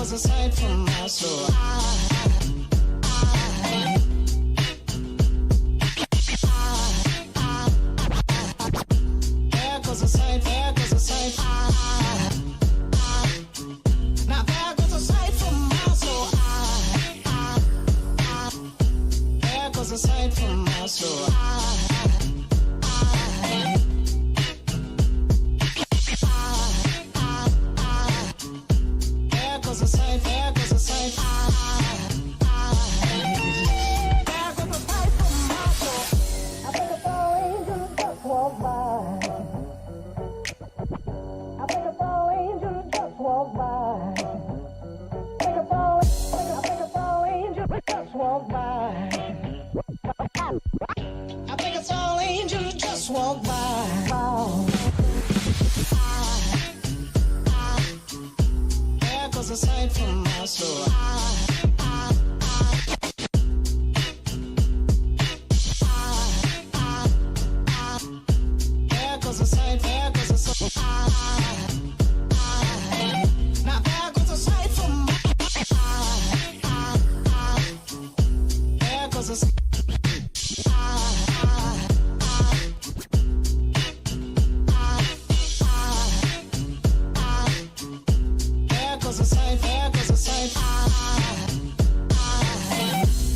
goes a sight from my soul. There goes a sight, there goes a sight. Now there goes a sight from my soul. There goes a sight from my soul. There goes a sight, there goes a sight. There goes a sight from my soul. I think a fall angel just walked by. I think a fall angel just walked by. I think a fall angel just walked by. I think a fall angel just walked by. There goes a sight from my soul. There goes a sight, there goes a sight. Now there goes a sight from my there goes a sight. There goes a sight, there goes a sight.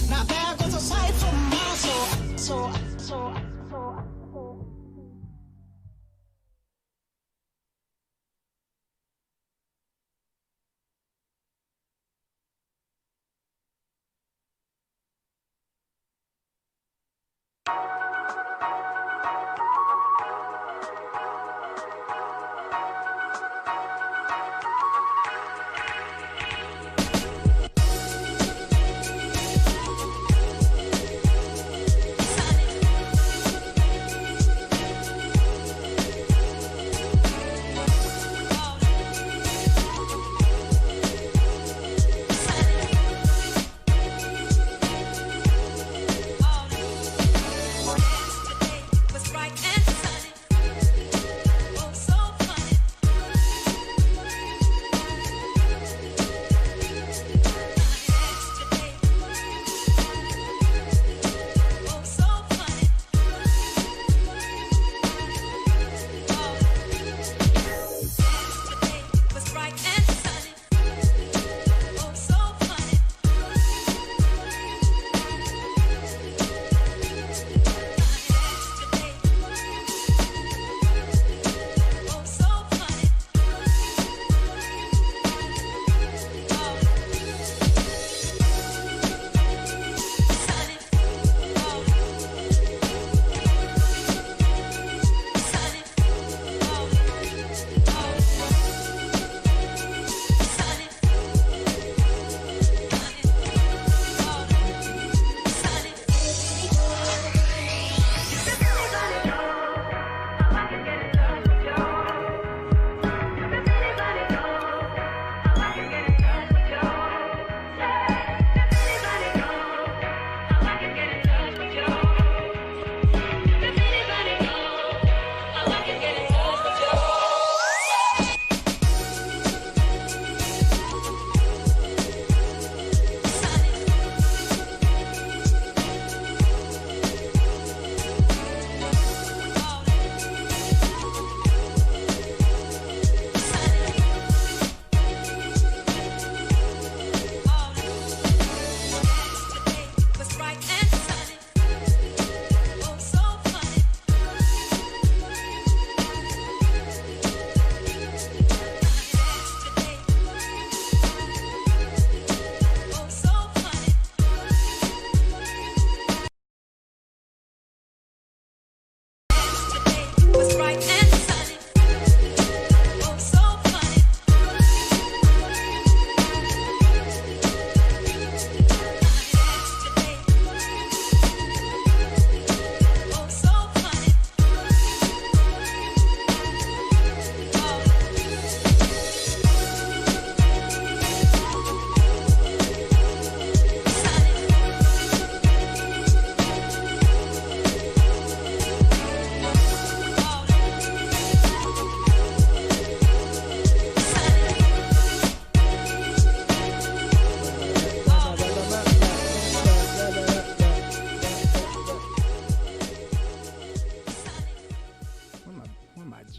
Now there goes a sight from my soul. So.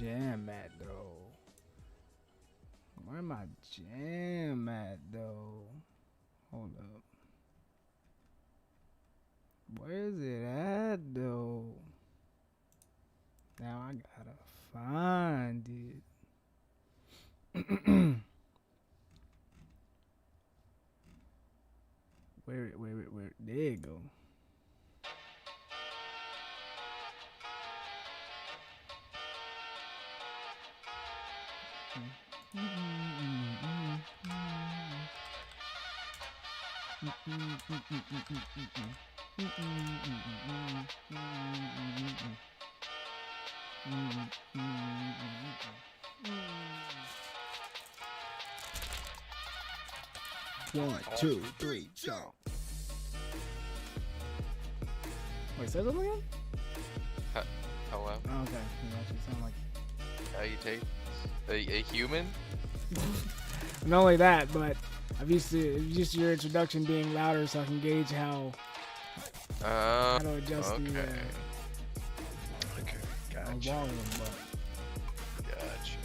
jam at though? Where my jam at though? Hold up. Where is it at though? Now I gotta find it. Where? There you go. One, two, three, go. Wait, say something again? Hello? Oh, okay, you actually sound like. How you take a human? Not only that, but I'm used to your introduction being louder, so I can gauge how to adjust Okay. the Okay, gotcha. volume. But Gotcha.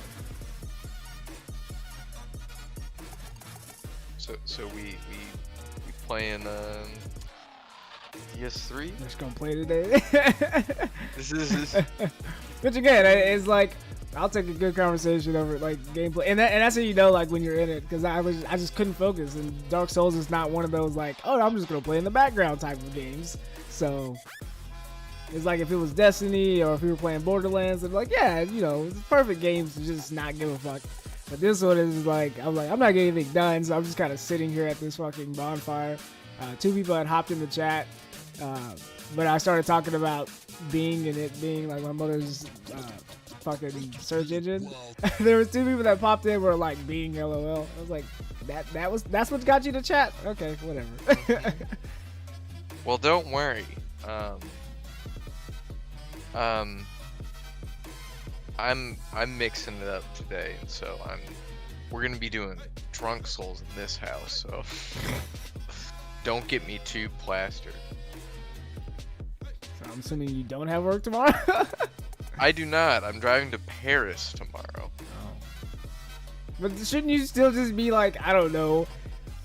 So we playing PS3? just gonna play today. This is Which again, it's like I'll take a good conversation over like gameplay, and that's how you know like when you're in it, because I just couldn't focus, and Dark Souls is not one of those like, oh, I'm just gonna play in the background type of games. So it's like if it was Destiny or if we were playing Borderlands, it's like, yeah, you know, it's perfect games to just not give a fuck. But this one is like, I'm not getting anything done, so I'm just kind of sitting here at this fucking bonfire. Two people had hopped in the chat, but I started talking about Bing and it being like my mother's fucking search engine. There was two people that popped in were like Bing LOL. I was like, that's what got you to chat? Okay, whatever. Well, don't worry. I'm mixing it up today, and so we're gonna be doing Drunk Souls in this house, so don't get me too plastered. So I'm assuming you don't have work tomorrow? I do not. I'm driving to Paris tomorrow. But shouldn't you still just be like, I don't know?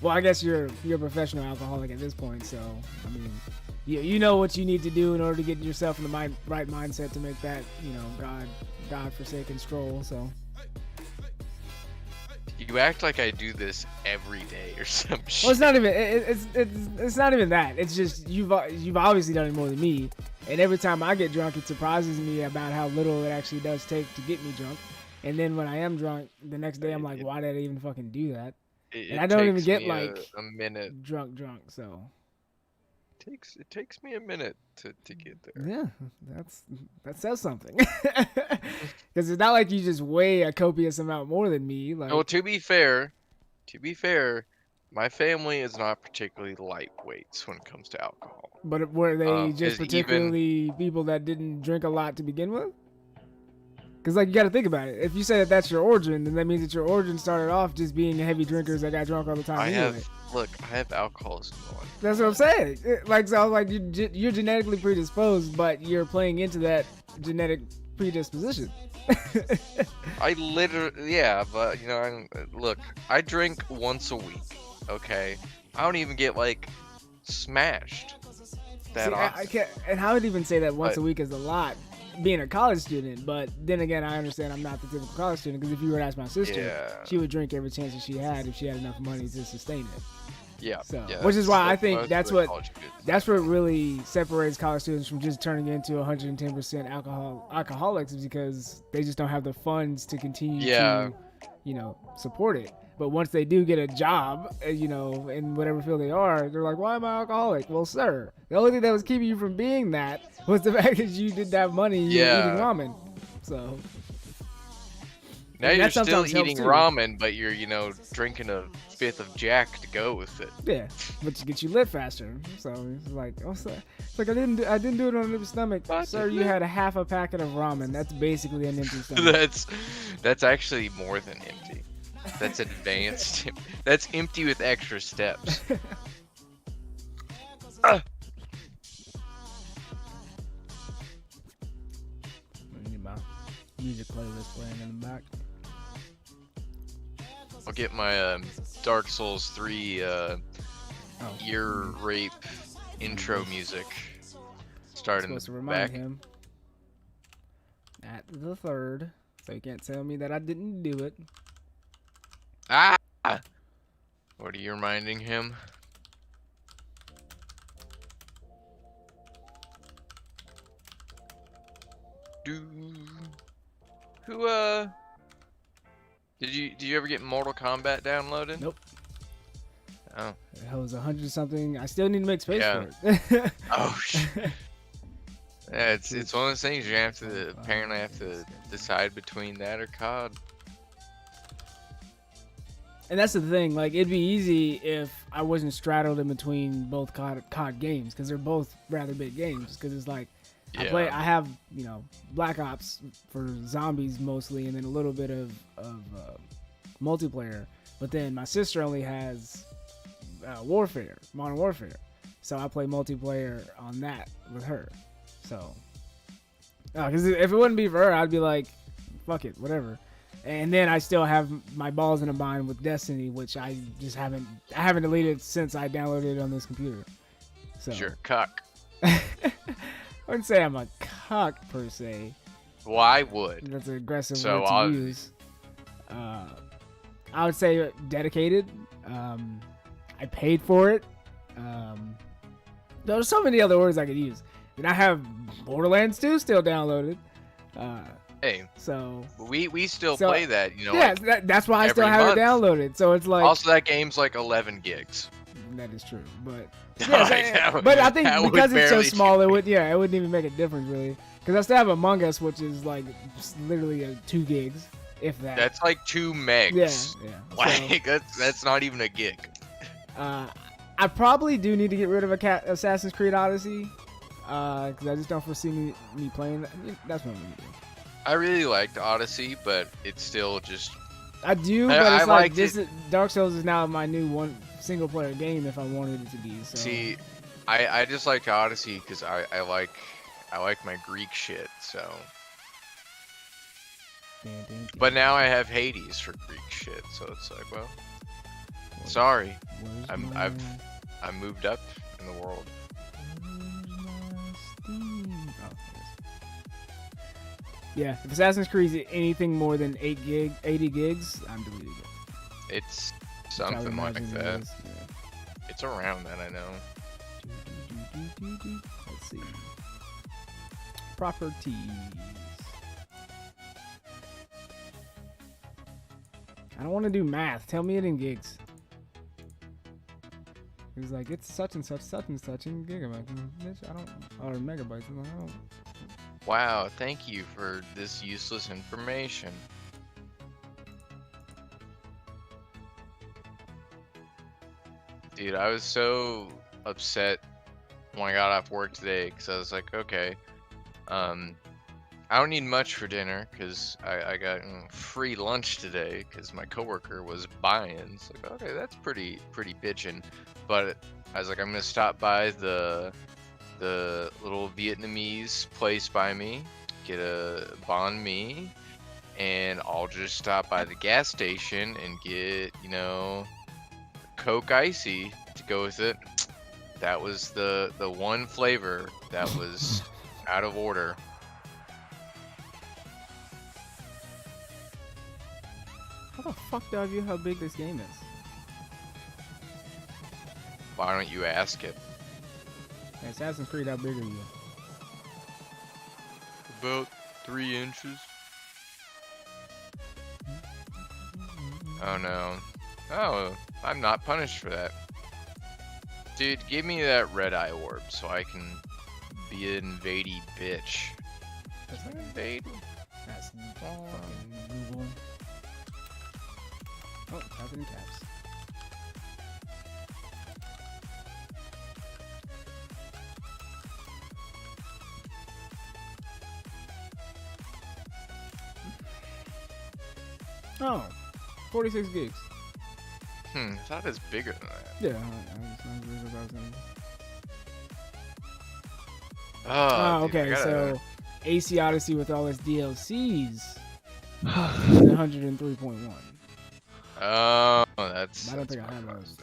Well, I guess you're a professional alcoholic at this point, so I mean, you know what you need to do in order to get yourself in the right mindset to make that, you know, God-forsaken stroll. So You act like I do this every day or some shit. well, it's not even it's not even that. It's just you've obviously done it more than me, and every time I get drunk, it surprises me about how little it actually does take to get me drunk. And then when I am drunk, the next day I'm like, why did I even fucking do that? And I don't even get like a minute. drunk. So It takes me a minute to get there. yeah, that says something. Because it's not like you just weigh a copious amount more than me. Like, Well, to be fair, my family is not particularly lightweights when it comes to alcohol. but were they just is even- particularly people that didn't drink a lot to begin with? Because like you got to think about it. If you say that that's your origin, then that means that your origin started off just being heavy drinkers that got drunk all the time. I anyway. have alcoholism going. That's what I'm saying. So like you're genetically predisposed, but you're playing into that genetic predisposition. I literally, yeah, but you know, look, I drink once a week. Okay, I don't even get like smashed that See, often. I can't, and I would even say that once But- a week is a lot, being a college student. But then again, I understand I'm not the typical college student, because if you were to ask my sister, Yeah. she would drink every chance that she had if she had enough money to sustain it. Yeah, So, yeah, which is why I that's think most of that's the what college kids. that's what really separates college students from just turning into 110% alcoholics, is because they just don't have the funds to continue Yeah. to, you know, support it. But once they do get a job, you know, in whatever field they are, they're like, why am I alcoholic? Well, sir, the only thing that was keeping you from being that was the fact that you didn't have money and you were Yeah. eating ramen. So Now and you're that still sometimes helps eating too. ramen, but you're, you know, drinking a fifth of Jack to go with it. yeah, but to get you lit faster. So it's like, oh, sir. It's like I didn't do it on an empty stomach, What? sir. You had a half a packet of ramen. That's basically an empty stomach. That's actually more than empty. That's advanced. That's empty with extra steps. I need my music music playlist playing in the back. I'll get my Dark Souls 3 ear rape intro music starting Supposed to the remind back. him at the 3rd, so you can't tell me that I didn't do it. Ah! What are you reminding him? Who did you ever get Mortal Kombat downloaded? Nope. Oh. It was 100 something. I still need to make space Yeah. for it. Oh shit. Yeah, it's one of those things you have to apparently have to decide between that or COD. And that's the thing. Like, it'd be easy if I wasn't straddled in between both COD games, because they're both rather big games. Because it's like, Yeah. I have, you know, Black Ops for zombies mostly, and then a little bit of multiplayer. But then my sister only has Warfare, Modern Warfare. So I play multiplayer on that with her. So, because if it wouldn't be for her, I'd be like, fuck it, whatever. And then I still have my balls in a bind with Destiny, which I haven't deleted since I downloaded it on this computer. So Sure, cuck. I wouldn't say I'm a cuck per se. Well, I would. That's an aggressive So word to I'll- use. I would say dedicated. I paid for it. There's so many other words I could use. And I have Borderlands 2 still downloaded. Hey, So we still So- play that, you know. yeah, Like, that's why I still every have it month. downloaded. So it's like also, that game's like 11 gigs. that is true, but Like, yeah, that would- but I think that would because it's so barely small, it change. would it wouldn't even make a difference really. Because I still have Among Us, which is like just literally 2 gigs, if that. That's like 2 megs. yeah. Like that's not even a gig. So, I probably do need to get rid of Assassin's Creed Odyssey, because I just don't foresee me playing that. That's what I'm gonna do. I really liked Odyssey, but it's still just I do, I- but I it's like liked this. Dark Souls is now my new single player game if I wanted it to be. So. see. I just liked Odyssey because I like my Greek shit. So, but now I have Hades for Greek shit. So it's like, well, sorry, Where's I'm- my- I moved up in the world. Where's my Steam? Oh, there it is. Yeah, if Assassin's Creed is anything more than 80 gigs, I'm deleting it. It's Which I would something like imagine it that. is, yeah. It's around that, I know. Let's see. Properties. I don't want to do math. Tell me it in gigs. He was like, it's such and such in gigabytes. Bitch, I don't, or megabytes. I'm like, I don't. Wow, thank you for this useless information. Dude, I was so upset when I got off work today because I was like, okay, I don't need much for dinner because I got free lunch today because my coworker was buying. It's like, okay, that's pretty bitchin'. But I was like, I'm gonna stop by the little Vietnamese place by me, get a banh mi, and I'll just stop by the gas station and get, you know, Coke Icy to go with it. That was the one flavor that was out of order. How the fuck do I view how big this game is? Why don't you ask it? Hey, Assassin's Creed, how big are you? About 3 inches. Oh no. Oh, I'm not punished for that. Dude, give me that red eye orb so I can be an invadey bitch. That's like, Invade? that's fucking Google. Oh, type it in caps. Oh, 46 gigs. I thought it's bigger than that. Yeah, it's not as big as I was thinking. Oh, Oh, dude, I okay, gotta- so AC Odyssey with all its DLCs He's 103.1. Oh, that's. I don't think I my have fault.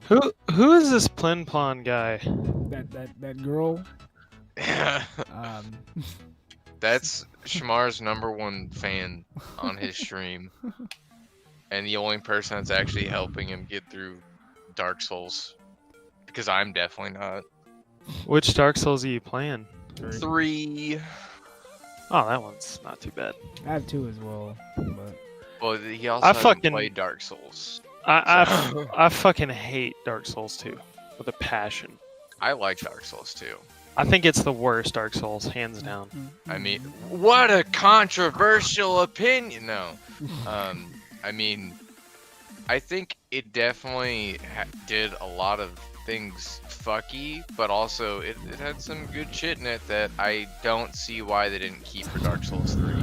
those. Who is this Plinplon guy? That girl. That's Shamar's #1 fan on his stream, and the only person that's actually helping him get through Dark Souls, because I'm definitely not. Which Dark Souls are you playing? 3. Oh, that one's not too bad. I have 2 as well, but Well, he also I hasn't fucking- played Dark Souls. I fucking hate Dark Souls 2 with a passion. I like Dark Souls 2. I think it's the worst Dark Souls, hands down. I mean, what a controversial opinion. No, I mean, I think it definitely did a lot of things fucky, but also it had some good shit in it that I don't see why they didn't keep for Dark Souls 3.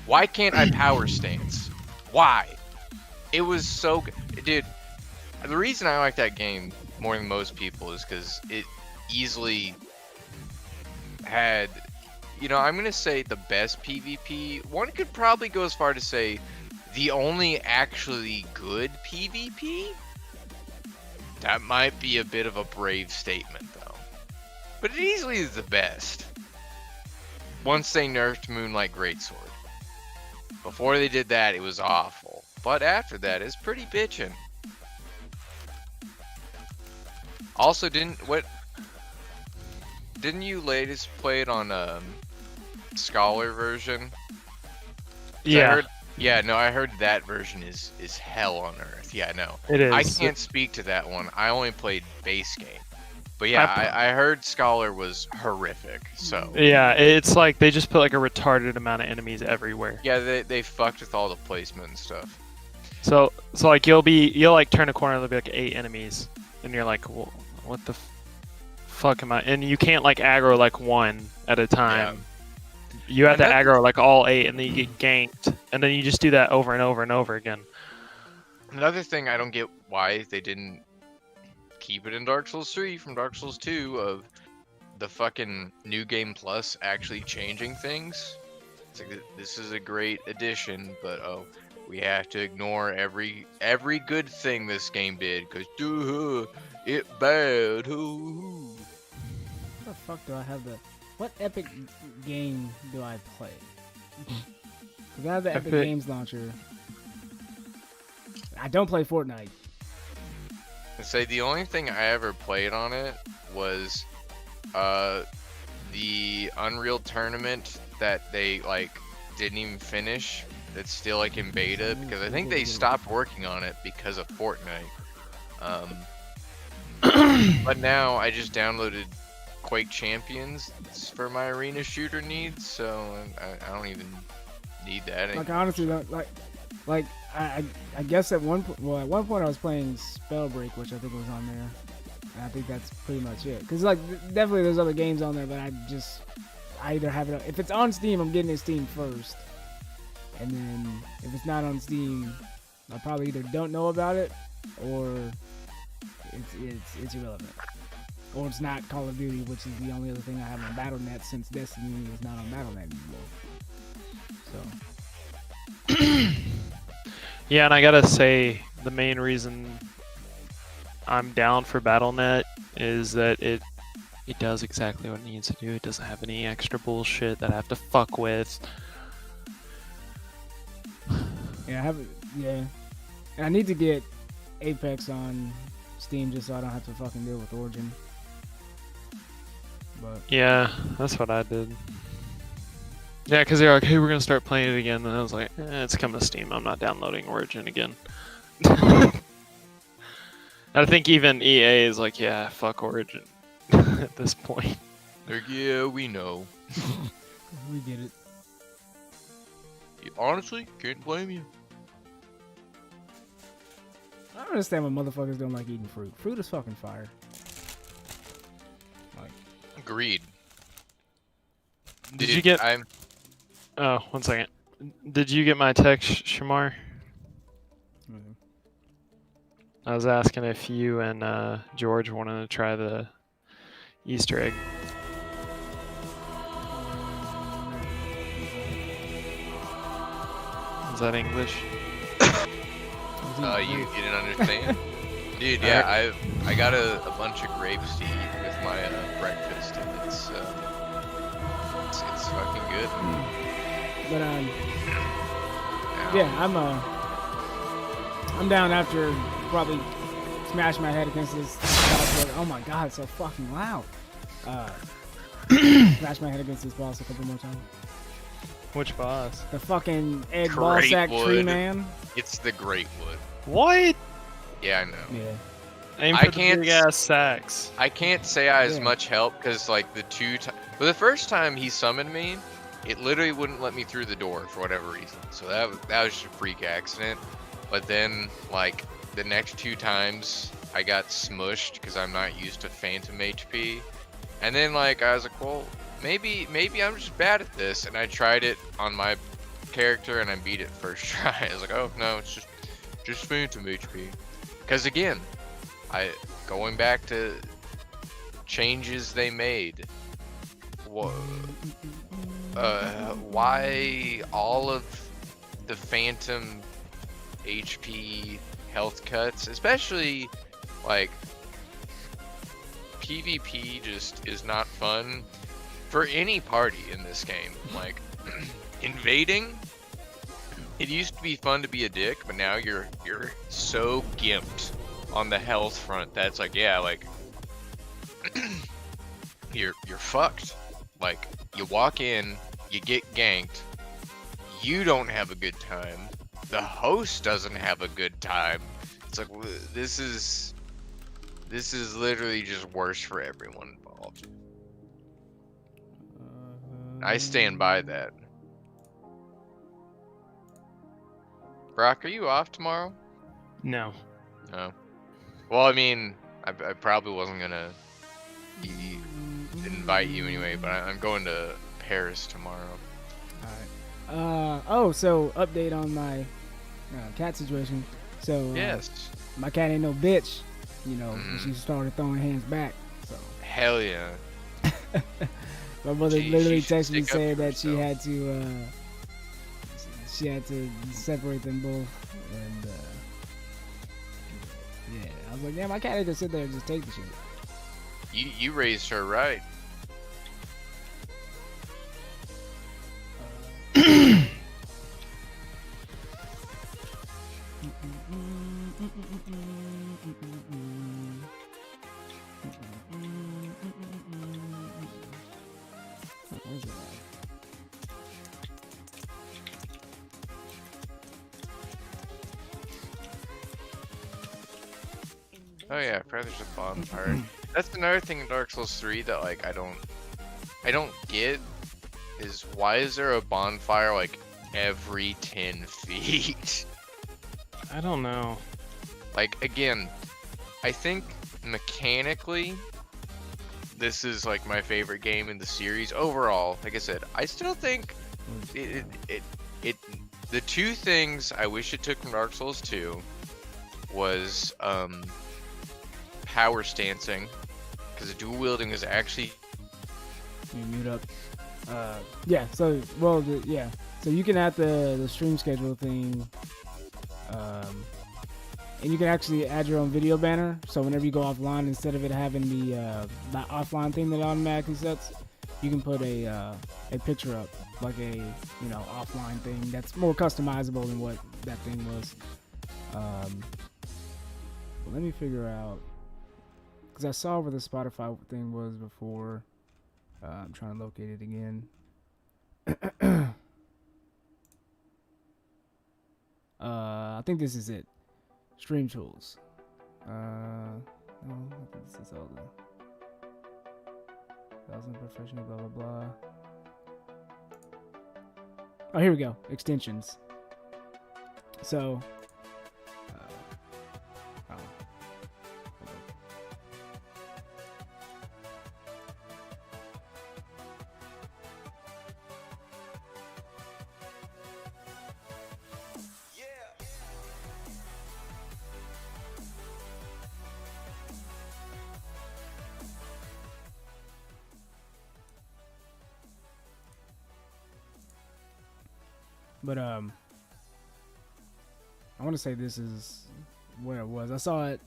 Why can't I power stance? Why? It was so good. Dude, the reason I like that game more than most people is because it easily had, you know, I'm gonna say the best PvP. One could probably go as far to say the only actually good PvP. That might be a bit of a brave statement though, but it easily is the best. Once they nerfed Moonlight Greatsword. Before they did that, it was awful, but after that, it's pretty bitchin'. Also, didn't you latest play it on Scholar version? 'Cause Yeah, I heard that version is hell on earth. Yeah, no. it is. I can't speak to that one. I only played base game. But yeah, I heard Scholar was horrific. So Yeah, it's like they just put like a retarded amount of enemies everywhere. yeah, they fucked with all the placement and stuff. So like you'll like turn a corner and there'll be like 8 enemies, and you're like, well, what the fuck am I? And you can't like aggro like 1 at a time. You have to aggro like all 8, and then you get ganked, and then you just do that over and over and over again. Another thing I don't get why they didn't keep it in Dark Souls 3 from Dark Souls 2 of the fucking New Game Plus actually changing things. It's like, this is a great addition, but oh, we have to ignore every good thing this game did because it bad. what the fuck do I have what Epic game do I play? Because I have the Epic Games launcher. I don't play Fortnite. I say the only thing I ever played on it was the Unreal Tournament that they like didn't even finish. That's still like in beta because I think they stopped working on it because of Fortnite. But now I just downloaded Quake Champions for my arena shooter needs, so I don't even need that anymore. Like I honestly don't like I guess at one point I was playing Spellbreak, which I think was on there, and I think that's pretty much it. Cause like definitely there's other games on there, but I either have it if it's on Steam, I'm getting it Steam first, and then if it's not on Steam, I probably either don't know about it or it's irrelevant. Or it's not Call of Duty, which is the only other thing I have on Battle.net since Destiny is not on Battle.net anymore. So. Yeah, and I gotta say, the main reason I'm down for Battle.net is that it does exactly what it needs to do. It doesn't have any extra bullshit that I have to fuck with. Yeah, and I need to get Apex on Steam just so I don't have to fucking deal with Origin. But Yeah, that's what I did. Yeah, because they're like, hey, we're going to start playing it again. And I was like, it's coming to Steam. I'm not downloading Origin again. I think even EA is like, yeah, fuck Origin at this point. Like, yeah, we know. we get it. Honestly, can't blame you. I don't understand why motherfuckers don't like eating fruit. Fruit is fucking fire. Agreed. Did you get... I'm... Oh, 1 second. Did you get my text, Shamar? Mm-hmm. I was asking if you and George wanted to try the Easter egg. Is that English? You didn't understand? Dude, yeah, I got a bunch of grapes to eat with my breakfast, and it's fucking good. But yeah, I'm down after probably smash my head against this. Oh my god, it's so fucking loud. Smash my head against this boss a couple more times. Which boss? The fucking egg ball sack tree Greatwood. man. It's the Greatwood. What? Yeah, I know. Yeah. Aim I for the can't big ass sacks. I can't say I had as Yeah. much help because like the first time he summoned me, it literally wouldn't let me through the door for whatever reason. So that was just a freak accident. But then like the next 2 times I got smushed because I'm not used to phantom HP. And then like I was like, well, maybe I'm just bad at this, and I tried it on my character and I beat it first try. I was like, oh no, it's just phantom HP. Because again, going back to changes they made. Why all of the phantom HP health cuts, especially like PvP, just is not fun for any party in this game. Like invading, it used to be fun to be a dick, but now you're so gimped on the health front that's like, yeah, like you're fucked. Like you walk in, you get ganked, you don't have a good time, the host doesn't have a good time. It's like this is literally just worse for everyone involved. I stand by that. Brock, are you off tomorrow? No. No. Well, I mean, I probably wasn't gonna invite you anyway, but I'm going to Paris tomorrow. Oh, so update on my cat situation. So Yes. my cat ain't no bitch, you know. She started throwing hands back. So Hell yeah. my mother She literally should texted me stick up saying for that she herself. had to separate them both, and yeah, I was like, yeah, my cat ain't gonna sit there and just take the shit. You raised her right. Where's it at? Oh yeah, probably there's a bonfire. That's another thing in Dark Souls 3 that like I don't get is why is there a bonfire like every 10 feet? I don't know. Like again, I think mechanically this is like my favorite game in the series overall. Like I said, I still think it the 2 things I wish it took from Dark Souls 2 was power stancing, because the dual wielding is actually You mute up. Yeah. So well, yeah. So you can add the stream schedule thing, and you can actually add your own video banner. So whenever you go offline, instead of it having the offline thing that automatically sets, you can put a picture up, like a offline thing that's more customizable than what that thing was. But let me figure out, because I saw where the Spotify thing was before. I'm trying to locate it again. I think this is it. Stream tools. No, I think this is all the 1000 professional, blah blah blah. Oh, here we go. Extensions. So, oh. But I want to say this is where it was. I saw it.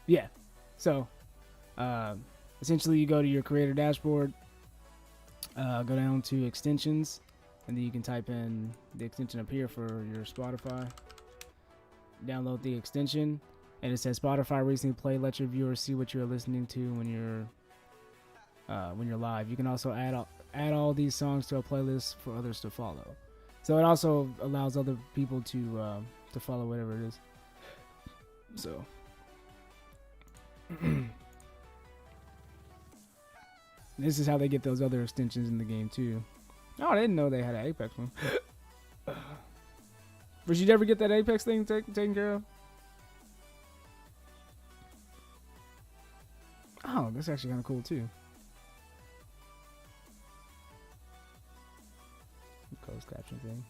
Yeah. So, essentially, you go to your creator dashboard, go down to extensions, and then you can type in the extension up here for your Spotify. Download the extension, and it says Spotify recently played. Let your viewers see what you're listening to when you're live. You can also add all these songs to a playlist for others to follow. So it also allows other people to follow whatever it is. So this is how they get those other extensions in the game too. Oh, I didn't know they had an Apex one. But you ever get that Apex thing taken care of? Oh, that's actually kind of cool too. Closed caption thing.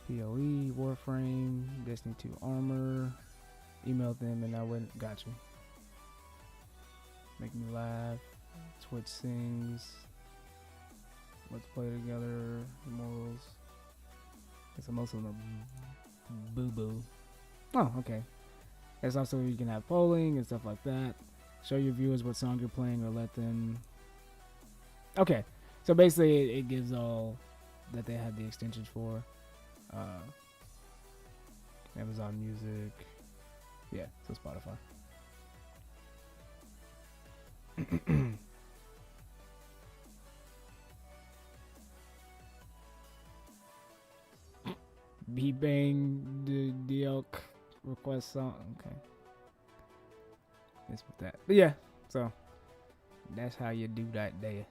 PoE, Warframe, Destiny 2 Armor. Emailed them and I went, got you. Make me laugh. Twitch sings. Let's play together. Immortals. It's most of them boo boo. Oh, okay. There's also you can have polling and stuff like that. Show your viewers what song you're playing or let them. Okay, so basically it gives all that they have the extensions for. Amazon Music. Yeah, so Spotify. B-Bang the elk request song. Okay. This with that. But yeah, so that's how you do that there.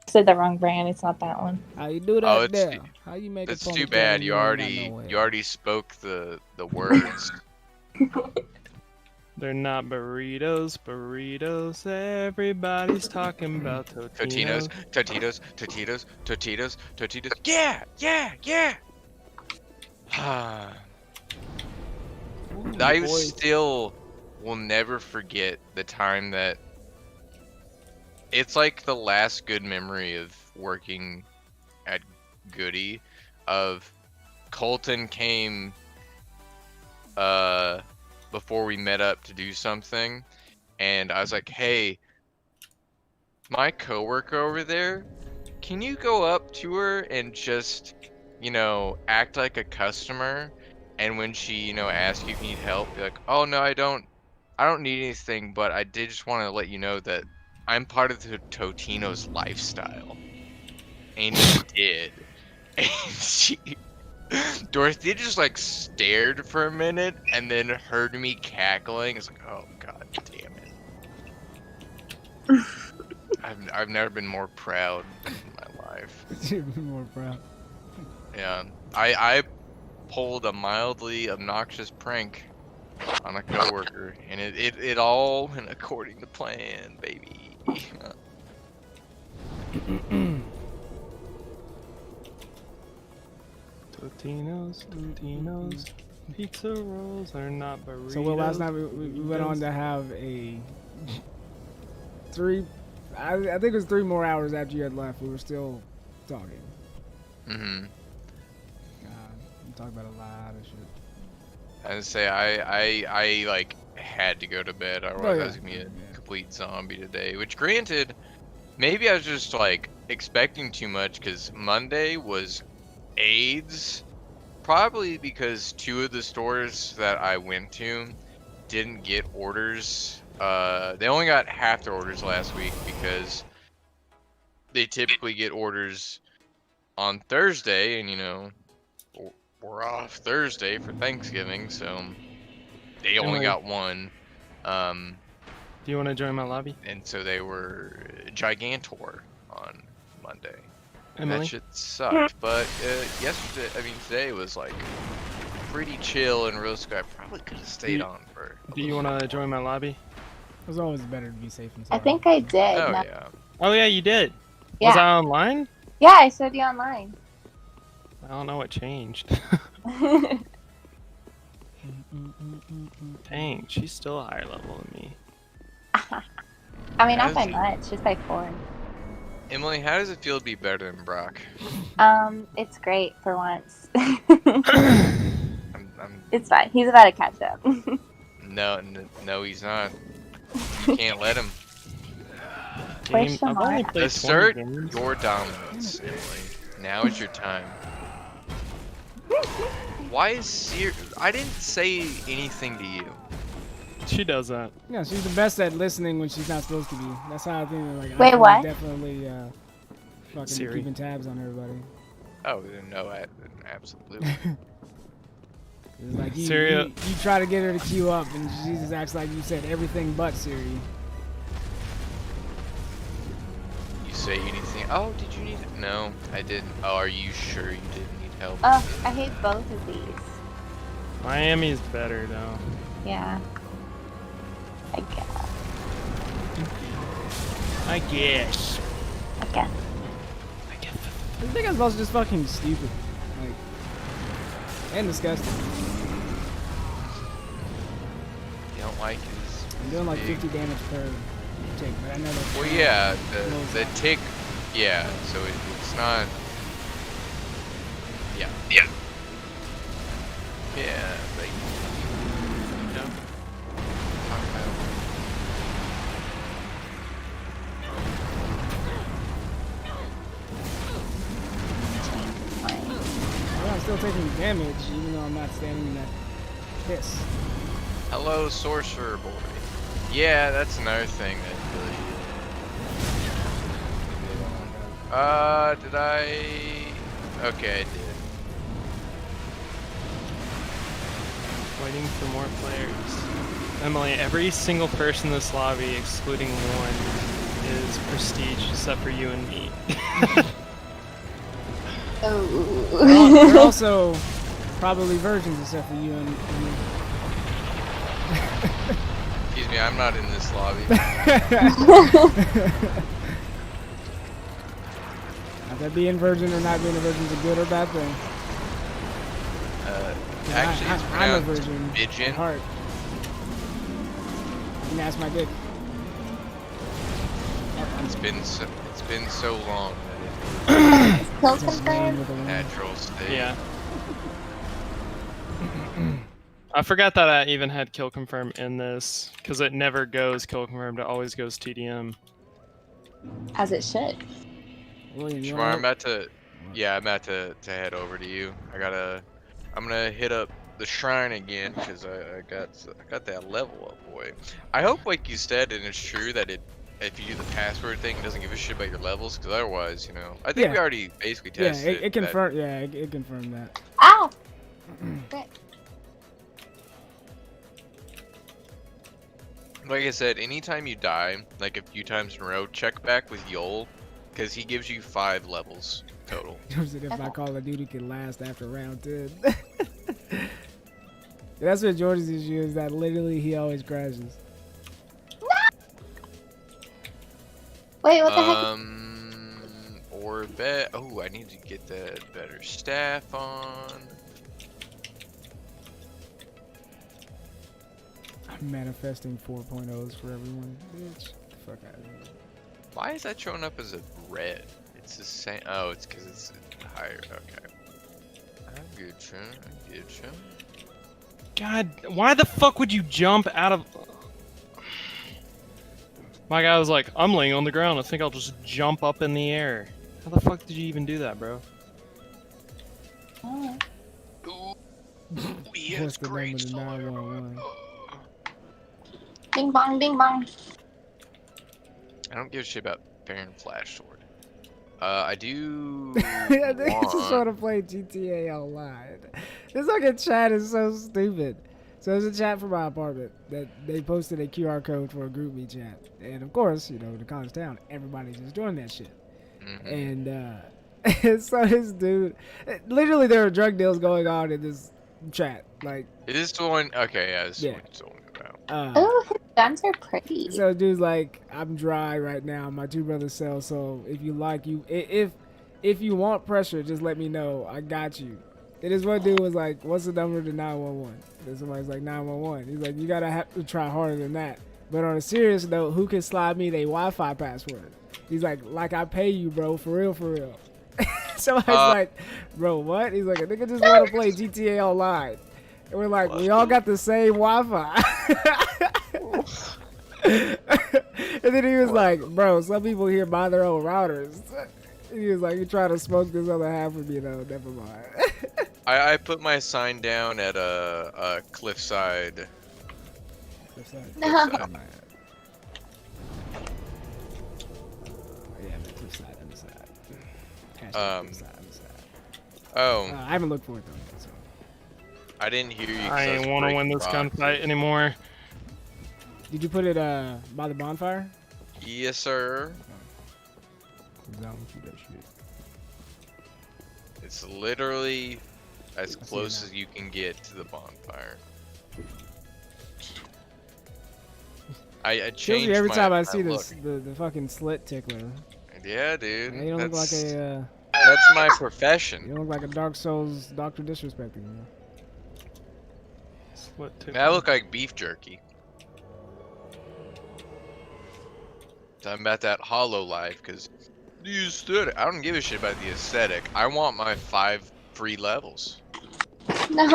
Said the wrong brand. It's not that one. How you do that Oh, it's there? How you make That's a too ponytail bad. and You ain't got no hair? already spoke the words. They're not burritos, burritos. Everybody's talking about Totinos, Totinos. Totitos, Totitos, Totitos, Totitos. Yeah, yeah, yeah. I boy. still will never forget the time that it's like the last good memory of working at Goody of Colton came before we met up to do something, and I was like, hey, my coworker over there, can you go up to her and just, act like a customer, and when she, asks you if you need help, be like, oh no, I don't need anything, but I did just want to let you know that I'm part of the Totino's lifestyle. And he did. And Dorothy just like stared for a minute and then heard me cackling. It's like, oh god damn it. I've never been more proud in my life. You'd be more proud. Yeah. I pulled a mildly obnoxious prank on a coworker, and it all went according to plan, baby. Totinos, pizza rolls are not burritos. So well, last night we went on to have a I think it was 3 more hours after you had left. We were still talking. Mm-hmm. We talked about a lot of shit. I would say I like had to go to bed. I Oh, yeah. was gonna be a complete zombie today. Which, granted, maybe I was just like expecting too much because Monday was AIDS. Probably because 2 of the stores that I went to didn't get orders. They only got half their orders last week because they typically get orders on Thursday, and we're off Thursday for Thanksgiving, so they only got one. Do you want to join my lobby, And so they were Gigantor on Monday. And Emily? that shit sucked. But today was like pretty chill and real sky. I probably could have stayed on for. Do you want to join my lobby? It's always better to be safe and I sorry. think I did. Oh No- yeah. Oh yeah, you did. Yeah. Was I online? Yeah, I saw you online. I don't know what changed. Dang, she's still a higher level than me. I mean, not How's by it- much, just by 4. Emily, how does it feel to be better than Brock? It's great for once. I'm It's fine. He's about to catch up. no, he's not. You can't let him Where's I've only Shamar? played 20 assert games. your dominance, Emily. Now is your time. Why is Siri? I didn't say anything to you. She does that. Yeah, she's the best at listening when she's not supposed to be. That's how I think. Like, Wait, iPhone's what? Definitely fucking Siri. keeping tabs on everybody. Oh no, absolutely. It's like Siri- you try to get her to queue up, and she just acts like you said everything but Siri. You say anything? Oh, did you need it? No, I didn't. Oh, are you sure you didn't need help? Oh, I hate both of these. Miami's better though. Yeah. I guess. I guess. Okay. I think it's also just fucking stupid, like, and disgusting. You don't like his. I'm doing like big- 50 damage per tick, but I know that's. Well, yeah, the tick. Yeah, so it's not. Yeah. Yeah. Yeah, like. You know. Talk about. I'm still taking damage, even though I'm not standing in that piss. Hello, sorcerer boy. Yeah, that's another thing that really. Did I? Okay, I did. Waiting for more players. Emily, every single person in this lobby, excluding one, is prestige except for you and me. They're Oh. also probably virgins, except for you and me. Excuse me, I'm not in this lobby. Not that being virgin or not being a virgin is a good or bad thing. Actually, it's I'm a pronounced virgin. At pigeon. heart. You can ask my dick. It's been so long that Kill It's a man confirmed? with a it's woman. natural state. Yeah. I forgot that I even had kill confirm in this, because it never goes kill confirmed, it always goes TDM. As it should. William, you Shamar, wanna I'm about to. Yeah, I'm about to head over to you. I'm gonna hit up the shrine again because I got that level up, boy. I hope, like you said, and it's true that if you do the password thing, it doesn't give a shit about your levels. Because otherwise, you know, I think we Yeah. already basically Yeah, tested. it confirmed. Yeah, it confirmed that. Ow! Frick. Like I said, anytime you die, like a few times in a row, check back with Yol, because he gives you 5 levels total. George said if my Call of Duty can last after round 10. That's what George's issue is, that literally he always crashes. Wait, what the heck? Or bet. Oh, I need to get that better staff on. I'm manifesting 4.0s for everyone. Bitch, fuck out of here. Why is that showing up as a red? It's the same. Oh, it's because it's higher. Okay. I get you. I get you. God, why the fuck would you jump out of... My guy was like, I'm laying on the ground, I think I'll just jump up in the air. How the fuck did you even do that, bro? Oh. Ooh, he What's has the great number to solar. 911? Bing bong, bing bong. I don't give a shit about Baron Flash Sword. I do. I think I just want want... to play GTA Online. This fucking chat is so stupid. So there's a chat from my apartment that they posted a QR code for a group me chat. And of course, you know, the college town, everybody's just doing that shit. Mhm. And so this dude, literally there are drug deals going on in this chat. Like, It is the one. Okay, yeah, it's Yeah. what it's talking about. Oh, his guns are pretty. So dude's like, I'm dry right now. My 2 brothers sell. So if you like, if you want pressure, just let me know. I got you. And this one dude was like, what's the number to 911? And somebody's like, 911. He's like, you gotta have to try harder than that. But on a serious note, who can slide me their Wi-Fi password? He's like I pay you, bro, for real, for real. So I was like, bro, what? He's like, a nigga just want to play GTA Online. And we're like, we all got the same Wi-Fi. And then he was like, bro, some people here buy their own routers. He was like, you trying to smoke this other half of me, though. Never mind. I put my sign down at a cliffside. No. Yeah, cliffside, underside. Cliffside, underside. Oh, I haven't looked for it, though. So. I didn't hear you. 'cause I was ain't want to win breaking this rocks. gunfight anymore. Did you put it by the bonfire? Yes, sir. It's literally as see it close now. as you can get to the bonfire. I Kills changed me every my, time I my see look. this the fucking slit tickler. Yeah, dude. You don't look like That's, a that's my you profession. don't look like a Dark Souls Doctor Disrespecting. You know? Split tip. I look like beef jerky. Talking about that Hollow Life, because the aesthetic. I don't give a shit about the aesthetic. I want my 5 free levels. No.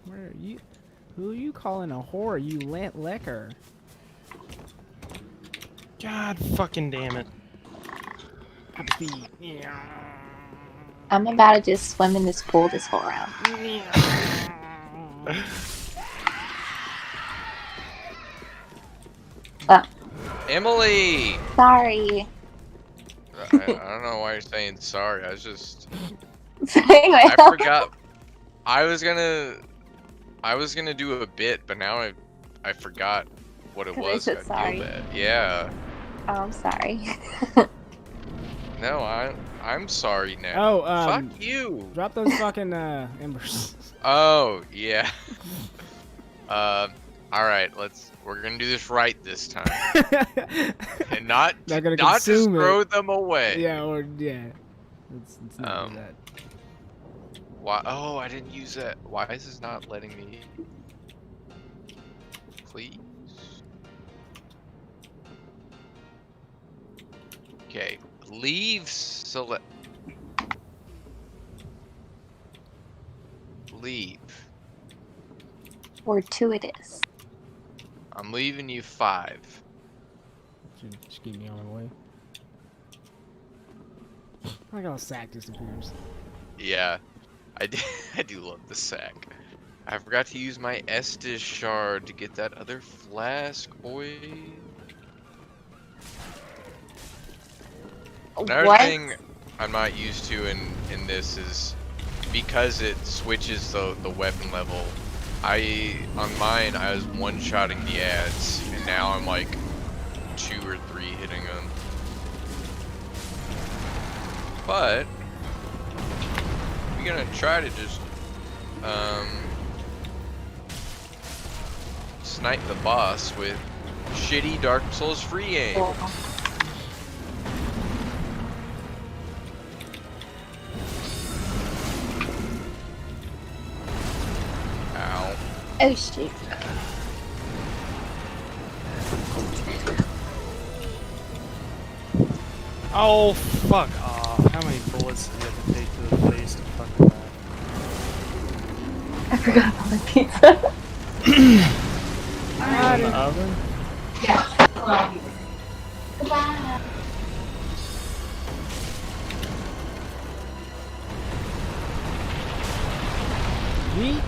Where are you? Who are you calling a whore? You lent liquor. God fucking damn it. I'm about to just swim in this pool this whole round. Oh, Emily! sorry. I don't know why you're saying sorry. I was just. Anyway, I forgot. I was gonna do a bit, but now I forgot what it 'Cause I was. said I sorry. feel bad. Yeah. Oh, I'm sorry. No, I'm sorry now. Oh, Fuck you. drop those fucking embers. Oh yeah. All right. We're gonna do this right this time, and not Not gonna just consume it. throw them away. Yeah, or yeah. Let's not do Um, that. Why? Oh, I didn't use that. Why is this not letting me? Please. Okay. Leave select. Leave. Fortuitous. I'm leaving you 5. Just keep me on my way. Like how sack disappears. Yeah, I do love the sack. I forgot to use my Estus shard to get that other flask, boy. Another What? thing I'm not used to in this is because it switches the weapon level. On mine I was one-shotting the ads, and now I'm like 2 or 3 hitting them. But we're gonna try to just snipe the boss with shitty Dark Souls free aim. Cool. Ow. Oh shit. Oh, fuck off. How many bullets do you have to take to the face to fucking that? I forgot about my pizza. In the oven? Goodbye. Yeet.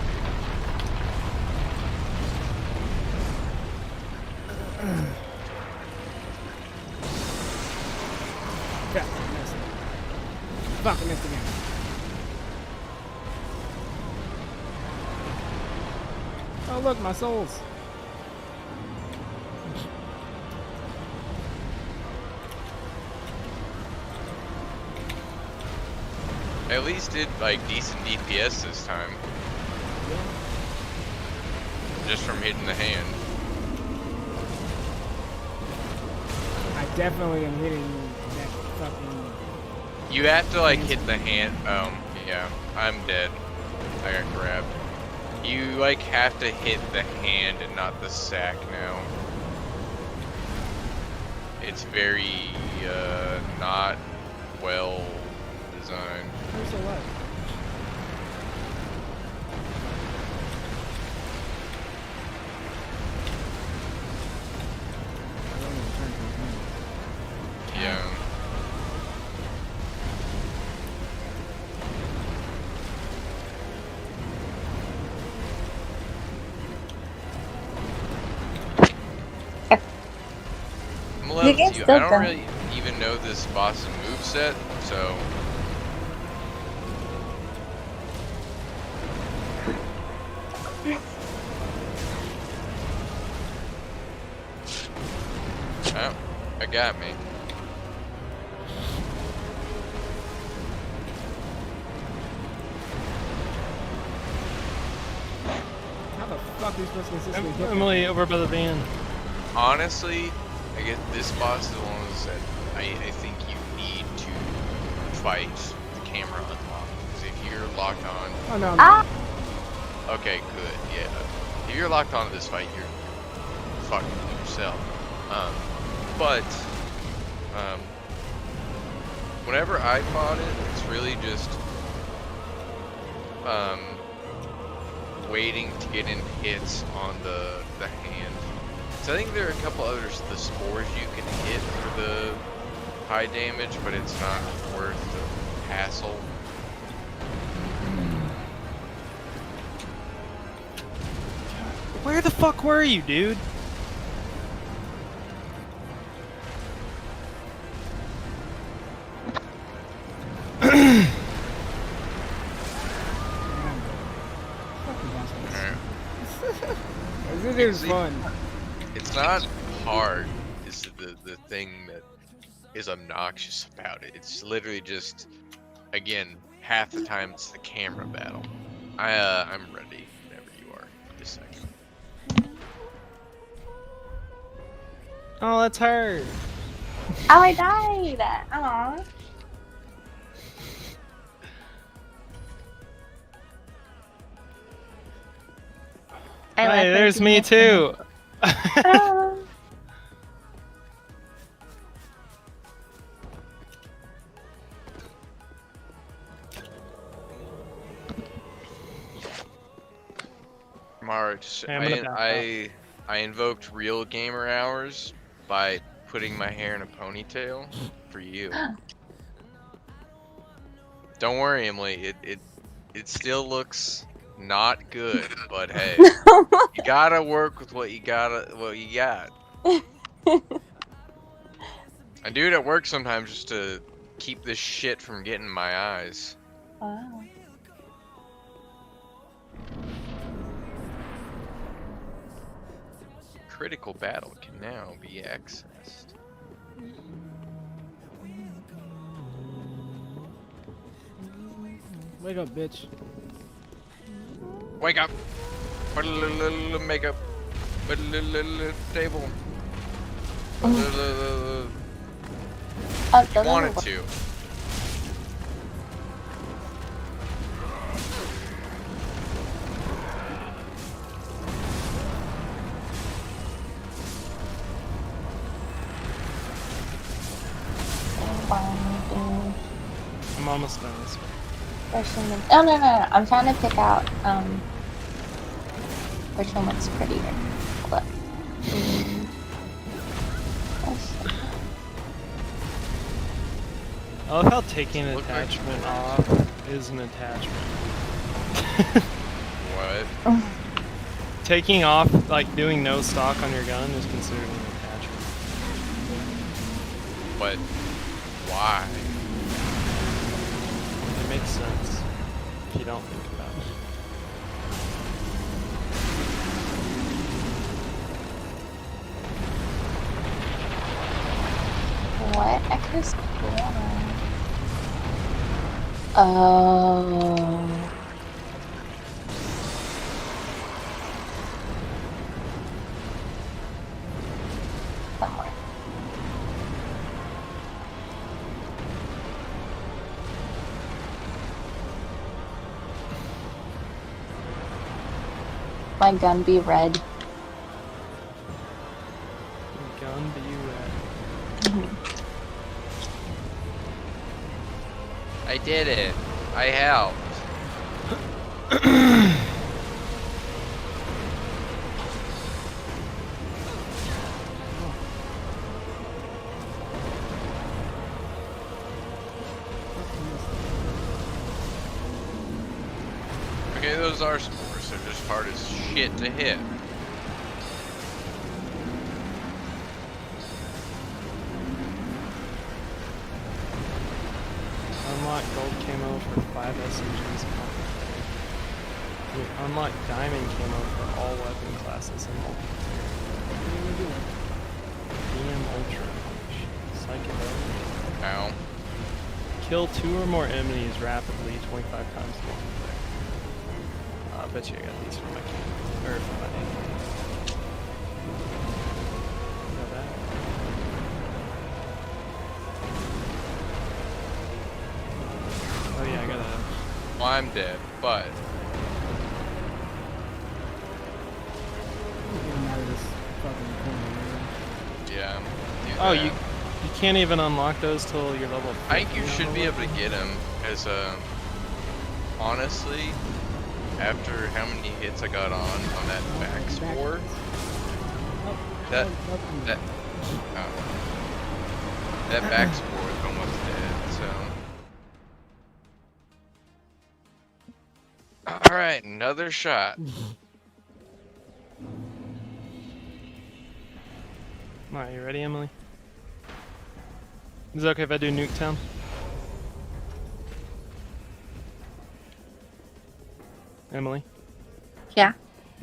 Yeah, missed it. Fuck, I missed again. Oh look, my souls. At least did like decent DPS this time. Just from hitting the hand. I definitely am hitting that fucking. You have to like hit the hand. Yeah, I'm dead. I got grabbed. You like have to hit the hand and not the sack now. It's very not well designed. Where's the light? Yeah. I'm You level can 2. still I don't go. really even know this boss's moveset, so oh, I got me. How the fuck are you supposed to consistently hit that? Emily, over by the van. Honestly, I guess this boss is one of those that I think you need to fight the camera unlocked. Because if you're locked on, Oh no. Ah! okay, good, yeah. If you're locked onto this fight, you're fucking yourself. But whenever I fought it, it's really just waiting to get in hits on the hand. So I think there are a couple others, the spores you can hit for the high damage, but it's not worth the hassle. Where the fuck were you, dude? This is See, fun. It's not hard, is the thing that is obnoxious about it. It's literally just, again, half the time it's the camera battle. I'm ready whenever you are. Just a second. Oh, that's her. Oh, I died. Aw. I left Hey, her there's to me miss too. Ah. Mara, Hey, I'm gonna back I invoked real gamer hours by putting my hair in a ponytail for you. Don't worry, Emily. It still looks not good, but hey, you gotta work with what you got. I do it at work sometimes just to keep this shit from getting in my eyes. Wow. Critical battle can now be accessed. Wake up, bitch. Wake up! Put a little makeup. Put a little table. Put a little, Oh, it doesn't wanted work. to. I'm almost done this way. Oh, no. I'm trying to pick out, which one looks prettier. Look. I love how taking an Look like- attachment off is an attachment. What? Taking off, like doing no stock on your gun, is considered an attachment. But why? It makes sense if you don't think about it. What? I could have sworn. Oh. Somewhere. my gun be red. Gun be red. I did it. I helped. Okay, those are spores. They're just hard as shit to hit. Unlock gold camo for 5 SMGs. Unlock diamond camo for all weapon classes in multiplayer. DM Ultra. Psychedelic. Ow. Kill 2 or more enemies rapidly 25 times more. I bet you I got these from my camp. Or from my name. Got that? Oh yeah, I got a... Well, I'm dead, but Getting out of this fucking corner, man. yeah. do Oh, that. you can't even unlock those till you're level 50. I think you should be able to get him as a. Honestly, after how many hits I got on that back spore, that that that back spore is almost dead. So, all right, another shot. Alright, you ready, Emily? Is it okay if I do Nuketown? Emily? Yeah.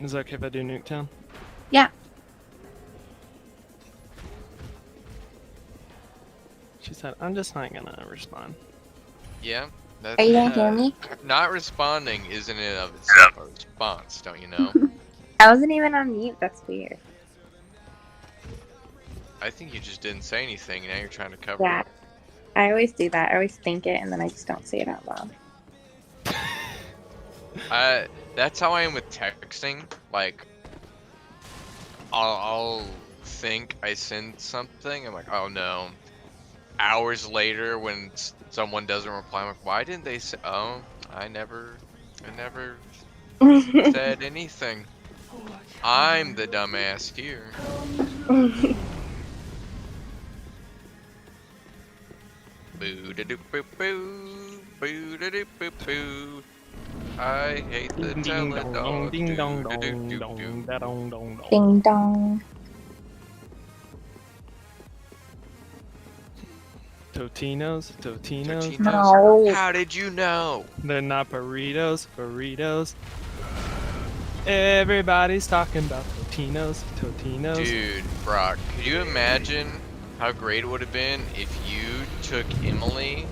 Is it okay if I do Nuketown? Yeah. She said, I'm just not gonna respond. Yeah. That's, Are you gonna hear me? Not responding is in and of itself a response, don't you know? I wasn't even on mute. That's weird. I think you just didn't say anything. Now you're trying to cover Yeah. it. I always do that. I always think it and then I just don't say it out loud. That's how I am with texting. Like, I'll think I send something. I'm like, oh no. Hours later, when someone doesn't reply, I'm like, why didn't they say? Oh, I never said anything. I'm the dumbass here. Boo da doo boo boo, boo da doo boo boo. I hate the Ding dong dong, teledog. ding dong Doo da doo dong doo dong, doo. da dong dong dong. Ding dong. Totinos, Totinos. Totinos? No. How did you know? They're not burritos, burritos. Everybody's talking about Totinos, Totinos. Dude, Brock, could you imagine how great it would have been if you took Emily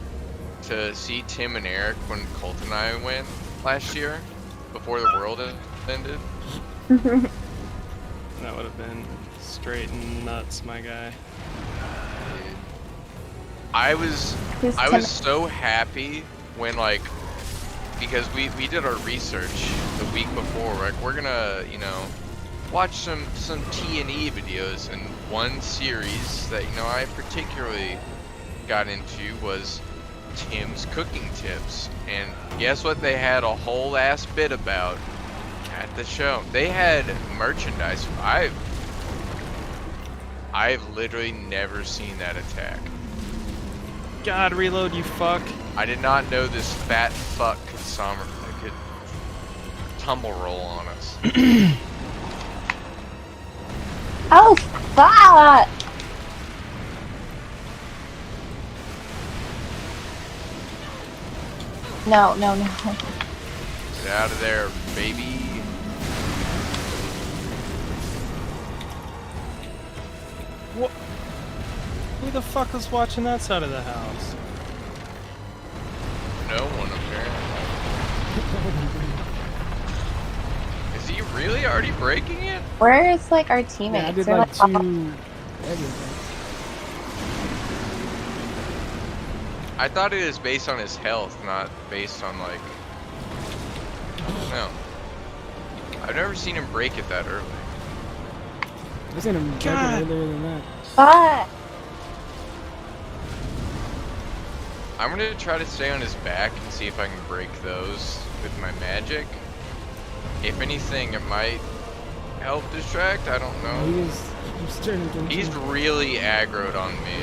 to see Tim and Eric when Colt and I went last year, before the world ended? That would have been straight and nuts, my guy. I was Who's I Tim? was so happy when, like, because we did our research the week before. Like, we're gonna, you know, watch some T&E videos, and one series that, you know, I particularly got into was Tim's cooking tips. And guess what they had a whole ass bit about at the show? They had merchandise. I've literally never seen that attack. God, reload, you fuck. I did not know this fat fuck could tumble roll on us. Oh, fuck! No, no, no. Get out of there, baby. What? Who the fuck was watching that side of the house? No one, apparently. Is he really already breaking it? Where's like our Yeah, I teammates? did They're like all- two everything. I thought it was based on his health, not based on, like, I don't know. I've never seen him break it that early. I seen him break it God. earlier than that. But I'm gonna try to stay on his back and see if I can break those with my magic. If anything, it might help distract. I don't know. He's turning into He's really aggroed on me.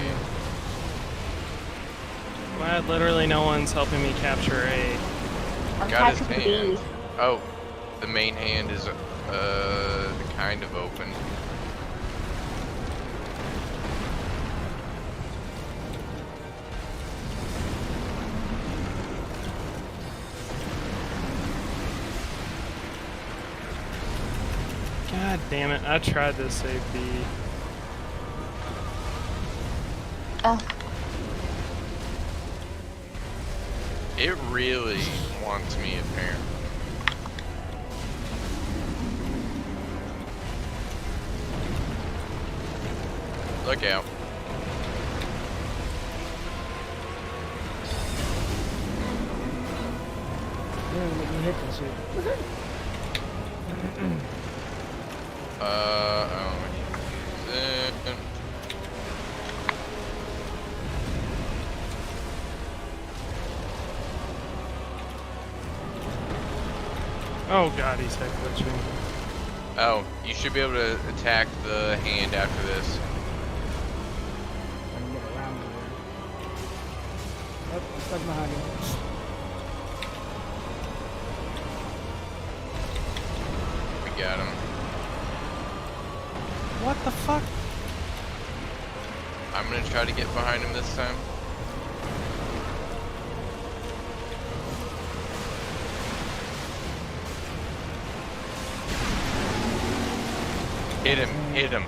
Glad literally no one's helping me capture A. I'm Got his catching hand. B. Oh, the main hand is kind of open. God damn it! I tried to save B. Oh, It really wants me apparently. Look out. Yeah, let me hit that shit. Oh, I need to use it. Oh god, he's head glitching. Oh, you should be able to attack the hand after this. I can get around it. Yep, I'm stuck behind him. We got him. What the fuck? I'm gonna try to get behind him this time. Hit him, hit him.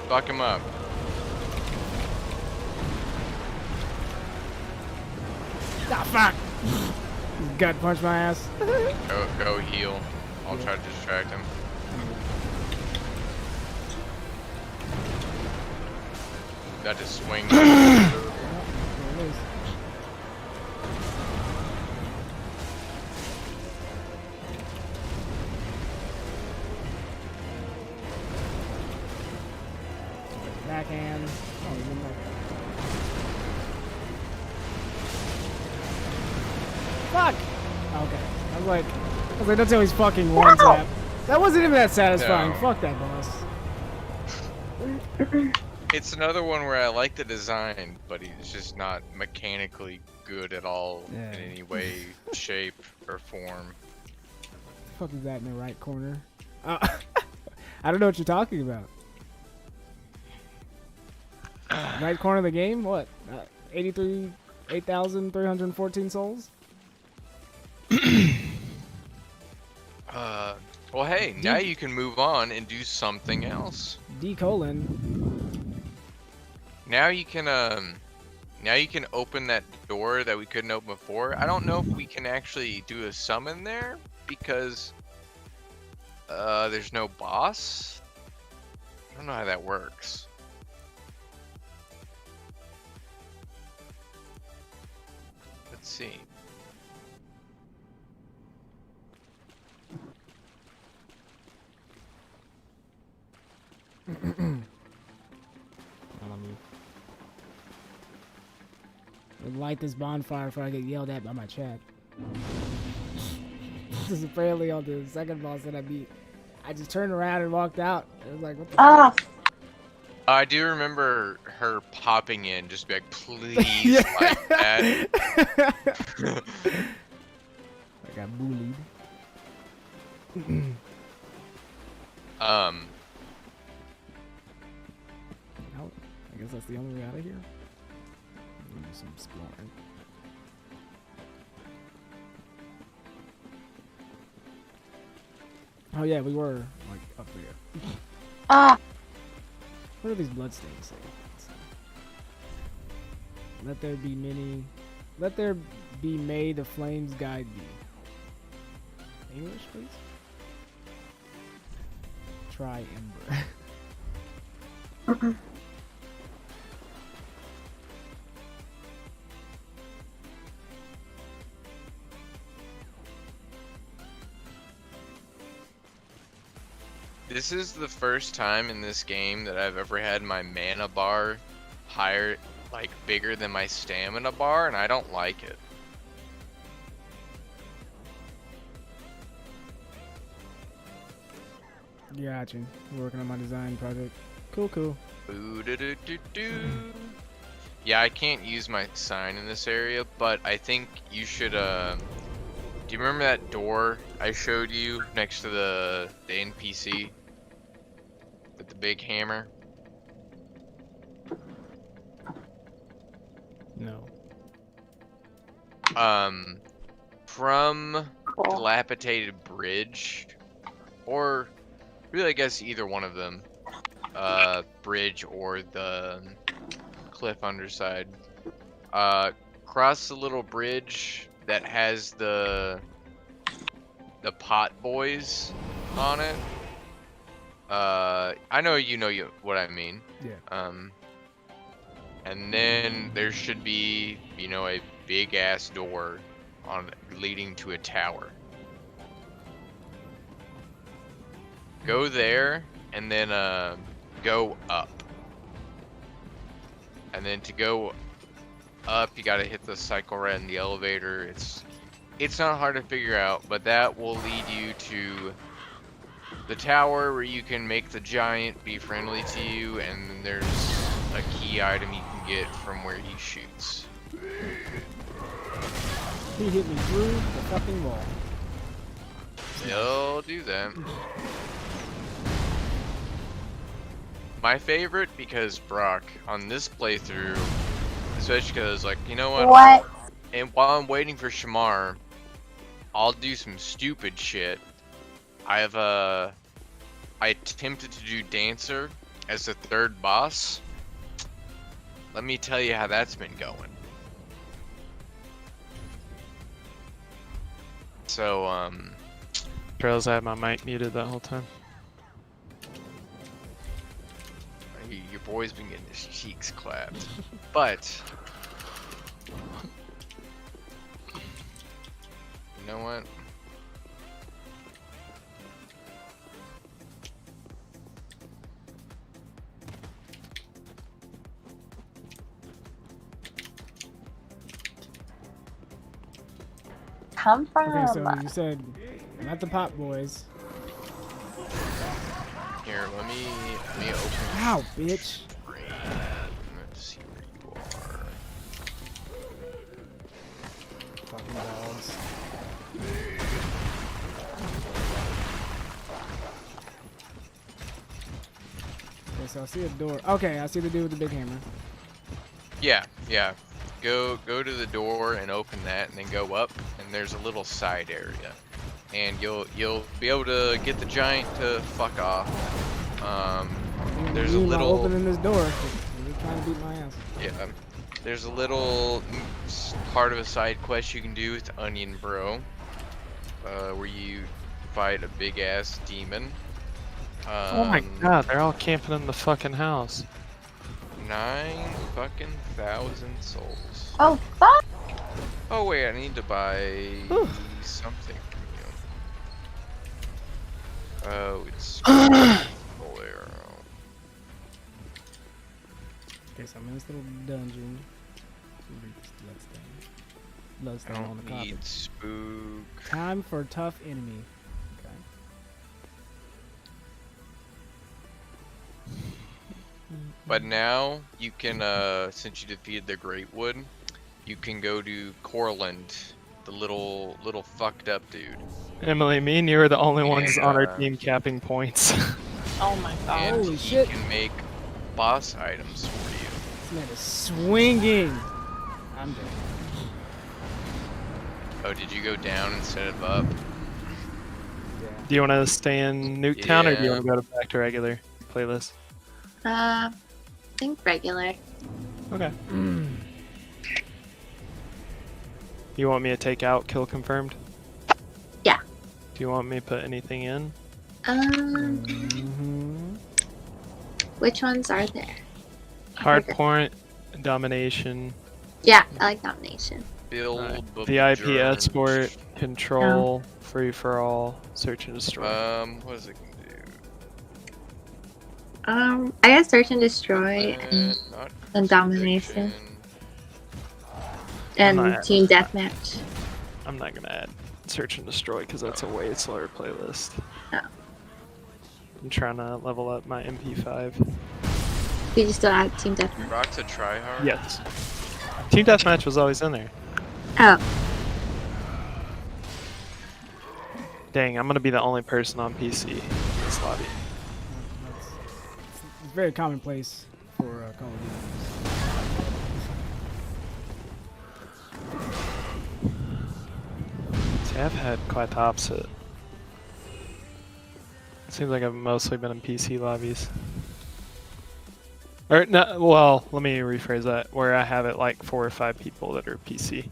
Fuck him up. Ah, fuck! Gut punch my ass. Go heal. I'll try to distract him. Got to swing. There it is. Backhand. Oh, he didn't like that. Fuck! Okay. I was like, that's always fucking one tap. That wasn't even that satisfying. No. Fuck that boss. It's another one where I like the design, but he's just not mechanically good at all Yeah. in any way, shape, or form. Fuck is that in the right corner? I don't know what you're talking about. Right corner of the game? What? 8,314 souls? Well, hey, now you can move on and do something else. D colon. Now you can open that door that we couldn't open before. I don't know if we can actually do a summon there because there's no boss. I don't know how that works. Let's see. Light this bonfire before I get yelled at by my chat. This is apparently on the second boss that I beat. I just turned around and walked out. It was like, what the ah, fuck? I do remember her popping in, just be like, please, Yeah. like that. I got bullied. Um, Well, I guess that's the only way out of here. Do some exploring. Oh yeah, we were like up there. ah. What do these bloodstains say? Let there be many. Let there be may the flames guide thee. English, please. Try Ember. This is the first time in this game that I've ever had my mana bar higher, like bigger than my stamina bar, and I don't like it. Got you. Working on my design project. Cool, cool. Boo-doo-doo-doo-doo. Yeah, I can't use my sign in this area, but I think you should, do you remember that door I showed you next to the NPC? With the big hammer? No. From Cool. Dilapidated Bridge, or really I guess either one of them, bridge or the cliff underside, cross the little bridge that has the pot boys on it. I know you know what I mean. Yeah. And then there should be, you know, a big ass door leading to a tower. Go there and then go up. And then to go up, you gotta hit the cycle right in the elevator. It's not hard to figure out, but that will lead you to the tower where you can make the giant be friendly to you, and then there's a key item you can get from where he shoots. He hit me through the fucking wall. They'll do that. My favorite, because Brock, on this playthrough, especially because, like, you know what? What? And while I'm waiting for Shamar, I'll do some stupid shit. I attempted to do Dancer as the third boss. Let me tell you how that's been going. So, Trails, I had my mic muted that whole time. your boy's been getting his cheeks clapped. But, you know what? Come from? Okay, so you said not the pop boys. Here, let me open. Ow, bitch. Let's see where you are. Fucking dogs. Okay, so I see a door. Okay, I see the dude with the big hammer. Yeah. Go to the door and open that, and then go up, and there's a little side area, and you'll be able to get the giant to fuck off. There's a little opening this door. You're trying to beat my ass. Yeah. There's a little part of a side quest you can do with Onion Bro, where you fight a big ass demon. Oh my god, they're all camping in the fucking house. 9,000 souls. Oh, fuck! Oh wait, I need to buy something from you. Oh, it's full arrow. Okay, so I'm in this little dungeon. Read this I Bloodstain on the don't carpet. need spook. Time for tough enemy. Okay. But now you can, since you defeated the Greatwood, you can go to Corland, the little fucked up dude. Emily, me and you are the only ones on our Yeah. team capping points. Oh my god. And Holy he shit. can make boss items for you. This man is swinging. I'm dead. Oh, did you go down instead of up? Yeah. Do you want to stay in Nuketown or do you Yeah. want to go back to regular playlist? I think regular. Okay. You want me to take out kill confirmed? Yeah. Do you want me to put anything in? Mhm. Which ones are there? Hardpoint, domination, Yeah, I like nomination. Build VIP Belligerent. escort, control, free for all, search and destroy. What does it can do? I got search and destroy Not and domination conviction. and not team adding deathmatch. I'm not gonna add search and destroy because that's a way slower playlist. Oh. I'm trying to level up my MP5. Did you still add team deathmatch? Rock's a tryhard. Yes. Team deathmatch was always in there. Oh, Dang, I'm gonna be the only person on PC in this lobby. It's very commonplace for Call of Duty. See, I've had quite the opposite. Seems like I've mostly been in PC lobbies. Or no, well, let me rephrase that. Where I have it like 4 or 5 people that are PC.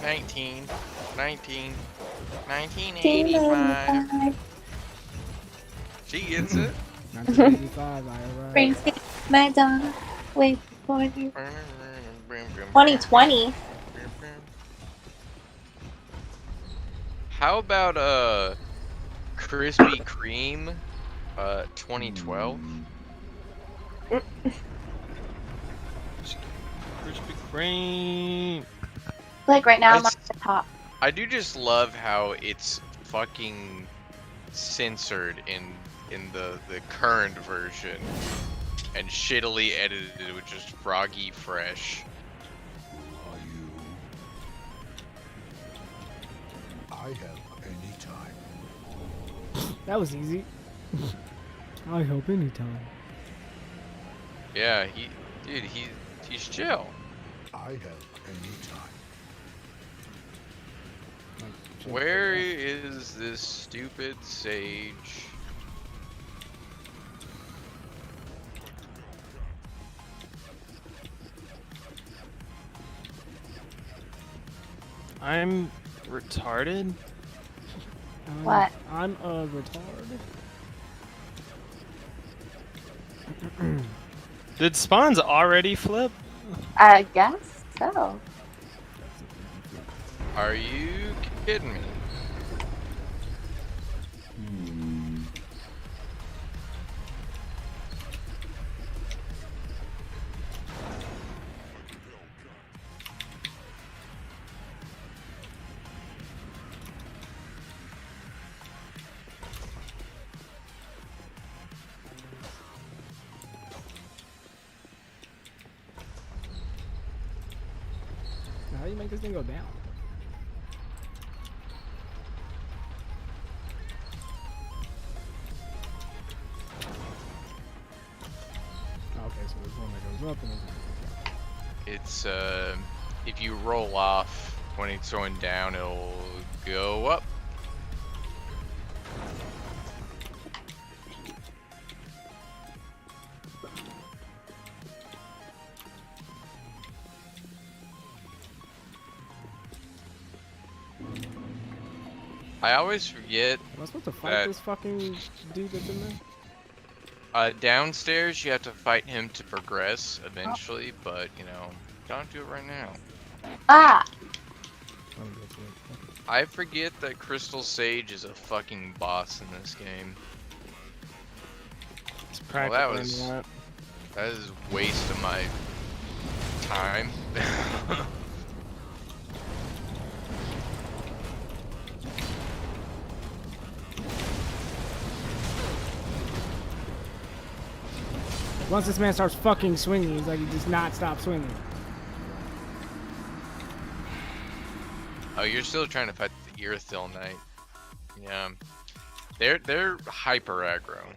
Nineteen, 1985. She gets it. 1985, I arrived. Spring City, Madonna, wait for you. 2020. How about Krispy Kreme 2012? Krispy Kreme. Like right now, I'm Nice. on the top. I do just love how it's fucking censored in the current version and shittily edited with just Froggy Fresh. I have any time. That was easy. I hope anytime. Yeah, he's chill. I have any time. Where is this stupid sage? I'm retarded. What? I'm a retard. Did spawns already flip? I guess so. Are you kidding me? Now, how do you make this thing go down? Oh, okay, so there's one that goes up and there's one that goes down. It's if you roll off when it's going down, it'll go up. I always forget Am I supposed to fight That- this fucking dude that's in there? downstairs you have to fight him to progress eventually, but you know, don't do it right now. Ah, Let me get to it. I forget that Crystal Sage is a fucking boss in this game. It's Well, that practically was- not. That is a waste of my time. Once this man starts fucking swinging, he's like, he does not stop swinging. Oh, you're still trying to fight the Irithil Knight. Yeah. They're hyper aggro. Okay.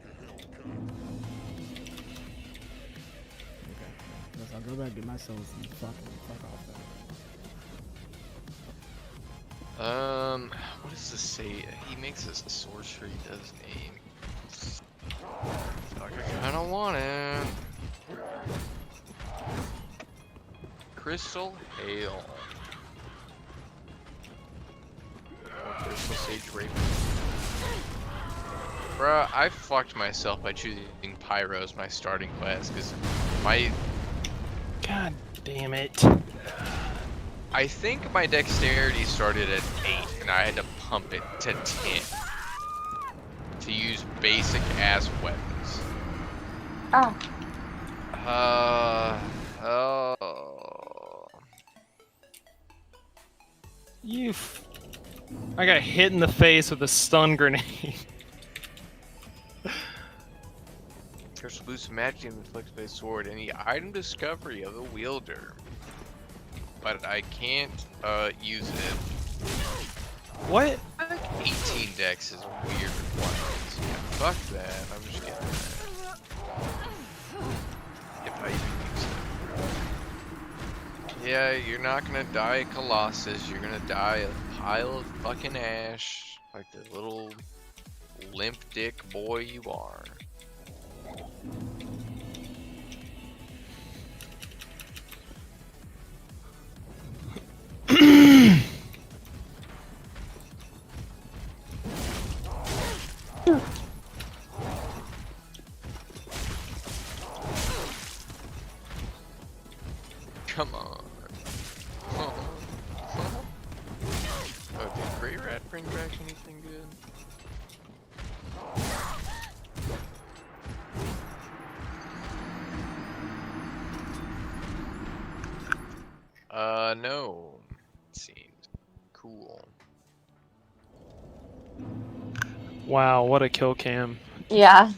Guess I'll go back and get my souls and fuck off that. What does this say? He makes a sorcery, doesn't he? Fuck, I kinda want it. Crystal Hail. Crystal Sage Raven. Bruh, I fucked myself by choosing Pyro as my starting class, because God damn it. I think my dexterity started at 8, and I had to pump it to 10 to use basic ass weapons. Oh, Oh. I got hit in the face with a stun grenade. Crystal boost magic and inflicts by sword any item discovery of the wielder. But I can't use it. What? 18 dex is weird requirements. Yeah, fuck that. I'm just getting that. If I even use it. Yeah, you're not gonna die a Colossus, you're gonna die a pile of fucking ash. Like the little limp dick boy you are. Come on. Oh, did Grey Rat bring back anything good? No. Seems cool. Wow, what a kill cam. yeah.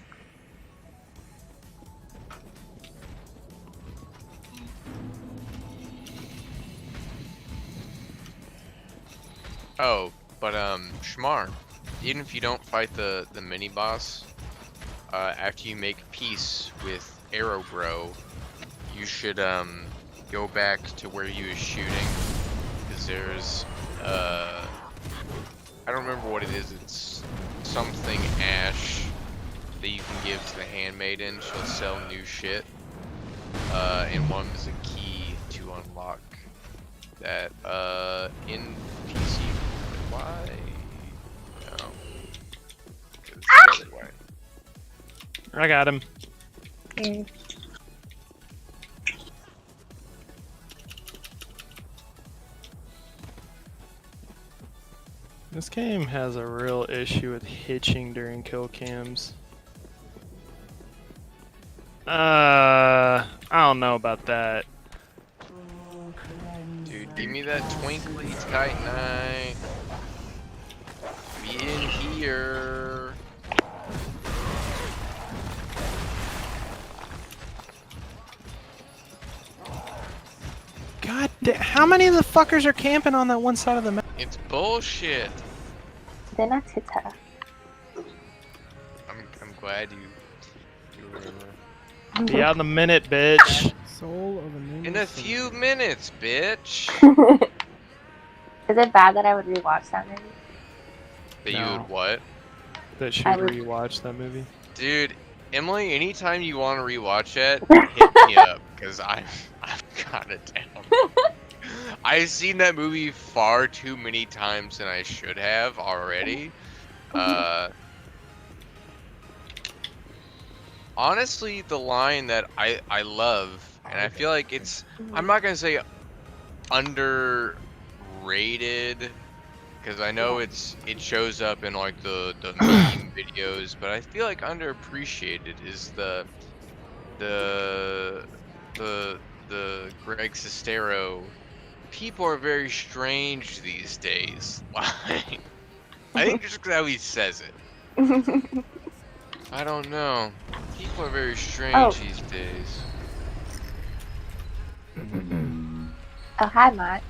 Oh, but Shmar, even if you don't fight the mini boss, after you make peace with Arrow Bro, you should go back to where you was shooting, because there's I don't remember what it is. It's something ash that you can give to the handmaiden. She'll sell new shit, and one is a key to unlock that in PC. Why? No. It's the other way. I got him. Mm. This game has a real issue with hitching during kill cams. I don't know about that. Dude, give me that twinkly titanite. Be in here. God damn, how many of the fuckers are camping on that one side of the map? It's bullshit. They're not too tough. I'm glad you remember. Be out in a minute, bitch. Soul of a Nameless In a Soldier. few minutes, bitch. Is it bad that I would rewatch that movie? That you No. would what? That should I would- rewatch that movie. Dude, Emily, anytime you want to rewatch it, hit me up, because I've got it down. I've seen that movie far too many times than I should have already. Honestly, the line that I love, and I feel like it's, I'm not gonna say underrated, because I know it shows up in like the meme videos, but I feel like underappreciated is the Greg Sestero. People are very strange these days. Like, I think just how he says it. I don't know. People are very strange Oh. these days. Oh, hi, Matt.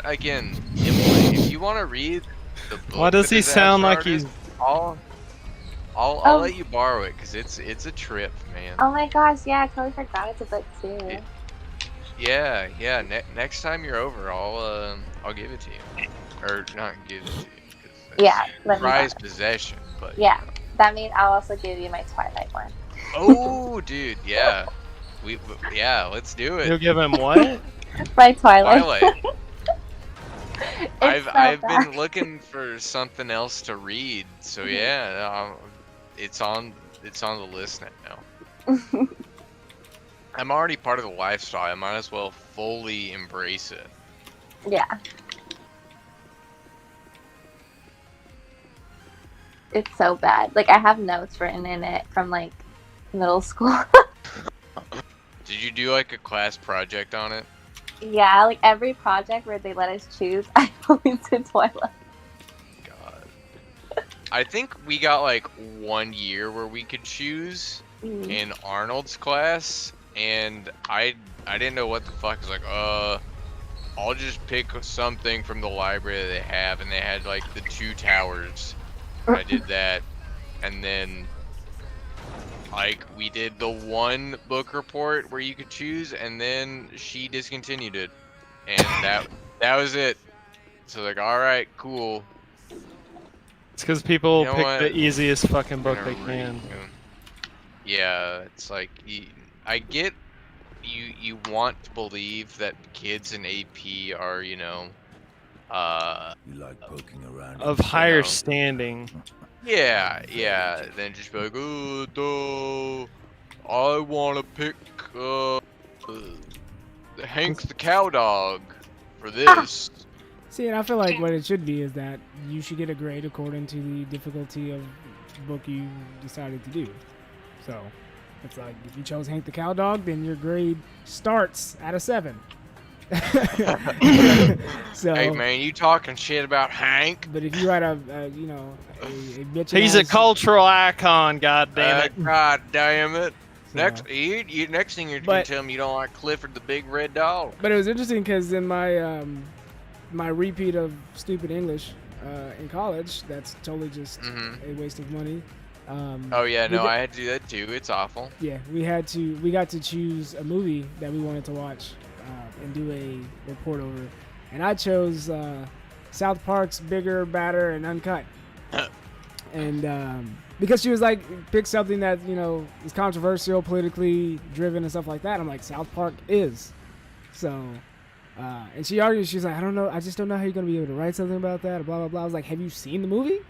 Again, Emily, if you want to read the book, Why does that he this sound like artist, he's? I'll Oh. let you borrow it, because it's a trip, man. Oh my gosh, yeah, I totally forgot it's a book too. Yeah. Next time you're over, I'll give it to you, or not give it to you. 'Cause Yeah, it's let me prized possession. But Yeah, that means I'll also give you my Twilight one. oh, dude, yeah, yeah, let's do You'll it. give him what? By Twilight. Twilight. It's so I've bad. been looking for something else to read, so yeah, it's on the list now. I'm already part of the lifestyle. I might as well fully embrace it. Yeah. It's so bad. Like, I have notes written in it from, like, middle school. Did you do like a class project on it? Yeah, like, every project where they let us choose, I always did Twilight. God. I think we got like 1 year where we could choose Mm. in Arnold's class, and I didn't know what the fuck. I was like, I'll just pick something from the library that they have, and they had like the 2 towers. I did that, and then like we did the 1 book report where you could choose, and then she discontinued it, and that was it. So like, all right, cool. It's because people You know pick what? the easiest fucking book Gonna they can. read. Yeah, it's like I get you want to believe that kids in AP are, You like poking around. Of higher know. standing. yeah, then just be like, oh, I want to pick Hank the cow dog for this. See, and I feel like what it should be is that you should get a grade according to the difficulty of book you decided to do. So, it's like, if you chose Hank the Cow Dog, then your grade starts at a 7. So, Hey man, you talking shit about Hank? but if you write a bitch He's a cultural icon, god damn it. God damn it! So- Next thing you're gonna But- tell me you don't like Clifford the Big Red Dog. But it was interesting because in my my repeat of stupid English in college, that's totally just Mhm. a waste of money. Oh yeah, we no, got- I had to do that too. It's awful. Yeah, we got to choose a movie that we wanted to watch and do a report over, and I chose South Park's Bigger, Badder, and Uncut. And because she was like, pick something that is controversial, politically driven, and stuff like that. I'm like, South Park is. So, and she argued. She's like, I don't know. I just don't know how you're gonna be able to write something about that. Or blah blah blah. I was like, have you seen the movie?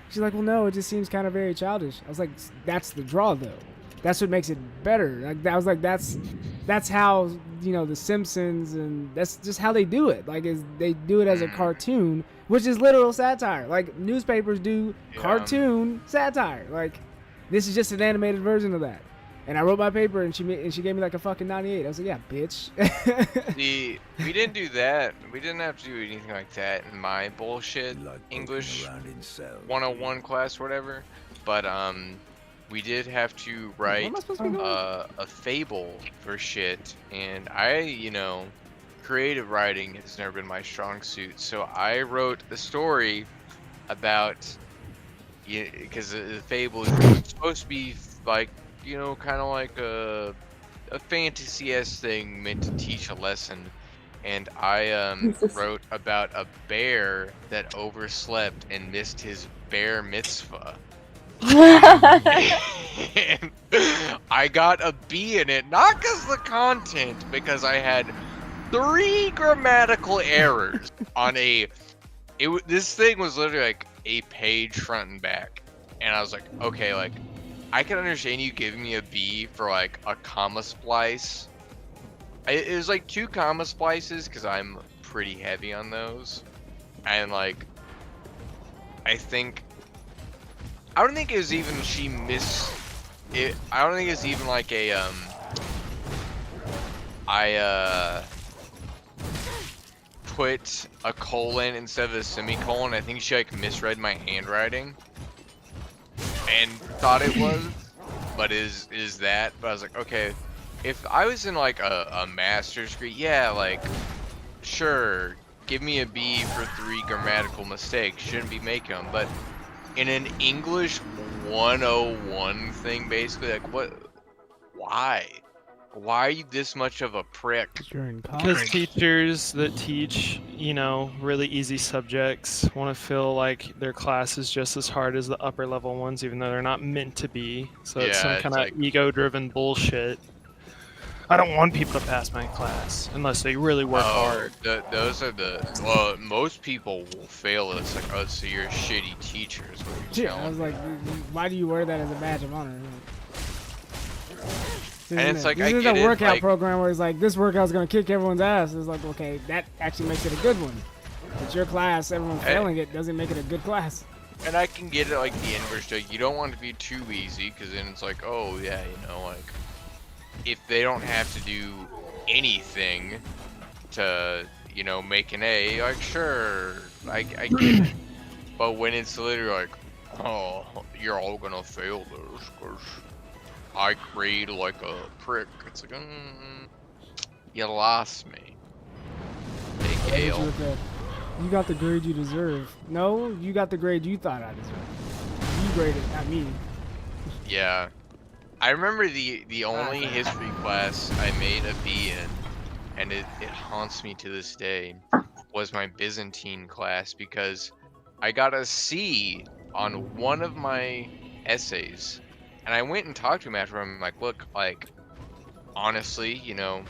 She's like, well, no. It just seems kind of very childish. I was like, that's the draw, though. That's what makes it better. Like, I was like, that's how The Simpsons, and that's just how they do it. Like, they do it as a cartoon, which is literal satire. Like, newspapers do Yeah. cartoon satire. Like, this is just an animated version of that. And I wrote my paper, and she gave me like a fucking 98. I was like, yeah, bitch. We didn't do that. We didn't have to do anything like that in my bullshit English 101 class or whatever. But we did have to write am I supposed to be doing? a fable for shit, and creative writing has never been my strong suit. So I wrote the story about, because the fable is supposed to be like, kind of like a fantasy-esque thing meant to teach a lesson. And I wrote about a bear that overslept and missed his bear mitzvah. And I got a B in it, not because of the content, because I had 3 grammatical errors on this thing was literally like a page front and back. And I was like, okay, like, I can understand you giving me a B for like a comma splice. It was like 2 comma splices because I'm pretty heavy on those. And like, I don't think it was even she missed it. I don't think it's even like I put a colon instead of a semicolon. I think she like misread my handwriting and thought it was, but is that? But I was like, okay, if I was in like a master's degree, yeah, like, sure, give me a B for 3 grammatical mistakes. Shouldn't be making them, but in an English 101 thing, basically, like, what? Why? Why are you this much of a prick? You're in Because college. teachers that teach, really easy subjects want to feel like their class is just as hard as the upper level ones, even though they're not meant to be. So it's Yeah, some it's kind of like- ego-driven bullshit. I don't want people to pass my class unless they really work hard. Those are well, most people will fail it. It's like, oh, so you're a shitty teacher is what you're Yeah, I was telling like, why do you wear that as a badge of honor? And it's like, this I isn't get a it, workout like- program where it's like, this workout's gonna kick everyone's ass. It's like, okay, that actually makes it a good one. But your class, everyone failing it, doesn't make it a good class. And I can get it like the inverse. Like, you don't want it to be too easy, because then it's like, oh yeah, you know, like if they don't have to do anything to, you know, make an A, like sure, I get it. But when it's literally like, oh, you're all gonna fail this because I grade like a prick. It's like, you lost me. Hey, What's Gale. with that? You got the grade you deserve. No, you got the grade you thought I deserved. You graded, not me. Yeah. I remember the only history class I made a B in, and it haunts me to this day, was my Byzantine class, because I got a C on one of my essays. And I went and talked to him after. I'm like, look, like, honestly, you know,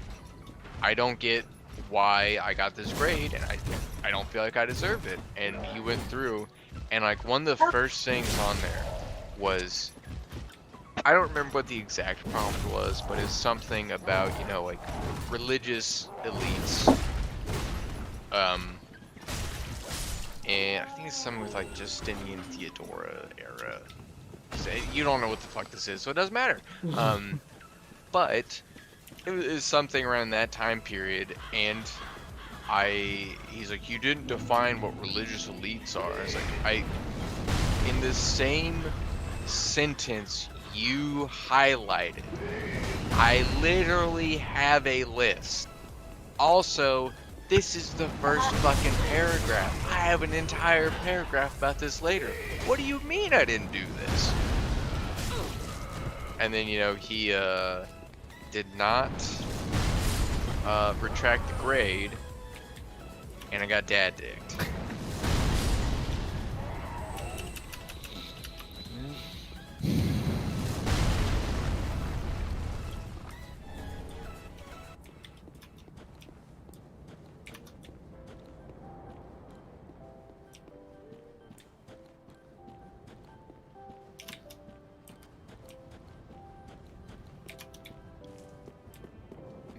I don't get why I got this grade, and I don't feel like I deserved it. And he went through, and like one of the first things on there was, I don't remember what the exact prompt was, but it's something about, you know, like religious elites. And I think it's something with like Justinian Theodora era. You don't know what the fuck this is, so it doesn't matter. But it was something around that time period, and he's like, you didn't define what religious elites are. I was like, in the same sentence you highlighted, I literally have a list. Also, this is the first fucking paragraph. I have an entire paragraph about this later. What do you mean I didn't do this? And then, you know, he did not retract the grade, and I got dad dicked.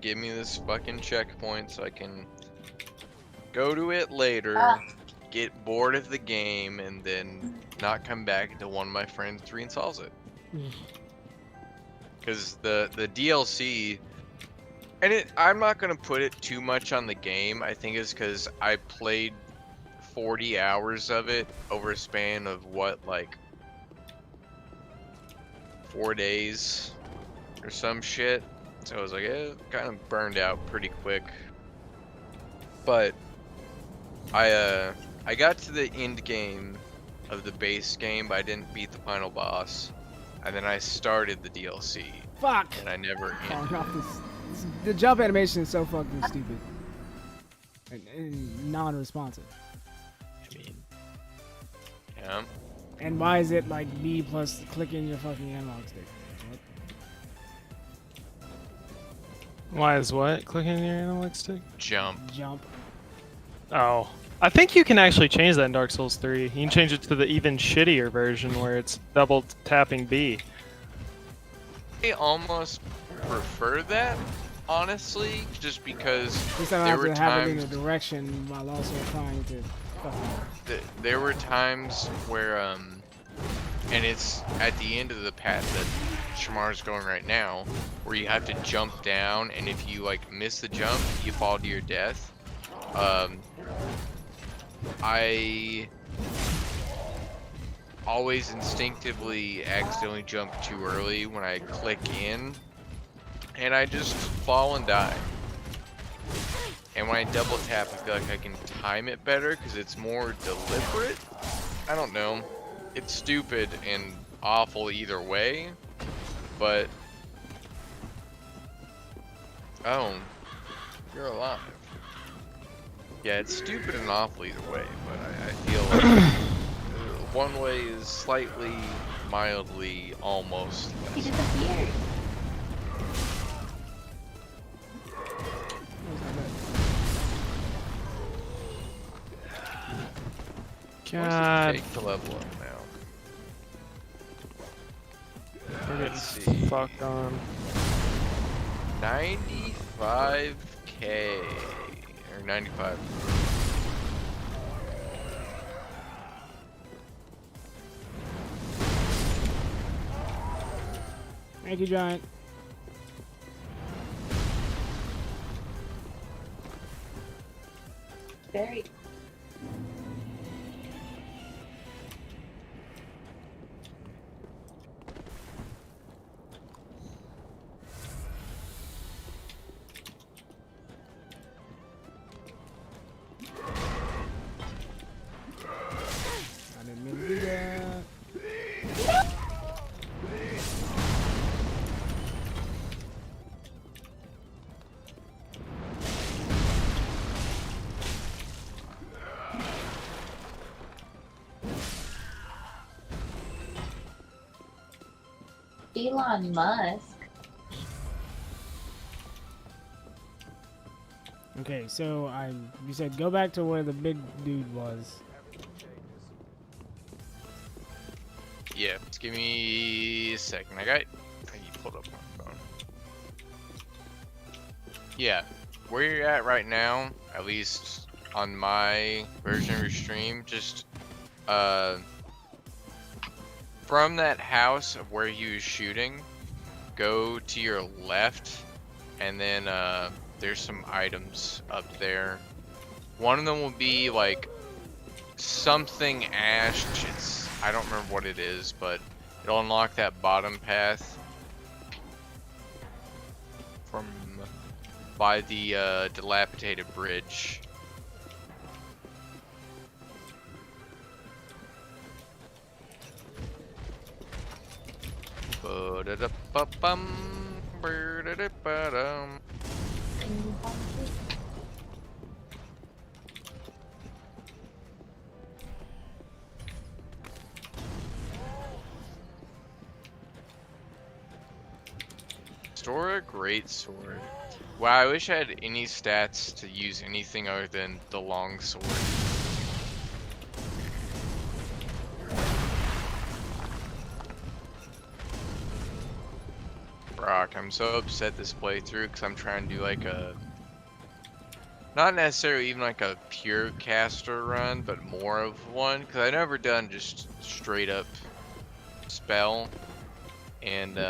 Give me this fucking checkpoint so I can go to it later, get bored of the game, and then not come back until one of my friends reinstalls it. Because the DLC, and I'm not gonna put it too much on the game. I think it's because I played 40 hours of it over a span of what, like 4 days or some shit. So I was like, it kind of burned out pretty quick. But I got to the end game of the base game, but I didn't beat the final boss. And then I started the DLC, Fuck! and I never Falling ended. off this. The jump animation is so fucking stupid. And non-responsive. I mean, yeah. And why is it like B plus clicking your fucking analog stick? Why is what? Clicking your analog stick? Jump. Jump. Oh. I think you can actually change that in Dark Souls 3. You can change it to the even shittier version where it's double tapping B. I almost prefer that, honestly, just because At least I there don't were have to have it in times. a direction while also trying to fucking... There were times where and it's at the end of the path that Shamar's going right now, where you have to jump down, and if you like miss the jump, you fall to your death. I always instinctively accidentally jump too early when I click in, and I just fall and die. And when I double tap, I feel like I can time it better because it's more deliberate. I don't know. It's stupid and awful either way, but oh, you're alive. Yeah, it's stupid and awful either way, but I feel like one way is slightly, mildly, almost He less. disappeared. What does God, it take to level up now? we're Let's see. getting fucked on. 95k or 95. Thank you, Giant. Very. I didn't mean to do that. Elon Musk. Okay, so you said go back to where the big dude was. Yeah, just give me a second. I pulled up my phone. Yeah, where you're at right now, at least on my version of your stream, just from that house of where he was shooting, go to your left, and then there's some items up there. One of them will be like something ash. I don't remember what it is, but it'll unlock that bottom path from by the dilapidated bridge. Ba-da-da-ba-bum, ba-da-da-ba-dum. Store a great sword. Wow, I wish I had any stats to use anything other than the long sword. Brock, I'm so upset this playthrough because I'm trying to do like a, not necessarily even like a pure caster run, but more of one, because I've never done just straight up spell, and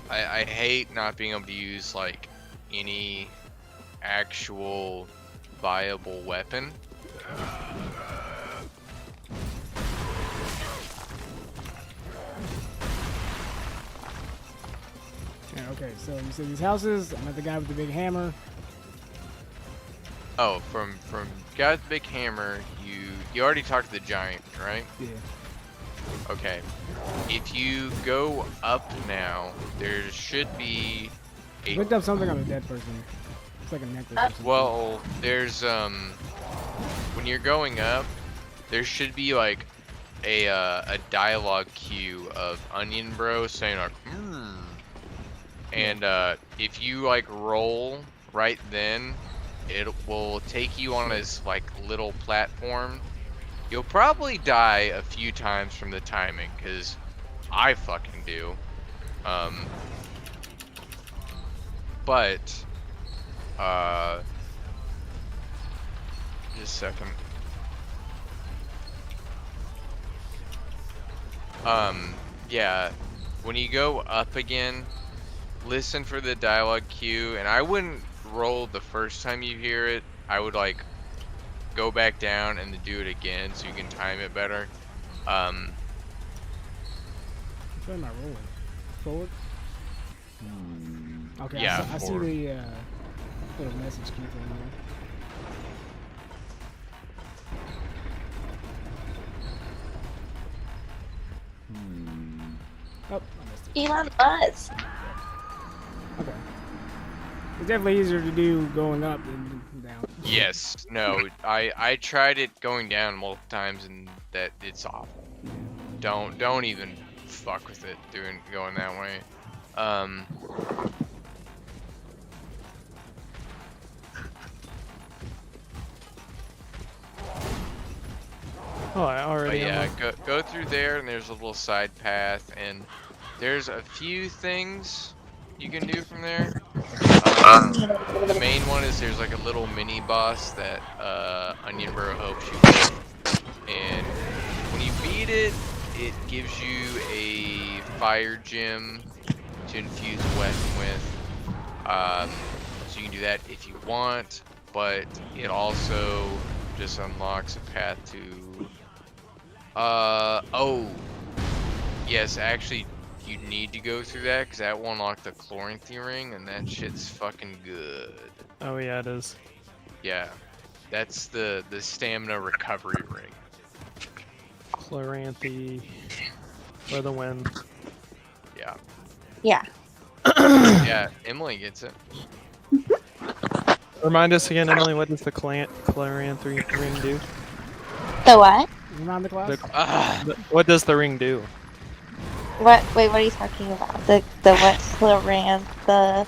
I hate not being able to use like any actual viable weapon. Yeah, okay, so you said these houses. I'm at the guy with the big hammer. Oh, from guy with the big hammer, you already talked to the giant, right? Yeah. Okay. If you go up now, there should be a Looked up something on a dead person. It's like a necklace. Or something. well, there's when you're going up, there should be like a dialogue queue of Onion Bro saying like and if you like roll right then, it will take you on this like little platform. You'll probably die a few times from the timing, because I fucking do. But just a second. Yeah, when you go up again, listen for the dialogue cue, and I wouldn't roll the first time you hear it. I would like go back down and then do it again so you can time it better. Which way am I rolling? Forward? Okay, Yeah, I see forward. the little message key thing there. Oh, I missed it. Elon Musk. Okay. It's definitely easier to do going up than down. Yes, no, I tried it going down multiple times and that it's awful. Don't even fuck with it going that way. Oh, I But already yeah, am. go through there, and there's a little side path, and there's a few things you can do from there. The main one is there's like a little mini boss that Onion Burrow helps you with, and when you beat it, it gives you a fire gem to infuse a weapon with. So you can do that if you want, but it also just unlocks a path to. Oh, yes, actually, you need to go through that because that will unlock the Chloranthy ring, and that shit's fucking good. Oh yeah, it is. Yeah, that's the stamina recovery ring. Chloranthy for the win. Yeah, Yeah. yeah. Emily gets it. Remind us again, Emily. What does the Chloranthy ring do? The what? Around the class? Ah, What does the ring do? What? Wait, what are you talking about? The what? Chlorantha,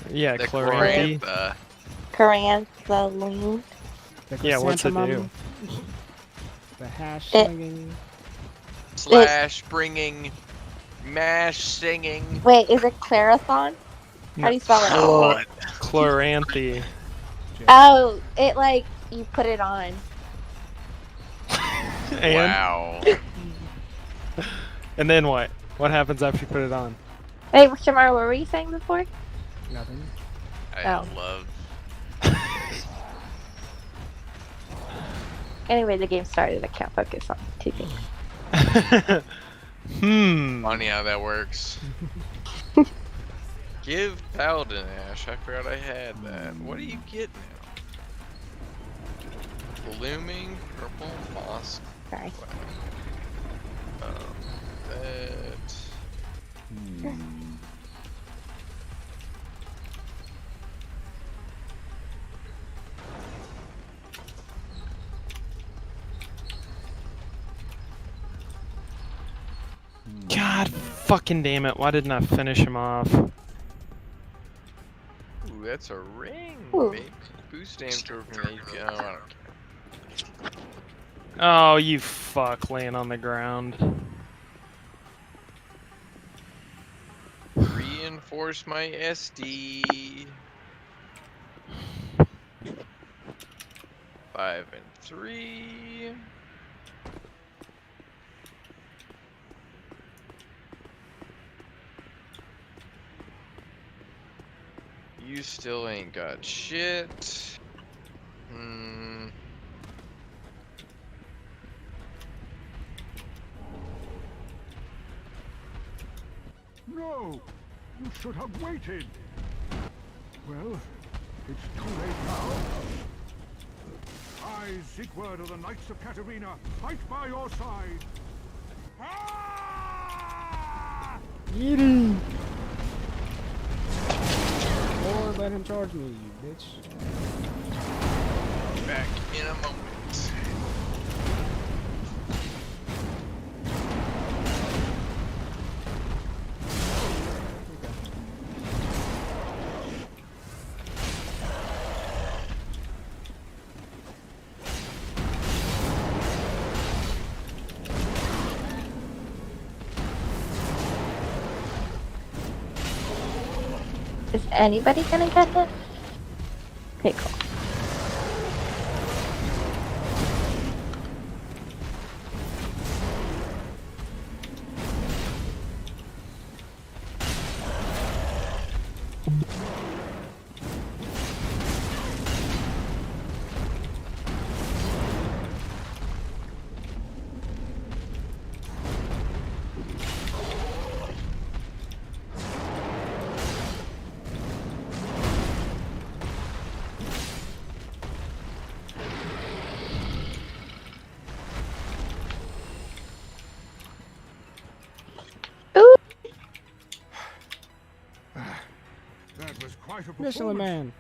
Yeah, the Chloranthy. Caranthaline. The Yeah, what's it do? chrysanthemum, The hash It- slinging. slash bringing, mash singing. Wait, is it Clarathon? How do you spell it? Oh, Chloranthy. Oh, it like you put it on. And wow. and then what? What happens after you put it on? Wait, Shamar, what were you saying before? Nothing. I Oh. love. Anyway, the game started. I can't focus on two things. Funny how that works. Give Paladin Ash. I forgot I had that. What do you get now? Blooming purple moss. Sorry. That. God fucking damn it! Why didn't I finish him off? Ooh, that's a ring. Ooh. Babe. Boost damage from HP. Oh, I don't care. Oh, you fuck, laying on the ground. Reinforce my SD. 5 and 3. You still ain't got shit. No! You should have waited! Well, it's too late now. I, Siegward of the Knights of Katarina, fight by your side! Ah! Eat him! Or let him charge me, you bitch. Back in a moment. Is anybody gonna get hit? Okay, cool. That was quite a Michelin performance. Man.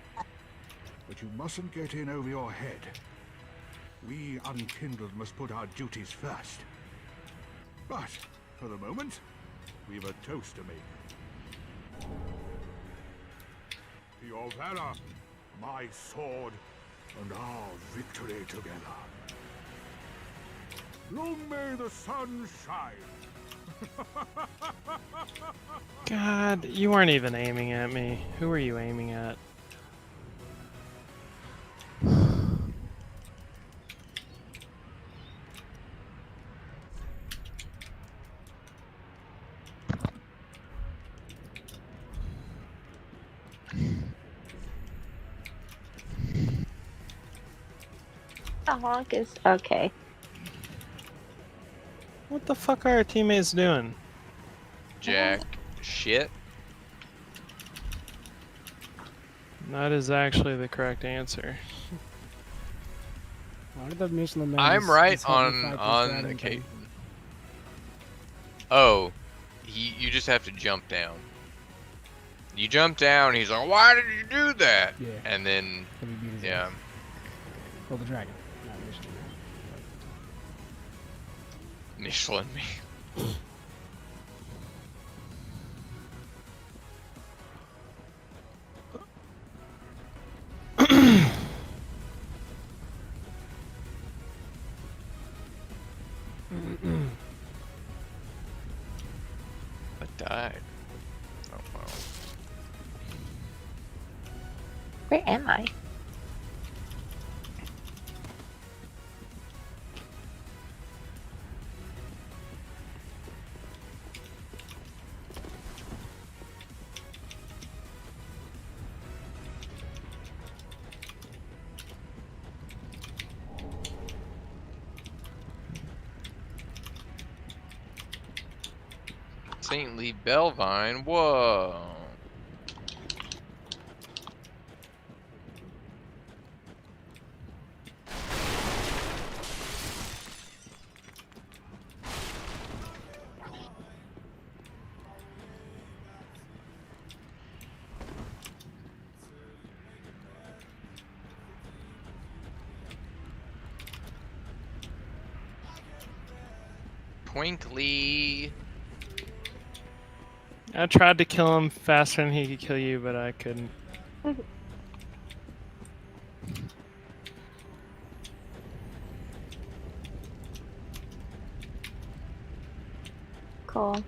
But you mustn't get in over your head. We Unkindled must put our duties first. But, for the moment, we've a toast to make. To your valor, my sword, and our victory together. Long may the sun shine. God, you weren't even aiming at me. Who were you aiming at? The honk is okay. What the fuck are our teammates doing? Jack shit. That is actually the correct answer. Why did the Michelin Man I'm just- right just help me on fight this on dragon occasion. thing? Oh, you just have to jump down. You jump down. He's like, "Why did you do that?" Yeah. And then, Let me beat his yeah, ass. Oh, the dragon. Not Michelin Man. Michelin me. I died. Oh wow. Where am I? St. Lee Belvine. Whoa. Twinkly. I tried to kill him faster than he could kill you, but I couldn't. Cool.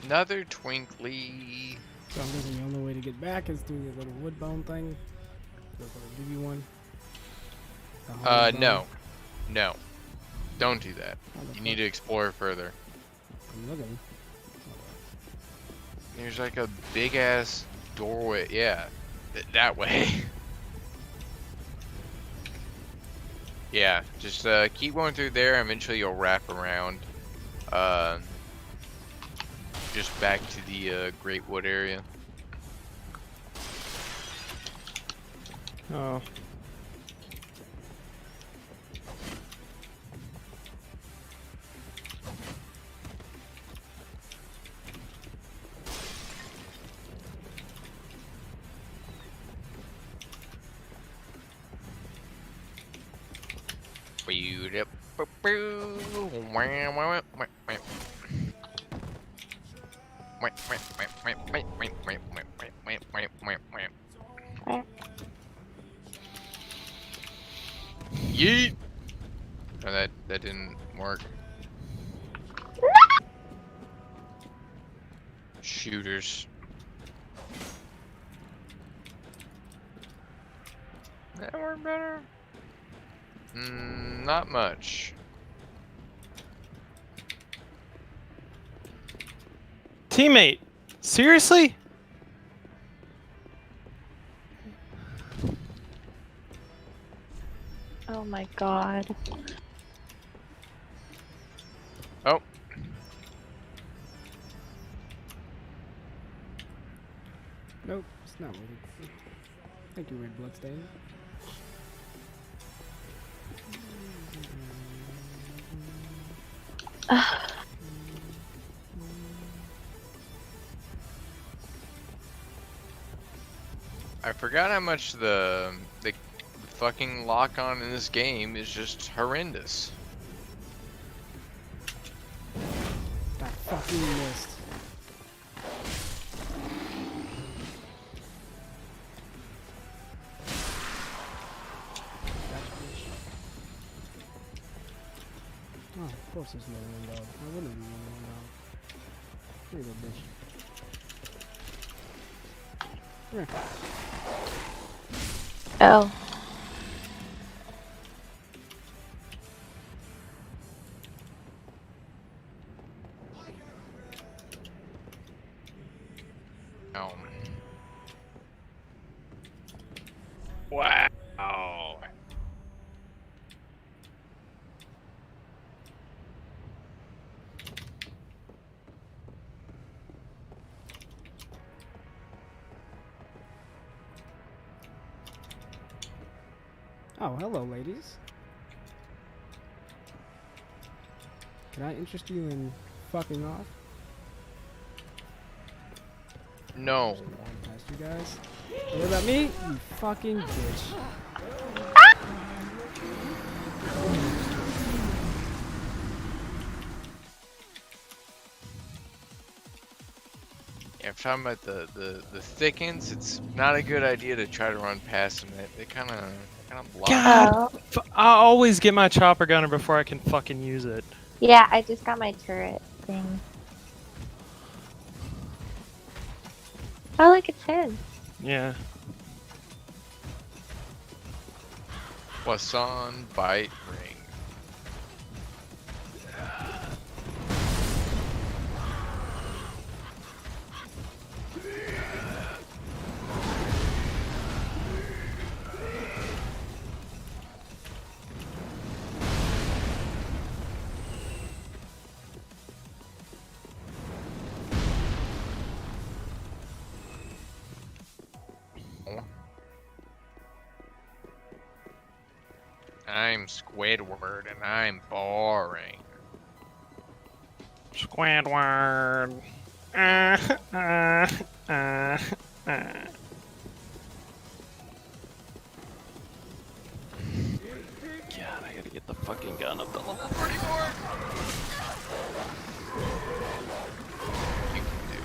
Another Twinkly. So I'm guessing the only way to get back is through the little wood bone thing. They're gonna give you one. The hollow bone. No. No. Don't do that. How the You need fuck- to explore further. I'm looking. There's like a big ass doorway. Yeah. That way. Yeah. Just keep going through there. Eventually you'll wrap around. Just back to the Great Wood area. Oh. Yeet! Oh, that didn't work. Shooters. That work better? Not much. Teammate! Seriously? Oh my god. Oh. Nope, it's not working. Thank you, Red Bloodstain. I forgot how much the fucking lock on in this game is just horrendous. Stop fucking missed. Oh, of course there's no window. I wouldn't be one window. Here you go, bitch. Come here. Oh. Oh. Wow. Oh, hello, ladies. Can I interest you in fucking off? No. Just walk past you guys. What about me? You fucking bitch. Yeah, I'm talking about the thickens. It's not a good idea to try to run past them. They kind of block. God. Oh. I always get my chopper gunner before I can fucking use it. Yeah, I just got my turret thing. Oh, look, it's his. Yeah. Poisson bite ring. I'm Squidward and I'm boring. Squidward. God, I gotta get the fucking gun up to level 34. You can do it.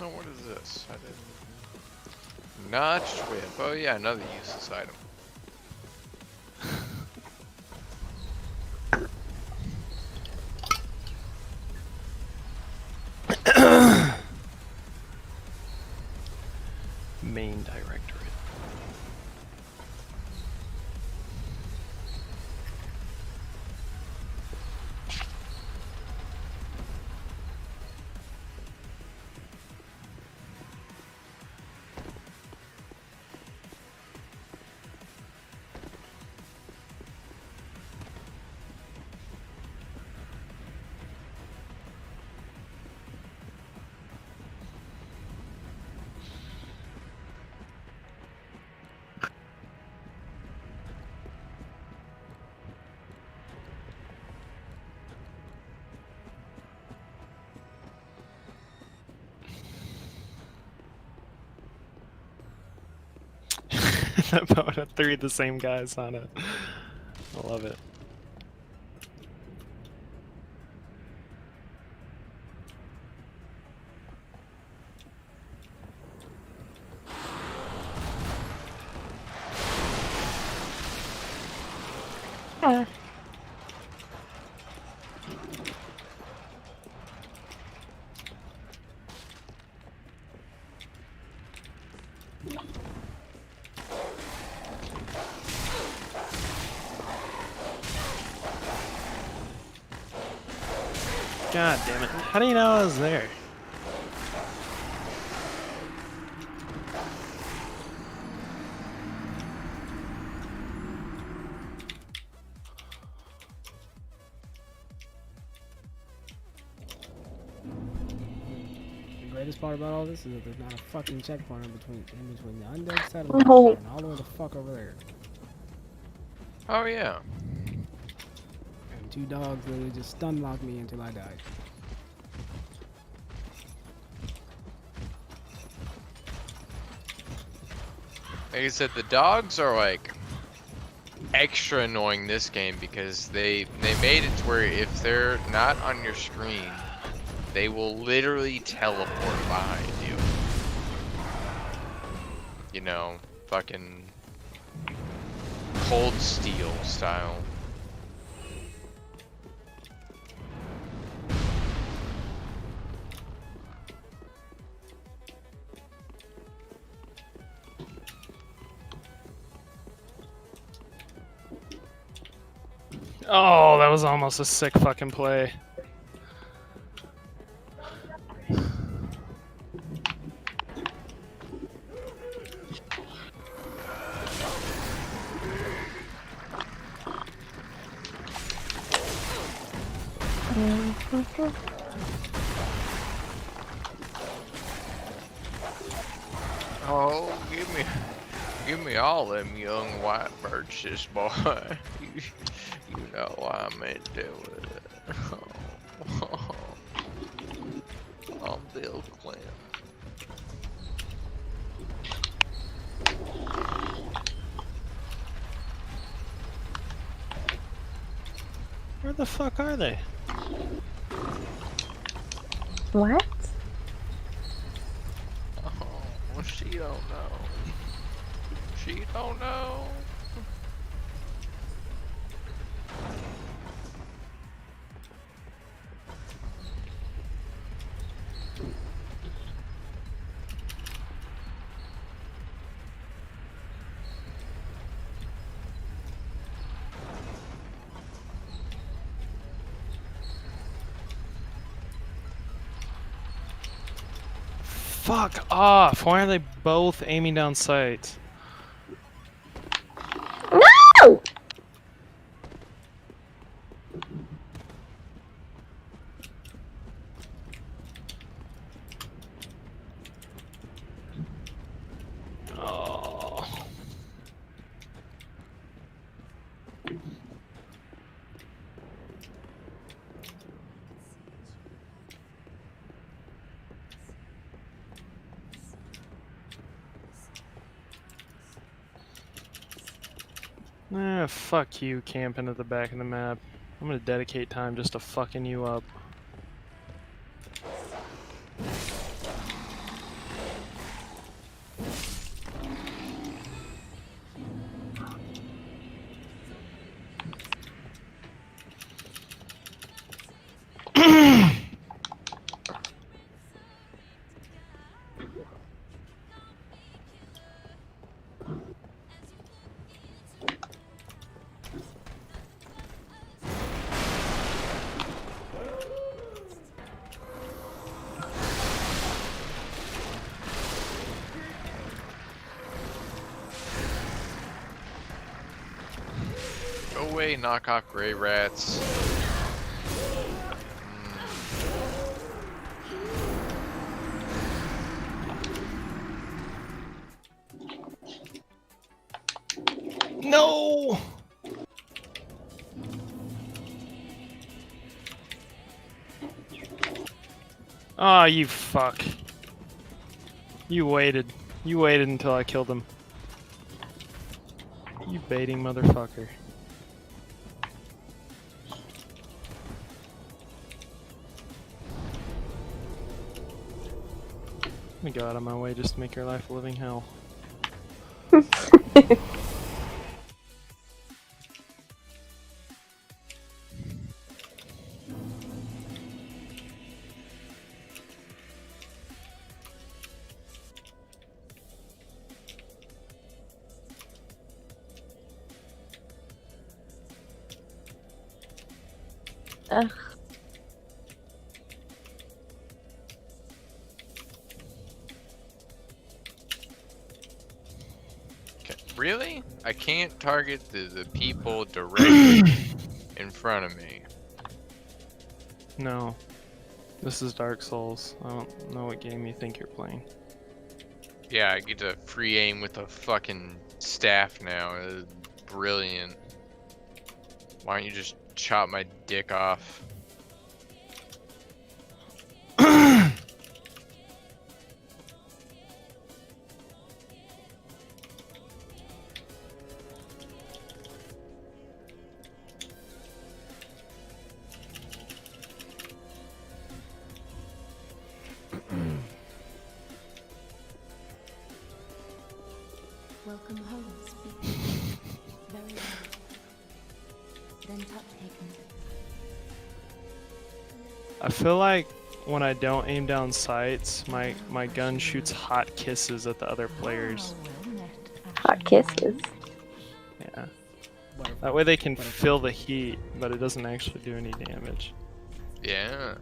Oh, what is this? I didn't. Notched whip. Oh yeah, another useless item. Main directorate. That bow had 3 of the same guys on it. I love it. Huh. God damn it. How do you know I was there? The greatest part about all this is that there's not a fucking checkpoint in between the undead settlement No. and all the way the fuck over there. Oh yeah. And 2 dogs literally just stun locked me until I died. Like I said, the dogs are like extra annoying this game because they made it to where if they're not on your screen, they will literally teleport behind you. You know, fucking Cold Steel style. Oh, that was almost a sick fucking play. Oh, give me all them young white birches, boy. You know I'm into it. I'm Bill Clinton. Where the fuck are they? What? Oh, she don't know. She don't know. Fuck off! Why are they both aiming down sight? No! Oh. Ah, fuck you, camping at the back of the map. I'm gonna dedicate time just to fucking you up. Go away, knockoff gray rats. No! Ah, you fuck. You waited. You waited until I killed him. You baiting motherfucker. Let me go out of my way just to make your life a living hell. Ugh. Really? I can't target the people directly in front of me. No. This is Dark Souls. I don't know what game you think you're playing. Yeah, I get to free aim with a fucking staff now. It's brilliant. Why don't you just chop my dick off? Welcome home, speak. Very well. Then touch taken. I feel like when I don't aim down sights, my gun shoots hot kisses at the other players. Hot kisses. Yeah. That way they can feel the heat, but it doesn't actually do any damage. Yeah.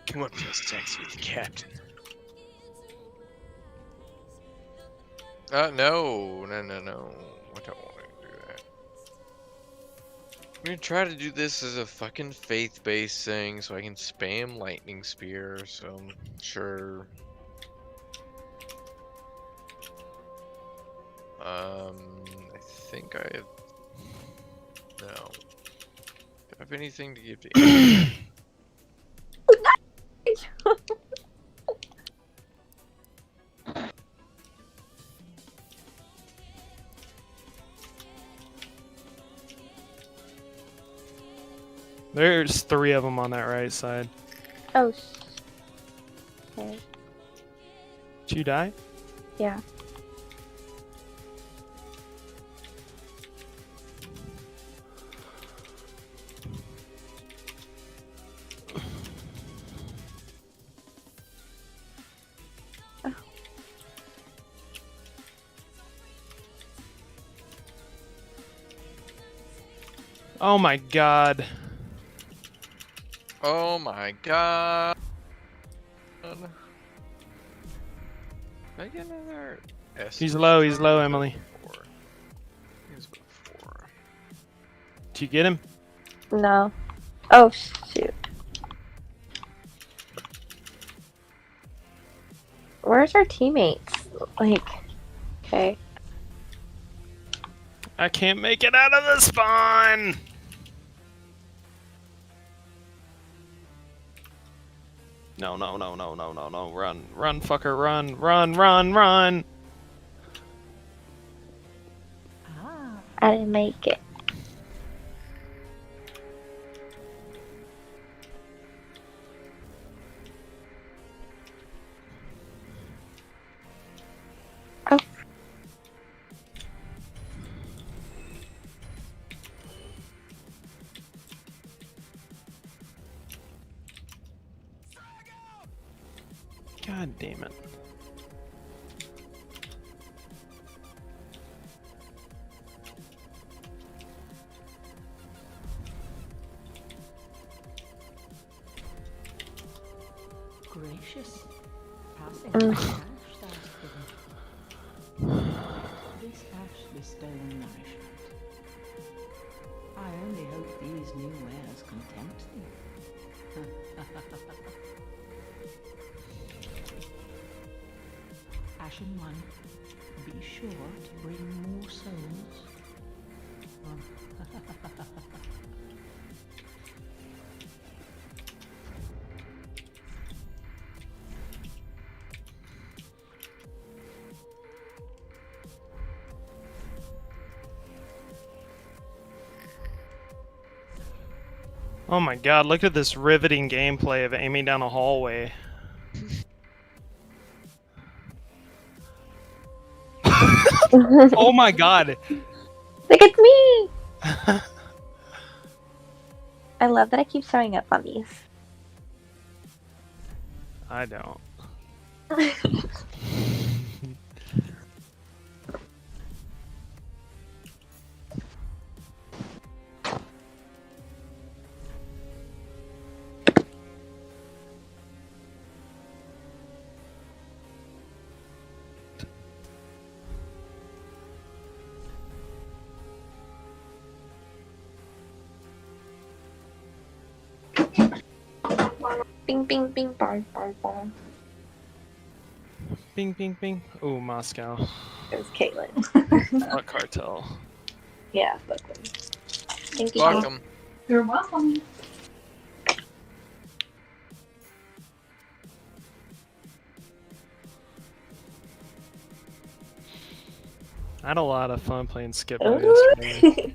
Come on, just text with the captain. No. I don't want to do that. I'm gonna try to do this as a fucking faith-based thing so I can spam lightning spear, so sure. I think I have... No. Do I have anything to give to Ian? There's 3 of them on that right side. Oh, okay. Did you die? Yeah. Oh my god. Oh my god. Did I get another S? He's low, Emily. He's before. Did you get him? No. Oh, shoot. Where's our teammates? Like, okay. I can't make it out of the spawn! No, run, fucker, run! I didn't make it. Oh. God damn it. Gracious. Passing Mm. ash that is given. This ash bestow nourishment. I only hope these new wares content thee. Ashen One, be sure to bring more souls. Oh my god, look at this riveting gameplay of aiming down a hallway. Oh my god. Look at me! I love that I keep showing up on these. I don't. Bing, bing, bing, bong, bong, bong. Bing, bing, bing. Ooh, Moscow. It was Caitlin. What cartel? Yeah, fuck them. Thank you. Welcome. You're welcome. I had a lot of fun playing Skip yesterday.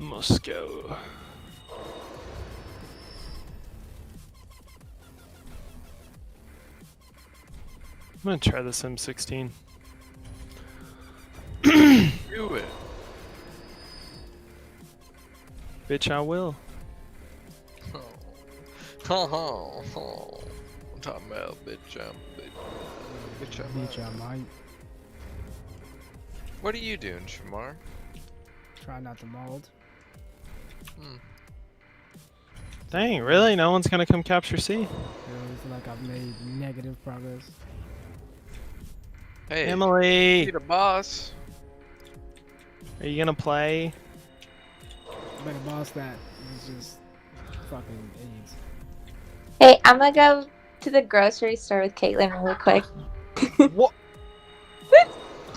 Moscow. I'm gonna try this M16. Do it. Bitch, I will. Oh. I'm talking about bitch. Beat ya, Mike. What are you doing, Shamar? Try not to mold. Dang, really? No one's gonna come capture C? It feels like I've made negative progress. Hey, Emily, be the boss. are you gonna play? But a boss that is just fucking AIDS. Hey, I'm gonna go to the grocery store with Caitlin really quick. What?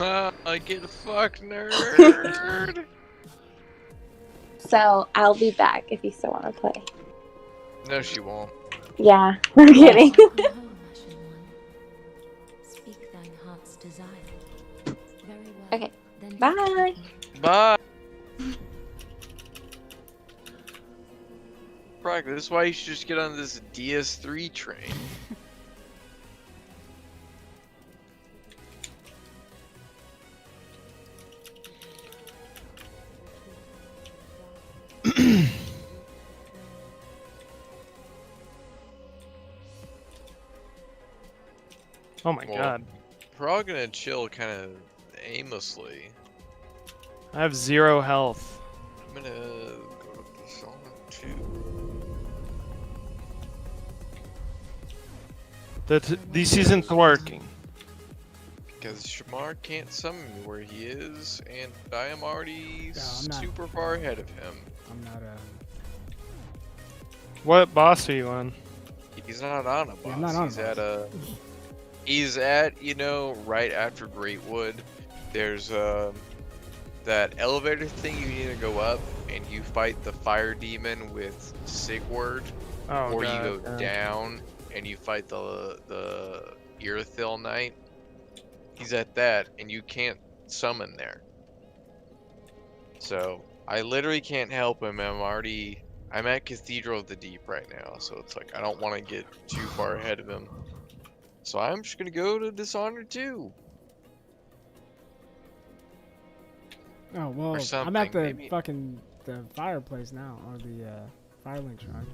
I get fucked, nerd. So I'll be back if you still want to play. No, she won't. Yeah, I'm kidding. Come home, Ashen One. Speak thine heart's desire. Very well. Okay, Then bye. touch me. Bye. Brock, this is why you should just get on this DS3 train. Oh my Well, god. We're all gonna chill kind of aimlessly. I have 0 health. I'm gonna go to the song 2. These seasons working. Because Shamar can't summon me where he is, and I am already No, I'm not. super far ahead of him. I'm not What boss are you on? He's not on a boss. Yeah, I'm not on a he's boss. at a. He's at, you know, right after Greatwood. There's that elevator thing you need to go up, and you fight the fire demon with Sigward, Oh or god. you go down and you fight the Irithil Knight. He's at that, and you can't summon there. So I literally can't help him. I'm at Cathedral of the Deep right now, so it's like I don't want to get too far ahead of him. So I'm just gonna go to Dishonored 2. Oh well, I'm something, at the maybe. fucking the fireplace now, or the Firelink Shrine.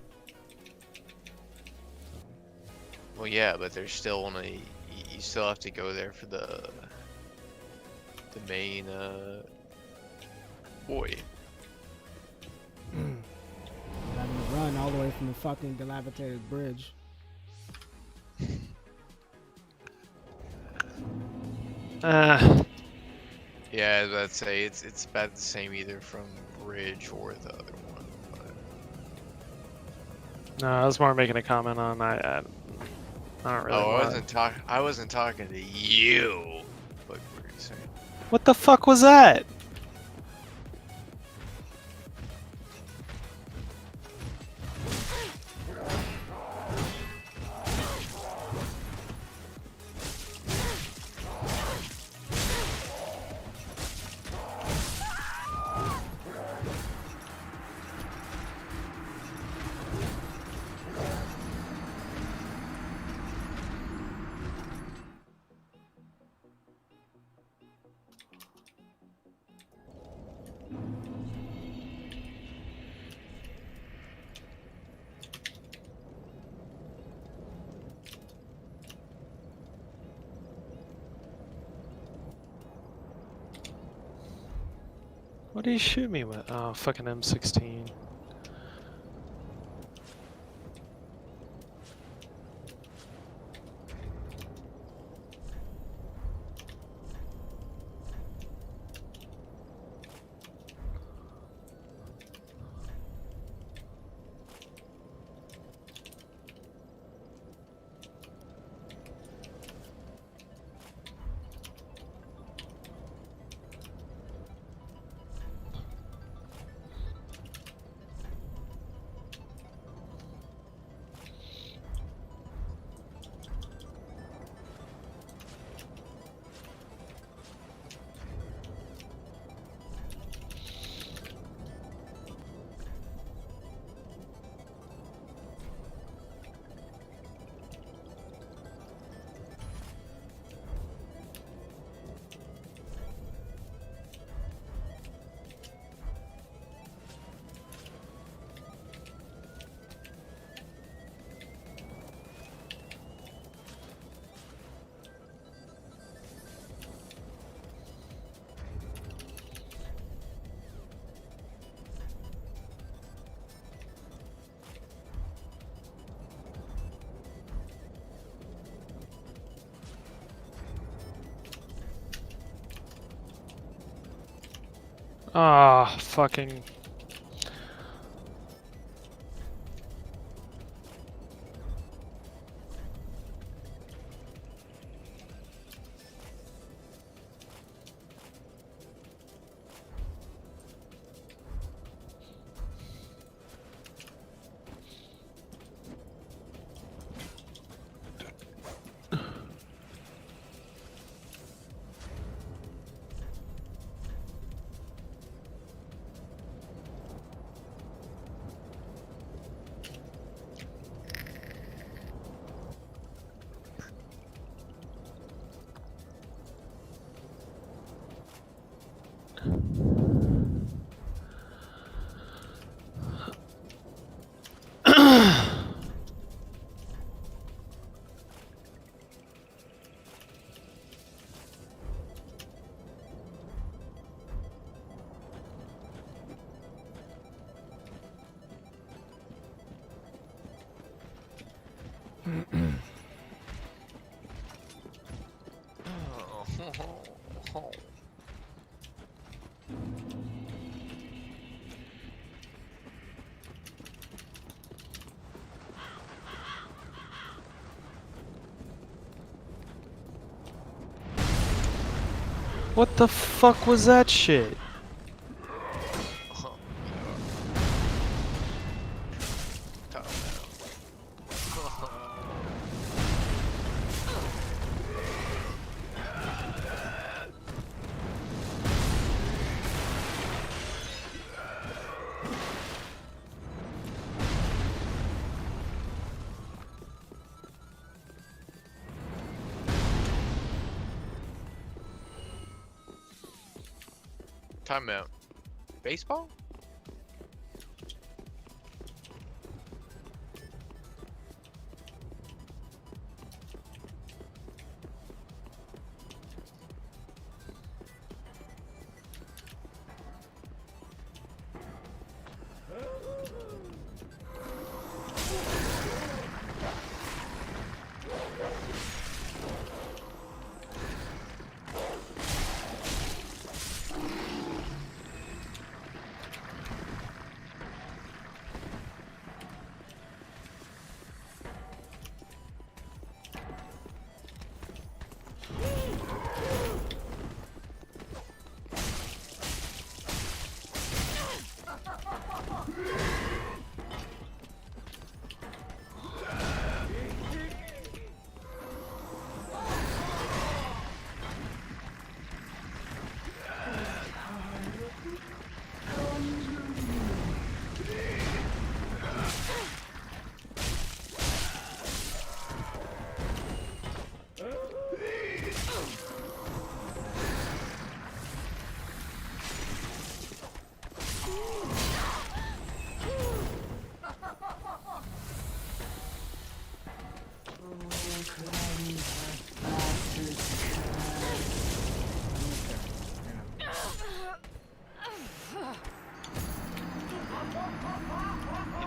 Well, yeah, but there's still only you still have to go there for the main boy. Having to run all the way from the fucking dilapidated bridge. Yeah, I was about to say it's about the same either from Bridge or the other one. But... No, I was more making a comment on I don't really. Oh, want- I wasn't talking to you. What were you saying? What the fuck was that? What did he shoot me with? Oh, fucking M16. Ah, fucking. What the fuck was that shit? Timeout. Baseball?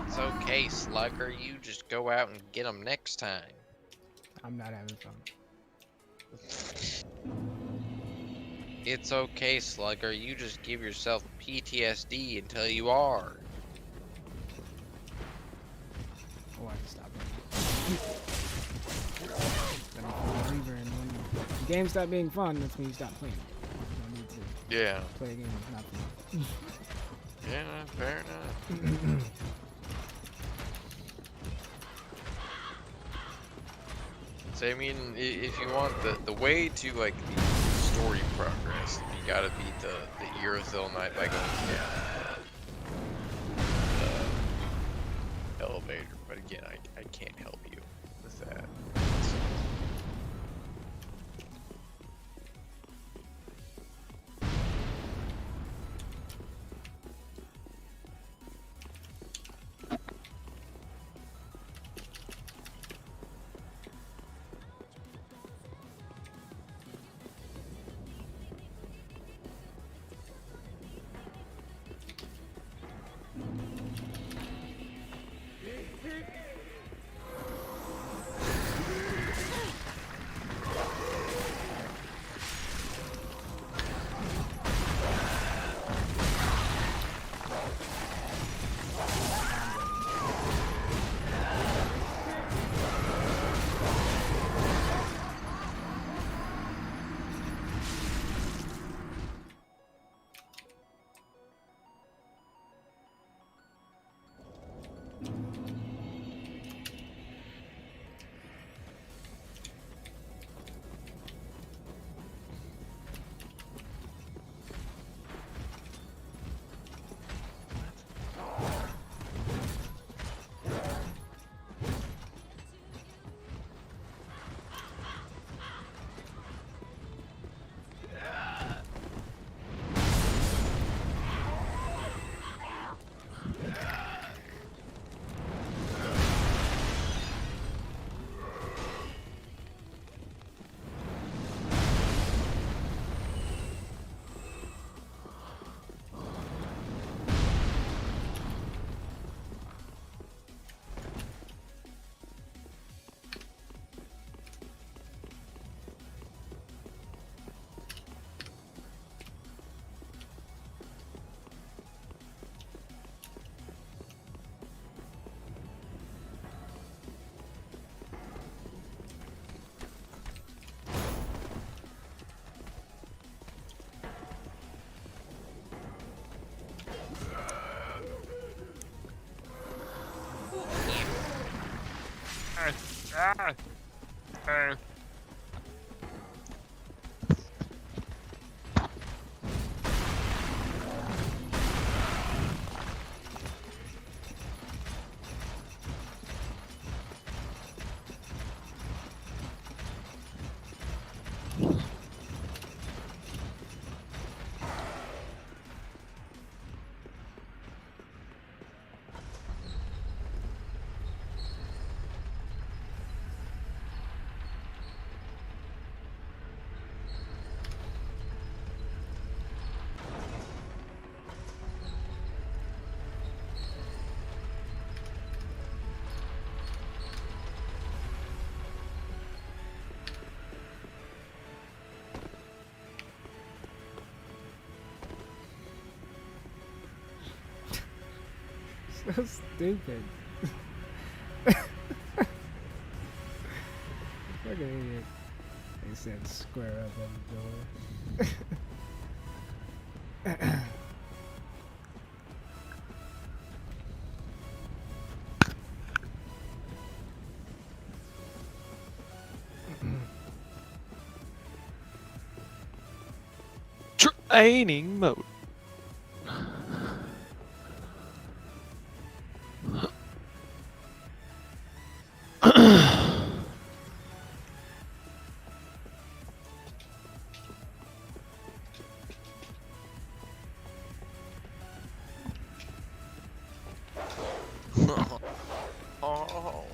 It's okay, Slugger. You just go out and get them next time. I'm not having fun. It's okay, Slugger. You just give yourself PTSD until you are. Oh, I can stop it. Gotta be a believer in when the game stop being fun, that's when you stop playing. You don't need to Yeah. play a game that's not fun. Yeah, fair enough. So I mean, if you want the way to like the story progress, you gotta beat the Irithyll Knight by going down the elevator. But again, I can't help you with that. So. Ah! So stupid. Fucking idiot. They said square up on the door. Training mode. Oh. Oh.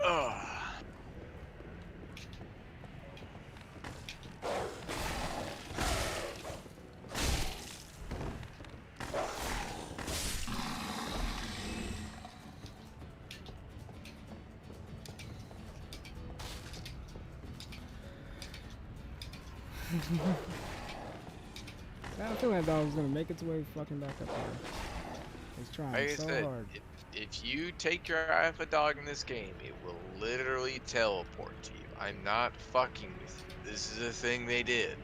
Ugh. I don't feel like that dog was gonna make its way fucking back up there. He's trying Like I so said, hard. if you take your eye off a dog in this game, it will literally teleport to you. I'm not fucking with you. This is a thing they did.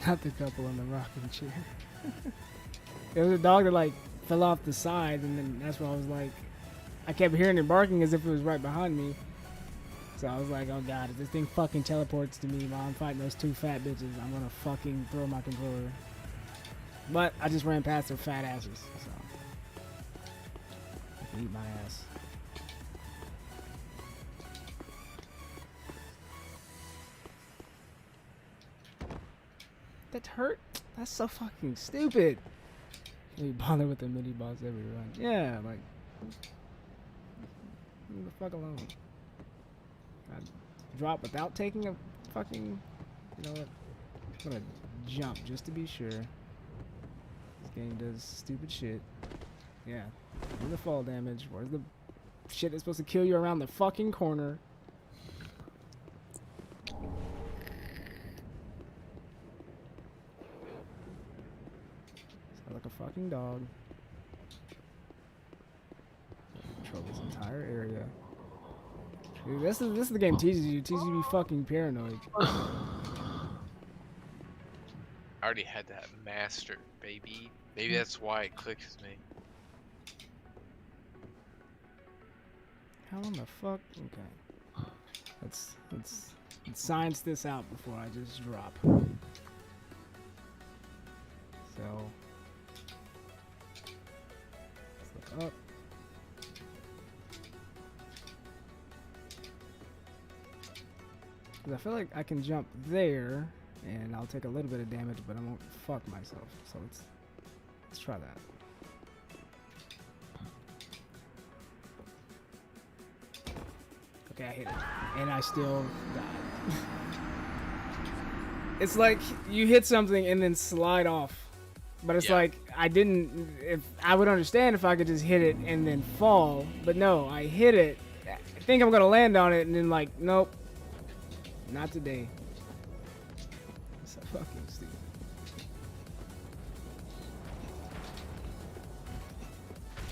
Not the couple in the rocking chair. There was a dog that like fell off the side, and then that's why I was like, I kept hearing it barking as if it was right behind me. So I was like, oh god, if this thing fucking teleports to me while I'm fighting those two fat bitches, I'm gonna fucking throw my controller. But I just ran past their fat asses, so they can eat my ass. That hurt? That's so fucking stupid. You bother with the mini boss every run. Yeah, like, leave the fuck alone. I drop without taking a fucking. You know what? I'm gonna jump just to be sure. This game does stupid shit. Yeah. Where's the fall damage? Where's the shit that's supposed to kill you around the fucking corner? Sound like a fucking dog. Control this entire area. Dude, this is the game teaches you. It teaches you to be fucking paranoid. I already had that mastered, baby. Maybe that's why it clicks with me. How in the fuck? Okay. Let's science this out before I just drop. So let's look up. 'Cause I feel like I can jump there, and I'll take a little bit of damage, but I won't fuck myself. So let's try that. Okay, I hit it, and I still died. It's like you hit something and then slide off, but it's Yeah. like I didn't. If I would understand if I could just hit it and then fall, but no, I hit it. I think I'm gonna land on it, and then like, nope, not today. So fucking stupid.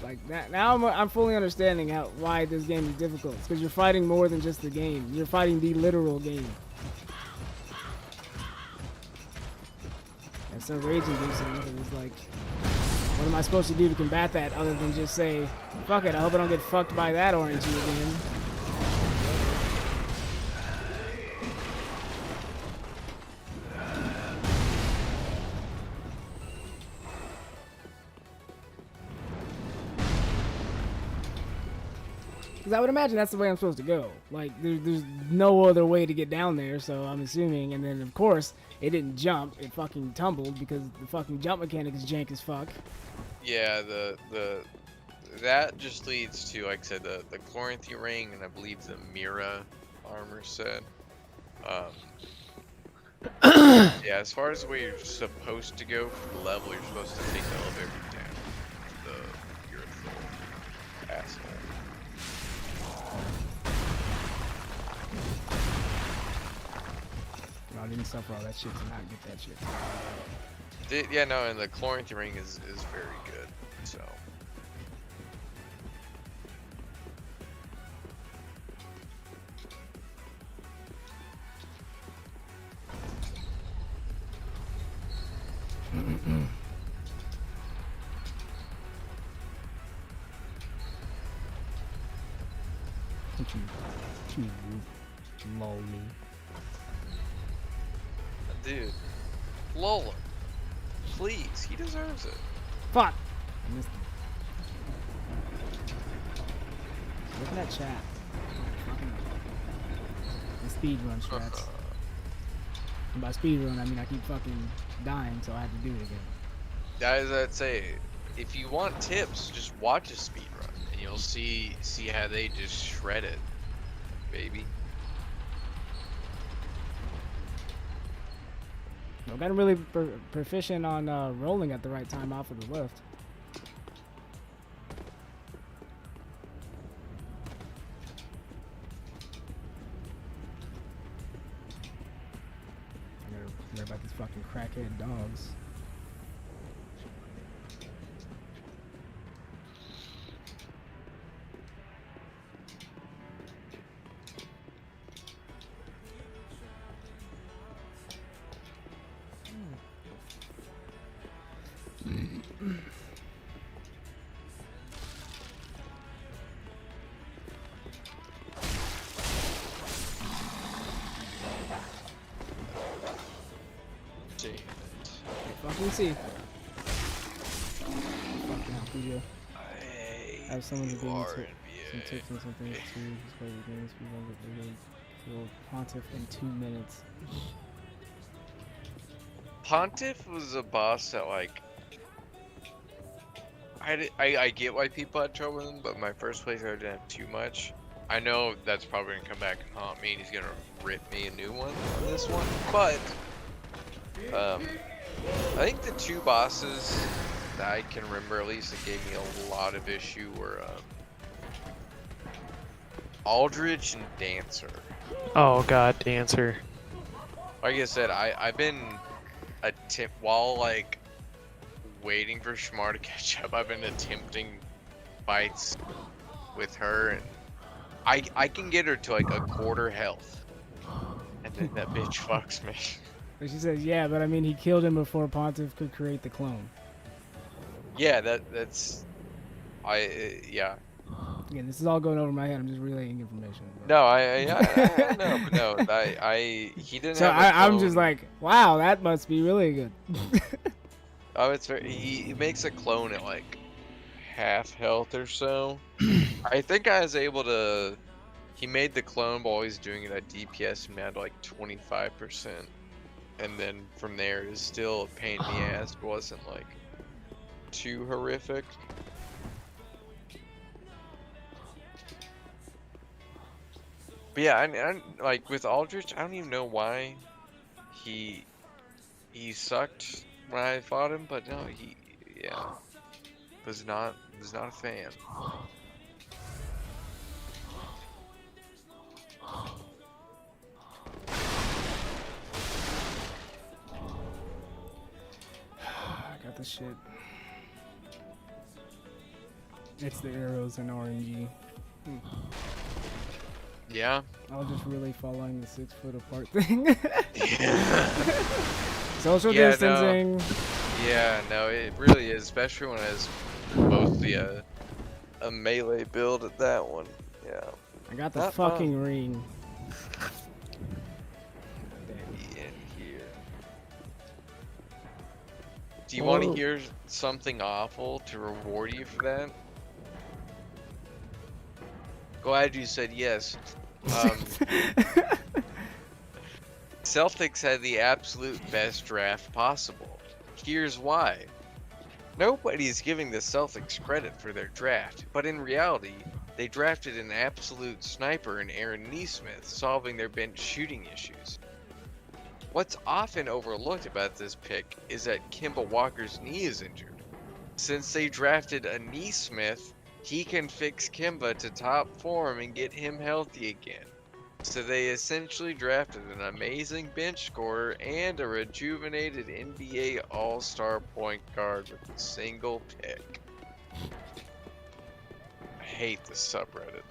Like that. Now I'm fully understanding why this game is difficult. It's because you're fighting more than just the game. You're fighting the literal game. It's so rage inducing. It's like, what am I supposed to do to combat that other than just say, fuck it, I hope I don't get fucked by that orangey again. Because I would imagine that's the way I'm supposed to go. Like, there's no other way to get down there, so I'm assuming. And then, of course, it didn't jump. It fucking tumbled because the fucking jump mechanic is jank as fuck. Yeah, that just leads to, like I said, the Chloranthy ring, and I believe the Mira armor set. Yeah, as far as where you're supposed to go for the level, you're supposed to take the elevator down to the Urethral asshole. No, I didn't suffer all that shit to not get that shit. Yeah, no, and the Chloranthy ring is very good, so. You lol me. Dude, Lola, please, he deserves it. Fuck! I missed it. Look at that chat. Fucking the speed run strats. And by speed run, I mean I keep fucking dying, so I have to do it again. Guys, I'd say, if you want tips, just watch a speed run, and you'll see how they just shred it, baby. I got really proficient on rolling at the right time off of the lift. I gotta worry about these fucking crackhead dogs. Fucking see. Fuck now, Puja. I have someone to give me some tips and something to display the games. We want to kill Pontiff in 2 minutes. Pontiff was a boss that, like, I get why people had trouble with him, but my first playthrough I didn't have too much. I know that's probably gonna come back and haunt me, and he's gonna rip me a new one on this one, but I think the two bosses that I can remember, at least, that gave me a lot of issue were Aldridge and Dancer. Oh god, Dancer. Like I said, I've been while like waiting for Shmar to catch up, I've been attempting fights with her, and I can get her to like a quarter health, and then that bitch fucks me. But she says, yeah, but I mean, he killed him before Pontiff could create the clone. Yeah, that's yeah. Again, this is all going over my head. I'm just relaying information. But... No, he didn't. So have a I'm just clone. like, wow, that must be really good. Oh, it's very. He makes a clone at like half health or so. I think I was able to He made the clone while he's doing it at DPS and had like 25%. And then from there it is still a pain in the ass, but wasn't like too horrific. But yeah, I like with Aldrich, I don't even know why he sucked when I fought him, but no, he was not a fan. I got the shit. It's the arrows and RNG. Yeah. I was just really following the 6 foot apart thing. Yeah. Social Yeah, no. distancing. Yeah, no, it really is, especially when it's mostly a melee build at that one. Yeah. I got the Not fucking ring. Be in here. Do you want to hear something awful to reward you for that? Glad you said yes. Celtics had the absolute best draft possible. Here's why. Nobody's giving the Celtics credit for their draft, but in reality, they drafted an absolute sniper in Aaron Nesmith, solving their bench shooting issues. What's often overlooked about this pick is that Kemba Walker's knee is injured. Since they drafted a Nesmith, he can fix Kemba to top form and get him healthy again. So they essentially drafted an amazing bench scorer and a rejuvenated NBA All-Star point guard with a single pick. I hate this subreddit.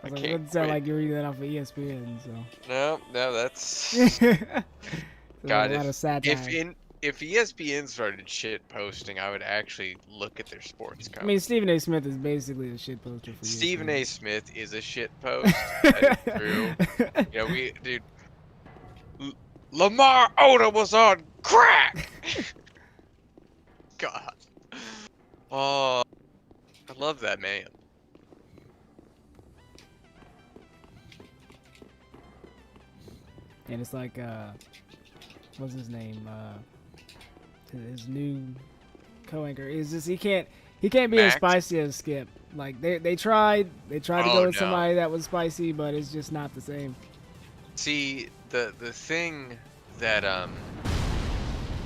I It can't doesn't sound wait. like you're reading that off of ESPN, so. No, that's There's God. a lot of satire. If ESPN started shit posting, I would actually look at their sports I coverage. mean, Stephen A. Smith is basically a shit poster for Stephen ESPN. A. Smith is a shit post. That is true. You know, dude. Lamar Odom was on crack. God. Oh, I love that man. And it's like, what's his name? His new co-anchor is just he can't be as Max? spicy as Skip. Like they tried to Oh, go with no. somebody that was spicy, but it's just not the same. See, the thing that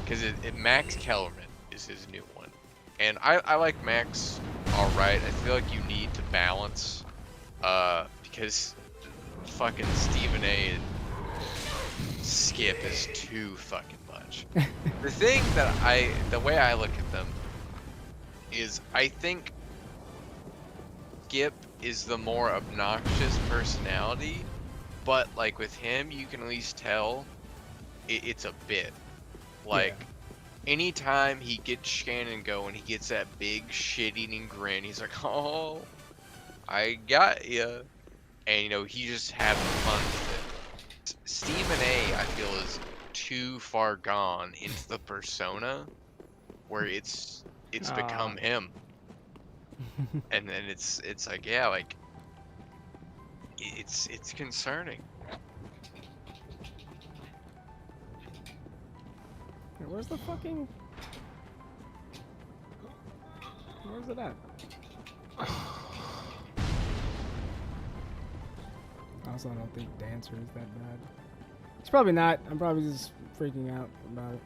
because Max Kellerman is his new one, and I like Max all right. I feel like you need to balance, because fucking Stephen A. and Skip is too fucking much. The thing that the way I look at them is I think Skip is the more obnoxious personality, but like with him, you can at least tell it's a bit. Like, anytime he gets Shannon going, he gets that big shit-eating grin. He's like, "Oh, I got ya," and you know he just having fun with it. Stephen A. I feel is too far gone into the persona where it's become him, and then it's like, yeah, like it's concerning. Hey, where's the fucking? Where's it at? I also don't think Dancer is that bad. It's probably not. I'm probably just freaking out about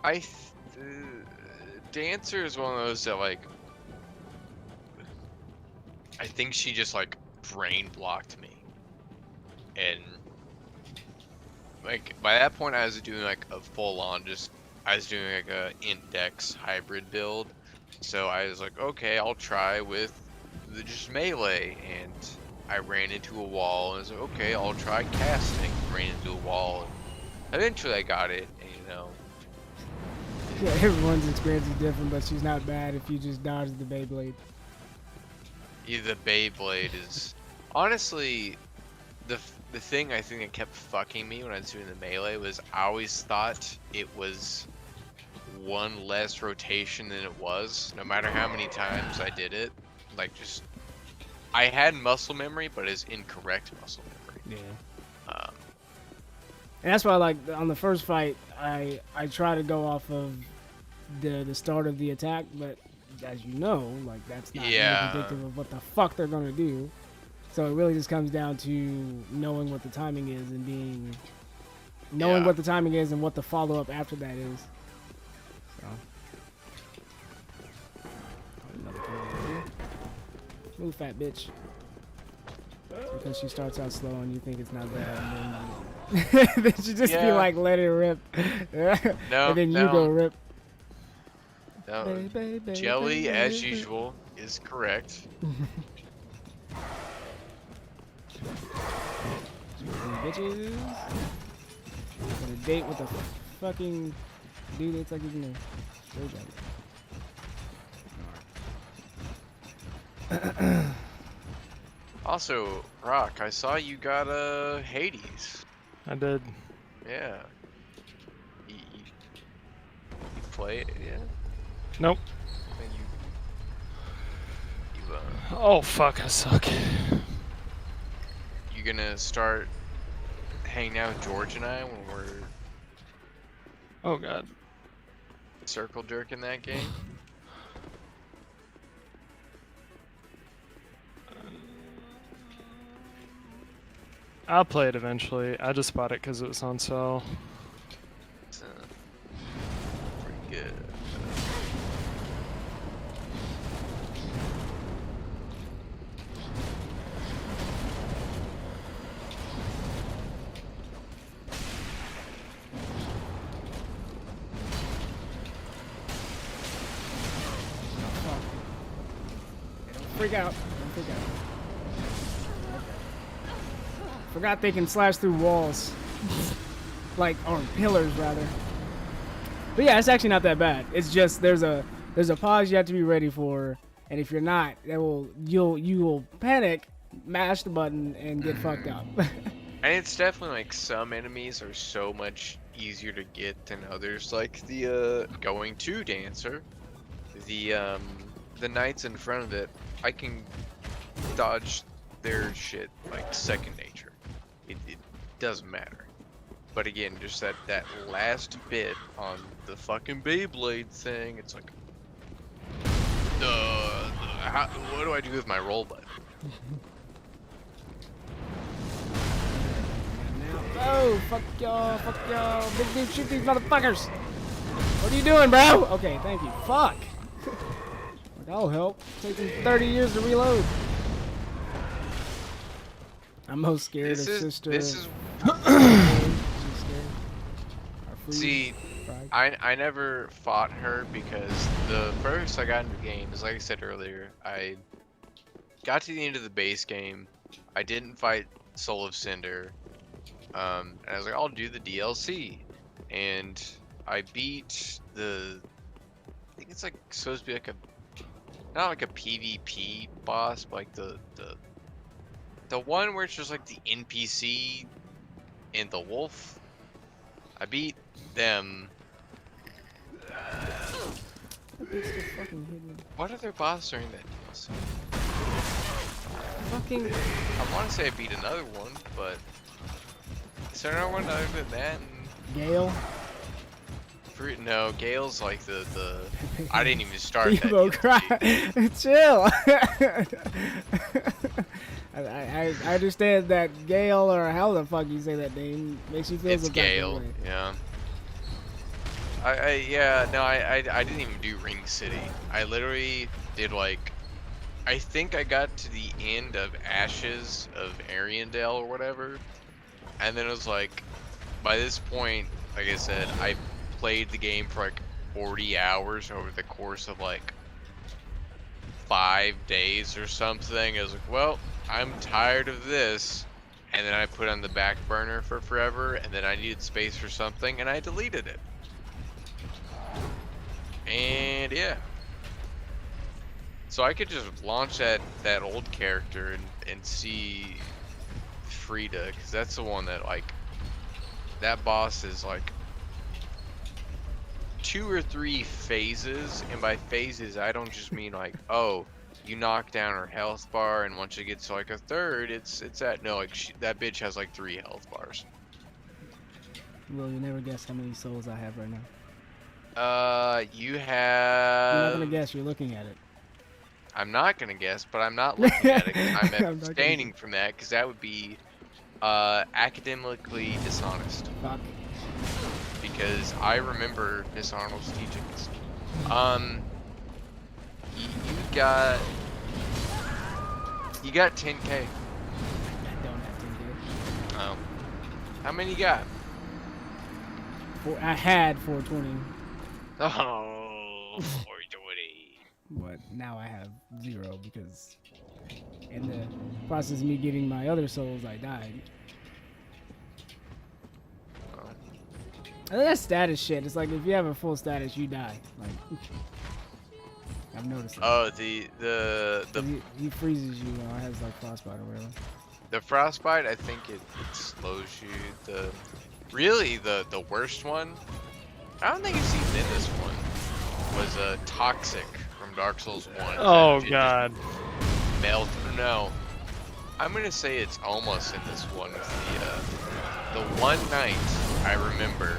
it. Dancer is one of those that like I think she just like brain blocked me, and like by that point I was doing like a full on I was doing like a index hybrid build, so I was like, okay, I'll try with the just melee, and I ran into a wall and was like, okay, I'll try casting. Ran into a wall, and eventually I got it, and you know. Yeah, everyone's experience is different, but she's not bad if you just dodge the Beyblade. Yeah, the Beyblade is honestly the thing I think that kept fucking me when I was doing the melee was I always thought it was one less rotation than it was, no matter how many times I did it. like just I had muscle memory, but it's incorrect muscle memory. Yeah. Um, And that's why, like, on the first fight, I try to go off of the start of the attack, but as you know, like, that's not really Yeah. predictive of what the fuck they're gonna do. So it really just comes down to knowing what the timing is and knowing Yeah. what the timing is and what the follow up after that is. So. Another kill over here. Move, fat bitch. Because she starts out slow and you think it's not bad, and then she just be Yeah. like, let it rip. No, and then you no. go rip. no, Baby, Jelly, as baby. usual, is correct. Bitches. Got a date with a fucking dude that's like his name. Straight up. Also, Rock, I saw you got a Hades. I did. Yeah. You play it, yeah? Nope. Then you Oh fuck, I suck. you gonna start hanging out with George and I when we're Oh god. circle jerking that game? I'll play it eventually. I just bought it because it was on sale. It's, pretty good. Freak out. Don't freak out. Forgot they can slash through walls. Like, or pillars, rather. But yeah, it's actually not that bad. It's just there's a pause you have to be ready for, and if you're not, you will panic, mash the button, and get fucked up. And it's definitely like some enemies are so much easier to get than others, like the going to dancer. The knights in front of it, I can dodge their shit like second nature. It doesn't matter. But again, just that last bit on the fucking Beyblade thing, it's like, what do I do with my roll button? Oh, fuck y'all. Big dude, shoot these motherfuckers. What are you doing, bro? Okay, thank you. Fuck. Like, I'll help. Taking 30 years to reload. I'm most scared of sister. This is She's scared. Our food see, fried. I never fought her because the first I got into the game is like I said earlier, I got to the end of the base game, I didn't fight Soul of Cinder, and I was like, I'll do the DLC, and I beat I think it's like supposed to be like not like a PvP boss, but like the one where it's just like the NPC and the wolf. I beat them. What other boss are in that DLC? Fucking. I want to say I beat another one, but is there another one other than that? Gale. No, Gale's like the I didn't even start that Evo DLC. cry. Chill. I understand that Gale, or how the fuck you say that name, makes you feel It's some type of Gale, way. yeah. I didn't even do Ring City. I literally did like, I think I got to the end of Ashes of Ariandel or whatever, and then it was like, by this point, like I said, I played the game for like 40 hours over the course of like 5 days or something. I was like, well, I'm tired of this, and then I put it on the back burner for forever, and then I needed space for something, and I deleted it. And yeah, so I could just launch that old character and see Frida, because that's the one that like, that boss is like 2 or 3 phases, and by phases I don't just mean like, oh, you knock down her health bar, and once it gets to like a third, it's at no like that bitch has like 3 health bars. Will, you never guess how many souls I have right now. You You're not have. gonna guess. You're looking at it. I'm not gonna guess, but I'm not looking at it. 'Cause I'm I'm not gonna abstaining from that because that would be academically dishonest. Fuck. Because I remember Miss Arnold's teachings. You got 10K. I don't have 10K. Oh. How many you got? I had 420, Oh, 420. but now I have 0 because in the process of me getting my other souls, I died. And that's status shit. It's like if you have a full status, you die. Like I've noticed that. Oh, the He freezes you or has like frostbite or whatever. The frostbite, I think it slows you. The worst one, I don't think it's even in this one, was Toxic from Dark Souls 1. Oh That god. melt. No, I'm gonna say it's almost in this one with the one night I remember,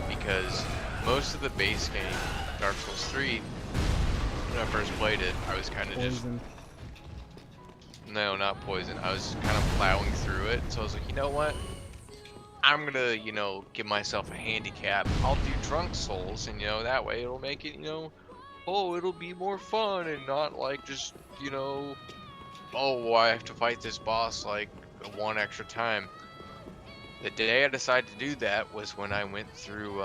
because most of the base game, Dark Souls 3, when I first played it, I was kind of just. Poison. No, not poison. I was kind of plowing through it, so I was like, you know what? I'm gonna, give myself a handicap. I'll do Drunk Souls, and that way it'll make it, oh, it'll be more fun and not like just, oh, I have to fight this boss like one extra time. The day I decided to do that was when I went through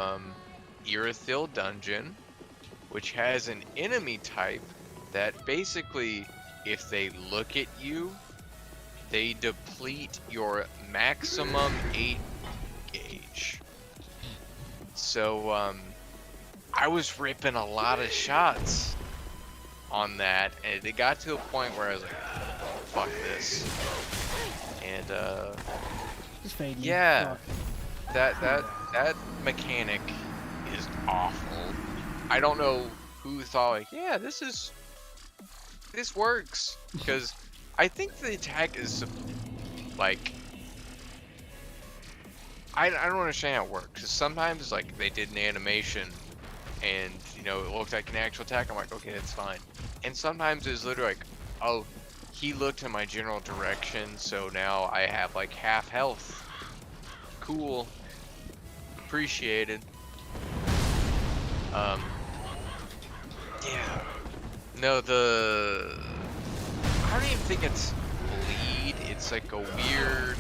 Irithyll Dungeon, which has an enemy type that basically, if they look at you, they deplete your maximum 8 gauge. So I was ripping a lot of shots on that, and it got to a point where I was like, fuck this. And Just fade me. yeah, Fuck. that mechanic is awful. I don't know who thought like, yeah, this works, because I think the attack is like, I don't understand how it works. Cause sometimes like they did an animation and it looked like an actual attack. I'm like, okay, that's fine. And sometimes it's literally like, oh, he looked in my general direction, so now I have like half health. Cool. Appreciated. Yeah. No, I don't even think it's bleed. It's like a weird.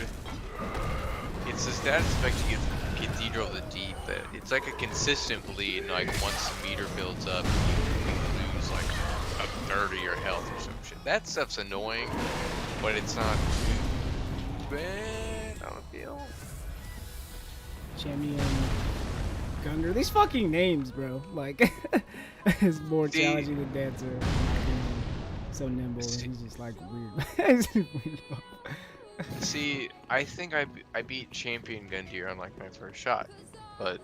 It's the status effect you get from Cathedral of the Deep. That it's like a consistent bleed. And like once the meter builds up, you lose like a third of your health or some shit. That stuff's annoying, but it's not too bad. I don't feel. Champion Gunner. These fucking names, bro. Like, it's more See- challenging than Dancer. in my opinion. So nimble. And he's just like weird. He's weird. See, I think I beat Champion Gundyr on like my first shot, but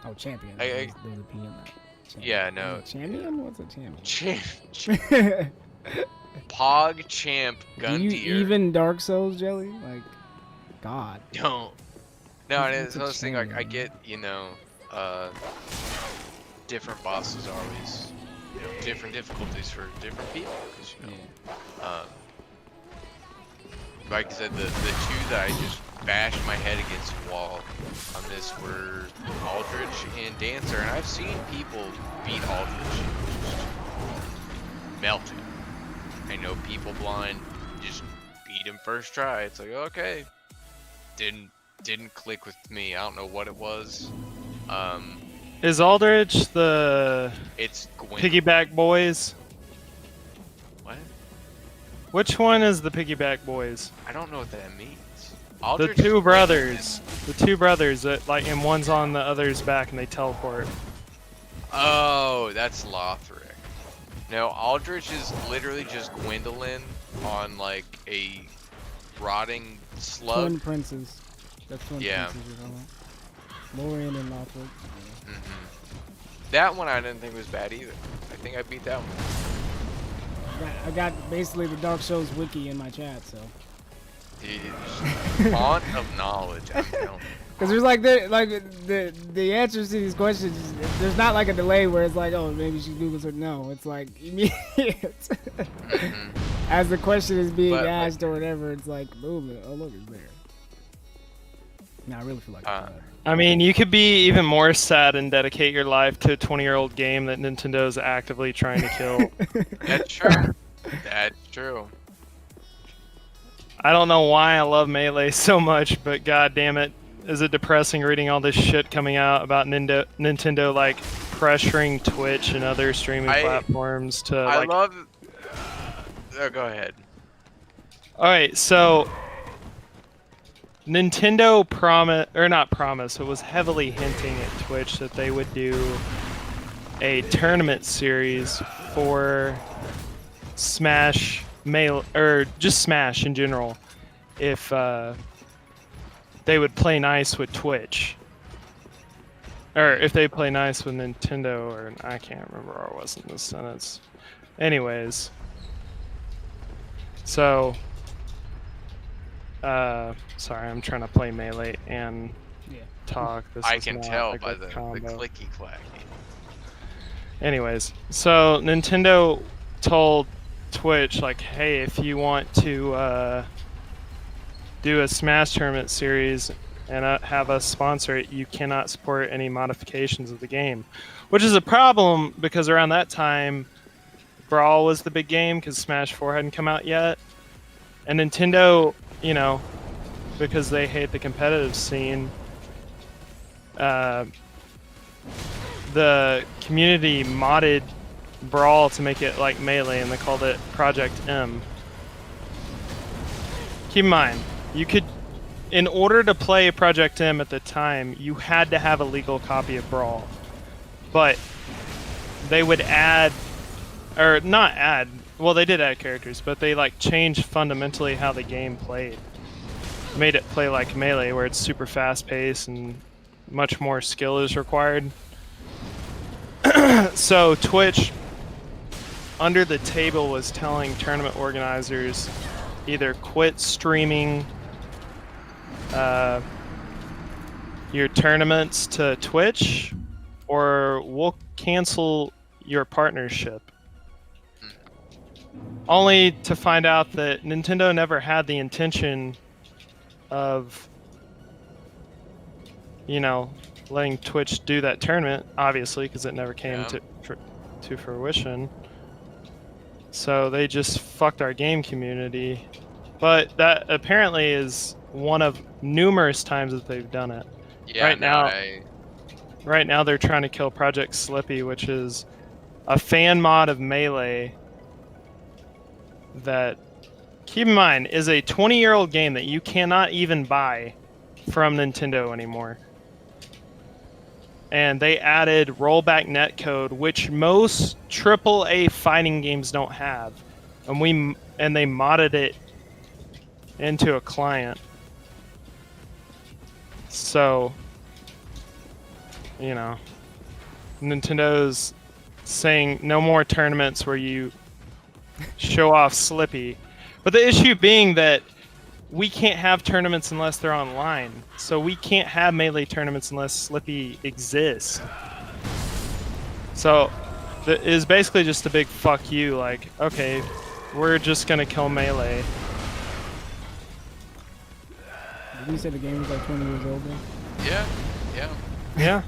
Oh, champion. I- There's a P in that. Champion. yeah, no. Champion? What's a champion? Pog Champ Do Gundyr. you even Dark Souls, Jelly? Like, God. Don't. No, and It's it's a another thing. Like I champion. get, different bosses are always, different difficulties for different people. 'Cause, like I said, the two that I just bashed my head against the wall on this were Aldrich and Dancer, and I've seen people beat Aldrich and just melt him. I know People Blind just beat him first try. It's like, okay, didn't click with me. I don't know what it was. Is Aldrich the It's Gwyn. Piggyback Boys? What? Which one is the Piggyback Boys? I don't know what that means. The Aldrich is two Gwyn. brothers. The two brothers that and one's on the other's back and they teleport. Oh, that's Lothric. No, Aldrich is literally just Gwendolyn on like a rotting slug. Twin Princes. That's Twin Yeah. Princes. You're talking about. Lorien and Lothric. That one I didn't think was bad either. I think I beat that one. I got basically the Dark Souls wiki in my chat, so. Dude, font of knowledge. I'm telling you. Because there's the answers to these questions. There's not like a delay where it's like, oh, maybe she Googles it. No, it's like immediate. Mhm. As the question is being But- asked or whatever, it's like, boom, oh look, it's there. Now I really feel like. I mean, you could be even more sad and dedicate your life to a 20-year-old game that Nintendo is actively trying to kill. That's true. That's true. I don't know why I love Melee so much, but god damn it, is it depressing reading all this shit coming out about Nintendo like pressuring Twitch and other streaming platforms to I like. love. Oh, go ahead. All right, so Nintendo it was heavily hinting at Twitch that they would do a tournament series for Smash Melee, or just Smash in general, if they would play nice with Twitch. Or if they play nice with Nintendo, or I can't remember where I was in this sentence. Anyways. So, sorry, I'm trying to play Melee and talk. This I is can not tell a by good the combo. clicky clacky. Anyways, so Nintendo told Twitch, like, hey, if you want to do a Smash tournament series and have us sponsor it, you cannot support any modifications of the game. Which is a problem because around that time, Brawl was the big game because Smash 4 hadn't come out yet. And Nintendo, you know, because they hate the competitive scene, the community modded Brawl to make it like Melee, and they called it Project M. Keep in mind, you could, in order to play Project M at the time, you had to have a legal copy of Brawl. But they would add, or not add, well, they did add characters, but they like changed fundamentally how the game played. Made it play like Melee, where it's super fast-paced and much more skill is required. So Twitch, under the table, was telling tournament organizers either quit streaming your tournaments to Twitch, or we'll cancel your partnership. Only to find out that Nintendo never had the intention of, you know, letting Twitch do that tournament, obviously, because it never came to fruition. So they just fucked our game community. But that apparently is one of numerous times that they've done it. Yeah, Right now they're trying to kill Project Slippy, which is a fan mod of Melee that, keep in mind, is a 20-year-old game that you cannot even buy from Nintendo anymore. And they added rollback netcode, which most AAA fighting games don't have. And they modded it into a client. So, you know, Nintendo's saying no more tournaments where you show off Slippy. But the issue being that we can't have tournaments unless they're online. So we can't have Melee tournaments unless Slippy exists. So it is basically just a big fuck you, like, okay, we're just gonna kill Melee. Did you say the game was like 20 years old then? Yeah.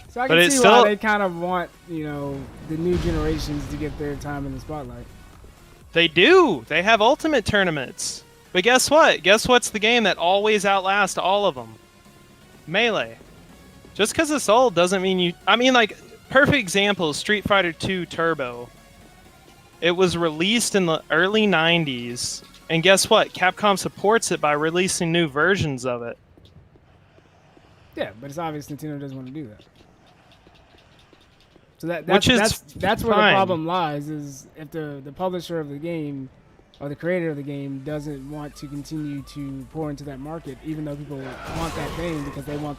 So I But can it's see still- why they kind of want, you know, the new generations to get their time in the spotlight. They do. They have ultimate tournaments. But guess what? Guess what's the game that always outlasts all of them? Melee. Just because it's old doesn't mean you... I mean, like, perfect example is Street Fighter 2 Turbo. It was released in the early 90s. And guess what? Capcom supports it by releasing new versions of it. Yeah, but it's obvious Nintendo doesn't want to do that. So that's where the fine. problem lies, is if the publisher of the game or the creator of the game doesn't want to continue to pour into that market, even though people want that thing because they want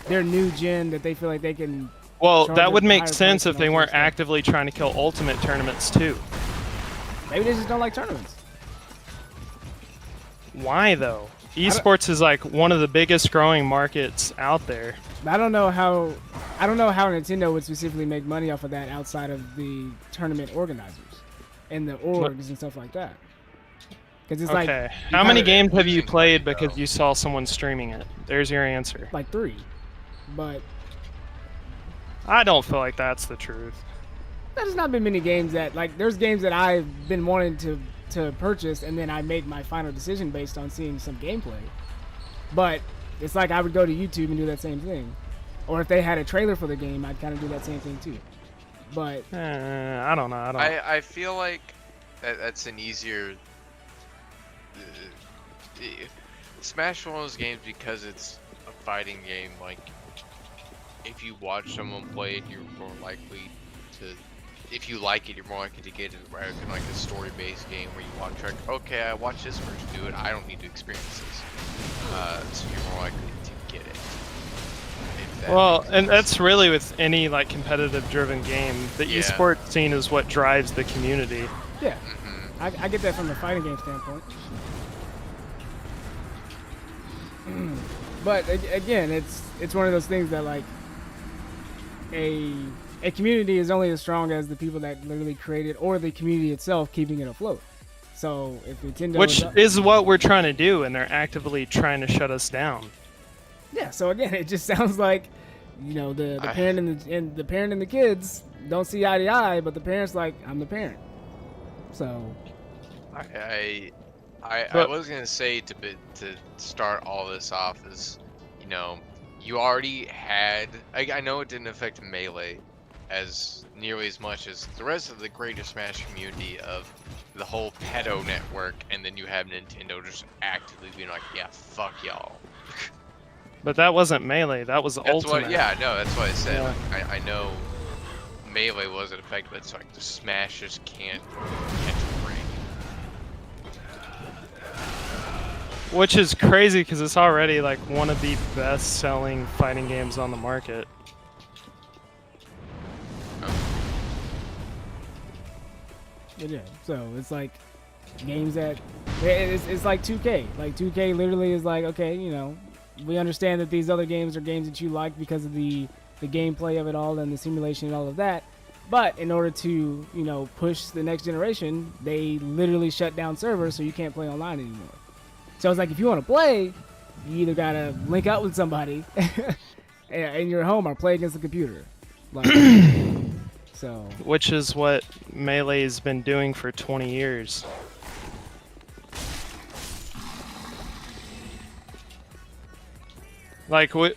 their new gen that they feel like they can. Well, charge that a would make higher sense price if and they all weren't that stuff. actively trying to kill ultimate tournaments too. Maybe they just don't like tournaments. Why though? Esports is like one of the biggest growing markets out there. I don't know how Nintendo would specifically make money off of that outside of the tournament organizers and the orgs and stuff like that. Because it's like, Okay. you How many kinda- games have you losing played money, though. because you saw someone streaming it? There's your answer. like 3, but I don't feel like that's the truth. there's not been many games that like. There's games that I've been wanting to purchase, and then I make my final decision based on seeing some gameplay. But it's like I would go to YouTube and do that same thing, or if they had a trailer for the game, I'd kind of do that same thing too. But I don't know. I feel like that's an easier. Smash is one of those games because it's a fighting game. Like, if you watch someone play it, you're more likely to. If you like it, you're more likely to get it rather than like a story-based game where you watch like, okay, I watched this person do it. I don't need to experience this. So you're more likely to get it. If that Well, makes and sense. that's really with any like competitive driven game. The Yeah. esports scene is what drives the community. yeah, Mhm. I get that from a fighting game standpoint. But again, it's one of those things that like a community is only as strong as the people that literally create it or the community itself keeping it afloat. So if Nintendo Which is up- is what we're trying to do, and they're actively trying to shut us down. yeah, so again, it just sounds like the parent and the parent and the kids don't see eye to eye, but the parent's like, I'm the parent. So I But- was gonna say to start all this off is, you already had. I know it didn't affect Melee as nearly as much as the rest of the Greater Smash community of the whole pedo network, and then you have Nintendo just actively being like, yeah, fuck y'all. But that wasn't Melee. That was That's Ultimate. what. Yeah, no, that's what I said. Yeah. Like, I know Melee wasn't affected, but it's like the Smash just can't catch a break. Which is crazy because it's already like one of the best selling fighting games on the market. yeah, so it's like games that it's like 2K. Like 2K literally is like, okay, we understand that these other games are games that you like because of the gameplay of it all and the simulation and all of that. But in order to, push the next generation, they literally shut down servers so you can't play online anymore. So it's like if you want to play, you either gotta link up with somebody in your home or play against the computer. Like, so Which is what Melee's been doing for 20 years. Like, we're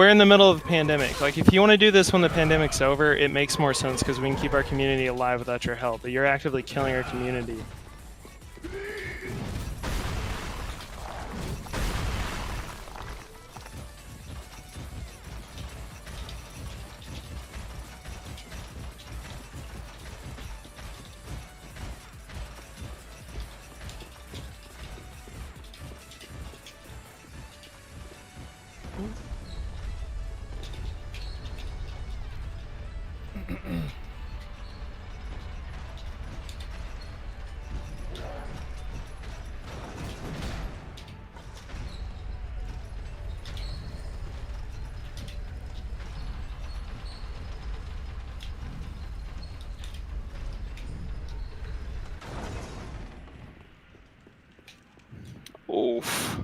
in the middle of a pandemic. Like, if you want to do this when the pandemic's over, it makes more sense because we can keep our community alive without your help. But you're actively killing our community. Oof.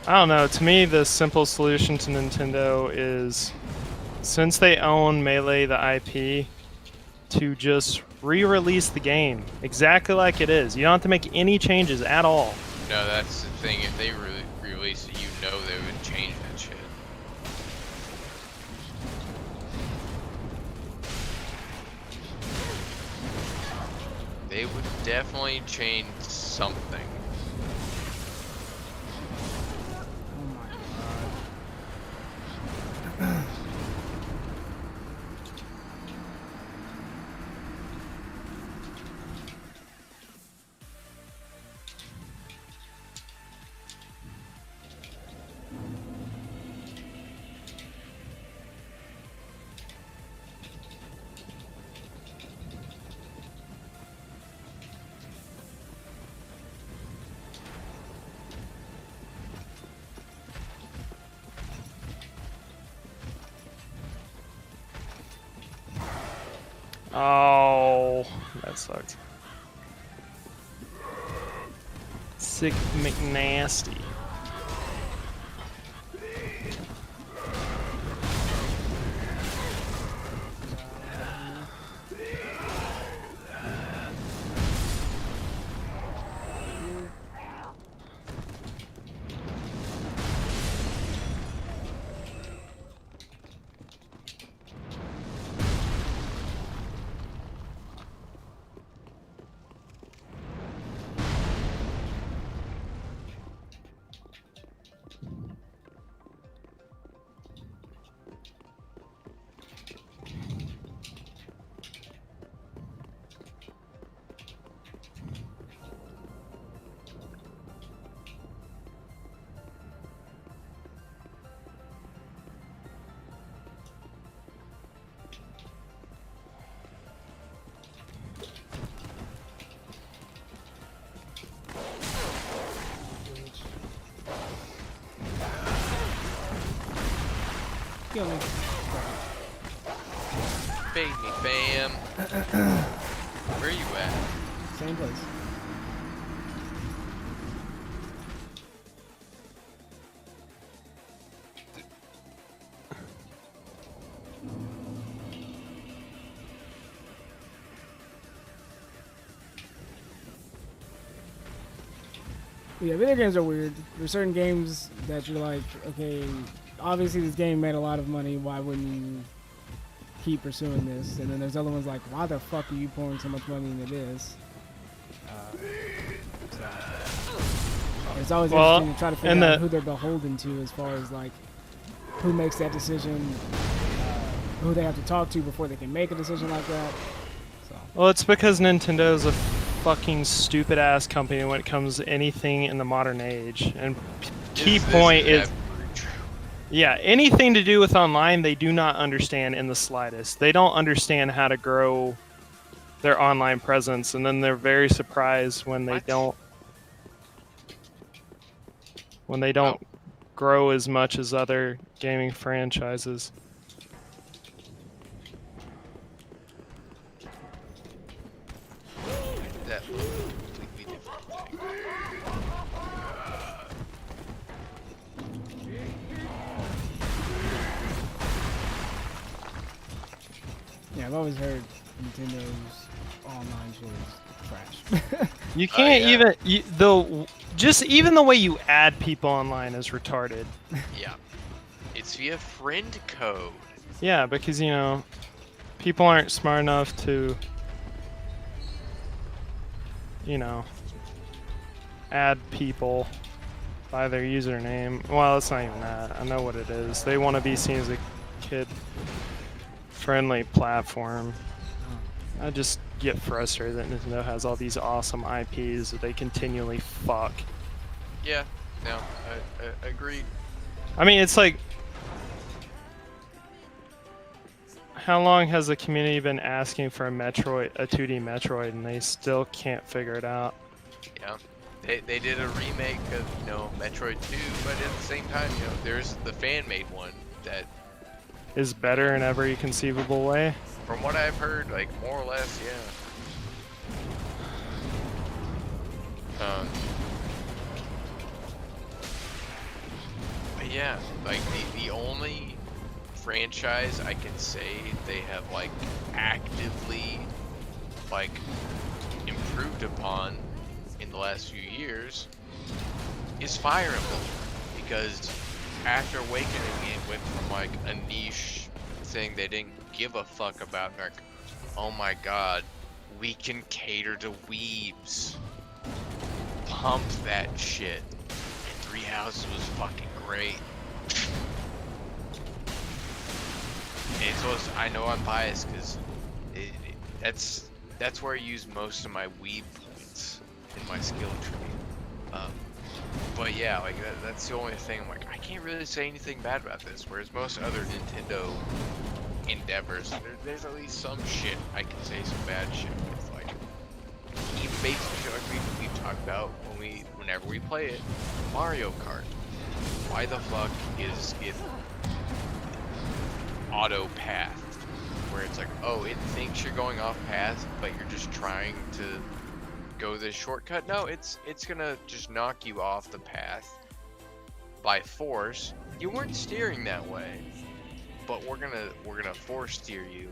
I don't know. To me, the simple solution to Nintendo is, since they own Melee, the IP, to just re-release the game exactly like it is. You don't have to make any changes at all. No, that's the thing. If they release it, they would change that shit. They would definitely change something. oh my god. Oh, that sucks. Sick McNasty. Kill me. Fade me, fam. Where are you at? Same place. Yeah, video games are weird. There's certain games that you're like, okay, obviously this game made a lot of money. Why wouldn't you keep pursuing this? And then there's other ones like, why the fuck are you pouring so much money into this? It's always interesting to try to figure out who they're beholden to as far as like who makes that decision, who they have to talk to before they can make a decision like that. So. Well, it's because Nintendo is a fucking stupid ass company when it comes to anything in the modern age. And key point is, yeah, anything to do with online, they do not understand in the slightest. They don't understand how to grow their online presence, and then they're very surprised when they don't grow as much as other gaming franchises. That was a completely different thing. Yeah, I've always heard Nintendo's online shit is trash. You can't even just even the way you add people online is retarded. Yeah. It's via friend code. Yeah, because people aren't smart enough to add people by their username. Well, it's not even that. I know what it is. They want to be seen as a kid-friendly platform. I just get frustrated that Nintendo has all these awesome IPs that they continually fuck. Yeah, no, I agreed. I mean, it's like, how long has the community been asking for a 2D Metroid, and they still can't figure it out? Yeah. They did a remake of, Metroid 2, but at the same time, there's the fan-made one that is better in every conceivable way. From what I've heard, like, more or less, yeah. But yeah, like, the only franchise I can say they have, like, actively, like, improved upon in the last few years is Fire Emblem, because after Awakening it went from like a niche thing they didn't give a fuck about, like, oh my god, we can cater to weebs, pump that shit, and Three Houses was fucking great. And so I know I'm biased because that's where I use most of my weeb points in my skill tree. But yeah, like that's the only thing. I'm like, I can't really say anything bad about this. Whereas most other Nintendo endeavors, there's at least some shit I can say some bad shit with. Like, even basic like we've talked about whenever we play it, Mario Kart. Why the fuck is it auto pathed? where it's like, oh, it thinks you're going off path, but you're just trying to go this shortcut. No, it's gonna just knock you off the path by force. You weren't steering that way, but we're gonna force steer you,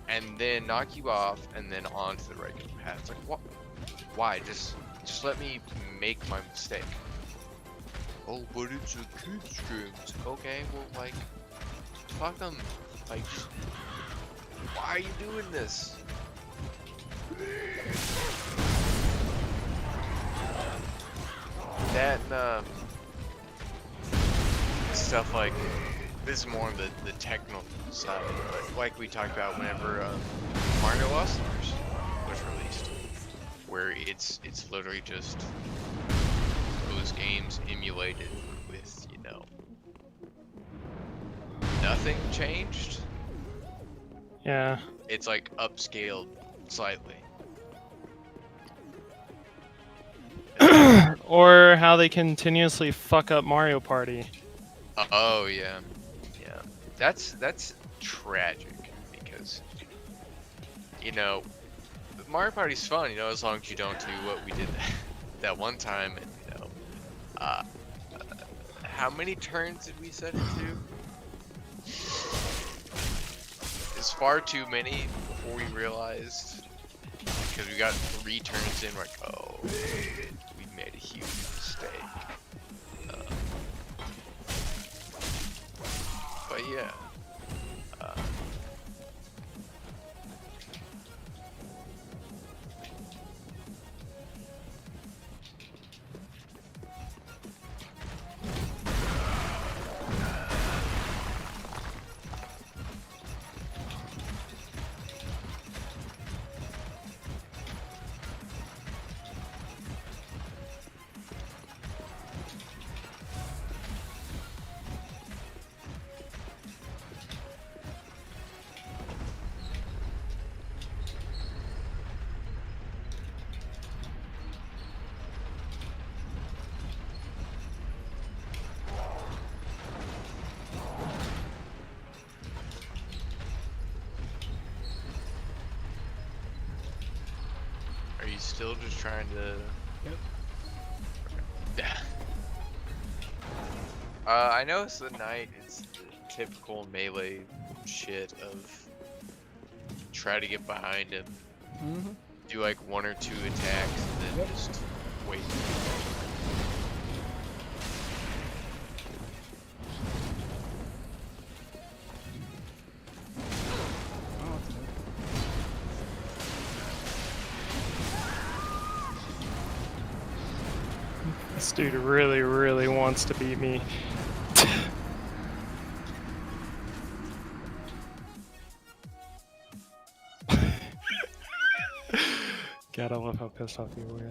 and then knock you off, and then onto the regular path. It's like, what? Why? Just let me make my mistake. Oh, but it's a kid's games. Okay, well, like, fuck them. Like, why are you doing this? That stuff like this is more on the technical side, but like we talked about whenever Mario Lost Stars was released, where it's literally just those games emulated with, you know, nothing changed. Yeah. It's like upscaled slightly. Or how they continuously fuck up Mario Party. Oh yeah, yeah. That's tragic because, you know, Mario Party's fun, you know, as long as you don't do what we did that one time, and you know, how many turns did we set it to? It's far too many before we realized, because we got 3 turns in, we're like, oh, we made a huge mistake. But yeah. Are you still just trying to? Yep. Yeah. I know it's the knight. It's the typical melee shit of try to get behind him, do like 1 or 2 attacks, and then just wait. This dude really, really wants to beat me. God, I love how pissed off you were.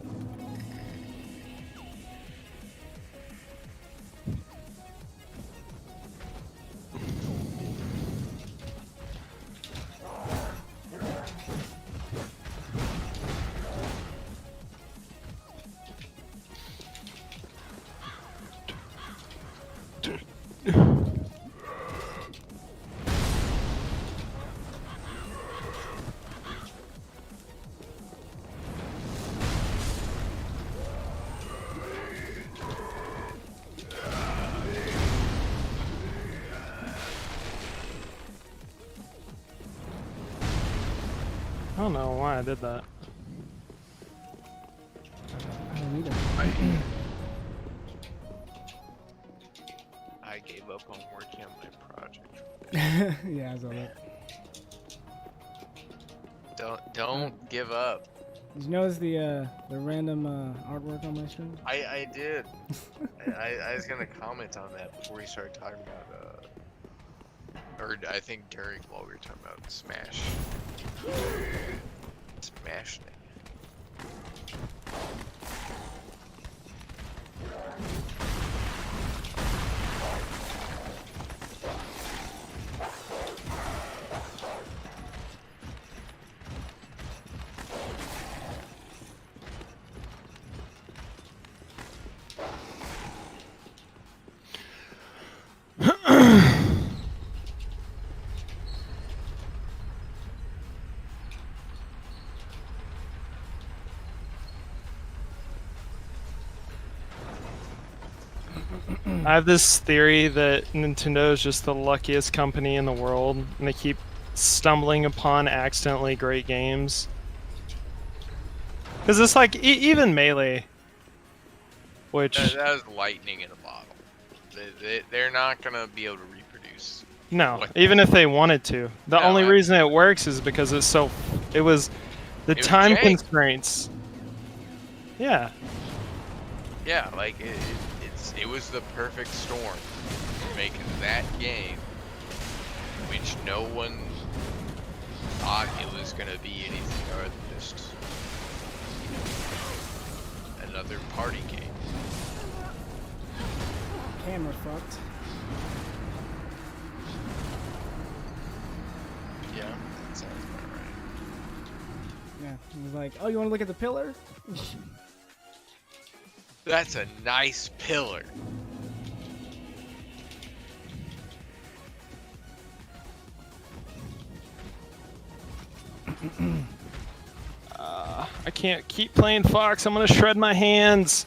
I don't know why I did that. I don't either. I gave up on working on my project. Yeah, I saw that. Don't give up. Did you notice the random artwork on my stream? I did. I was gonna comment on that before we started talking about or I think during while we were talking about Smash. Smash thing. I have this theory that Nintendo is just the luckiest company in the world, and they keep stumbling upon accidentally great games. Because it's like, even Melee, which... That was lightning in a bottle. They're not gonna be able to reproduce. No, What? even if they wanted to. The No, only I- reason it works is because it's so... It was... The was time jank. constraints. Yeah. Yeah, like it was the perfect storm for making that game, which no one thought it was gonna be anything other than just another party game. Camera fucked. Yeah, that sounds about right. Yeah, he was like, "Oh, you want to look at the pillar?" That's a nice pillar. I can't keep playing Fox. I'm gonna shred my hands.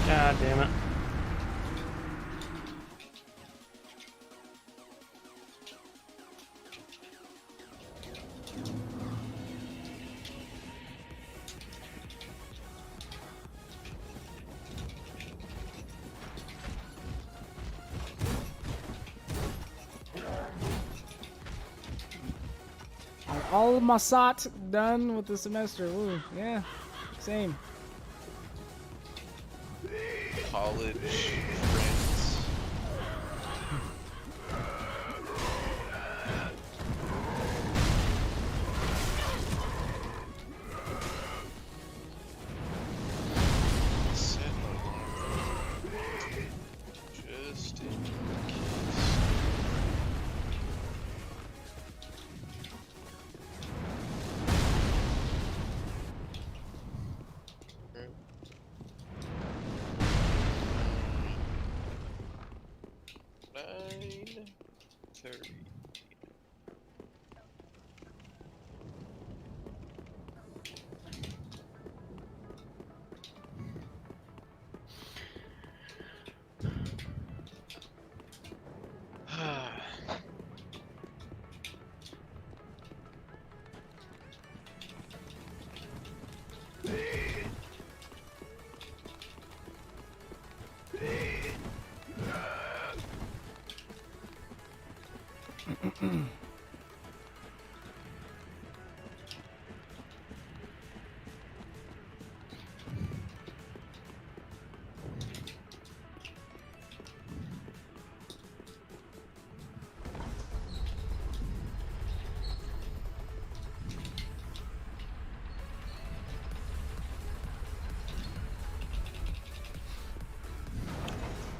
God damn it. All of my SOT done with the semester. Ooh, yeah, same. College friends. Set an alarm. Just in case. Nine 30.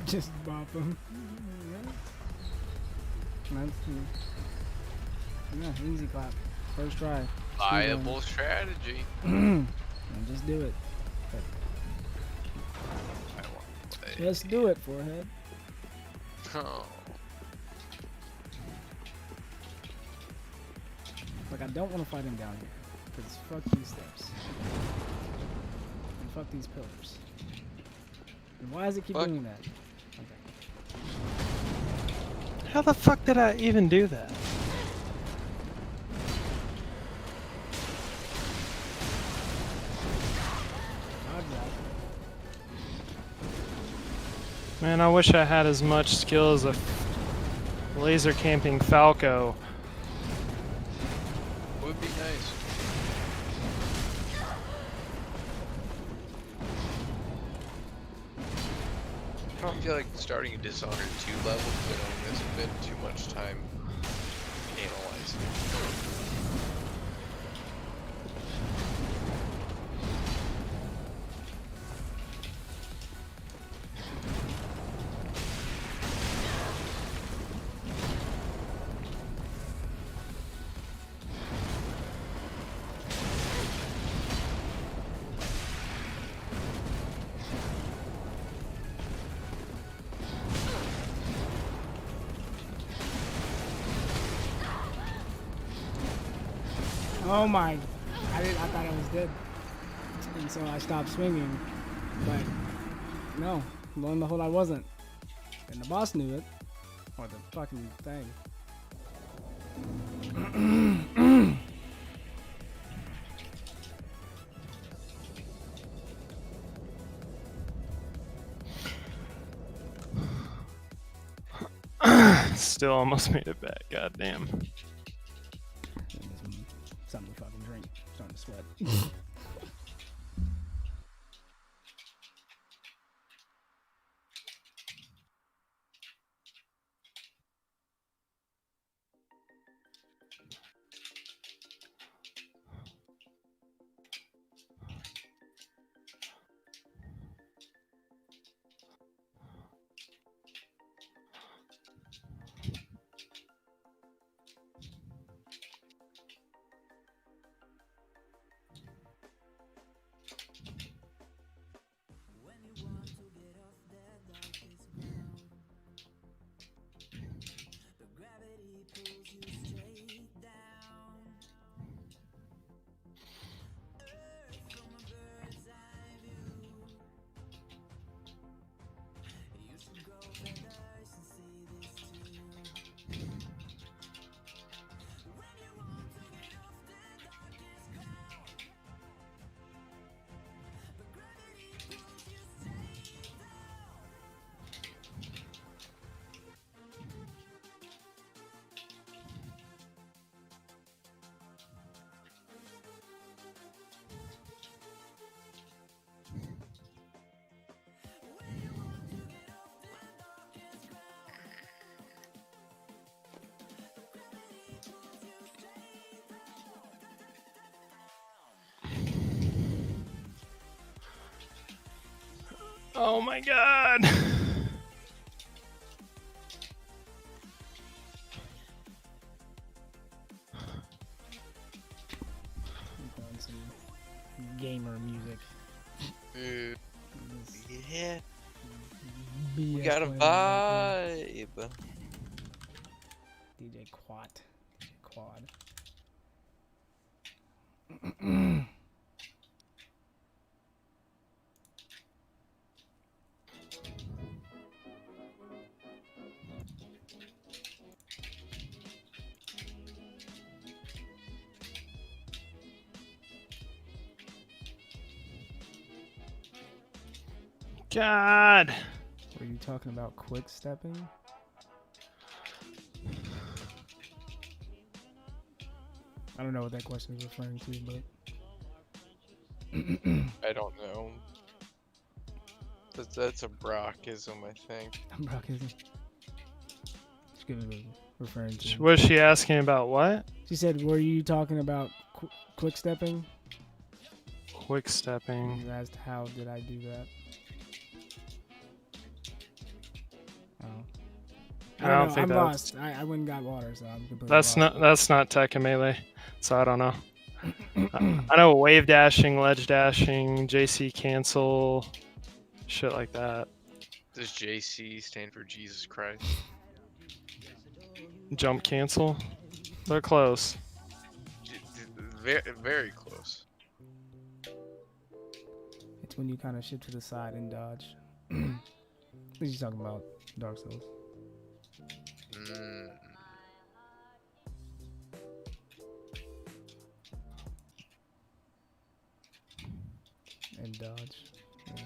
Just bop him. Yeah, easy clap. First try. Viable strategy. And just do it. I want to play. Just do it, forehead. Oh. Like, I don't want to fight him down here. Because fuck these steps. And fuck these pillars. And why does it keep Fuck. doing that? Okay. How the fuck did I even do that? Dodge that. Man, I wish I had as much skill as a laser camping Falco. Would be nice. feel like starting a Dishonored 2 level could only spend too much time analyzing. Oh my! I thought I was dead, and so I stopped swinging. But no, lo and behold, I wasn't. And the boss knew it, or the fucking thing. Still almost made it back. God damn. Something to fucking drink. Starting to sweat. Oh my god. Some gamer music. Yeah, BS we got a playing in the background. vibe. DJ Quad. God. Were you talking about quick stepping? I don't know what that question is referring to, but I don't know. That's a Brockism, I think. Brock isn't. She could be referring to. Was she asking about what? She said, "Were you talking about quick stepping?" Quick stepping. You asked, "How did I do that?" Oh. I don't know. think I'm that's- lost. I went and got water, so I'm completely That's lost. not Tekken Melee, so I don't know. I know wave dashing, ledge dashing, JC cancel, shit like that. Does JC stand for Jesus Christ? Jump cancel. They're close. Very, very close. It's when you kind of shift to the side and dodge. What are you talking about? Dark Souls. Mm. And dodge. Yeah.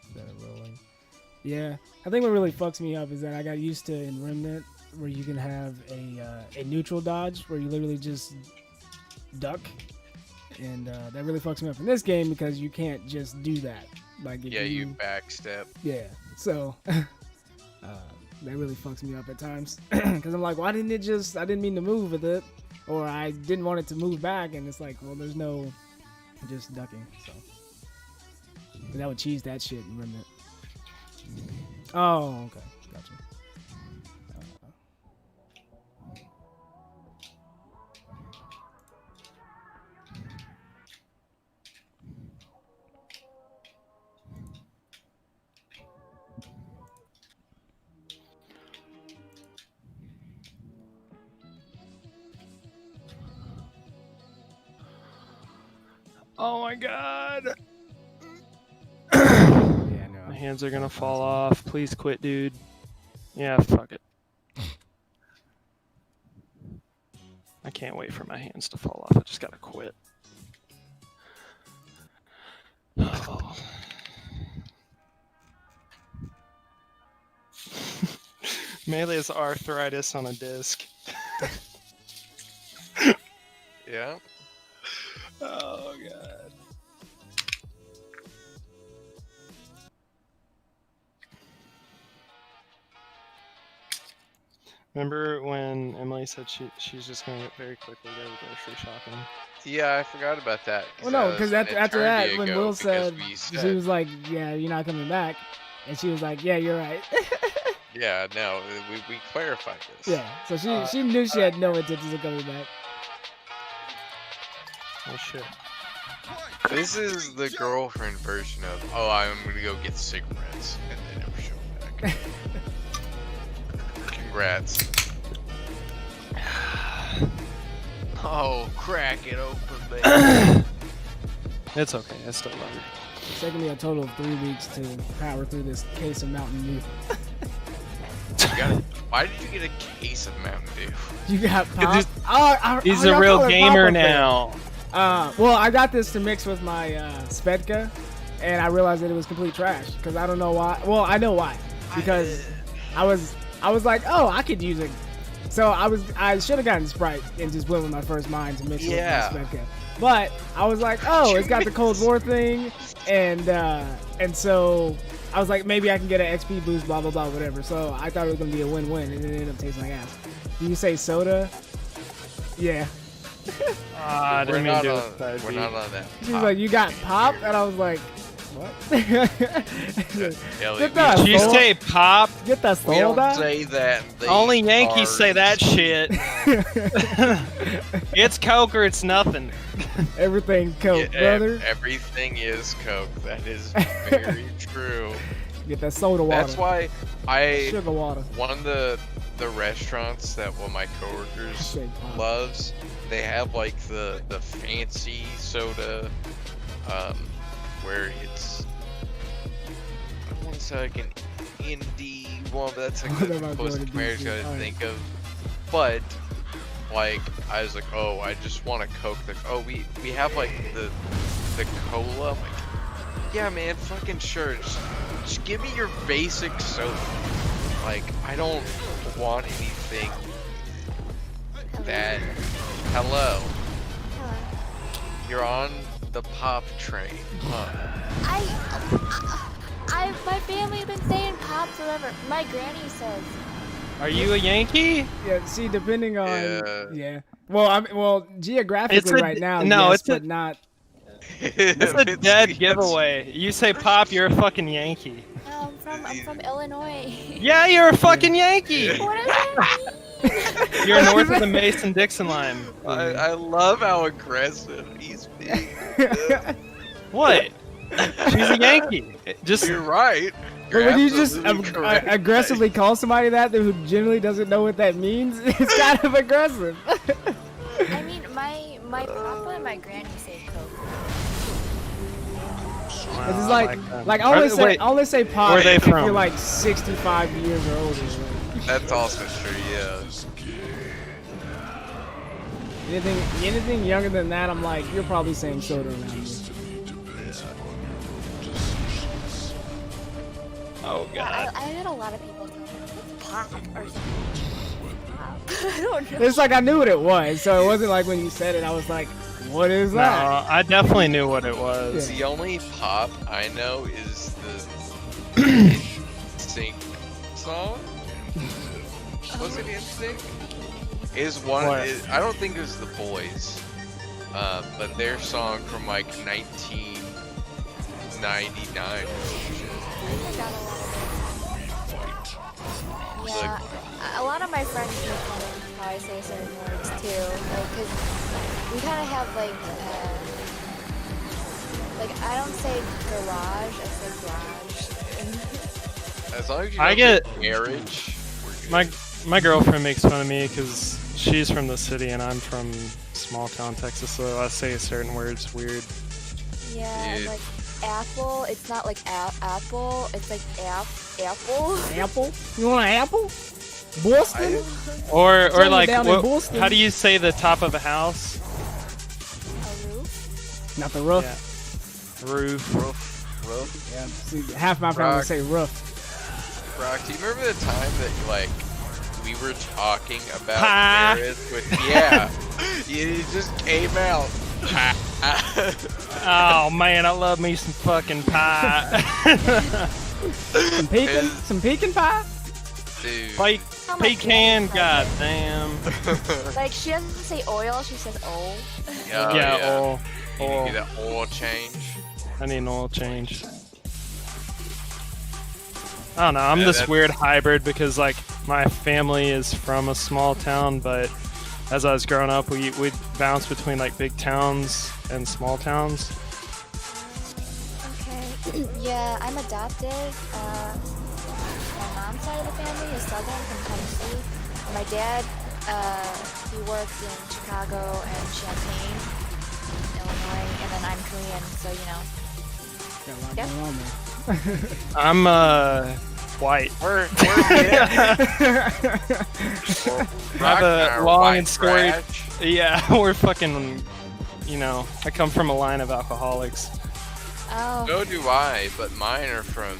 Instead of rolling. Yeah, I think what really fucks me up is that I got used to in Remnant where you can have a neutral dodge where you literally just duck and that really fucks me up in this game because you can't just do that. Like if Yeah, you backstep. yeah. So that really fucks me up at times because I'm like, why didn't it just? I didn't mean to move with it, or I didn't want it to move back, and it's like, well, there's no just ducking. So that would cheese that shit and run it. Oh, okay, gotcha. Oh my god. Yeah, no. My hands are gonna fall off. Please quit, dude. Yeah, fuck it. I can't wait for my hands to fall off. I just gotta quit. Oh. Melee is arthritis on a disc. Yeah. Oh god. Remember when Emily said she's just gonna very quickly go grocery shopping? Yeah, I forgot about that. Well, no, because that was after an that, eternity when ago, Will because said, we she was like, "Yeah, you're not coming back," and she was like, "Yeah, you're right." yeah, no, we clarified this. Yeah, so she knew she had no intentions of coming back. Oh shit. This is the girlfriend version of, oh, I'm gonna go get cigarettes, and they never show back. Congrats. Oh, crack it open, baby. It's okay, I still love her. It's taken me a total of 3 weeks to power through this case of Mountain Dew. Why did you get a case of Mountain Dew? You got pop? He's y'all a real call it gamer pop up there. now. Well, I got this to mix with my Svedka, and I realized that it was complete trash because I don't know why. Well, I know why, because I was like, oh, I could use it. So I should have gotten Sprite and just went with my first mind to mix Yeah. with my Svedka. But I was like, oh, it's got the Cold War thing, and so I was like, maybe I can get an XP boost, blah blah blah, whatever. So I thought it was gonna be a win-win, and it ended up tasting like ass. Do you say soda? Yeah. I didn't mean to do it. We're not on that. She was like, you got pop? And I was like, what? Ellie, Get that Did you soda. say pop? Get that we don't soda? say that. They Only Yankees are- say that shit. It's Coke or it's nothing. Everything Coke, Yeah, brother. everything is Coke. That is very true. Get that soda water. That's why Sugar water. one of the restaurants that one of my coworkers Say pop. loves, they have like the fancy soda, where it's, I don't want to say like an indie one, but that's like What the am I closest going to do comparison to? I Alright. think of. But like I was like, oh, I just want a Coke. Like, oh, we have like the cola. I'm like, yeah, man, fucking sure. Just give me your basic soda. Like, I don't want anything that. Hello. You're on the pop train. Huh? My family been saying pops forever. My granny says. Are you a Yankee? Yeah, see, depending on Yeah. Well, geographically It's a- right now, no, yes, it's a- but not. It's a dead giveaway. You say pop, you're a fucking Yankee. I'm from Illinois. Yeah, you're a fucking Yankee. What does that mean? You're north of the Mason-Dixon line. I love how aggressive he's being. What? She's a Yankee. Just You're right. But when you just absolutely correct. aggressively call somebody that who generally doesn't know what that means, it's kind of aggressive. I mean, my papa and my granny say Coke. It's just like I only say pop Where are they if from? you're like 65 years or older. Like, That's also true, yeah. anything younger than that, I'm like, you're probably saying soda around here. Oh god. I had a lot of people tell me it's pop or something. Pop. I don't know. It's like I knew what it was, so it wasn't like when you said it, I was like, What is No, that? I definitely knew what it was. The only pop I know is the Sync song. Was it Instinct? Is one? What? I don't think it was the Boys, but their song from like 1999 or some shit. Yeah, a lot of my friends make fun of how I say certain words too, like, cause we kind of have like I don't say garage, I say garage. As long as you I don't get- say garage, we're good. My girlfriend makes fun of me because she's from the city and I'm from small town Texas, so I say certain words weird. Yeah, and Dude. like apple, it's not like apple, it's like apple. Apple? You want an apple? Boston? Or Tell me like, down in what, Boston. how do you say the top of a house? A roof. Not the roof. Yeah. Roof. Roof. Yeah. See, half my family Rock. say roof. Brock, do you remember the time that like we were talking about Ha! Paris with it just came out. Oh man, I love me some fucking pie. Some pecan? Is- Some pecan pie? Dude. Like How much pecan, love goddamn. Like she doesn't say oil, she says oil. Yeah, Oil. You Oil. need that oil change. I need an oil change. I don't know. I'm Yeah, this that's- weird hybrid because like my family is from a small town, but as I was growing up, we'd bounce between like big towns and small towns. Okay. Yeah, I'm adopted. My mom's side of the family is Southern from Tennessee. And my dad, he worked in Chicago and Champaign, Illinois, and then I'm Korean, so you know. Got a lot Yep. going on there. I'm white. We're I have a long and storied. Yeah, we're fucking. You know, I come from a line of alcoholics. Oh. So do I, but mine are from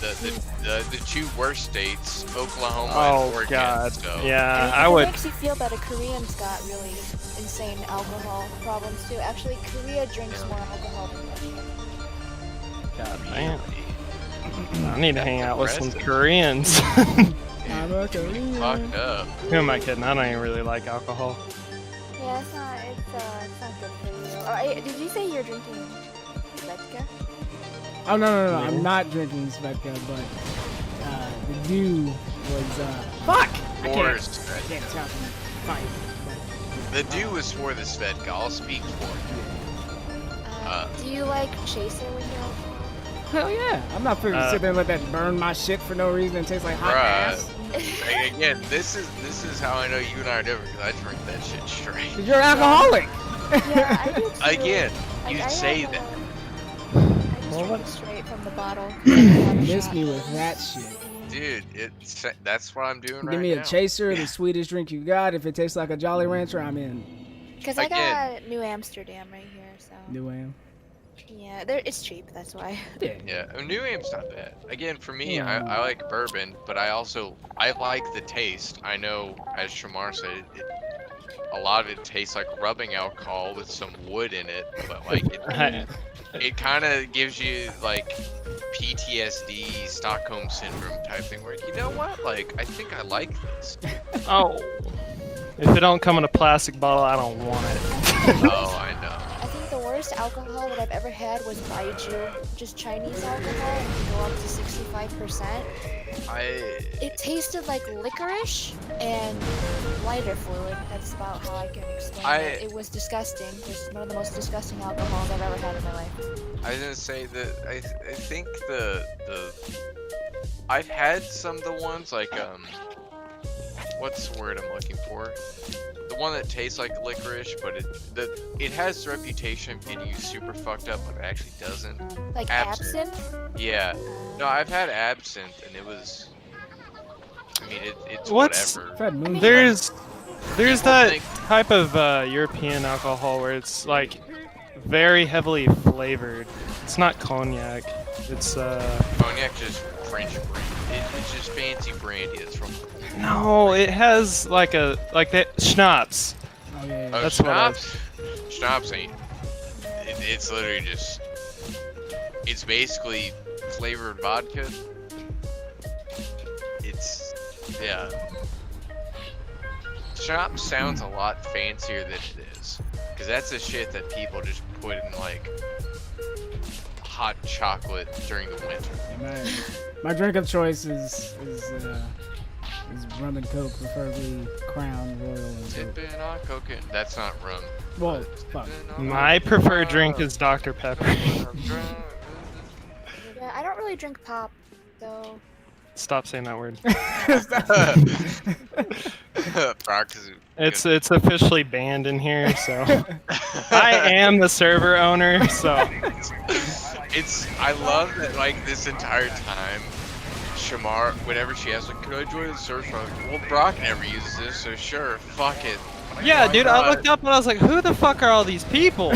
the two worst states, Oklahoma Oh and Oregon. God. So. Yeah, And I It would. makes you feel better. Koreans got really insane alcohol problems too. Actually, Korea drinks more alcohol than Russia. God damn. I need to hang out with some Impressive. Koreans. I'm a Korean. Fucked up. Who am I kidding? I don't even really like alcohol. Yeah, it's not good for you. Did you say you're drinking vodka? Oh, no. I'm not drinking Svedka, but the dew was, fuck! I Or can't Svedka. stop fighting. The dew was for the Svedka. I'll speak for it. Do you like chaser when you're alcohol? Hell yeah. I'm not finna sit there and let that burn my shit for no reason and taste like hot ass. Like, again, this is how I know you and I are different because I drink that shit straight. 'Cause you're an alcoholic. Yeah, I do too. Again, I you have say a- that. I just drink it straight from the bottle. Miss me with that shit. Dude, that's what I'm doing right Give me now. a chaser, the sweetest drink you got. If it tastes like a Jolly Rancher, I'm in. Because I Again. got New Amsterdam right here, so. New Am. Yeah, it's cheap, that's why. Yeah, New Am's not bad. Again, for me, Yeah. I like bourbon, but I like the taste. I know, as Shamar said, a lot of it tastes like rubbing alcohol with some wood in it, but like it kind of gives you like PTSD, Stockholm syndrome type thing. Where you know what, like I think I like this. Oh. If it don't come in a plastic bottle, I don't want it. Oh, I know. I think the worst alcohol that I've ever had was Baijiu, just Chinese alcohol, and it can go up to 65%. It tasted like licorice and lighter fluid. That's about how I can explain it. It was disgusting. Just one of the most disgusting alcohols I've ever had in my life. I was gonna say that I think the I've had some of the ones like what's the word I'm looking for? The one that tastes like licorice, but it has the reputation of getting you super fucked up, but it actually doesn't. Like Absinthe. absinthe? Yeah. No, I've had absinthe, and it was. I mean, it's What's- whatever. Fred Moon. There's People that think- type of European alcohol where it's like very heavily flavored. It's not cognac. It's Cognac just French brandy. It's just fancy brandy. It's from. no, it has like that schnapps. Oh, yeah. Oh, That's what I- schnapps. schnapps ain't. It's literally just. It's basically flavored vodka. It's yeah. Schnapps sounds a lot fancier than it is, because that's the shit that people just put in like hot chocolate during the winter. My drink of choice is rum and coke, preferably Crown Royal. And Coke. Tipping on cocaine. That's not rum. Whoa, fuck. My preferred drink is Dr. Pepper. Yeah, I don't really drink pop, so. Stop saying that word. Brock is It's officially banned in here, so I am the server owner, so I love that like this entire time Shamar, whenever she asks like, can I join the server? I'm like, well, Brock never uses this, so sure, fuck it. yeah, Why dude, not? I looked up and I was like, who the fuck are all these people?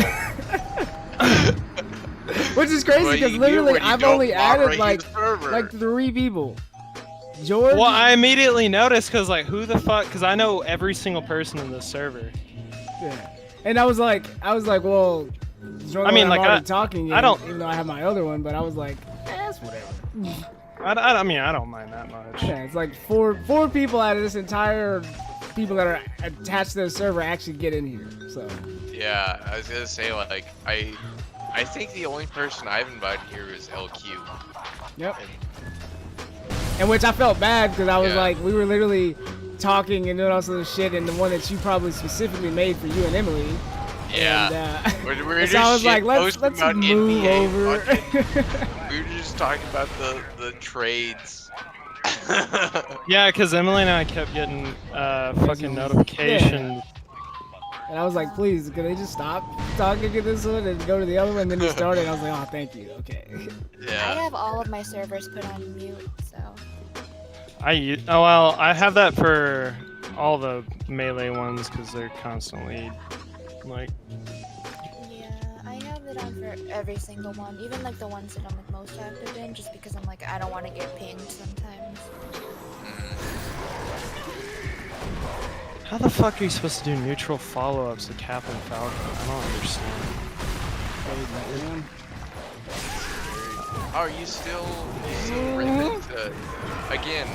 Which is crazy Well, because you do literally when you I've don't only added moderate the server. like 3 people. George. Well, I immediately noticed because like, who the fuck? Because I know every single person in this server. Yeah. And I was like, well, I mean, like, already talking. I don't- even though I have my other one, but I was like, it's whatever. I mean, I don't mind that much. Yeah, it's like four people out of this entire people that are attached to the server actually get in here. So. Yeah, I was gonna say like I think the only person I've invited here is LQ. Yep. And which I felt bad because I was Yeah. like, we were literally talking and doing all sorts of shit, and the one that you probably specifically made for you and Emily. Yeah. And, We're and just so I was shit like, let's posting about move NBA over. fucking- we were just talking about the trades. Yeah, because Emily and I kept getting fucking notifications. And I was like, please, can they just stop talking to this one and go to the other one? And then he started, and I was like, oh, thank you. Okay. I Yeah. have all of my servers put on mute, so. I have that for all the melee ones because they're constantly like. Yeah, I have it on for every single one, even like the ones that I'm like most active in, just because I'm like, I don't want to get pinged sometimes. How the fuck are you supposed to do neutral follow-ups to Captain Falcon? I don't understand. Are you still ripping to? Again,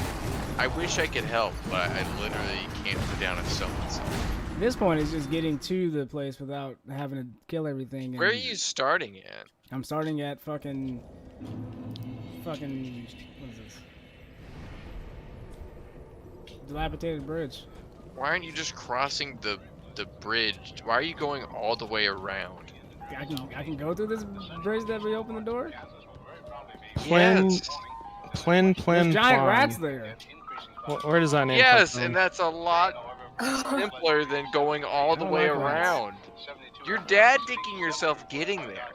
I wish I could help, but I literally can't put down a summon. At this point, it's just getting to the place without having to kill everything. Where are and you starting at? I'm starting at fucking, what is this? Dilapidated bridge. Why aren't you just crossing the bridge? Why are you going all the way around? I can go through this bridge that we open the door. Yes. Plin, There's giant rats there. Where does that name Yes, come and from? that's a lot simpler than going all the I way like rats. around. Your dad dicking yourself getting there.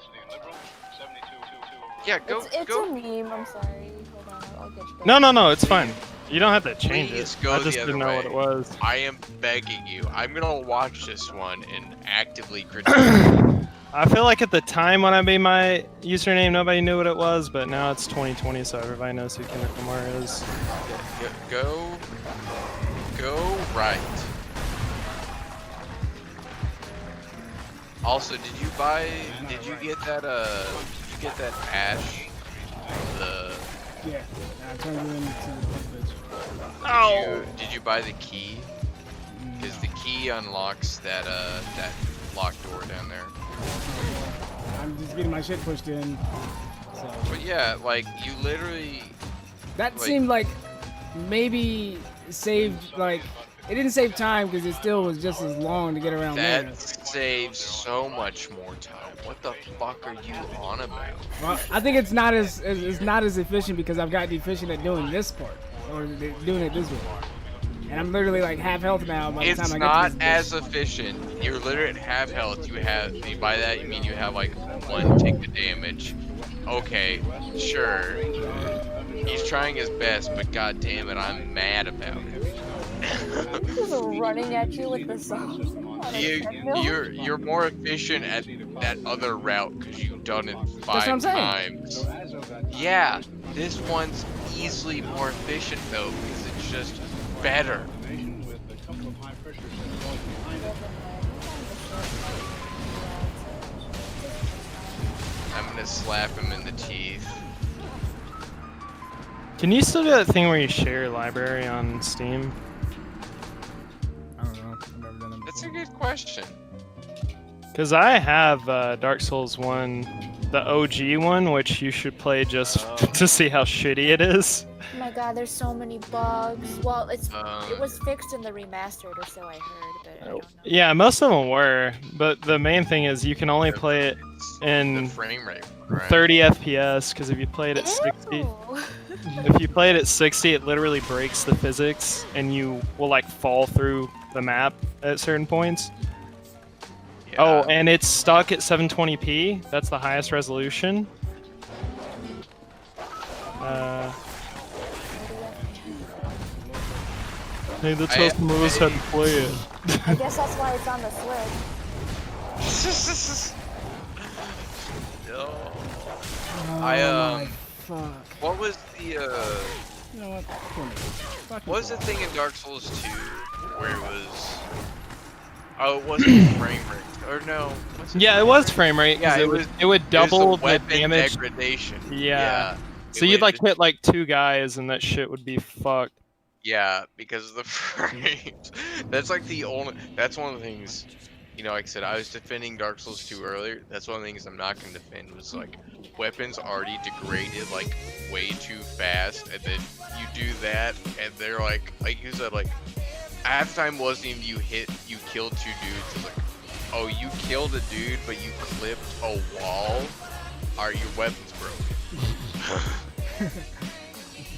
Yeah, go It's go. a meme, I'm sorry. Hold on, I'll get you. No, it's fine. You don't have to change Please it. go I the just other didn't know what way. it was. I am begging you. I'm gonna watch this one and actively critique. I feel like at the time when I made my username, nobody knew what it was, but now it's 2020, so everybody knows who Kendrick Lamar is. Go right. Also, did you get that ash? The Yeah, I turned you into the bitch. did you buy the key? Because the key unlocks that locked door down there. I'm just getting my shit pushed in. So But yeah, like you literally that like- seemed like maybe saved like it didn't save time because it still was just as long to get around there. that saves so much more time. What the fuck are you on about? Well, I think it's not as efficient because I've gotten efficient at doing this part or doing it this way. And I'm literally like half health now by the It's time I not get to this as efficient. You're literally at half health. By that you mean you have like 1 tick of damage. Okay, sure. He's trying his best, but god damn it, I'm mad about it. Just running at you with the song. You're more efficient at that other route because you've done it what 5 I'm saying. times. Yeah, this one's easily more efficient though because it's just better. gonna slap him in the teeth. Can you still do that thing where you share your library on Steam? I don't know. I've never done that That's a before. good question. Because I have Dark Souls 1, the OG one, which you should play just to see how shitty it is. Oh my god, there's so many bugs. Well, it Um, was fixed in the remastered, or so I heard, but I don't know. Yeah, most of them were, but the main thing is you can only play it the in frame rate, right? 30 FPS, because if you play it at 60, Ew. if you play it at 60, it literally breaks the physics, and you will like fall through the map at certain points. Yeah. Oh, and it's stuck at 720p. That's the highest resolution. Hey, that's how some of us had to play it. I guess that's why it's on the Switch. No. Oh, my fuck. What was the You know what? Fuck what was you. the thing in Dark Souls 2 where it was? Oh, it wasn't frame rate, or no? Was Yeah, it was frame rate. 'Cause Yeah, it would It double was the the weapon damage. degradation. Yeah. It So you'd would like just- hit like 2 guys, and that shit would be fucked. Yeah, because of the frames. That's like the only. That's one of the things. You know, like I said, I was defending Dark Souls 2 earlier. That's one of the things I'm not gonna defend. Was like weapons already degraded like way too fast, and then you do that, and they're like you said, like halftime wasn't even you killed 2 dudes. It's like, oh, you killed a dude, but you clipped a wall. Are your weapons broken?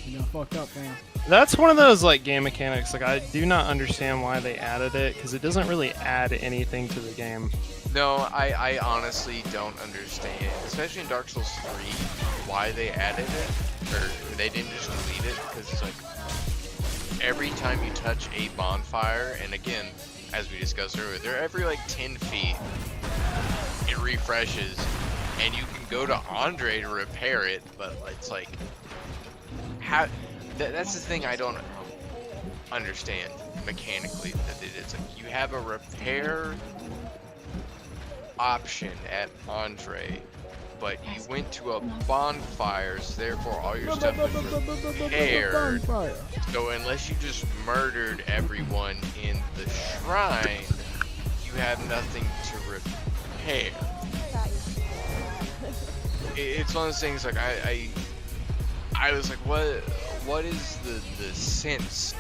You know, fucked up, man. That's one of those like game mechanics. Like I do not understand why they added it, because it doesn't really add anything to the game. No, I honestly don't understand, especially in Dark Souls 3, why they added it, or they didn't just delete it, because it's like, every time you touch a bonfire, and again, as we discussed earlier, they're every like 10 feet, it refreshes, and you can go to Andre to repair it, but it's like, how, that's the thing I don't understand mechanically, that it's like, you have a repair option at Andre, but you went to a bonfire, so therefore all your stuff is repaired. So unless you just murdered everyone in the shrine, you have nothing to repair. It's one of those things like I was like, what is the sense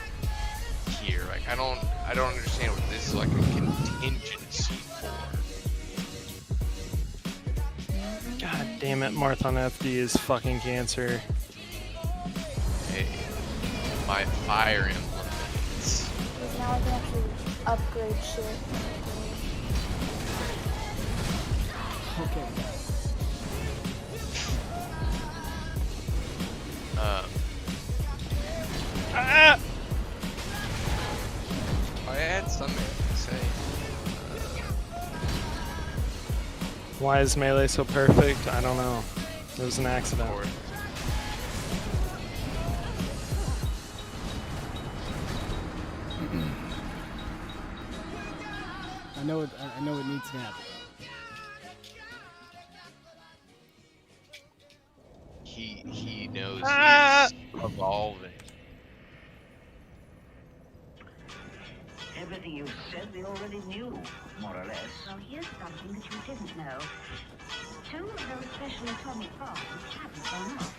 here? Like I don't understand what this is like a contingency for. God damn it, Marthon FD is fucking cancer. Hey, my Fire Emblem. Because now I can actually upgrade shit. Okay. I had something to say. Why is Melee so perfect? I don't know. It was an accident. I know it needs to happen. He knows he's evolving. Everything you said we already knew, more or less. Well, here's something that you didn't know. 2 of those special atomic bombs haven't gone off.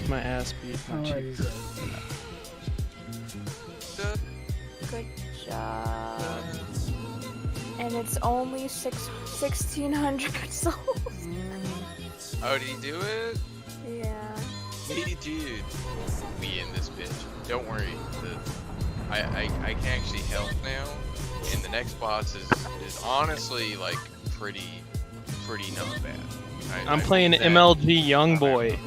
My ass beat. My cheeks. Good job. And it's only 1,600 souls. Oh, did he do it? Yeah. He did. We in this bitch. Don't worry. I can actually help now. And the next boss is honestly like pretty not bad. I'm playing MLG Youngboy.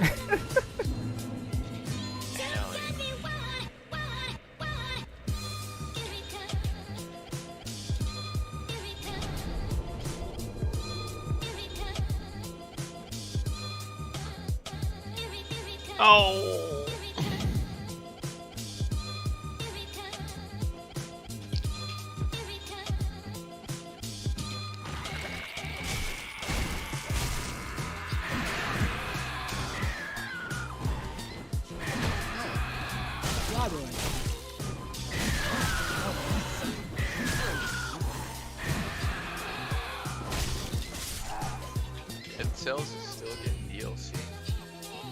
Oh. Dead Cells is still getting DLC.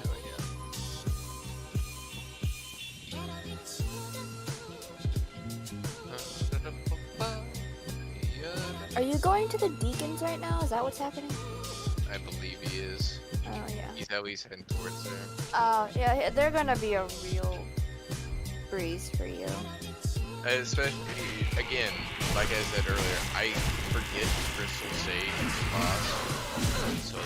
Hell yeah. Are you going to the Deacons right now? Is that what's happening? I believe he is. Oh yeah. He's at least heading towards there. Oh yeah, they're gonna be a real breeze for you. Especially, again, like I said earlier, I forget Crystal Sage is the boss. So,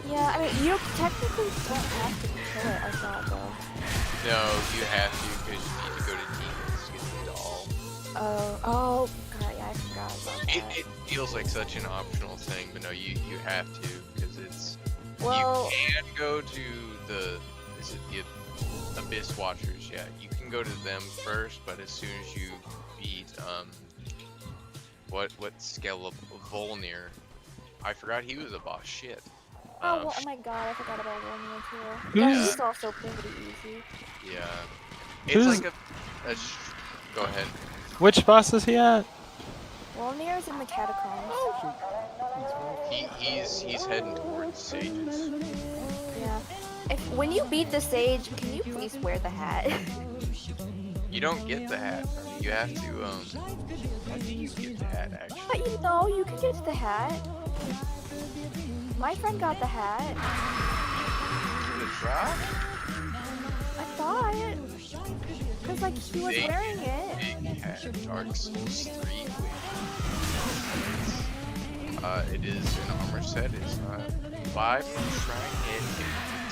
Yeah, I mean, you technically don't have to kill it, I thought, though. no, you have to because you need to go to Demons to get the doll. Oh, God, yeah, I forgot about that. It feels like such an optional thing, but no, you have to because it's. Well, you can go to the Abyss Watchers. Yeah, you can go to them first, but as soon as you beat what Volnir, I forgot he was a boss. Shit. oh my God, I forgot about Romeo too. Yeah. He's also pretty easy. Yeah. It's Who's- like go ahead. Which boss is he at? Wolnir's in the catacombs. He's heading towards Sages. Yeah. When you beat the sage, can you please wear the hat? You don't get the hat. You have to when do you get the hat actually? But you can get the hat. My friend got the hat. The drop? I thought. Cause like he was wearing it. Big hat. Dark Souls 3 it is an armor set. It's 5 from Shrine hit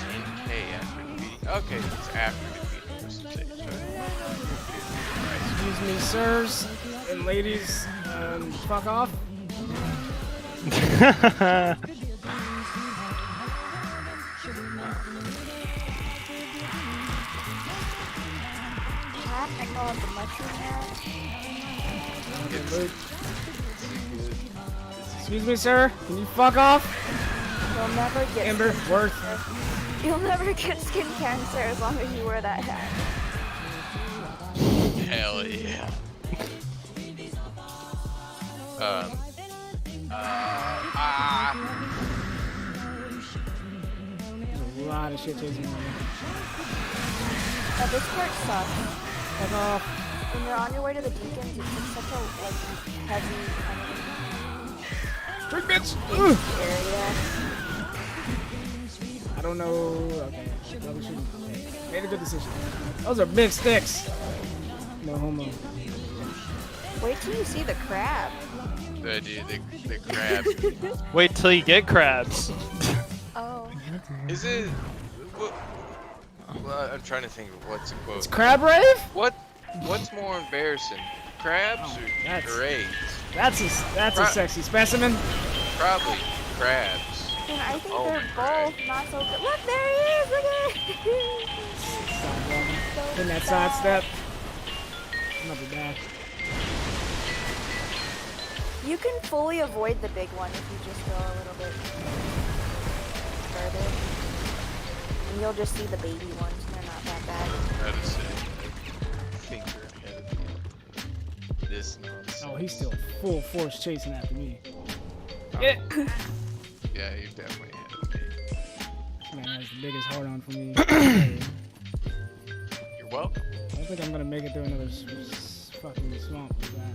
10k after defeating. Okay, it's after defeating Crystal Sage. Excuse me, sirs and ladies. Fuck off. Hat? I call it the mushroom hat. Excuse me, sir. Can you fuck off? You'll never get Amber, Worth. You'll never get skin cancer as long as you wear that hat. Hell yeah. There's a lot of shit chasing me. Now this part sucks. Fuck off. When you're on your way to the Deacons, it's just such a heavy kind of Trick bitch! Ugh. area. I don't know. Okay. Probably shouldn't. Made a good decision. Those are big sticks. No homo. Wait till you see the crab. The crab. Wait till you get crabs. Oh. Is it? Well, I'm trying to think of what's a quote. It's crab rave? What's more embarrassing, crabs or raids? That's a sexy specimen. Probably crabs. And I think Oh they're my both not so good. Look, there he is! Look at it! In that sidestep. Not be bad. You can fully avoid the big one if you just go a little bit further. And you'll just see the baby ones, and they're not that bad. That is it. Finger ahead of you. This nonsense. Oh, he's still full force chasing after me. Oh. Yeah. Yeah, you definitely had me. Man, That's the biggest hard on for me. You're welcome. I don't think I'm gonna make it through another fucking swamp with that.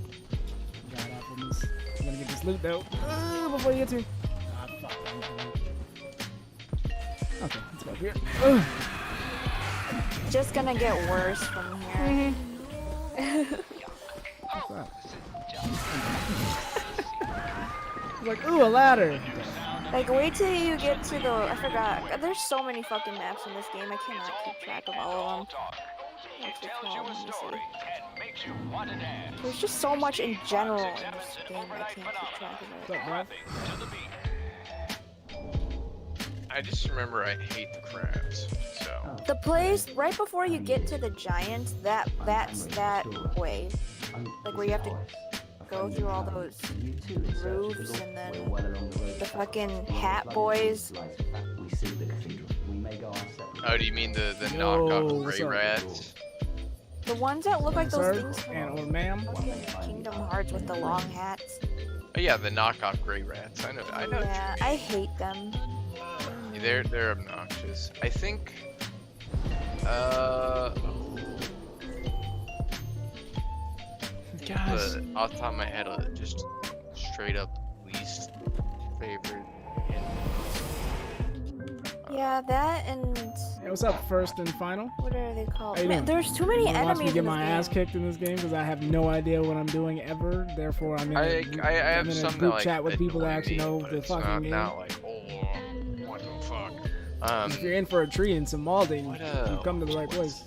God appleness. I'm gonna get this loot though. Before you get to. Ah, fuck. Okay, let's go up here. Just gonna get worse from here. What's that? It's like, ooh, a ladder. Like, wait till you get to the. I forgot. There's so many fucking maps in this game. I cannot keep track of all of them. What's it called? Let me see. There's just so much in general in this game. I can't keep track of it. What's up, bro? I just remember I hate the crabs. So. The place right before you get to the giant, that's that way. Like where you have to go through all those roofs and then the fucking hat boys. Oh, do you mean the knockoff gray rats? The ones that look like those things from or ma'am. fucking Kingdom Hearts with the long hats. Oh yeah, the knockoff gray rats. I know. Yeah, I hate them. They're obnoxious. I think. Guys. Off the top of my head, just straight up least favorite. Yeah, that and Hey, what's up, first and final? what are they called? How you Man, doing? there's too many You wanna watch me enemies get in this my ass game. kicked in this game because I have no idea what I'm doing ever. Therefore, I'm in I I'm have in a some group that, like, chat with people that annoy actually me, know but the it's fucking game. not like, oh, what the fuck. If you're in for a treat in some Malding, What, you come to the right place.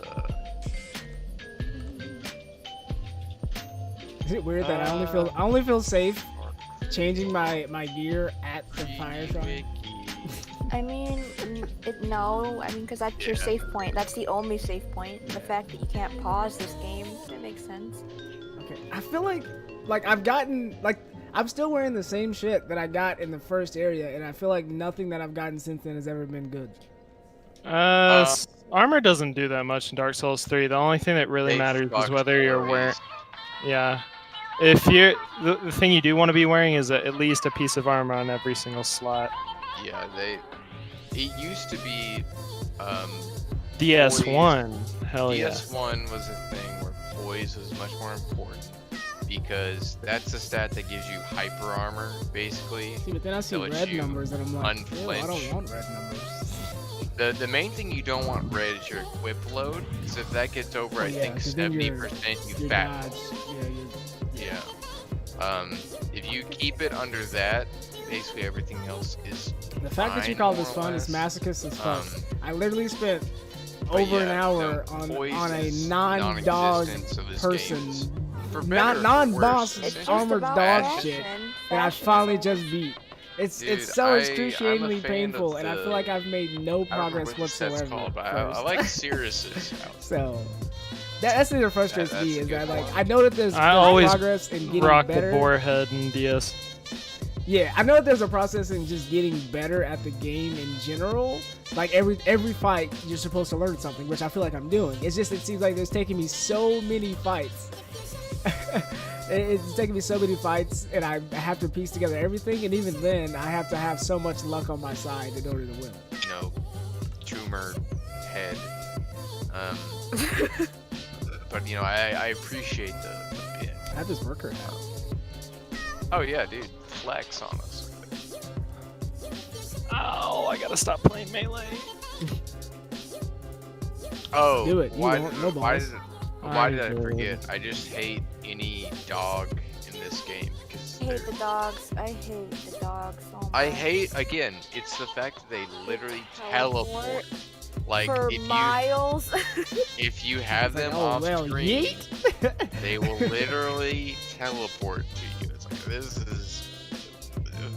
Is it weird that I only feel safe changing my gear at the fire shrine? I mean, no. I mean, because that's your safe point. That's the only safe point. The fact that you can't pause this game, it makes sense. Okay, I feel like I've gotten I'm still wearing the same shit that I got in the first area, and I feel like nothing that I've gotten since then has ever been good. Armor doesn't do that much in Dark Souls 3. The only thing that really matters is whether you're wearing. Yeah. If you're the thing you do want to be wearing is at least a piece of armor on every single slot. Yeah, it used to be DS1. Hell yeah. DS1 was a thing where poise was much more important because that's a stat that gives you hyper armor, basically. See, but then I see that lets red you numbers, and I'm like, ew, I don't unflinch. want red numbers. The main thing you don't want red is your equip load, because if that gets over, I think 'cause then 70%, you your fat. dodge, Yeah. If you keep it under that, basically everything else is The fact that you fine, call this more or fun is less. masochist as fuck. I literally spent but over an yeah, hour the on poise a is non-dog non-existent, so this person, game is, for better or non-boss for worse, it's armored just dog fashion. shit that I finally just beat. It's Dude, so I'm excruciatingly a fan painful, of and I the- feel like I've made no I don't remember progress what the set's whatsoever. called, but I first. like Sirius's house. So that's the thing that frustrates That's me a is good that like one. I know that there's I always progress in getting rock better. the boar head in DS. Yeah, I know that there's a process in just getting better at the game in general. Like every fight, you're supposed to learn something, which I feel like I'm doing. It's just it seems like there's taking me so many fights. It's taking me so many fights, and I have to piece together everything. And even then, I have to have so much luck on my side in order to win. You know, tumor head. But you know, I appreciate the bit. I have this worker now. Oh yeah, dude, flex on us. Oh, I gotta stop playing melee. Oh, Do it, you why, won't, no why balls. did why did I I'm forget? I just hate any dog in this game because I hate the dogs. I hate the dogs so much. I hate again. It's the fact that they literally teleport. Like for if miles. you have It's like, them oh, off well, screen, yeet. they will literally teleport to you. It's like this is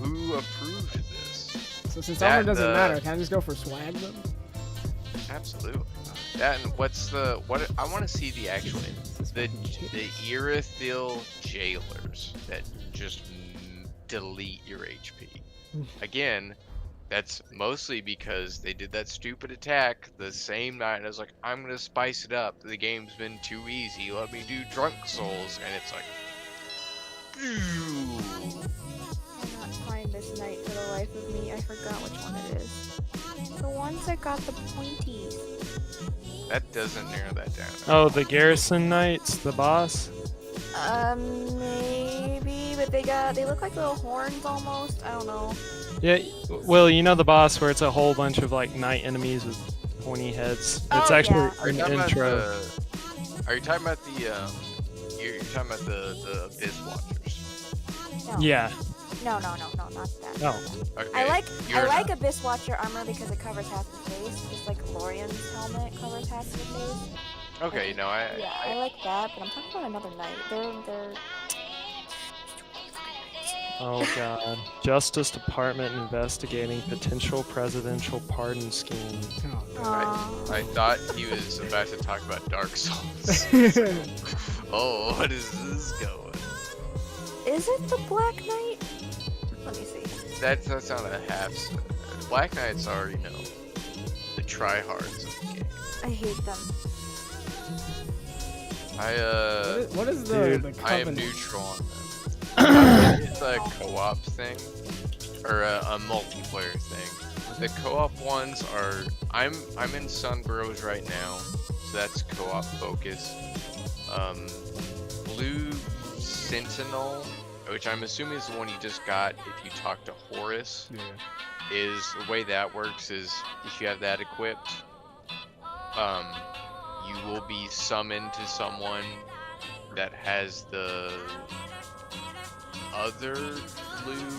who approved this? So since That, armor doesn't the- matter, can I just go for swag then? Absolutely. That and what's the what? I want to see the actual the Irithyll jailers that just delete your HP. Again, that's mostly because they did that stupid attack the same night. I was like, I'm gonna spice it up. The game's been too easy. Let me do Drunk Souls, and it's like, I cannot find this night for the life of me. I forgot which one it is. The ones that got the pointies. That doesn't narrow that down. Oh, the Garrison Knights, the boss. Maybe, but they look like little horns almost. I don't know. Yeah, well, you know the boss where it's a whole bunch of like knight enemies with pointy heads. It's Oh, actually yeah. Are you an talking intro. about the? Are you talking about the? You're talking about the Abyss Watchers. No. Yeah. No, not that. No. Okay. I like you're not- Abyss Watcher armor because it covers half the face, just like Lorian's helmet covers half the face. Okay, no, I like that, but I'm talking about another knight. They're Oh god. Justice Department investigating potential presidential pardon scheme. I thought he was about to talk about Dark Souls. Oh, what is this going? Is it the Black Knight? Let me see. That's not a half. Black Knights are, you know, the tryhards of the game. I hate them. What is Dude, the I am Covenant? neutral on them. It's a co-op thing, or a multiplayer thing. The co-op ones are. I'm in Sunburrows right now, so that's co-op focus. Blue Sentinel, which I'm assuming is the one you just got if you talk to Horus, is the way that works is if you have that equipped, you will be summoned to someone that has the other blue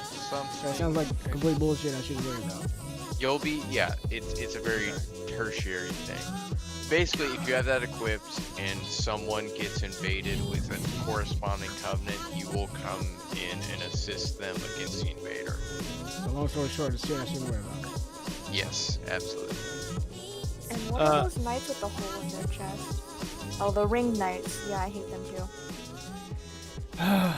something. That sounds like complete bullshit. I shouldn't worry about. You'll be, yeah, it's a very tertiary thing. Basically, if you have that equipped and someone gets invaded with a corresponding covenant, you will come in and assist them against the invader. So long story short, it's shit I shouldn't worry about. Yes, absolutely. And what are those knights with the hole in their chest? Oh, the ring knights. Yeah, I hate them too.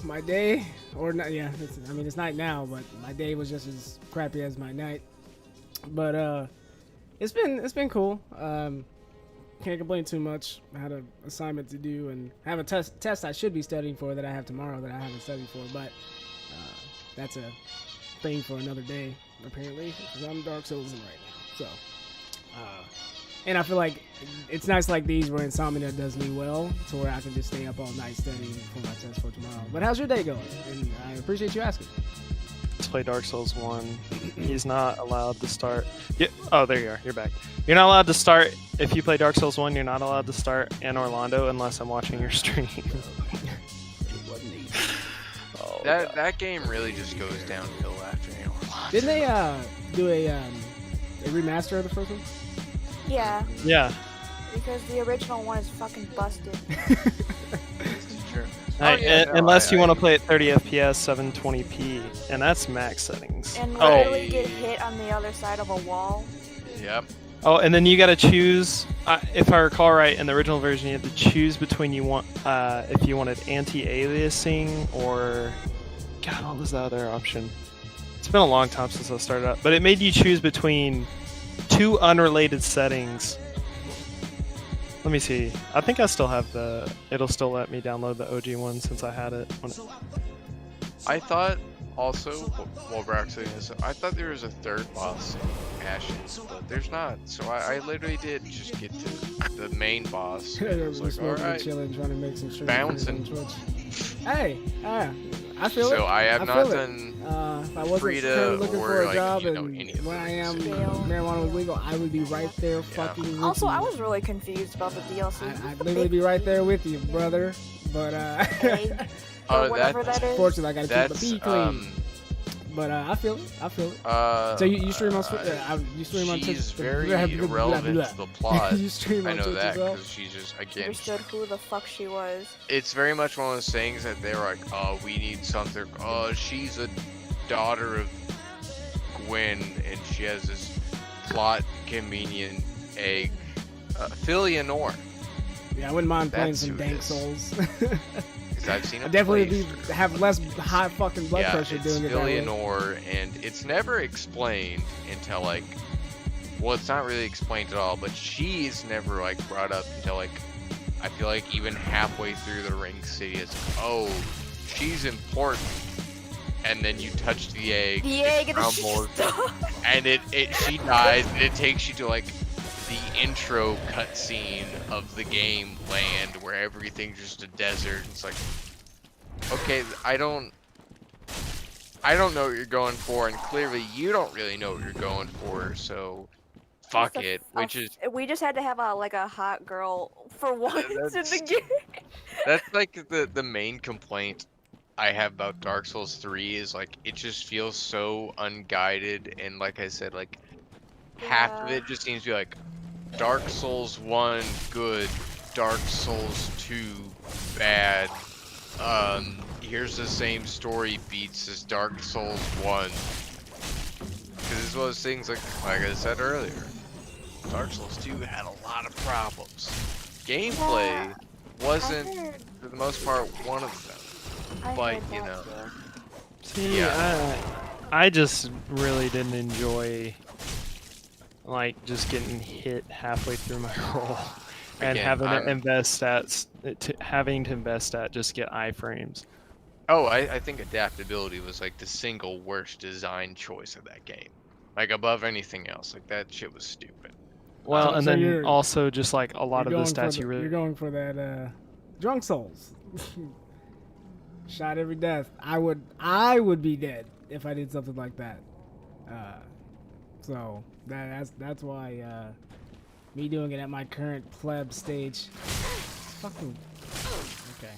My day, or not? Yeah, I mean it's night now, but my day was just as crappy as my night. But it's been cool. Can't complain too much. I had an assignment to do and I have a test I should be studying for that I have tomorrow that I haven't studied for, but that's a thing for another day apparently because I'm Dark Souls right now. So, and I feel like it's nights like these where insomnia does me well, to where I can just stay up all night studying for my test for tomorrow. But how's your day going? And I appreciate you asking. Let's play Dark Souls 1. He's not allowed to start. Yeah. Oh, there you are. You're back. You're not allowed to start. If you play Dark Souls 1, you're not allowed to start in Orlando unless I'm watching your stream. Oh, That game really just goes downhill after Orlando. Didn't they do a remaster of the first one? Yeah, yeah. because the original one is fucking busted. Unless you want to play at 30 FPS, 720p, and that's max settings. And literally get hit on the other side of a wall. Yep. Oh, and then you gotta choose. If I recall right, in the original version, you had to choose between if you wanted anti-aliasing or God, what was the other option? It's been a long time since I started up, but it made you choose between two unrelated settings. Let me see. I think I still have it'll still let me download the OG one since I had it. I thought also, while Broxing is, I thought there was a third boss in Ashes, but there's not. So I literally did just get to the main boss. And I was like, alright, chilling, trying to make some streams bouncing. on Twitch. Hey, I feel it. So I have not feel it. done if I wasn't Frida currently looking for or a like, job you know, and any of when I am those. marijuana was legal, I would be right there fucking with Also, you. I was really confused about the DLC. I'd literally be right there with you, brother. But Oh, whatever that is. fortunately, I gotta keep that's the feet clean. But I feel it. I feel it. So you stream on you stream on Twitch. She's very irrelevant to the plot. You stream I on know Twitch that as well? because she just again. Understood who the fuck she was. It's very much one of those things that they're like, oh, we need something. Oh, she's a daughter of Gwen, and she has this plot convenient egg. Philianor. Yeah, I wouldn't mind playing That's some who it Dank is. Souls. I've seen I it. definitely have less high fucking blood pressure it's doing it that way. Philianor, and it's never explained until like, well, it's not really explained at all. But she's never like brought up until like, I feel like even halfway through the Ring City, it's oh, she's important. and then you touch the egg, The it egg and then crumbles, and she dies, and it takes you to like the intro cutscene of the game land where everything's just a desert. It's like, okay, I don't know what you're going for, and clearly you don't really know what you're going for, so fuck it. Which is we just had to have a hot girl for once in the game. that's like the main complaint I have about Dark Souls 3 is like it just feels so unguided, and like I said, like half of it just seems to be like Dark Souls 1 good, Dark Souls 2 bad. Here's the same story beats as Dark Souls 1. Because it's one of those things like I said earlier, Dark Souls 2 had a lot of problems. Gameplay wasn't, for the most part, one of them. But, you know. See, I just really didn't enjoy, like, just getting hit halfway through my roll. And having to invest stats, having to invest stat just get iframes. Oh, I think adaptability was like the single worst design choice of that game. Like above anything else. Like that shit was stupid. Well, and so then also just like a lot of the stats you really... You're going for that Drunk Souls. Shot every death. I would be dead if I did something like that. So that's why me doing it at my current pleb stage. Fucking okay.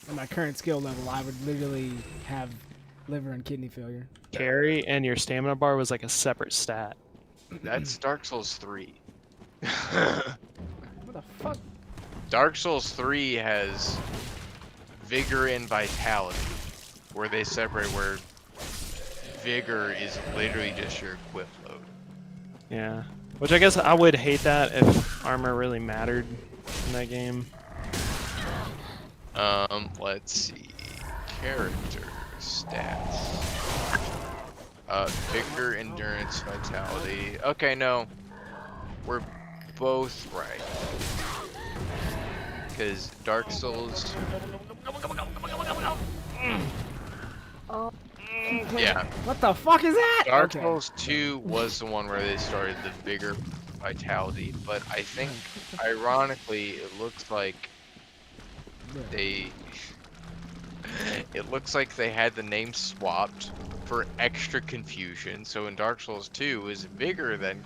At my current skill level, I would literally have liver and kidney failure. Carry and your stamina bar was like a separate stat. That's Dark Souls 3. What the fuck? Dark Souls 3 has vigor and vitality, where they separate, where vigor is literally just your equip load. Yeah, which I guess I would hate that if armor really mattered in that game. Let's see. Character stats. Vigor, endurance, vitality. Okay, no. We're both right. Because Dark Souls... Yeah. What the fuck is that? Dark Souls 2 was the one where they started the vigor vitality, but I think, ironically, it looks like they... It looks like they had the name swapped for extra confusion. So in Dark Souls 2, is vigor that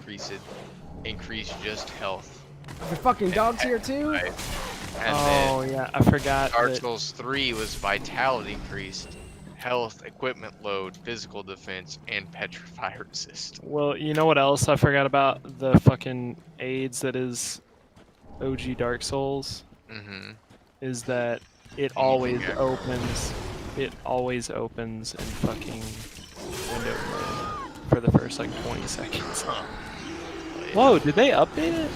increased just health. The fucking dog's here too? Right? And oh yeah, I forgot. Dark Souls 3 was vitality increased, health, equipment load, physical defense, and petrify resist. Well, you know what else I forgot about? The fucking AIDS that is OG Dark Souls. Mm-hmm. Is that it always opens. It always opens in fucking window mode for the first like 20 seconds. Whoa, did they update it?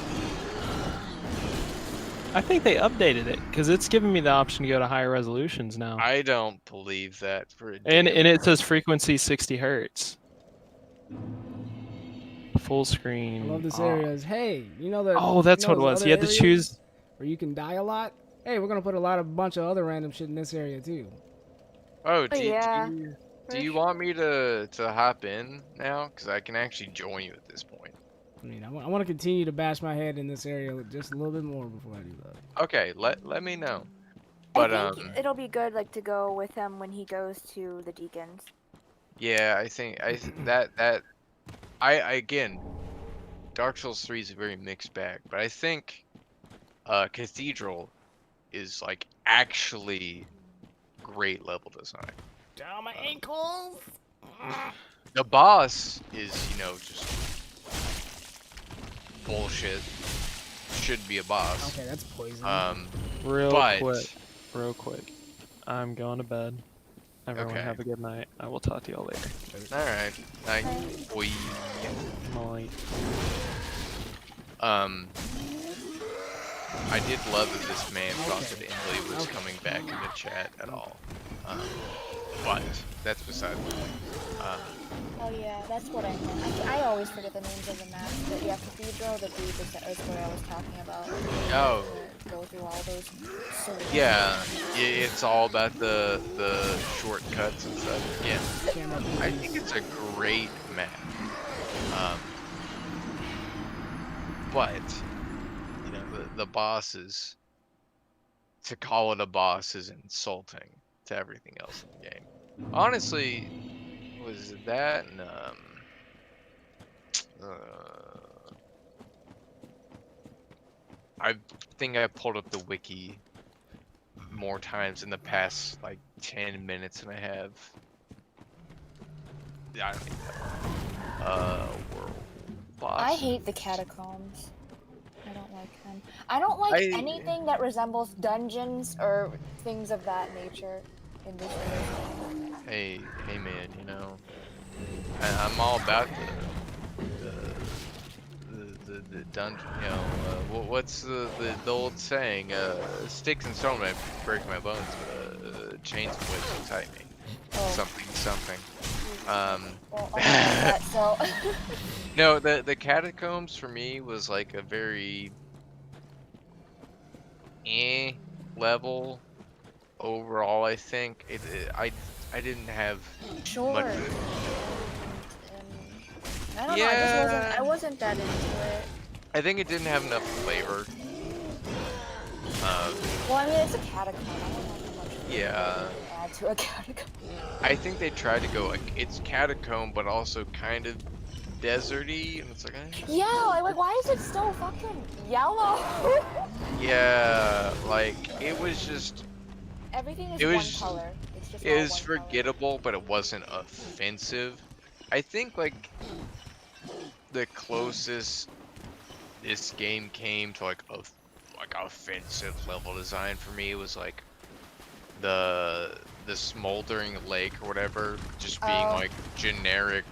I think they updated it because it's giving me the option to go to higher resolutions now. I don't believe that for a and it says frequency 60 hertz. Full screen. I love this area. Hey, you know that? Oh, that's what it was. You had to choose where you can die a lot. Hey, we're gonna put a bunch of other random shit in this area too. Oh, do you want me to hop in now? Because I can actually join you at this point. I mean, I want to continue to bash my head in this area just a little bit more before I do that. Okay, let me know. But I think it'll be good to go with him when he goes to the Deacons. Yeah, I think again, Dark Souls 3 is a very mixed bag, but I think Cathedral is like actually great level design. Down my ankles. The boss is, just bullshit. Should be a boss. Okay, that's poison. Real quick. I'm going to bed. Everyone have a good night. I will talk to y'all later. Alright. Night. Boy. Night. I did love that this man thought that Emily was coming back in the chat at all. but that's beside the point. Oh yeah, that's what I meant. I always forget the names of the maps. But yeah, Cathedral, the Deep is what I was talking about. Oh. Go through all those. Yeah, it's all about the shortcuts and stuff. Yeah, I think it's a great map. But you know, the bosses. To call it a boss is insulting to everything else in the game. Honestly, was that and I think I pulled up the wiki more times in the past like 10 minutes than I have. I don't think that. World boss. I hate the catacombs. I don't like them. I don't like anything that resembles dungeons or things of that nature in this game. Hey man, you know, I'm all about the dungeon. You know, what's the old saying? Sticks and stone may break my bones, but chains and whips will tighten me. Oh. Something. Well, that, so. No, the catacombs for me was like a very level overall. I think I didn't have much. I don't know. I wasn't that into it. I think it didn't have enough flavor. Well, I mean, it's a catacomb. I don't know how much Yeah. add to a catacomb. I think they tried to go like it's catacomb, but also kind of deserty, and it's like. Yeah, like why is it so fucking yellow? Yeah, like it was just. Everything is one color. It's just it was forgettable, but it wasn't offensive. I think like the closest this game came to like offensive level design for me was like the smoldering lake or whatever, just being like generic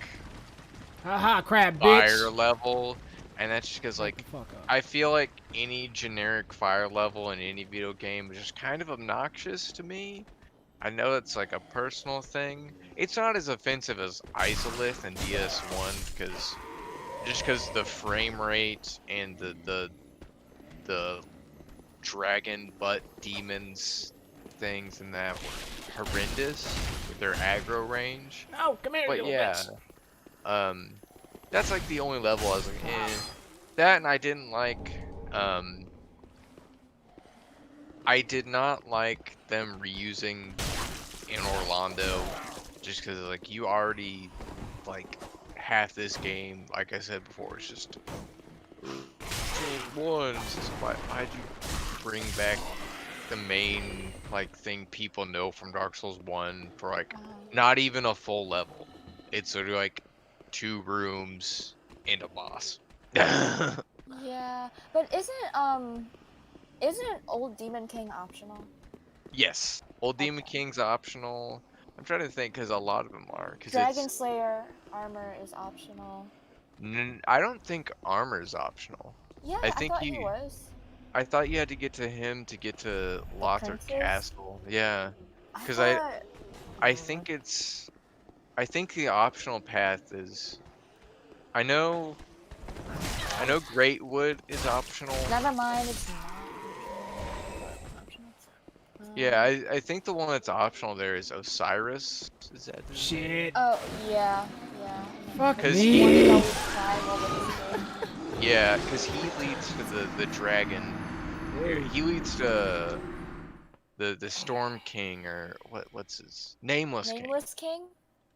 Haha, crab fire bitch. level, and that's just because like I feel like any generic fire level in any video game is just kind of obnoxious to me. I know it's like a personal thing. It's not as offensive as Isolith and DS1 because the frame rate and the dragon butt demons things and that were horrendous with their aggro range. Oh, come here, but little yeah, bitch. that's like the only level I was like, eh. That, and I didn't like, I did not like them reusing in Orlando, just because like you already like half this game, like I said before, it's just one. Why'd you bring back the main like thing people know from Dark Souls 1 for like not even a full level? It's sort of like 2 rooms and a boss. Yeah, but isn't Old Demon King optional? Yes, Old Demon King's optional. I'm trying to think because a lot of them are. Dragon Slayer armor is optional. I don't think armor is optional. Yeah, I think thought he was. I thought you had to get to him to get to Lothar Castle. Yeah, because I think it's. I think the optional path is. I know Greatwood is optional. Never mind, it's not. Yeah, I think the one that's optional there is Osiris. Is that the shit? Oh yeah. Fuck me. Yeah, because he leads to the dragon. He leads to the Storm King, or what's his Nameless King?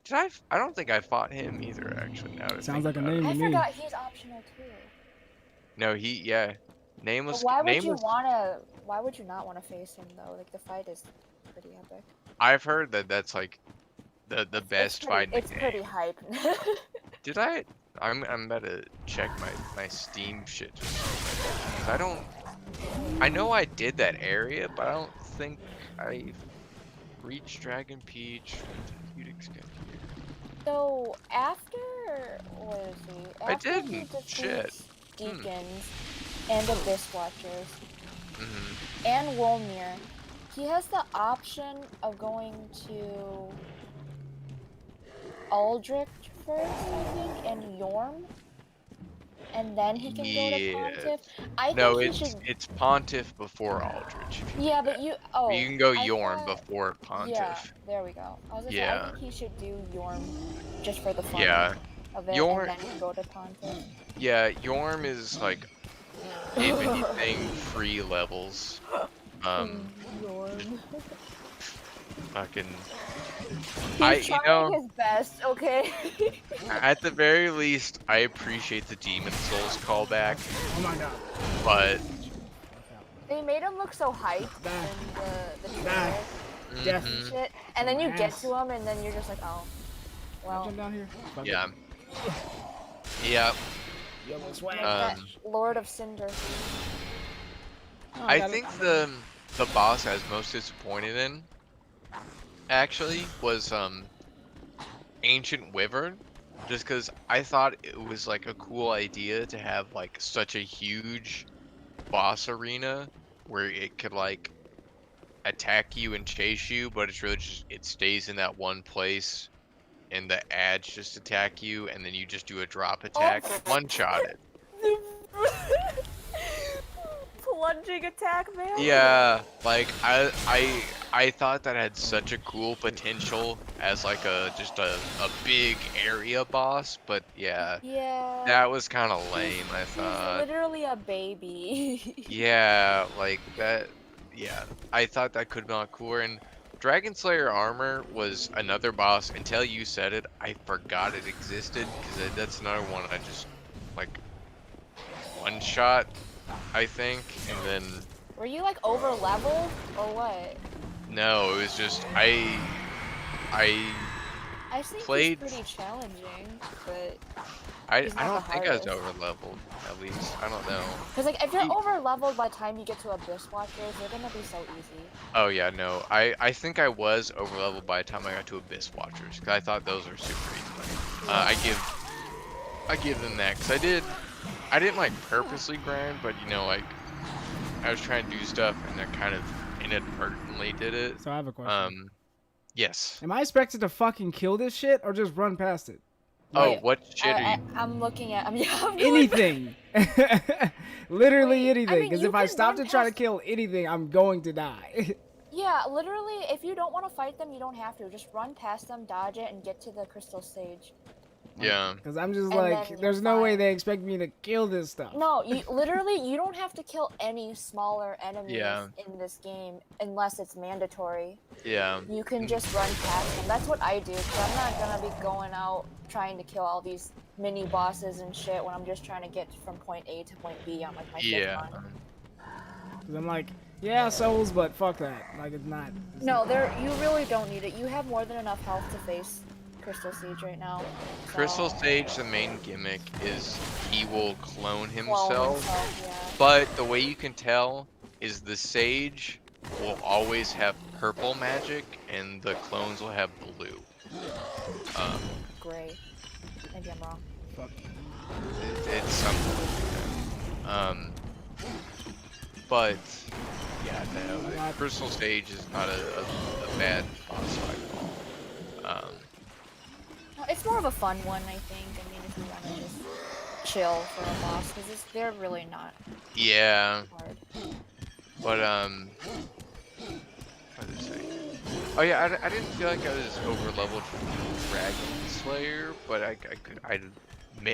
Did I don't think I fought him either, actually. Now Sounds like a name to me. I forgot he's optional too. No, Nameless. But why would you not want to face him though? Like the fight is pretty epic. I've heard that that's like the best fight in the game. It's pretty hype. Did I? I'm about to check my Steam shit. I know I did that area, but I don't think I reached Dragon Peach. So after what is he? I didn't. Shit. Deacons and Abyss Watchers and Wolnir, He has the option of going to Aldrich first, I think, and Yorm, and then he can go to Pontiff. I No, think he it's should. it's Pontiff before Aldrich. if you Yeah, do but that. you. Oh. You can go I Yorm thought- before Pontiff. Yeah, there we go. I was gonna say, I Yeah. think he should do Yorm just for the fun Yeah. of it, Yorm- and then go to Pontiff. Yeah, Yorm is like, if anything, free levels. Yorm. Fucking. He's you trying know, his best, okay? at the very least, I appreciate the Demon Souls callback, Oh my god. but They made him look so hyped in the trailer Death. mhm, and shit, and then you get Ass. to him, and then you're just like, oh, well, Jump down here. Fuck it. yeah, yeah. You almost swag. that Lord of Cinder. Oh, I got it. think the boss I was most disappointed in, actually, was Ancient Wyvern, just because I thought it was like a cool idea to have like such a huge boss arena where it could like attack you and chase you, but it's really just it stays in that one place, and the ads just attack you, and then you just do a drop attack, one shot it. Plunging attack, man. Yeah, like I thought that had such a cool potential as like just a big area boss, but yeah, Yeah. that was kind of lame, I He's thought. literally a baby. Yeah, like that. Yeah, I thought that could be a lot cooler. And Dragon Slayer armor was another boss. Until you said it, I forgot it existed because that's another one I just like one shot, I think, and then Were you like over leveled or what? no, it was just I I think Played- he's pretty challenging, but I He's not don't the think I was hardest. over leveled. At least I don't know. because like if you're over leveled by the time you get to Abyss Watchers, they're gonna be so easy. Oh yeah, no, I think I was over leveled by the time I got to Abyss Watchers because I thought those were super easy. I give them that because I didn't like purposely grind, but you know, like I was trying to do stuff and I kind of inadvertently did it. So I have a question. Yes. Am I expected to fucking kill this shit or just run past it? Oh, Wait, what shit are you? I'm looking at. I'm going- Anything. Literally Wait, I anything. mean, Because you if I can stop to run try to past- kill anything, I'm going to die. Yeah, literally, if you don't want to fight them, you don't have to. Just run past them, dodge it, and get to the Crystal Sage. Yeah. Because I'm just And like, then there's you're no way fine. they expect me to kill this stuff. No, you literally you don't have to kill any smaller enemies Yeah. in this game unless it's mandatory. Yeah. You can just run past them. That's what I do. Cause I'm not gonna be going out trying to kill all these mini bosses and shit when I'm just trying to get from point A to point B on like my fifth Yeah. run. Because I'm like, yeah, souls, but fuck that. Like, it's not. No, you really don't need it. You have more than enough health to face Crystal Siege right now. Crystal so- Sage, the main gimmick is he will clone Clone himself. yeah. But the way you can tell is the Sage will always have purple magic, and the clones will have blue. Gray. Maybe I'm wrong. It's something like that. But yeah, the Crystal Sage is not a bad boss fight at all. No, it's more of a fun one, I think. I mean, if you want to just chill for a boss, because they're really not Yeah, hard. but what did I say? Oh yeah, I didn't feel like I was over leveled for Dragon Slayer, but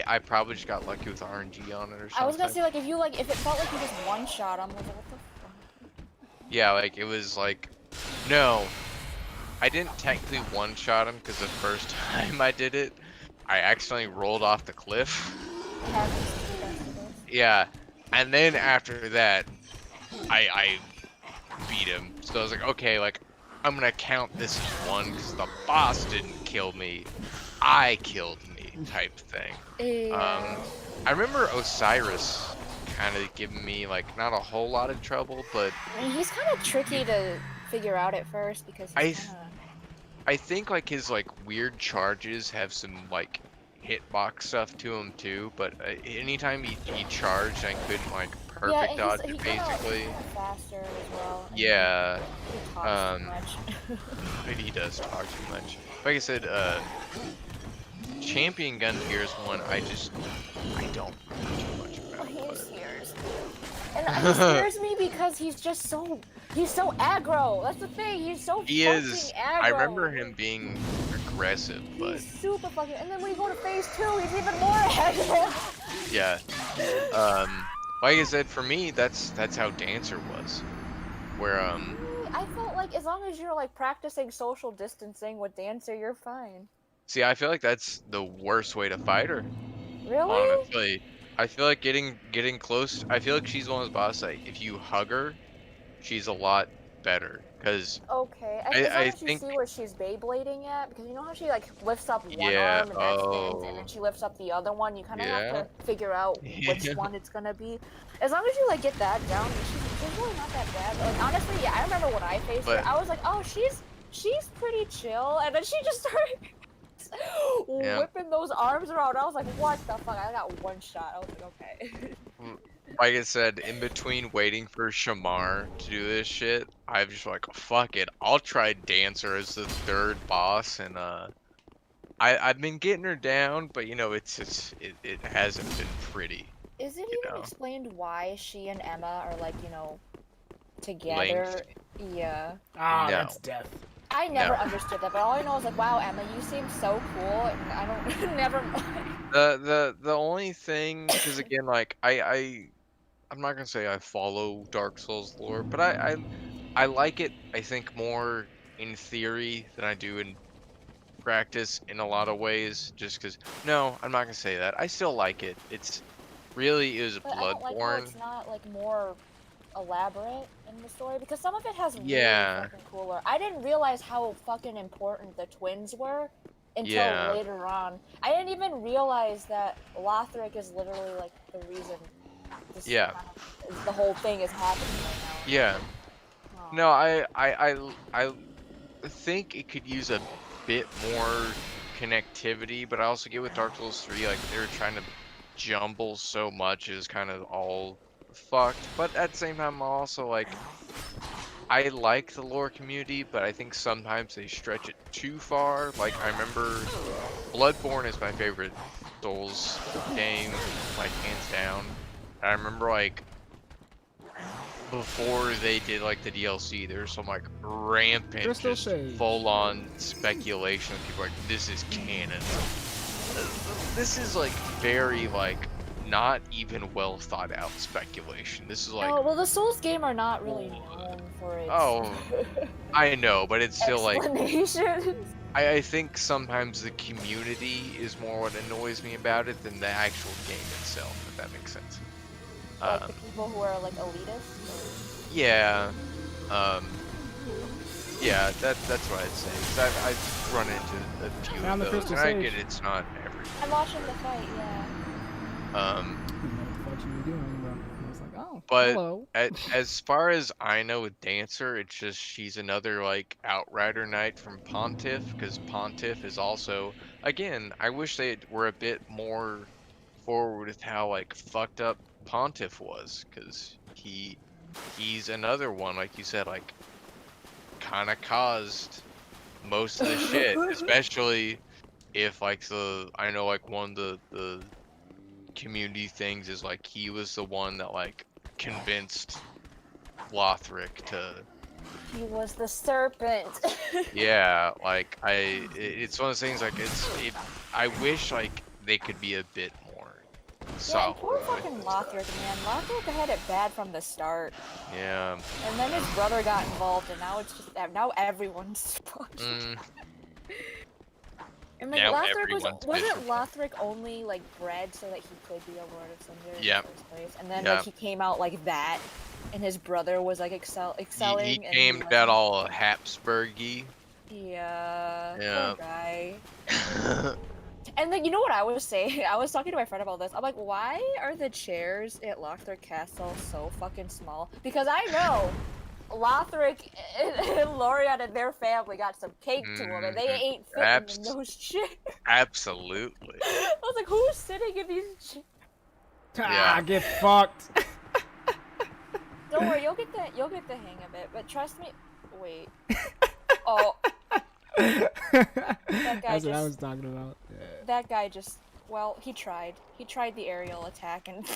I probably just got lucky with RNG on it or something. I was gonna say, like, if it felt like you just one shot, I'm like, what the fuck? Yeah, like it was like, no, I didn't technically one-shot him because the first time I did it, I accidentally rolled off the cliff. It happens to the best of us. Yeah, and then after that, I beat him. So I was like, okay, like I'm gonna count this as one because the boss didn't kill me, I killed me, type thing. Yeah. I remember Osiris kind of giving me like not a whole lot of trouble, but I mean, he's kind of tricky to figure out at first because he's kind of... I think like his like weird charges have some like hitbox stuff to him too, but anytime he charged, I couldn't like perfect and dodge he's it, kinda, basically. faster as well. and Yeah, He talks too much. but he does talk too much. Like I said, Champion Gundyr is one I don't know too much about. He But... scares me. And he scares me because he's so aggro. That's the thing. He's so He fucking is. aggro. I remember him being aggressive, but He's super fucking. And then when you go to phase 2, he's even more aggro. yeah. Like I said, for me, that's how Dancer was. Where I felt like as long as you're like practicing social distancing with Dancer, you're fine. see, I feel like that's the worst way to fight her. Really? Honestly, I feel like getting close. I feel like she's one of those bosses. Like, if you hug her, she's a lot better. Cause Okay. As long I as you think see where she's Beyblading at, because you know how she like lifts up one Yeah, arm and that spins, and then she lifts up the other one. You kind of Yeah. have to figure out which Yeah. one it's gonna be. As long as you like get that down, she's really not that bad. Like honestly, yeah, I remember when I faced her, But- I was like, oh, she's pretty chill, and then she just started Yeah. whipping those arms around. I was like, what the fuck? I got one shot. I was like, okay. like I said, in between waiting for Shamar to do this shit, I've just like, fuck it, I'll try Dancer as the third boss, and I've been getting her down, but you know, it hasn't been pretty. Is it You even know. explained why she and Emma are like, together? Yeah. Ah, No. that's death. I never No. understood that, but all I know is like, wow, Emma, you seem so cool, and I don't, never mind. The only thing, because again, like I'm not gonna say I follow Dark Souls lore, but I like it. I think more in theory than I do in practice in a lot of ways. Just because, no, I'm not gonna say that. I still like it. It's really is But I don't like how Bloodborne. it's not like more elaborate in the story, because some of it has Yeah. really fucking cooler. I didn't realize how fucking important the twins were until Yeah. later on. I didn't even realize that Lothric is literally like the reason this Yeah. the whole thing is happening right now. Yeah. Oh. No, I think it could use a bit more connectivity, but I also get with Dark Souls 3, like they were trying to jumble so much is kind of all fucked. But at the same time, I'm also like, I like the lore community, but I think sometimes they stretch it too far. Like I remember Bloodborne is my favorite Souls game, like hands down. And I remember like before they did like the DLC, there was some like rampant, Crystal just Shades. full-on speculation. People were like, this is canon. This is like very like not even well thought out speculation. This is like, Oh, well, the Souls game are not really known for its oh, I know, but it's still like, explanations. I think sometimes the community is more what annoys me about it than the actual game itself, if that makes sense. Like the people who are like elitist. Yeah, yeah, that's what I'd say. 'Cause I've run into a few Found the of those, crystal and I sage. get it's not everyone. I'm watching the fight, yeah. I didn't know what the fuck you were doing, bro. I was like, oh, But hello. as far as I know with Dancer, it's just she's another like Outrider Knight from Pontiff, because Pontiff is also, again, I wish they were a bit more forward with how like fucked up Pontiff was, because he's another one, like you said, like kind of caused most of the shit, especially if like I know like one of the community things is like he was the one that like convinced Lothric to, He was the serpent. yeah, like it's one of those things like I wish like they could be a bit more Yeah, solid. poor fucking Lothric, man. Lothric had it bad from the start. Yeah. And then his brother got involved, and now it's just now everyone's fucked. Mm, And like now Lothric everyone's wasn't miserable. Lothric only like bred so that he could be a Lord of Cinder in Yep. the first place, and then Yep. like he came out like that, and his brother was like excelling. he and came wasn't. out all Habsburgy. Yeah. Yeah. Poor guy. And like, you know what I was saying? I was talking to my friend about this. I'm like, why are the chairs at Lothric Castle so fucking small? Because I know Lothric and Lorian and their family got some cake to them, and they Mhm. ain't fitting in those chairs. Absolutely. I was like, who's sitting in these chairs? Ah, get fucked. Don't worry, you'll get the hang of it. But trust me. Wait. Oh. That guy That's what I was talking about. Yeah. That guy just. Well, he tried. He tried the aerial attack and.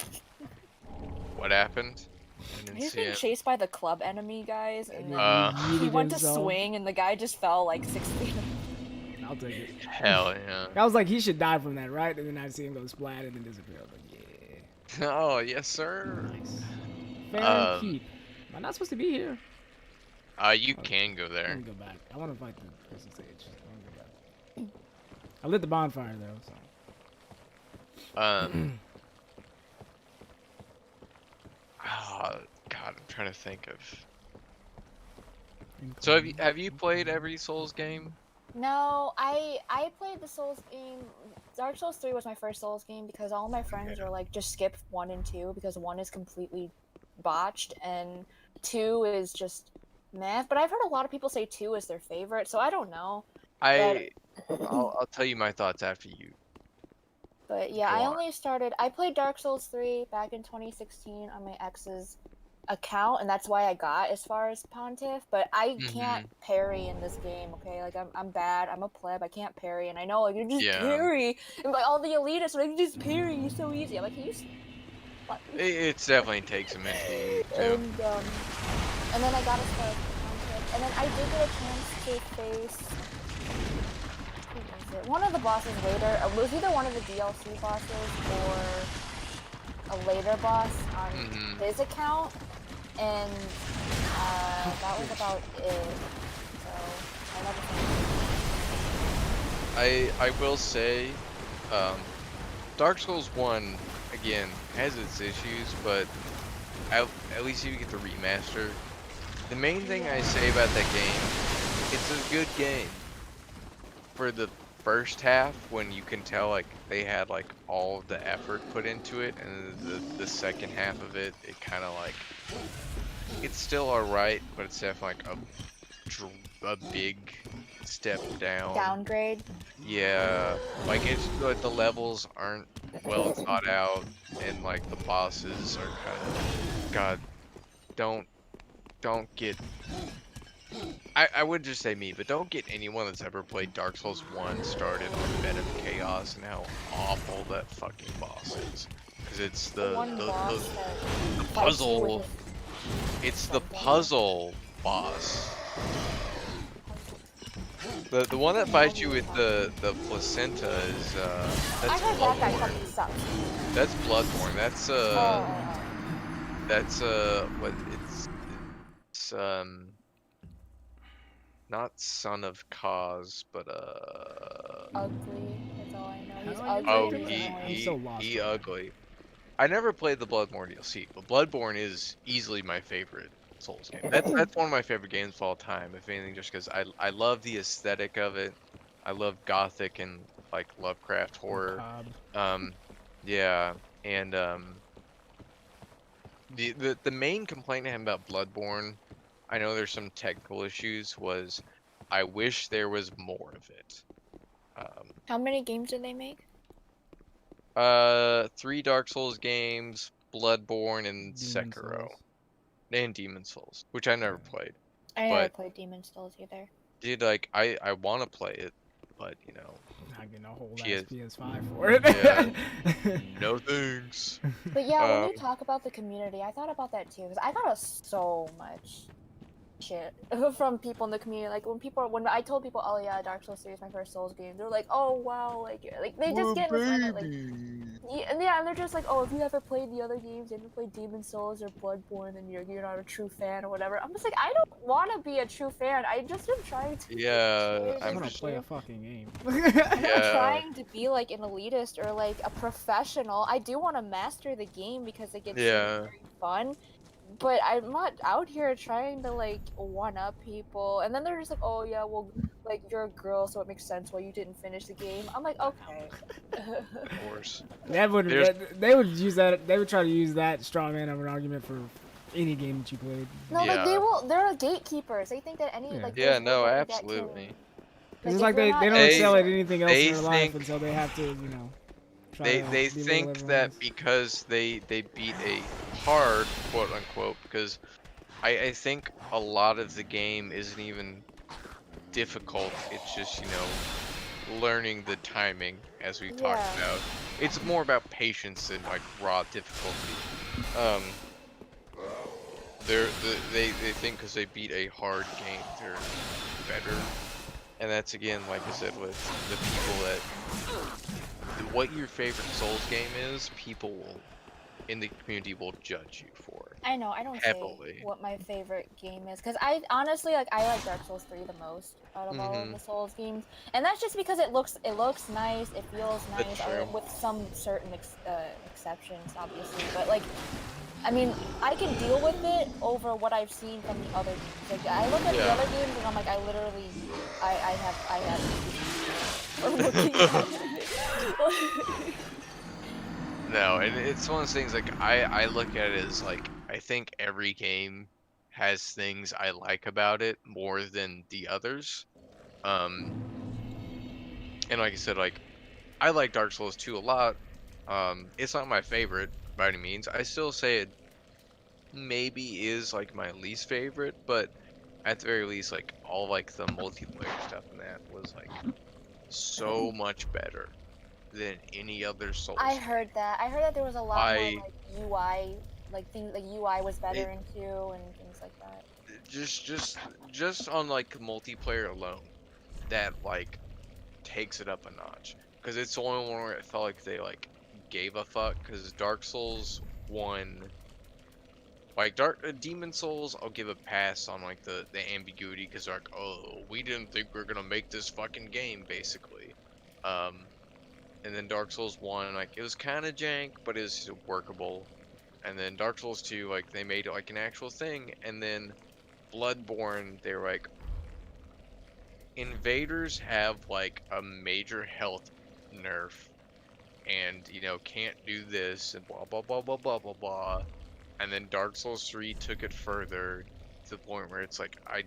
What happened? I didn't He's see being it. chased by the club enemy guys, and then he Yeeted went to himself. swing, and the guy just fell like 6 feet. I'll take it. Hell yeah. I was like, he should die from that, right? And then I see him go splat and then disappear. I was like, yeah. Oh yes, sir. Nice. Fair keep. Am I not supposed to be here? You can go Let there. me go back. I want to fight the Crystal Sage. I want to go back. I lit the bonfire though, so. Oh, God, I'm trying to think of. So have you played every Souls game? No, I played the Souls game. Dark Souls 3 was my first Souls game because all my friends were like, just skip 1 and 2 because 1 is completely botched and 2 is just meh. But I've heard a lot of people say 2 is their favorite, so I don't know. I'll tell you my thoughts after you. But yeah, Go I on. only started. I played Dark Souls 3 back in 2016 on my ex's account, and that's why I got as far as Pontiff. But I can't parry in this game. Okay, like I'm bad. I'm a pleb. I can't parry, and I know like you just parry, and like all the elitists are like, you just parry. You're so easy. I'm like, can you? It definitely takes a minute to get too. And then I got as far as Pontiff, and then I did get a chance to face. One of the bosses later. It was either one of the DLC bosses or a later boss on his account, and that was about it. So I will say, Dark Souls 1 again has its issues, but at least you get the remaster. The main thing I say about that game, it's a good game. For the first half, when you can tell like they had like all of the effort put into it, and the second half of it, it kind of like it's still alright, but it's definitely like a big step down. downgrade. Yeah, like it's like the levels aren't well thought out, and like the bosses are kind of don't get. I would just say me, but don't get anyone that's ever played Dark Souls 1 started on Bed of Chaos and how awful that fucking boss is. Because it's the puzzle. It's the puzzle boss. The one that fights you with the placenta is I that's heard that guy Bloodborne. fucking sucks. That's Bloodborne. That's what it's not Son of Cause, but Ugly. That's all I know. He's How ugly. oh, and he so lost he right now. ugly. I never played the Bloodborne DLC, but Bloodborne is easily my favorite Souls game. That's one of my favorite games of all time. If anything, just because I love the aesthetic of it. I love gothic and like Lovecraft horror. Yeah, and the main complaint I have about Bloodborne, I know there's some technical issues, was I wish there was more of it. How many games did they make? 3 Dark Souls games, Bloodborne, and Demon Sekiro, Souls. and Demon Souls, which I never played. I never But- played Demon Souls either. Dude, like I want to play it, but you know, Not getting a whole PS ass PS5 for it. Yeah. No thanks. But yeah, when you talk about the community, I thought about that too because I got so much shit from people in the community. Like when I told people, oh yeah, Dark Souls 3 is my first Souls game, they're like, oh wow, like they just get like yeah, and they're just like, oh, if you ever played the other games, you ever played Demon Souls or Bloodborne, then you're not a true fan or whatever. I'm just like, I don't want to be a true fan. I just am trying to. Yeah, I I'm want to just play a fucking game. I'm not Yeah. trying to be like an elitist or like a professional. I do want to master the game because it gets Yeah. very fun. But I'm not out here trying to like one up people. And then they're just like, oh yeah, well, like you're a girl, so it makes sense why you didn't finish the game. I'm like, okay. of course. They would use that. They would try to use that straw man of an argument for any game that you played. No, like Yeah. they're gatekeepers. They think that any like Yeah, those no, women that can- absolutely. It's if like you're they not don't They- excel at anything else they in their life think- until they have to, you know. Try They to they belittle think everyone that else. because they beat a hard, quote unquote, because I think a lot of the game isn't even difficult. It's just, you know, learning the timing, as we talked Yeah. about. It's more about patience than like raw difficulty. They think because they beat a hard game, they're better. And that's again, like I said, with the people that what your favorite Souls game is, people will in the community will judge you for it. I know, I don't heavily. say what my favorite game is, because I honestly, like, I like Dark Souls 3 the most out of all of the Souls games, and that's just because it looks nice, it feels nice, with some certain exceptions, obviously, but like, I mean, I can deal with it over what I've seen from the other games. Like, I look at the other games and I'm like, I literally, I have for looking at it. No, and it's one of those things, like, I look at it as, like, I think every game has things I like about it more than the others. And like I said, like, I like Dark Souls 2 a lot. It's not my favorite by any means. I still say it maybe is, like, my least favorite, but at the very least, like, all, like, the multiplayer stuff in that was, like, so much better than any other Souls. I heard that. I heard that there was a lot more like UI, like things like UI was better in 2 and things like that. Just on like multiplayer alone, that like takes it up a notch. Because it's the only one where it felt like they like gave a fuck. Because Dark Souls 1, like Demon Souls, I'll give a pass on like the ambiguity, because they're like, oh, we didn't think we were gonna make this fucking game, basically. And then Dark Souls 1, like, it was kind of jank, but it was workable. And then Dark Souls 2, like, they made it like an actual thing. And then Bloodborne, they were like, invaders have like a major health nerf, and you know, can't do this, and blah blah blah blah blah blah blah. And then Dark Souls 3 took it further to the point where it's like, I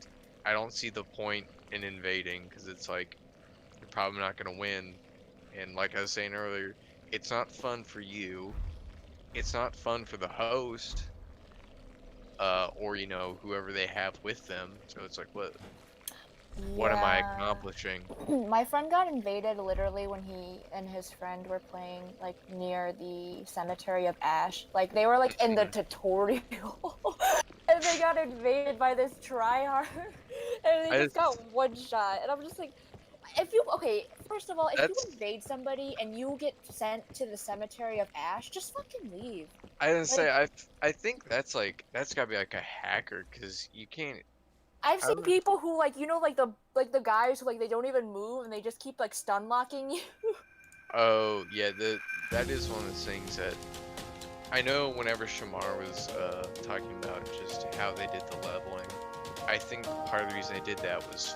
don't see the point in invading, because it's like, you're probably not gonna win. And like I was saying earlier, it's not fun for you. It's not fun for the host, or you know, whoever they have with them. So it's like, what am I accomplishing? My friend got invaded literally when he and his friend were playing like near the Cemetery of Ash. Like they were like in the tutorial, and they got invaded by this tryhard, and they just got one shot. And I'm just like, first of all, if you invade somebody and you get sent to the Cemetery of Ash, just fucking leave. I didn't say, I think that's gotta be like a hacker, because you can't. I've seen people who like, you know, like the guys who like they don't even move and they just keep like stun locking you. Oh yeah, that is one of the things that I know. Whenever Shamar was talking about just how they did the leveling, I think part of the reason they did that was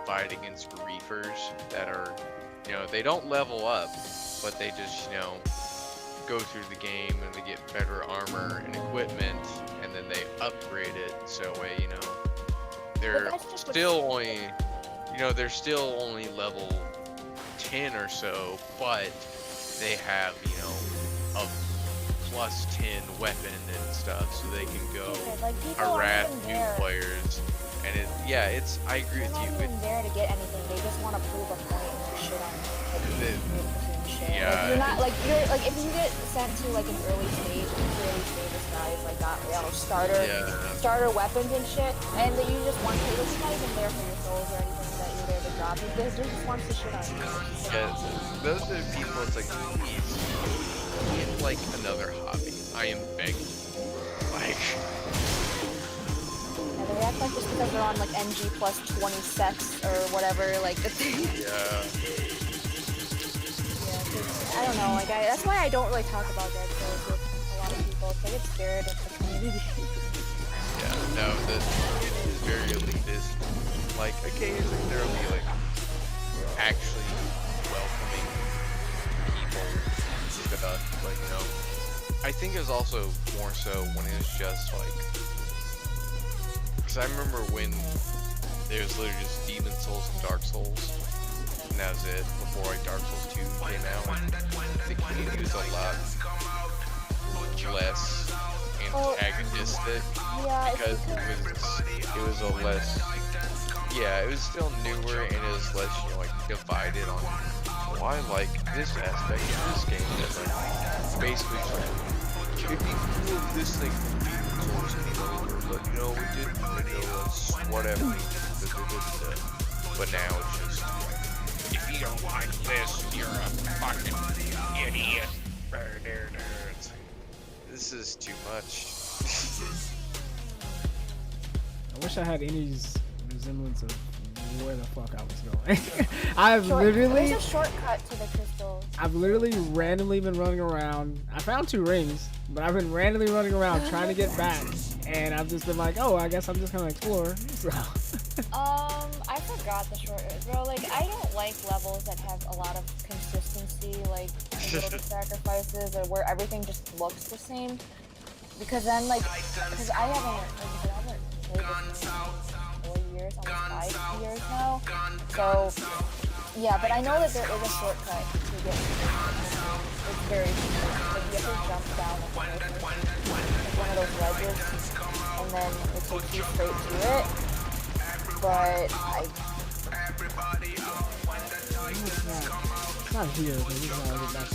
fight against reefers that are, you know, they don't level up, but they just, you know, go through the game and they get better armor and equipment, and then they upgrade it so you know, they're still only, you know, they're still only level 10 or so, but they have, you know, a plus 10 weapon and stuff, so they can go harass new players. And I agree with you. They're not even there to get anything. They just want to prove a point and shit on shit. Yeah. Like, you're not like if you get sent to like an early stage, this guy's like got starter weapons and shit, and that you just want to. This is not even there for your souls or anything that you're there to drop. He just wants to shit on you. Yeah, those are the people. It's like, please, get like another hobby. I am begging. Like. They act like just because they're on like NG plus 20 sets or whatever, like the thing. Yeah. I don't know, like that's why I don't really talk about Dark Souls with a lot of people, because I get scared of the community. Yeah, no, the community is very elitist. Like, occasionally there'll be like actually welcoming people stuff, but you know, I think it was also more so when it was just like, because I remember when there was literally just Demon Souls and Dark Souls, and that was it, before like Dark Souls 2 came out. The community was a lot less antagonistic Yeah, because it was a less, yeah, it was still newer and it was less, you know, like divided on, well, I like this aspect of this game, and like basically it's like, it'd be cool if this thing would be close anymore, but you know, we didn't, you know, it's whatever. But now it's just, if you don't like this, you're a fucking idiot. This is too much. I wish I had any resemblance of where the fuck I was going. I've literally. There's a shortcut to the crystals. I've literally randomly been running around. I found 2 rings, but I've been randomly running around trying to get back, and I've just been like, oh, I guess I'm just gonna explore. So. I forgot the short. Bro, like I don't like levels that have a lot of consistency, like little sacrifices, or where everything just looks the same. Because then, like, because I haven't played this in 4 years, almost 5 years now. So, yeah, but I know that there is a shortcut to get to it. It's very easy. Like, you have to jump down one of those ledges, and then it takes you straight to it. But It's not here, but it's not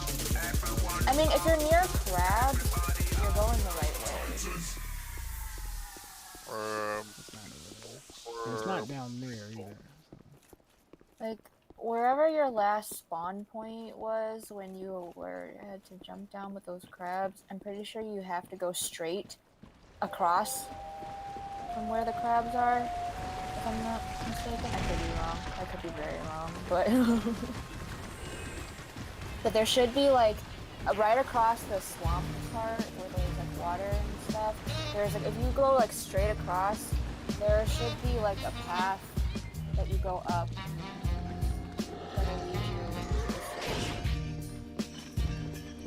the next one. I mean, if you're near crabs, you're going the right way. It's not down there either. Like, wherever your last spawn point was when you had to jump down with those crabs, I'm pretty sure you have to go straight across from where the crabs are, if I'm not mistaken. I could be wrong. I could be very wrong, but but there should be like right across the swamp part where there's like water and stuff. There's like, if you go like straight across, there should be like a path that you go up that'll lead you.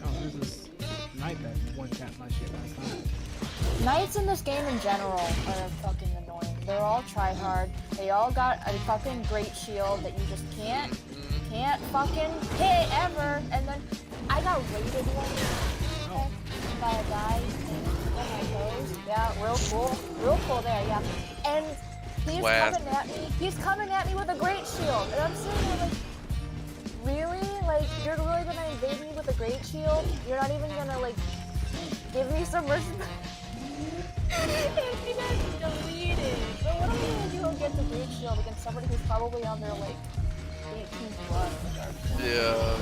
Oh, there's this knight that one-tapped my shit last time. Knights in this game in general are fucking annoying. They're all try-hard. They all got a fucking great shield that you just can't fucking hit ever. And then I got raided one okay, by a guy on my toes. Yeah, real cool there, yeah. And he's coming at me with a great shield. And I'm sitting there like, really? Like, you're really gonna invade me with a great shield? You're not even gonna like give me some respect? And he got deleted. So what am I gonna do against the great shield against somebody who's probably on their like 18 plus? Yeah.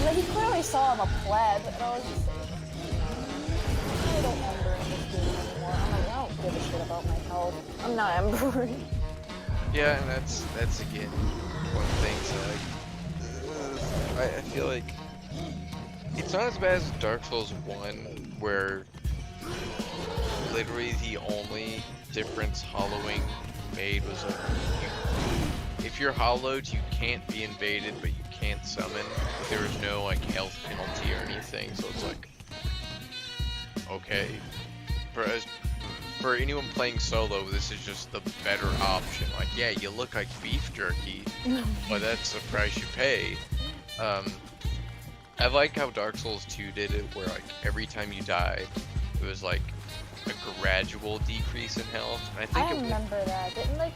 Like, he clearly saw him a pleb, and I was just like, I don't ember in this game anymore. I'm like, I don't give a shit about my health. I'm not embering. Yeah, and that's again one of the things that I feel like it's not as bad as Dark Souls 1, where literally the only difference hollowing made was if you're hollowed, you can't be invaded, but you can't summon. There was no like health penalty or anything, so it's like, okay. For anyone playing solo, this is just the better option. Like, yeah, you look like beef jerky, but that's the price you pay. I like how Dark Souls 2 did it, where like every time you died, it was like a gradual decrease in health. And I remember that. Didn't like,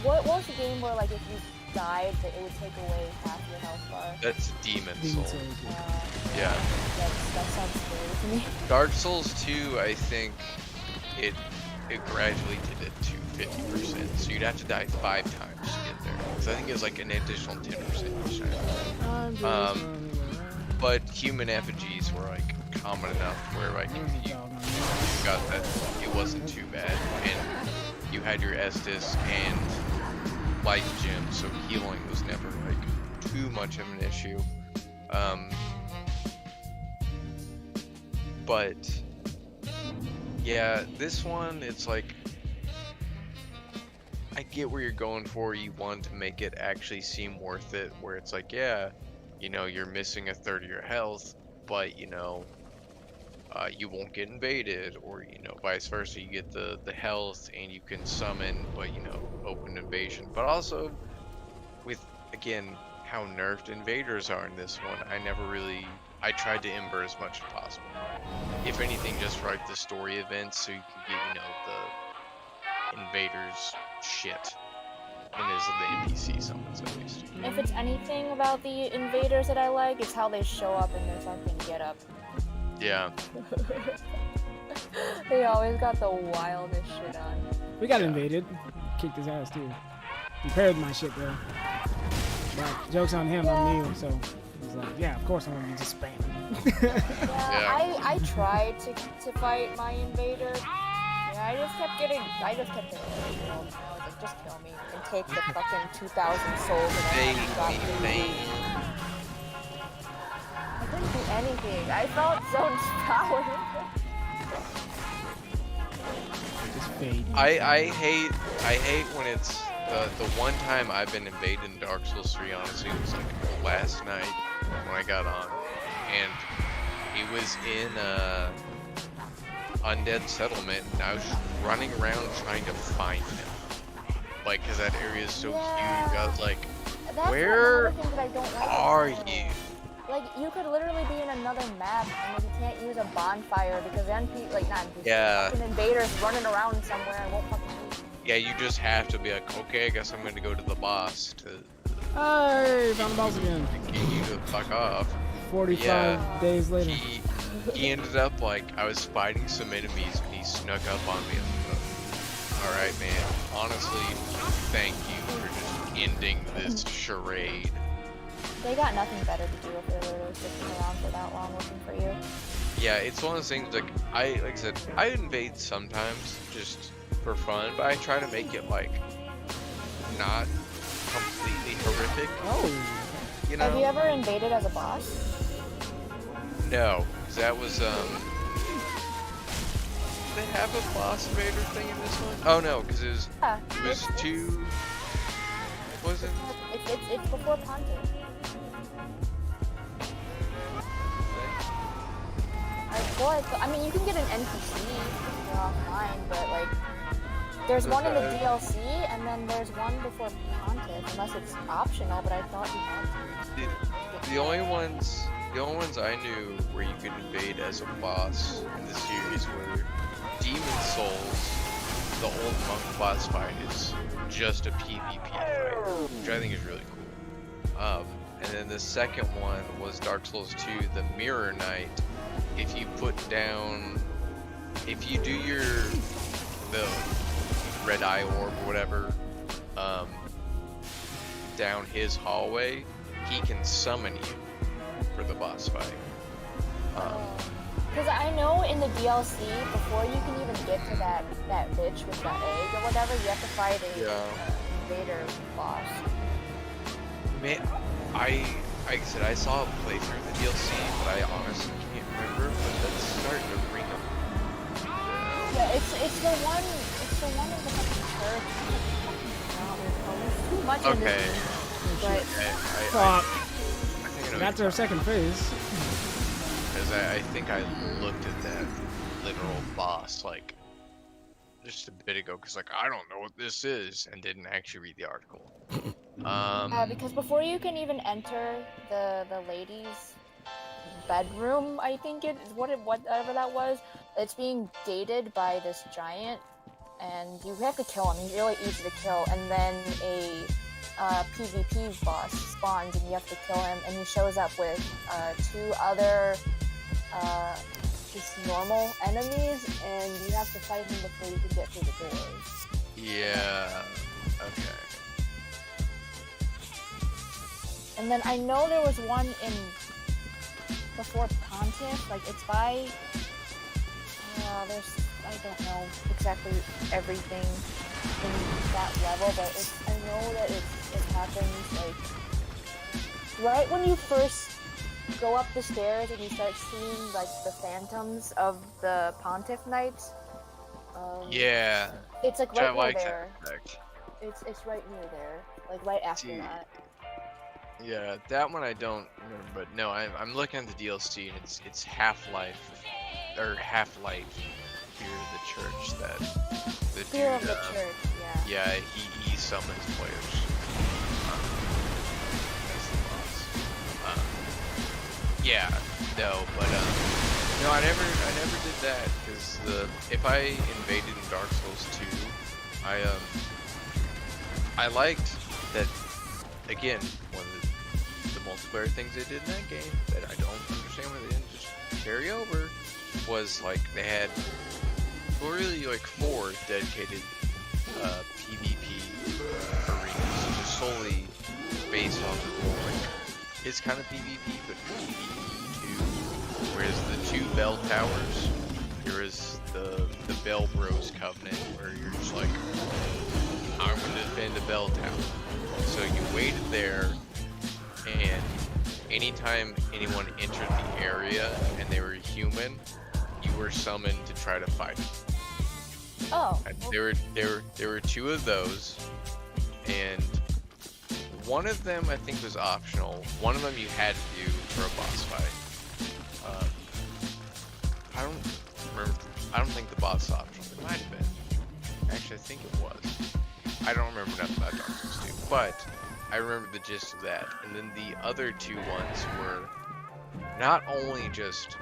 what was the game where like if you died, that it would take away half your health bar? That's Demon Souls. Yeah. That sounds scary to me. Dark Souls 2, I think it gradually did it to 50%, so you'd have to die 5 times to get there. Because I think it was like an additional 10% each time. But human effigies were like common enough where like you got that it wasn't too bad, and you had your Estus and life gem, so healing was never like too much of an issue. But yeah, this one, it's like, I get where you're going for. You want to make it actually seem worth it, where it's like, yeah, you know, you're missing a third of your health, but you know, you won't get invaded, or you know, vice versa, you get the health and you can summon, but you know, open invasion. But also with, again, how nerfed invaders are in this one. I tried to ember as much as possible. If anything, just for like the story events, so you can get, you know, the invaders shit. And is the NPC summons at least. If it's anything about the invaders that I like, it's how they show up in their fucking getup. Yeah. They always got the wildest shit on. We got invaded. Kicked his ass too. Compared my shit though. But joke's on him, I'm new, so he's like, yeah, of course I'm gonna be just spamming. Yeah, I tried to fight my invader. Yeah, I just kept getting killed. I was like, just kill me and take the fucking 2,000 souls that I got. I couldn't do anything. I felt so powerless. Just fade. I hate when it's the one time I've been invaded in Dark Souls 3, honestly, was like last night when I got on, and he was in Undead Settlement, and I was just running around trying to find him, like, cause that area is so huge. I was like, where are you? Like, you could literally be in another map and you can't use a bonfire because fucking invaders running around somewhere and won't fucking move. Yeah, you just have to be like, okay, I guess I'm gonna go to the boss to Hey, found the boss again. get you to fuck off. 45 days later. He ended up like, I was fighting some enemies and he snuck up on me. Alright, man, honestly, thank you for just ending this charade. They got nothing better to do if they're literally sitting around for that long looking for you. Yeah, it's one of those things, like I said, I invade sometimes just for fun, but I try to make it like not completely horrific. Oh. You know? Have you ever invaded as a boss? No, because that was do they have a boss invader thing in this one? Oh no, because it was two. Was it? It's before Pontiff. I mean, you can get an NPC if you're offline, but like, there's one in the DLC, and then there's one before Pontiff, unless it's optional. But I thought you had to. The only ones I knew where you could invade as a boss in the series were Demon Souls. The old monk boss fight is just a PvP fight, which I think is really cool. And then the second one was Dark Souls 2, the Mirror Knight. If you do the red eye orb or whatever, down his hallway, he can summon you for the boss fight. Because I know in the DLC, before you can even get to that bitch with the egg or whatever, you have to fight a invader boss. Man, like I said, I saw a playthrough of the DLC, but I honestly can't remember. But that's starting to ring a bell. Yeah, it's the one in the fucking church. There's too much in this. But That's our second phase. Because I think I looked at that literal boss like just a bit ago, because like I don't know what this is, and didn't actually read the article. Because before you can even enter the ladies' bedroom, I think it is whatever that was, it's being gated by this giant, and you have to kill him. He's really easy to kill, and then a PvP boss spawns, and you have to kill him, and he shows up with two other just normal enemies, and you have to fight him before you can get through the doors. Yeah. Okay. And then I know there was one in before Pontiff, like it's by I don't know exactly everything in that level, but I know that it happens like right when you first go up the stairs and you start seeing like the phantoms of the Pontiff Knights. Yeah. It's like right near that there. effect. It's right near there, like right after that. Yeah, that one I don't remember, but no, I'm looking at the DLC, and it's Half-Life Fear of the Church that the Fear dude, of the Church, yeah. Yeah, he summons players. Yeah, no, but no, I never did that because if I invaded in Dark Souls 2, I liked that. Again, one of the multiplayer things they did in that game that I don't understand why they didn't just carry over was like they had really like 4 dedicated PvP arenas, just solely based on like it's kind of PvP but PvE too. Whereas the 2 bell towers, there is the Bell Bros Covenant where you're just like, I'm gonna defend the bell tower. So you waited there, and anytime anyone entered the area and they were human, you were summoned to try to fight. Oh. And there were 2 of those, and one of them I think was optional. One of them you had to do for a boss fight. I don't remember. I don't think the boss was optional. It might have been. Actually, I think it was. I don't remember nothing about Dark Souls 2, but I remember the gist of that. And then the other 2 ones were not only just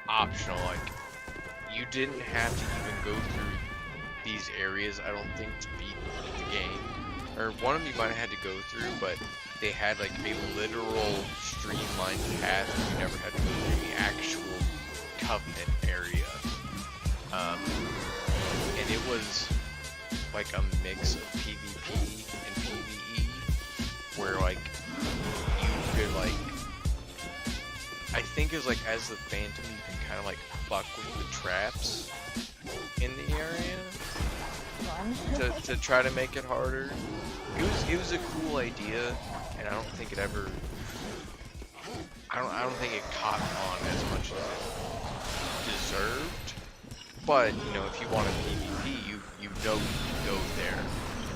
optional, like you didn't have to even go through these areas, I don't think, to beat the game. Or one of them you might have had to go through, but they had like a literal streamlined path. You never had to go through the actual Covenant area. And it was like a mix of PvP and PvE, where like you could like, I think it was like as the Phantom you can kind of like fuck with the traps in the area to try to make it harder. It was a cool idea, and I don't think it ever. I don't think it caught on as much as it deserved. But you know, if you want a PvP, you know you can go there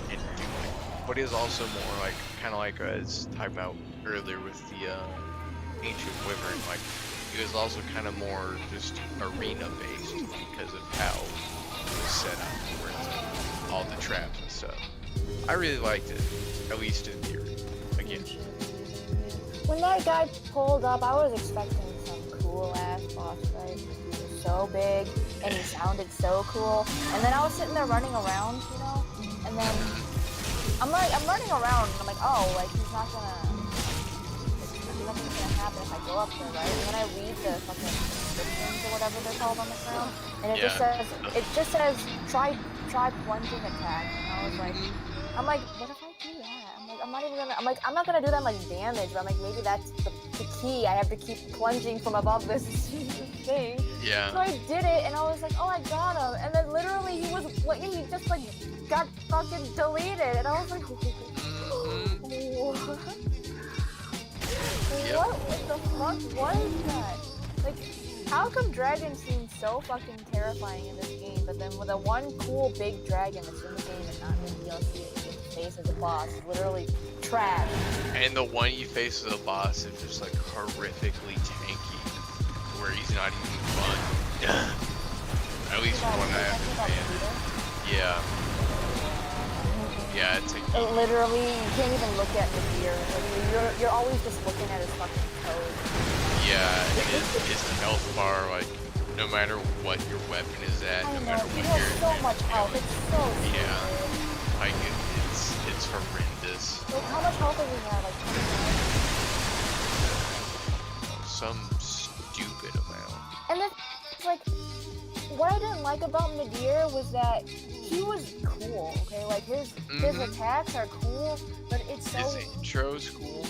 and do it. But it is also more like kind of like I was talking about earlier with the Ancient Wyvern. Like it was also kind of more just arena based because of how it was set up, where it's all the traps and stuff. I really liked it, at least in theory. Again. When that guy pulled up, I was expecting some cool ass boss fight. He was so big and he sounded so cool. And then I was sitting there running around, you know, and then I'm running around and I'm like, oh, like nothing's gonna happen if I go up there, right? And then I read the fucking descriptions or whatever they're called on the ground, and it just says try plunging attack. And I was like, what if I do that? I'm not gonna do that much damage, but I'm like, maybe that's the key. I have to keep plunging from above this thing. Yeah. So I did it, and I was like, oh, I got him. And then literally he just like got fucking deleted, and I was like, what the fuck was that? Like, how come dragons seem so fucking terrifying in this game, but then with the one cool big dragon that's in the game and not in the DLC that you face as a boss is literally trash. And the one you face as a boss is just like horrifically tanky, where he's not even fun. At least from what I understand. Yeah. Yeah, it's like literally, you can't even look at the gear. Like, you're always just looking at his fucking code. Yeah, his health bar, like, no matter what your weapon is at, no matter what he has so much health. It's so yeah, like it's horrendous. Like, how much health does he have? Like, some stupid amount. And then, like, what I didn't like about Nadir was that he was cool, okay? Like, his attacks are cool, but it's so... His intro's cool.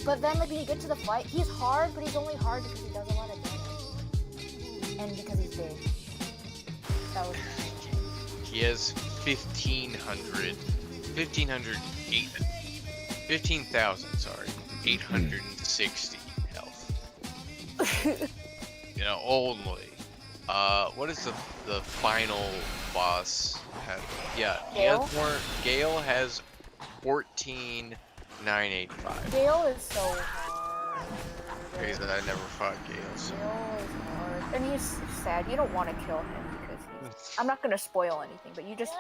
But then, like, when you get to the fight, he's hard, but he's only hard because he does a lot of damage. And because he's big. That was... He has 15,000, sorry. 860 health. You know, only. What is the final boss have? Yeah, Gale? Gale has 14,985. Gale is so hard. Crazy that I never fought Gale. So. Gale is hard. And he's sad. You don't want to kill him because he's... I'm not going to spoil anything, but you just...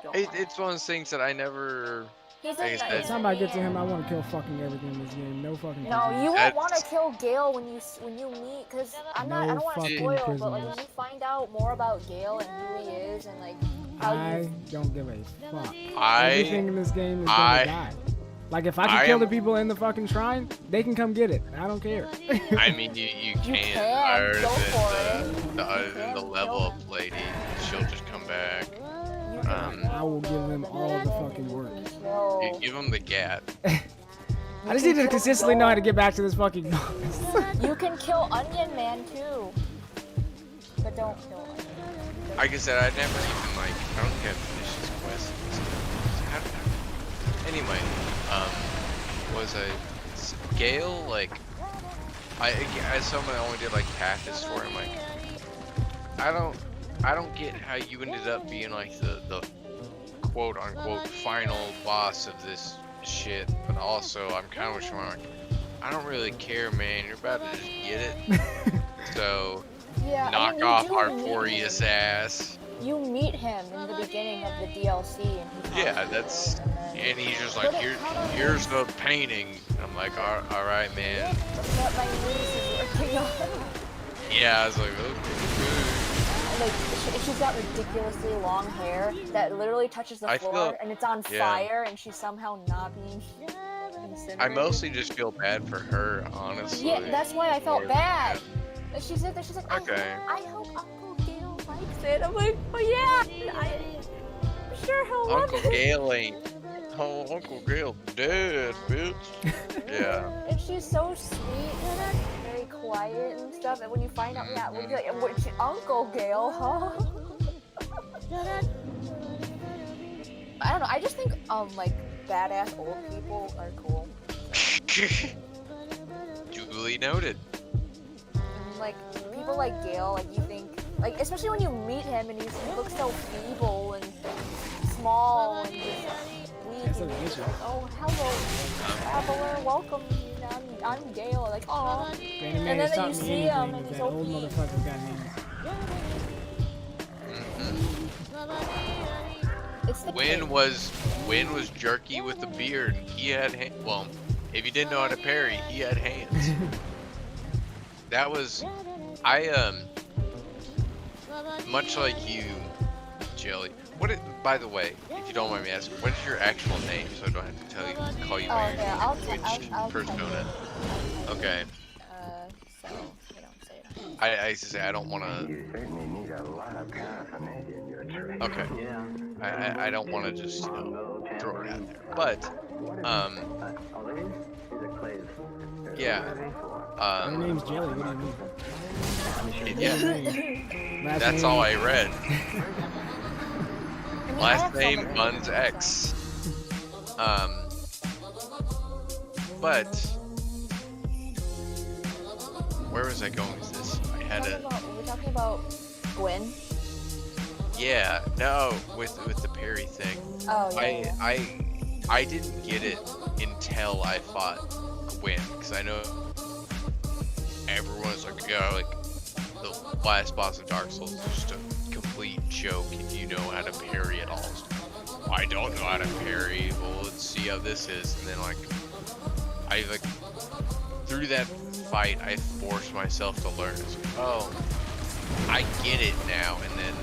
You don't It's one of those things that I never... He's Like I a said- By the time I get to him, I want to kill fucking everything in this game. No fucking. No, prisoners. you won't want to That's- kill Gale when you meet, cause I No don't want to fucking spoil, but like when prisoners. you find out more about Gale and who he is and like how I you don't give a fuck. I Everything in this game is I- gonna die. Like if I can I kill am- the people in the fucking shrine, they can come get it. I don't care. I mean, you can't. can, Other go for than other than the level up lady, she'll just come back. I will give them all the fucking work. You give them the gap. I just need to consistently know how to get back to this fucking boss. You can kill Onion Man too, but don't kill Onion Man. Like I said, I never even like. I don't think I finished this quest. Anyway, was a Gale like? I someone only did like half his story. I'm like, I don't get how you ended up being like the quote unquote final boss of this shit. But also, I'm kind of wishing like, I don't really care, man. You're about to just get it. So Yeah, knock you off do Artorias' ass. You meet him in the beginning of the DLC, and he's Yeah, talking that's. to you, and then- And he's just like, here's the painting. I'm like, all right, man. But my niece is working on it. Yeah, I was like, okay. Like, she's got ridiculously long hair that literally touches the I floor, feel- and it's on yeah. fire, and she's somehow not being I incinerated. mostly just feel bad for her, honestly. Yeah, that's why I felt bad. And she said that she's like, Okay. I hope Uncle Gale likes it. I'm like, oh yeah, I'm sure he'll love Uncle it. Gale ain't. Oh, Uncle Gale dead, bitch. Yeah. And she's so sweet and very quiet and stuff. And when you find out, yeah, when you're like, what, Uncle Gale, huh? I don't know. I just think like badass old people are cool. Duly noted. And, like people like Gale, like you think, like especially when you meet him and he looks so feeble and small and just weak. That's And a you're bitch. like, oh hello, traveler, welcome. I'm Gale. Like, oh. Granny And Man then has you taught me see him anything. and Is he's that old OP. motherfuckers got hands. It's the When king. was Jerky with the beard? He had well, if you didn't know how to parry, he had hands. That was much like you, Jelly. By the way, if you don't mind me asking, what is your actual name so I don't have to tell you call you by your yeah, I'll Twitch I'll persona? Okay. So we don't say it. I used to say I don't want to. You certainly need a lot of paraphernalia in your trade. Okay. I don't want to just throw it out there, but yeah. Her name's Jelly. What do you mean? Yeah. Last That's name- all I read. I mean, I Last have so name many Buns X. But where was I going with this? I had We're talking about Gwen. yeah, no, with the parry thing. Oh yeah. I didn't get it until I fought Gwen, because I know everyone's like, yeah, like the last boss of Dark Souls is just a complete joke if you know how to parry at all. So, I don't know how to parry. Well, let's see how this is, and then like through that fight, I forced myself to learn. It's like, oh, I get it now. And then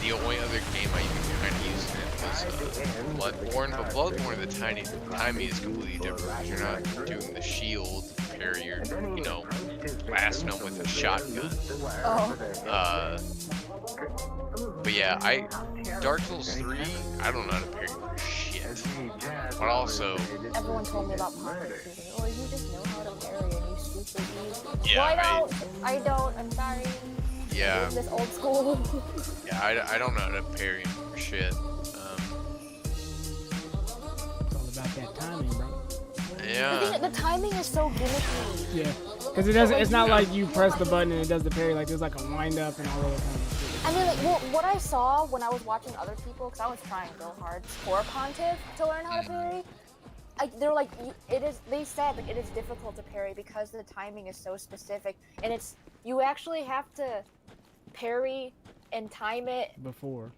the only other game I even kind of used it was Bloodborne, but Bloodborne, the timing is completely different. You're not doing the shield parry, you're, blasting them with a shotgun. Oh. But yeah, Dark Souls 3, I don't know how to parry for shit. But also, Everyone told me about Pocket Shooting. Oh, you just know how to parry and you stupid easy. Yeah, Well, I don't. I'm sorry. yeah, I'm this old school. yeah, I don't know how to parry for shit. It's all about that timing, bro. Yeah. The timing is so gimmicky. Yeah. Because it doesn't. It's not like you press the button and it does the parry. Like there's like a wind up and all that kind of shit. I mean, like, well, what I saw when I was watching other people, because I was trying real hard for Pontiff to learn how to parry, they're like, they said like, it is difficult to parry because the timing is so specific, and you actually have to parry and time it. Before.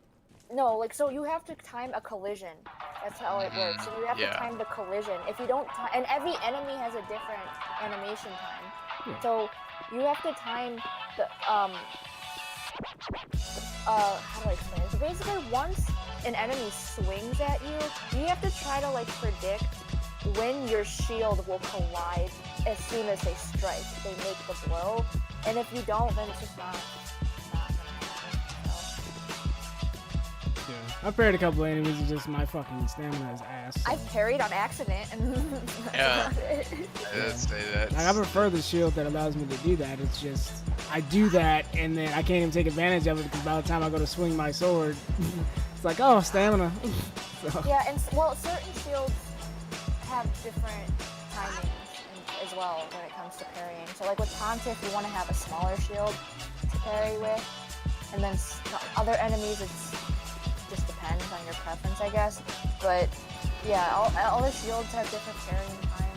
No, like, so you have to time a collision That's how it works. So you have to time the collision. If you don't, and every enemy has a different animation time. Yeah. So you have to time the how do I explain it? So basically, once an enemy swings at you, you have to try to like predict when your shield will collide as soon as they strike. They make the blow, and if you don't, then it's just not gonna happen. So. Yeah. I've parried a couple of enemies and just my fucking stamina is ass. So. I've parried on accident, and Yeah. Let's say that. Like, I prefer the shield that allows me to do that. It's just I do that and then I can't even take advantage of it because by the time I go to swing my sword, it's like, oh, stamina. So. Yeah, and well, certain shields have different timings as well when it comes to parrying. So like with Pontiff, you want to have a smaller shield to parry with, and then other enemies, it's just depends on your preference, I guess. But yeah, all the shields have different parrying times.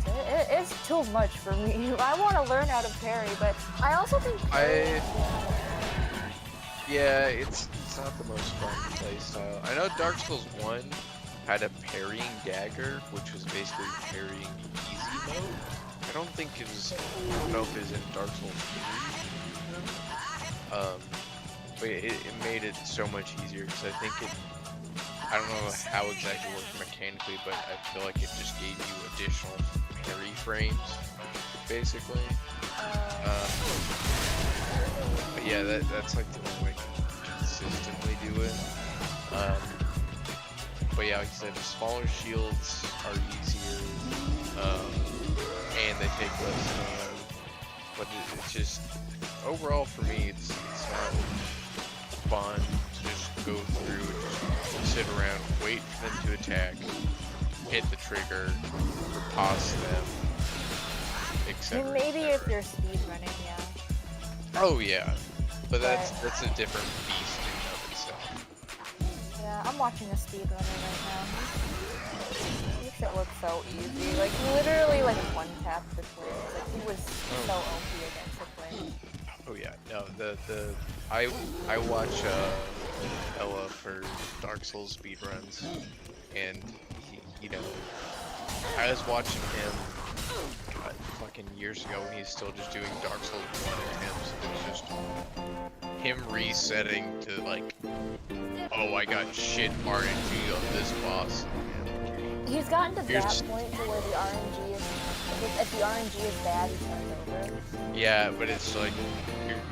And it's too much for me. I want to learn how to parry, but I also think yeah, it's not the most fun playstyle. I know Dark Souls 1 had a parrying dagger, which was basically parrying easy mode. I don't think it was, I don't know if it was in Dark Souls 3. But it made it so much easier because I think I don't know how exactly it worked mechanically, but I feel like it just gave you additional parry frames, basically. But yeah, that's like the only way to consistently do it. But yeah, like I said, smaller shields are easier, and they take less time. But it's just, overall for me, it's not fun to just go through and just sit around, wait for them to attack, hit the trigger, riposte them, etc. Maybe if you're speedrunning, yeah. Oh yeah, but that's a different beast in and of itself. Yeah, I'm watching a speedrunner right now. He makes it look so easy. Like, literally, like, one-tap the twins. Like, he was so OP against the twins. Oh yeah, no, I watch Ella for Dark Souls speedruns, and he, I was watching him fucking years ago when he's still just doing Dark Souls 1 attempts. It was just him resetting to like, oh, I got shit RNG on this boss. He's gotten to that point to where the RNG is, if the RNG is bad, he starts over. Yeah, but it's like,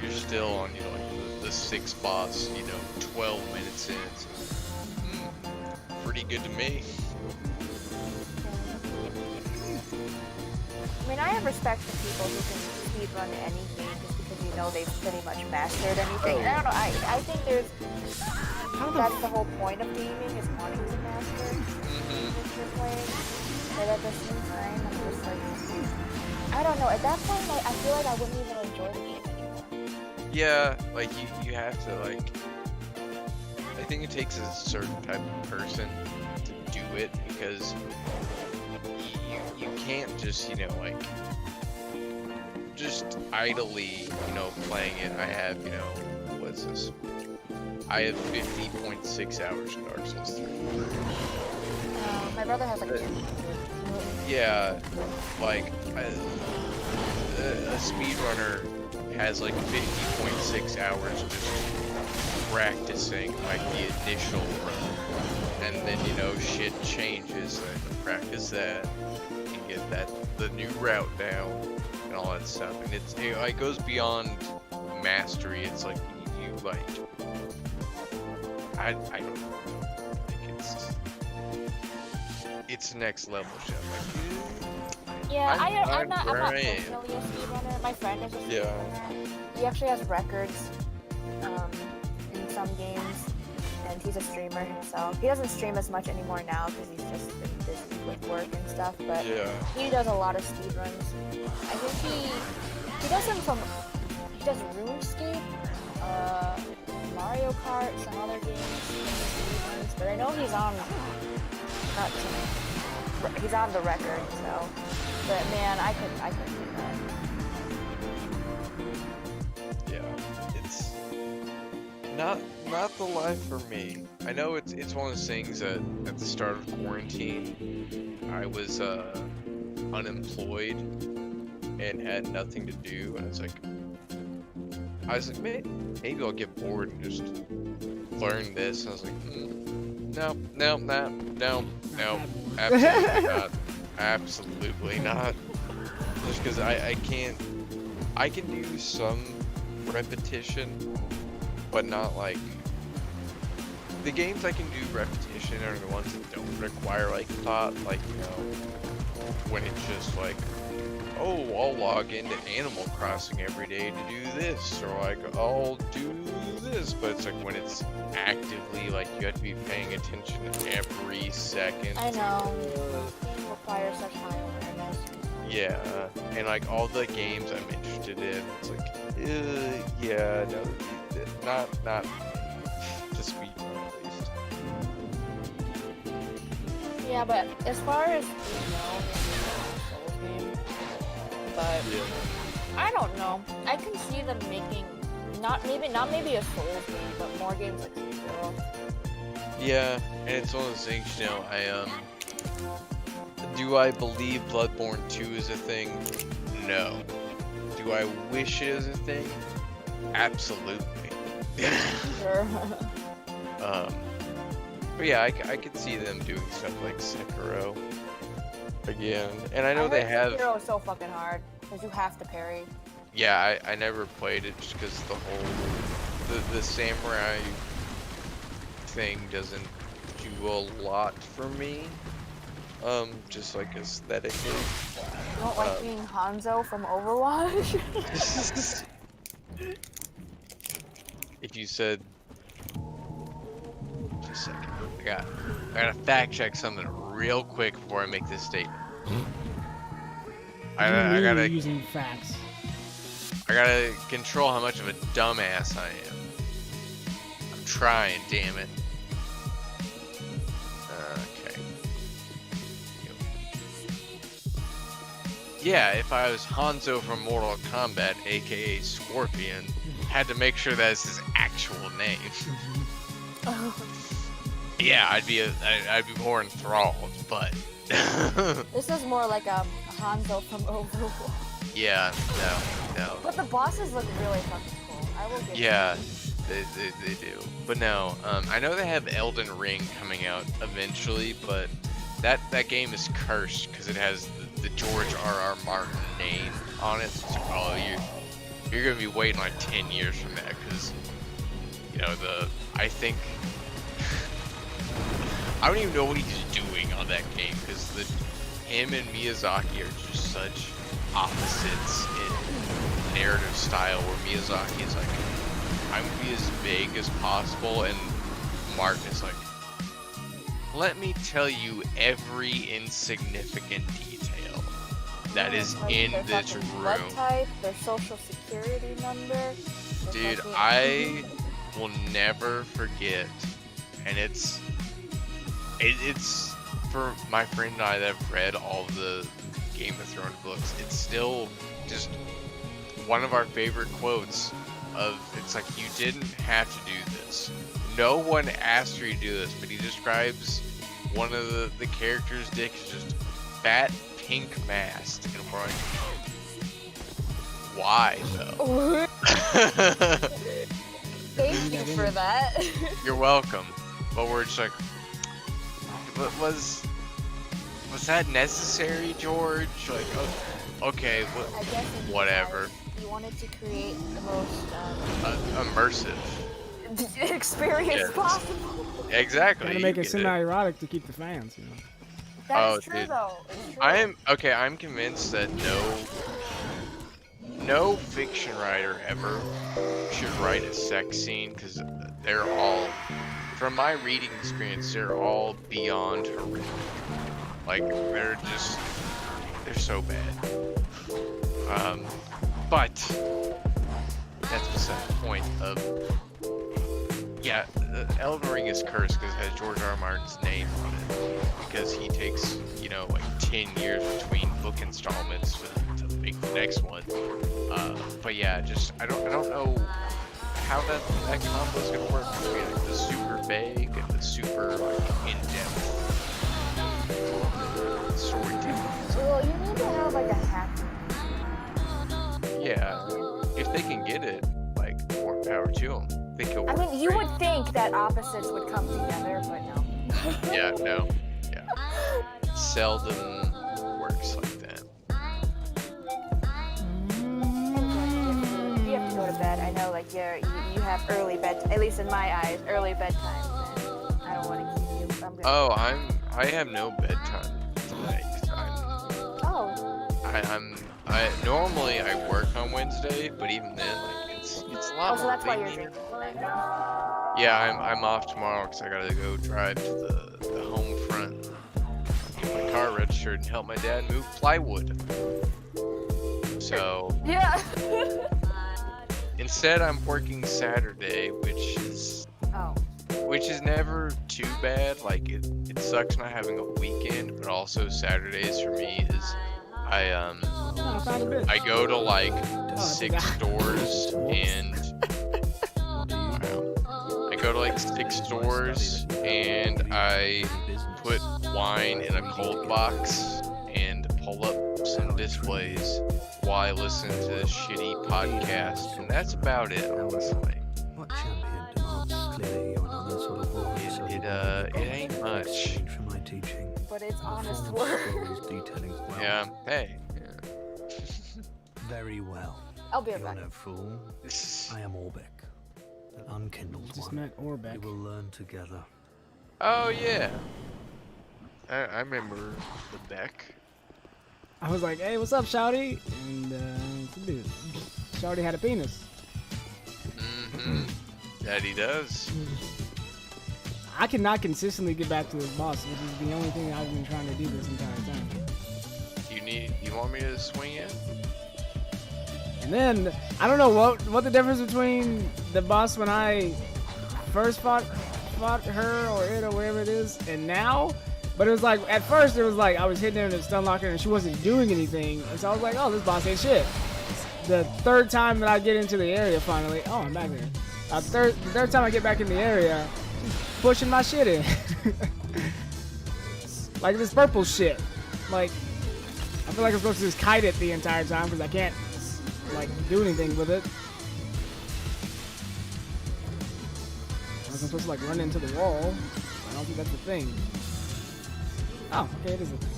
you're still on, like the 6th boss, 12 minutes in. It's pretty good to me. I mean, I have respect for people who can speedrun anything just because they've pretty much mastered anything. I don't know, I think that's the whole point of gaming, is wanting to master what you're playing. But at the same time, I'm just like, I don't know, at that point, I feel like I wouldn't even enjoy the game anymore. Yeah, like you have to like, I think it takes a certain type of person to do it, because you can't just, like, just idly, playing it. I have, what's this? I have 50.6 hours in Dark Souls 3. My brother has like 200. Yeah, like, a speedrunner has like 50.6 hours just practicing like the initial run, and then shit changes and practice that and get the new route down and all that stuff, and it goes beyond mastery. It's like you like, I don't know, it's next level shit. Yeah, I'm not personally a speedrunner. My friend is a speedrunner. He actually has records in some games, and he's a streamer himself. He doesn't stream as much anymore now because he's just been busy with work and stuff, but he does a lot of speedruns. I think he does them from, he does RuneScape, Mario Kart, some other games, but I know he's on, he's on the record, so. But man, I couldn't do that. Yeah, it's not the life for me. I know it's one of those things that at the start of quarantine, I was unemployed and had nothing to do, and I was like, maybe I'll get bored and just learn this. And I was like, no, absolutely not, absolutely not. Just because I can do some repetition, but not like the games I can do repetition are the ones that don't require like thought, like, you know, when it's just like, oh, I'll log into Animal Crossing every day to do this, or like I'll do this, but it's like when it's actively like you have to be paying attention every second. I know. It requires such high awareness. Yeah, and like all the games I'm interested in, it's like, yeah, no, not to speed run at least. Yeah, but as far as Souls game, but I don't know. I can see them making not maybe a Souls game, but more games like Sekiro. Yeah, and it's one of those things, you know, do I believe Bloodborne 2 is a thing? No. Do I wish it is a thing? Absolutely. Sure. But yeah, I could see them doing stuff like Sekiro again, and I know they have. Sekiro is so fucking hard because you have to parry. Yeah, I never played it just because the whole the samurai thing doesn't do a lot for me. Just like aesthetically. You don't like being Hanzo from Overwatch? If you said, just a second, I gotta fact check something real quick before I make this statement. I gotta using facts. I gotta control how much of a dumbass I am. I'm trying, damn it. Yeah, if I was Hanzo from Mortal Kombat, aka Scorpion, had to make sure that's his actual name. Yeah, I'd be more enthralled, but this is more like a Hanzo from Overwatch. Yeah, no. But the bosses look really fucking cool. I will give Yeah, they do. But no, I know they have Elden Ring coming out eventually, but that game is cursed because it has the George R.R. Martin name on it. So you're gonna be waiting like 10 years from that, because you know I think I don't even know what he's doing on that game, because him and Miyazaki are just such opposites in narrative style, where Miyazaki is like, I'm gonna be as vague as possible, and Martin is like, let me tell you every insignificant detail that is like in their this fucking room. blood type, their social security number. their Dude, fucking- I will never forget, and it's for my friend and I that have read all the Game of Thrones books, it's still just one of our favorite quotes of, it's like, you didn't have to do this. No one asked you to do this, but he describes one of the characters' dick as just fat pink mast, and we're like, why though? Thank you for that. You're welcome. But we're just like, was that necessary, George? Like, okay, I guess in whatever. He wanted to create the most Immersive. experience Yes. possible. Exactly. Gotta make you it get semi-erotic to keep the fans, you know. That is Oh, true dude. though. It's true. I'm convinced that no fiction writer ever should write a sex scene, because they're all, from my reading experience, they're all beyond horrific. Like, they're so bad. But that's beside the point of, yeah, Elden Ring is cursed because it has George R. R. Martin's name on it, because he takes, like 10 years between book installments to make the next one. But yeah, I don't know how that combo's gonna work. I mean, like the super vague and the super like in-depth storytelling. Well, you need to have like a hack. Yeah, if they can get it, like more power to them. Think it'll I work mean, you great. would think that opposites would come together, but no. Yeah, no. Yeah. Seldom works like that. You have to go to bed. I know, like you have early bed. At least in my eyes, early bedtime. And I don't want to keep you. I'm gonna... Oh, I have no bedtime tonight. 'Cause I normally I work on Wednesday, but even then, like it's a lot Oh, so more that's why you're lenient. drinking tonight. Yeah, I'm off tomorrow because I gotta go drive to the home front, get my car registered, and help my dad move plywood. So Yeah. instead, I'm working Saturday, which is never too bad. Like it sucks not having a weekend, but also Saturdays for me is I go to like 6 stores and I go to like 6 stores and I put wine in a cold box and pull up some displays while I listen to this shitty podcast, and that's about it, honestly. What champion demands clearly you're another sort of warrior, so It ain't much. for my teaching. But it's honest work. Detailing well. Yeah, hey. Very well. I'll be You're right back. no fool. I am Orbeck, the unkindled Just one. met Orbeck. We will learn together. Oh yeah. I remember the Beck. I was like, hey, what's up, Shouty? And dude, Shouty had a penis. Mm-hmm. That he does. I cannot consistently get back to this boss, which is the only thing I've been trying to do this entire time. You want me to swing in? And then I don't know what the difference between the boss when I first fought her or it or whatever it is, and now. But it was like at first it was like I was hitting her and stun locking her and she wasn't doing anything, and so I was like, oh, this boss ain't shit. The third time that I get into the area finally, oh, I'm back there. The third time I get back in the area, she's pushing my shit in. Like this purple shit. Like I feel like I'm supposed to just kite it the entire time because I can't like do anything with it. I'm supposed to like run into the wall. I don't think that's the thing. Oh, okay, it is a thing.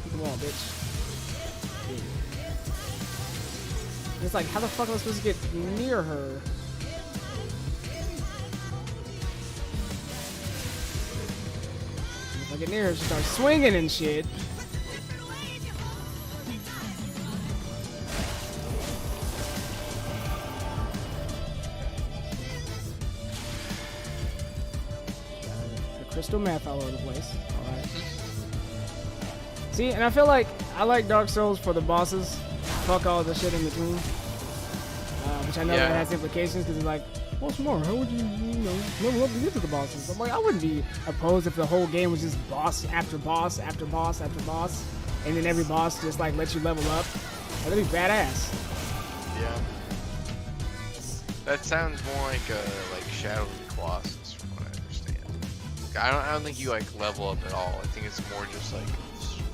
Hit the wall, bitch. It's like, how the fuck am I supposed to get near her? If I get near her, she starts swinging and shit. Crystal meth all over the place. Alright. See, and I feel like I like Dark Souls for the bosses. Fuck all the shit in between. Which I know that has implications because it's like, what's more? How would you level up to get to the bosses? I'm like, I wouldn't be opposed if the whole game was just boss after boss after boss after boss. And then every boss just like lets you level up. That'd be badass. Yeah. That sounds more like Shadow of the Colossus from what I understand. I don't think you like level up at all. I think it's more just like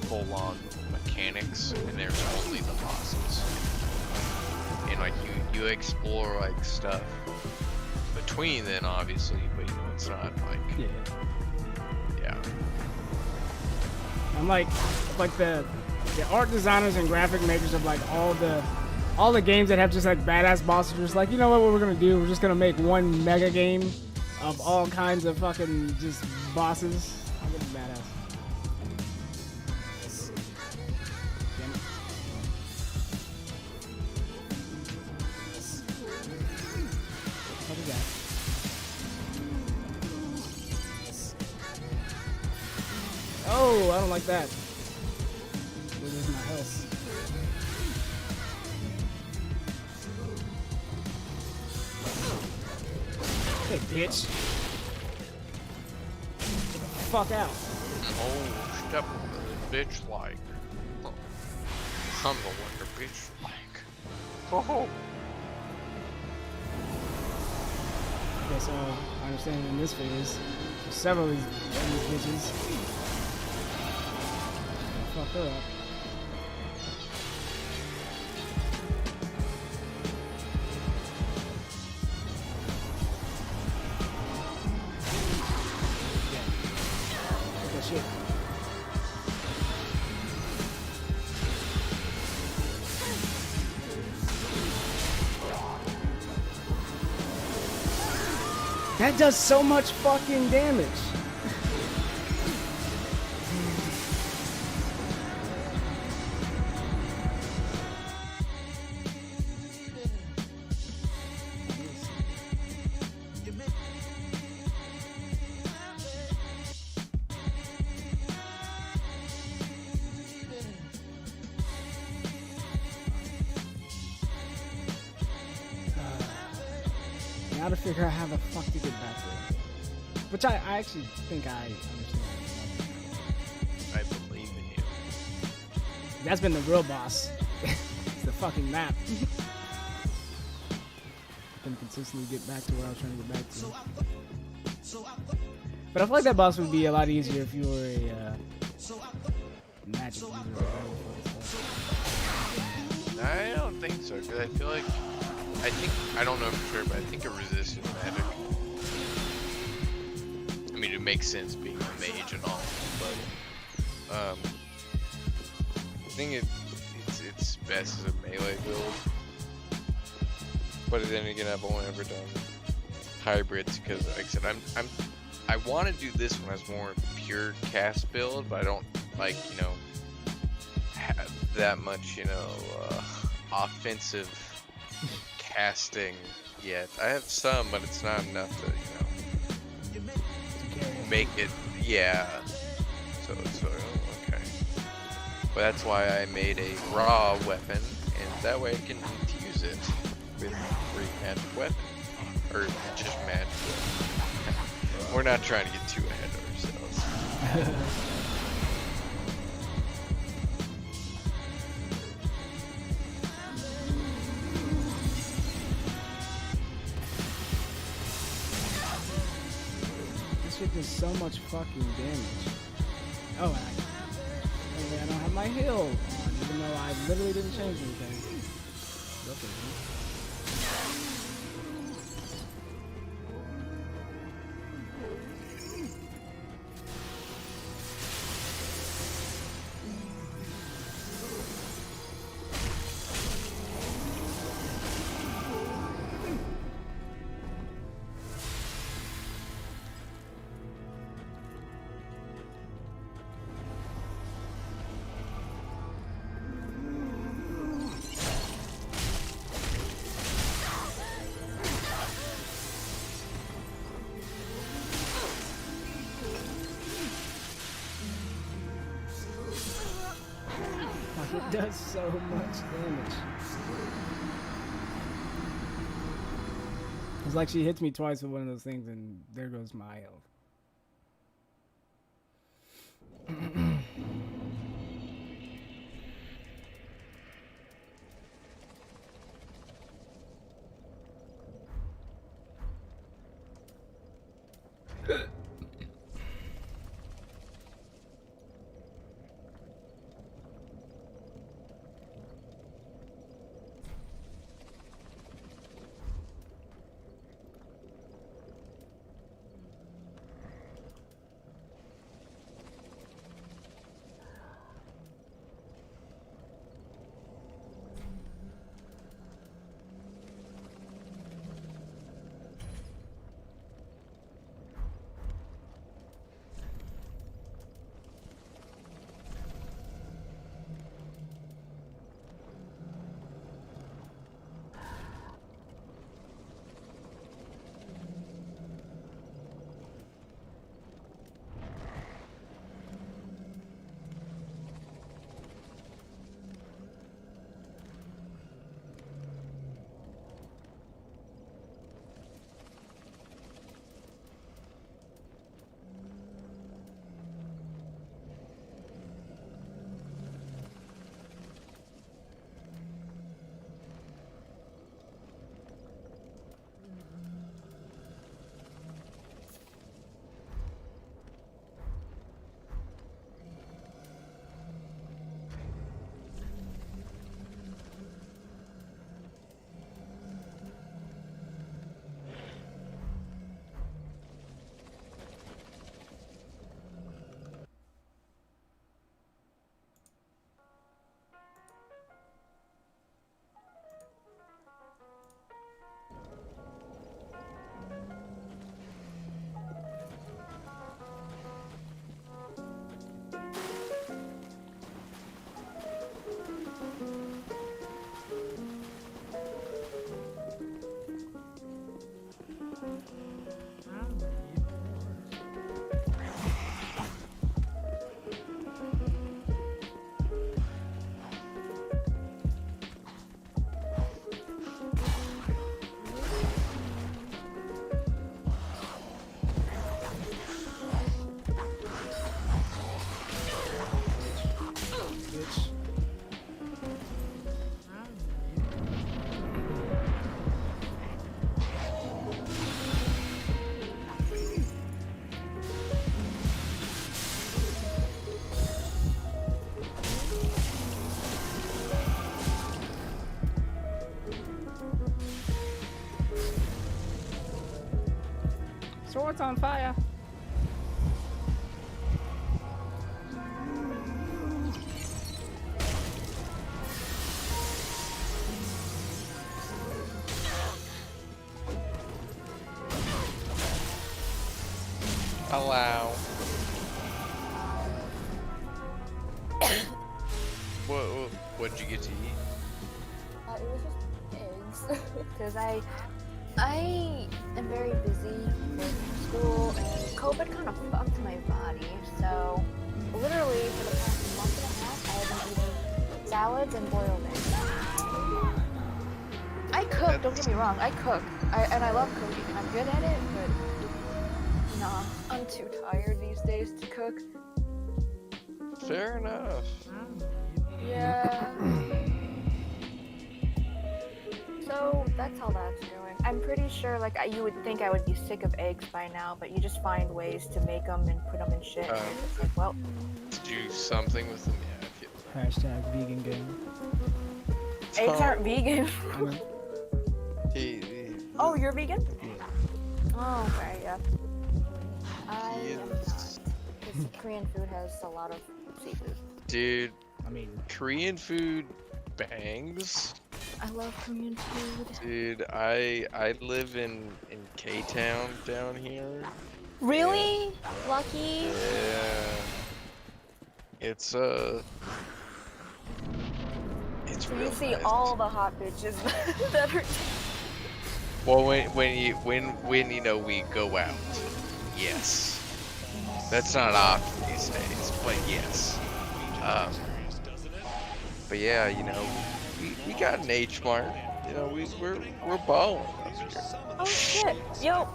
full on mechanics and there's only the bosses. And like you explore like stuff between then obviously, but you know it's not like yeah. I'm like the art designers and graphic makers of like all the games that have just like badass bosses are just like, you know what we're gonna do? We're just gonna make one mega game of all kinds of fucking just bosses. I'm gonna be badass. Damn it. What is that? Oh, I don't like that. Where's my health? Hey, bitch. Get the fuck out. Oh, step on the bitch like. I'm the one the bitch like. Oh. Okay, so I understand in this phase, there's several of these bitches. Fuck her up. Take that shit. That does so much fucking damage. Now to figure out how the fuck to get back there. Which I actually think I understand. I believe in you. That's been the real boss. It's the fucking map. Can consistently get back to where I was trying to get back to. But I feel like that boss would be a lot easier if you were a magic user. I don't think so, because I feel like I don't know for sure, but I think it resisted magic. I mean, it makes sense being a mage and all, but I think it's best as a melee build. But then again, I've only ever done hybrids because, like I said, I want to do this one as more pure cast build, but I don't like, you know, have that much, you know, offensive casting yet. I have some, but it's not enough to, you know, make it, yeah. So okay. But that's why I made a raw weapon, and that way I can use it with free magic weapon, or just magic weapon. We're not trying to get too ahead of ourselves. Shit does so much fucking damage. Oh, I don't have my heal on, even though I literally didn't change anything. Okay, it does so much damage. It's like she hits me twice with one of those things and there goes my health. Fort's on fire. Allow. What'd you get to eat? It was just eggs. Because I am very busy with school and COVID kind of fucked my body. So literally for the past month and a half, I have been eating salads and boiled eggs. I cook, don't get me wrong, I cook. And I love cooking. I'm good at it, but nah, I'm too tired these days to cook. Fair enough. Yeah. So that's how that's going. I'm pretty sure, like, you would think I would be sick of eggs by now, but you just find ways to make them and put them in shit. And it's like, well, Do something with them. Yeah, I feel Hashtag vegan game. eggs aren't vegan. he, Oh, you're vegan? Oh, okay, yeah. I am not. Because Korean food has a lot of seafood. Dude, I mean, Korean food bangs. I love Korean food. Dude, I live in K-Town down here. Really? Lucky? Yeah. It's So real you see nice. all the hot bitches that are. Well, when you know we go out, yes. That's not often these days, but yes. But yeah, you know, we got an H Mart. You know, we're balling up here. Oh shit! Yo,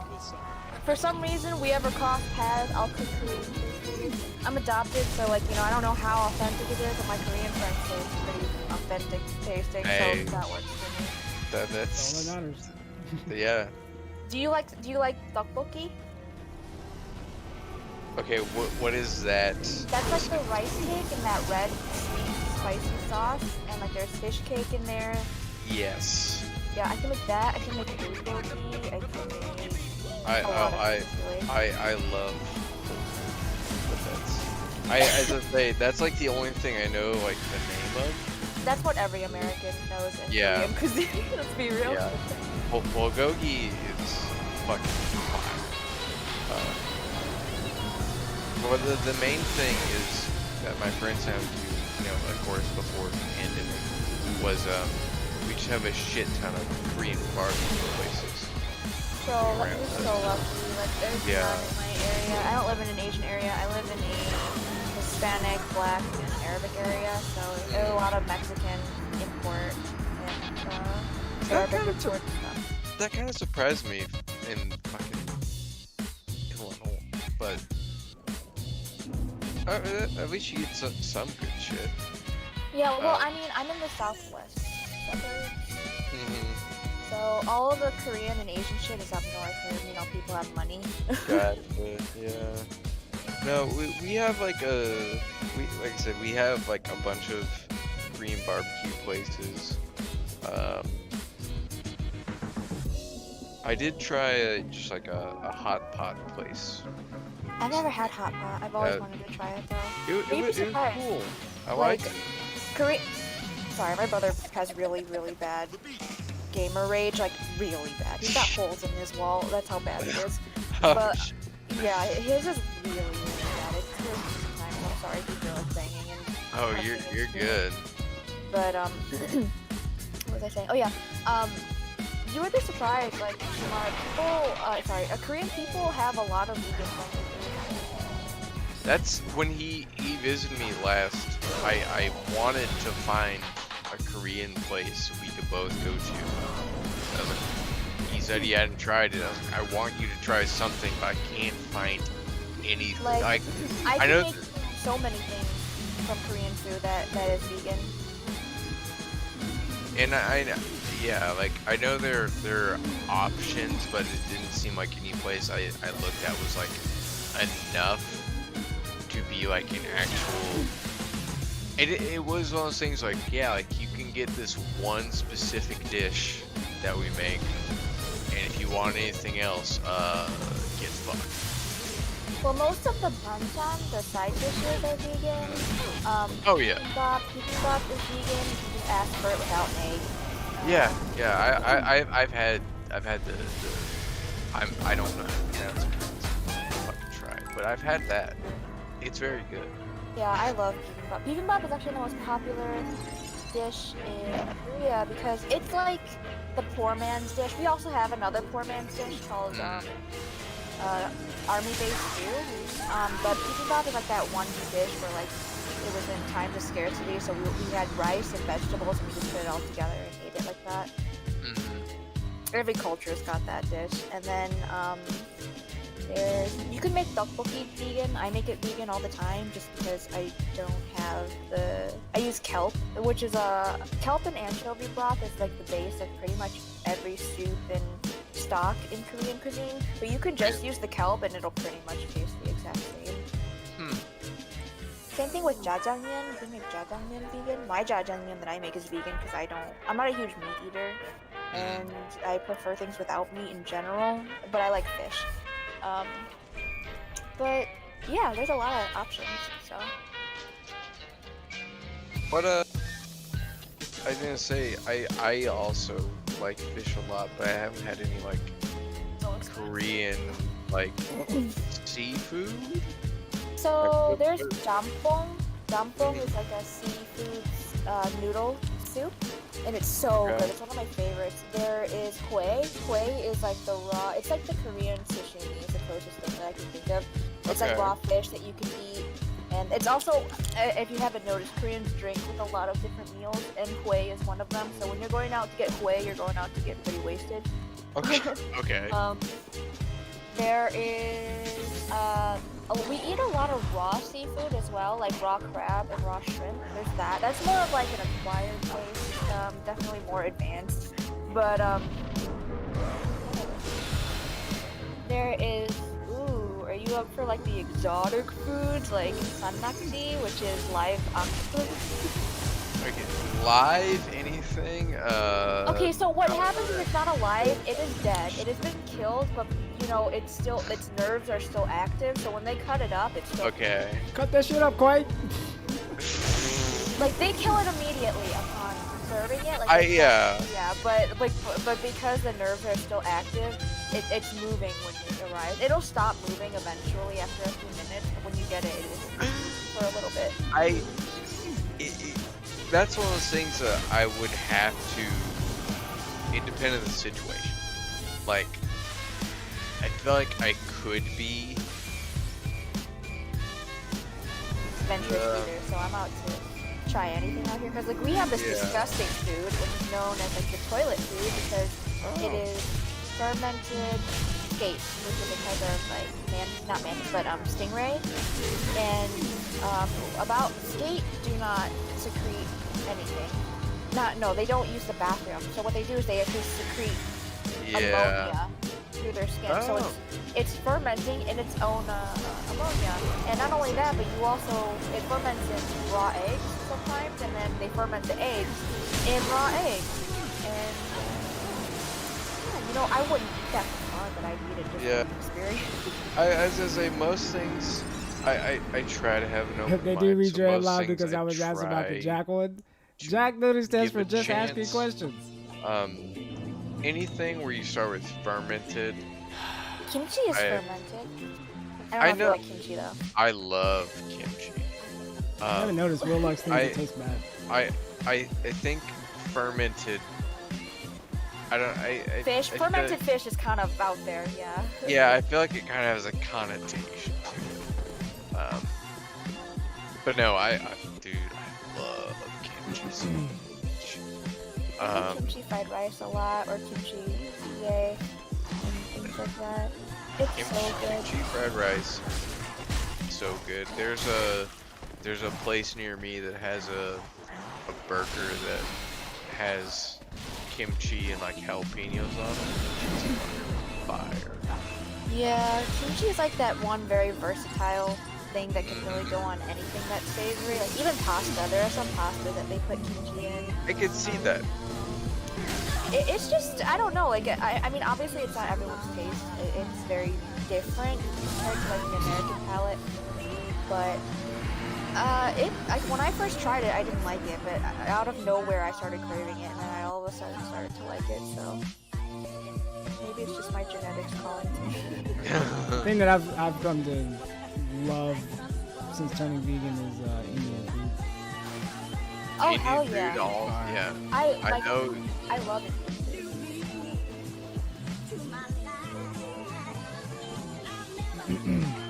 for some reason we ever cross paths. I'll cook Korean food. I'm adopted, so like I don't know how authentic it is, but my Korean friends say it's pretty authentic tasting. Hey. So that works for me. That's all that matters. yeah. Do you like tteokbokki? Okay, what is that? That's like the rice cake and that red sweet spicy sauce, and like there's fish cake in there. Yes. Yeah, I can make that. I can make bulgogi. I can make. I love. But as I say, that's like the only thing I know like the name of. That's what every American knows in Yeah. Korean cuisine. Let's be real. Yeah. Bulgogi is fucking fire. Well, the main thing is that my friends have to, of course, before the pandemic, was we just have a shit ton of Korean barbecue places. So like, we're so lucky. Like there's Yeah. none in my area. I don't live in an Asian area. I live in a Hispanic, Black, and Arabic area. So there's a lot of Mexican import and Arabic import stuff. That kind of surprised me in fucking Illinois, but at least you get some good shit. Yeah, well, I mean, I'm in the southwest suburbs. So all of the Korean and Asian shit is up north where, people have money. Gotcha, yeah. No, we have like I said, we have like a bunch of Korean barbecue places. I did try just like a hot pot place. I've never had hot pot. I've always wanted to try it though. It was cool. I like it. Sorry, my brother has really, really bad gamer rage, like really bad. He's got holes in his wall. That's how bad it is. But yeah, his is really, really bad. It's really sometimes. I'm sorry if you feel like banging and. Oh, you're good. But what was I saying? Oh yeah, you would be surprised. Like Korean people have a lot of vegan friendly food. That's when he visited me last. I wanted to find a Korean place we could both go to. I was like, he said he hadn't tried it. I was like, I want you to try something, but I can't find anything. Like, I I know can make so many things from Korean food that is vegan. And I know there are options, but it didn't seem like any place I looked at was like enough to be like an actual. It was one of those things like, yeah, like you can get this one specific dish that we make, and if you want anything else, gets fucked. Well, most of the banchan, the side dishes are vegan. Oh yeah. Bibimbap is vegan. You can just ask for it without an egg. Yeah. I've had the I don't know how to pronounce it. I'll have to try it, but I've had that. It's very good. Yeah, I love bibimbap. Bibimbap is actually the most popular dish in Korea because it's like the poor man's dish. We also have another poor man's dish called army-based stew. But bibimbap is like that one dish where like it was in times of scarcity, so we had rice and vegetables and we just put it all together and ate it like that. Every culture's got that dish. And then you can make tteokbokki vegan. I make it vegan all the time just because I don't have I use kelp, which is kelp and anchovy broth is like the base of pretty much every soup and stock in Korean cuisine. But you can just use the kelp and it'll pretty much taste the exact same. Same thing with jjajangmyeon. You can make jjajangmyeon vegan. My jjajangmyeon that I make is vegan because I'm not a huge meat eater. And I prefer things without meat in general, but I like fish. But yeah, there's a lot of options, so. What I was gonna say, I also like fish a lot, but I haven't had any like Korean like seafood. So there's jampong. Jampong is like a seafood noodle soup, and it's so good. It's one of my favorites. There is hue. Hue is like the raw. It's like the Korean sashimi is the closest thing that I can think of. It's like raw fish that you can eat, and it's also, if you haven't noticed, Koreans drink with a lot of different meals, and hue is one of them. So when you're going out to get hue, you're going out to get pretty wasted. Okay. Okay. There is we eat a lot of raw seafood as well, like raw crab and raw shrimp. There's that. That's more of like an acquired taste, definitely more advanced. But there is are you up for like the exotic foods like sannakji, which is live octopus? Okay, live anything? Okay, so what happens is it's not alive, it is dead. It has been killed, but you know, its nerves are still active, so when they cut it up, it's still Cut that shit up, Quay. Like, they kill it immediately upon serving it. Like, yeah, but because the nerves are still active, it's moving when it arrives. It'll stop moving eventually after a few minutes, but when you get it, it's for a little bit. That's one of those things that I would have to, independent of the situation. Like, I feel like I could be adventurous eater, so I'm out to try anything out here. Because like we have this disgusting food, which is known as like the toilet food, because it is fermented skate, which is a type of like not mantis, but stingray. And about skate do not secrete anything. They don't use the bathroom. So what they do is they actually secrete ammonia through their skin. So it's fermenting in its own ammonia. And not only that, but it ferments in raw eggs sometimes, and then they ferment the eggs in raw eggs. And I wouldn't eat that for fun, but I'd eat it just for the experience. I was gonna say most things I try to have no. They do read your head loud because I was asking about the Jack one. Jack noticed stands for just asking questions. Anything where you start with fermented. Kimchi is fermented. I don't know if you like kimchi though. I love kimchi. I haven't noticed Willux things that taste bad. I think fermented. Fermented fish is kind of out there, yeah. Yeah, I feel like it kind of has a connotation. But no, dude, I love kimchi so much. I like kimchi fried rice a lot, or kimchi jjigae, and things like that. It's so good. Kimchi fried rice, so good. There's a place near me that has a burger that has kimchi and like jalapenos on it. It's fire. Yeah, kimchi is like that one very versatile thing that can really go on anything that's savory. Like even pasta, there are some pasta that they put kimchi in. I could see that. It's just, I don't know, like, I mean, obviously it's not everyone's taste. It's very different compared to like the American palate, but when I first tried it, I didn't like it, but out of nowhere I started craving it, and then I all of a sudden started to like it. So maybe it's just my genetics calling to me. The thing that I've come to love since turning vegan is Indian food. Oh Indian hell food, yeah! yeah. I know. I love it.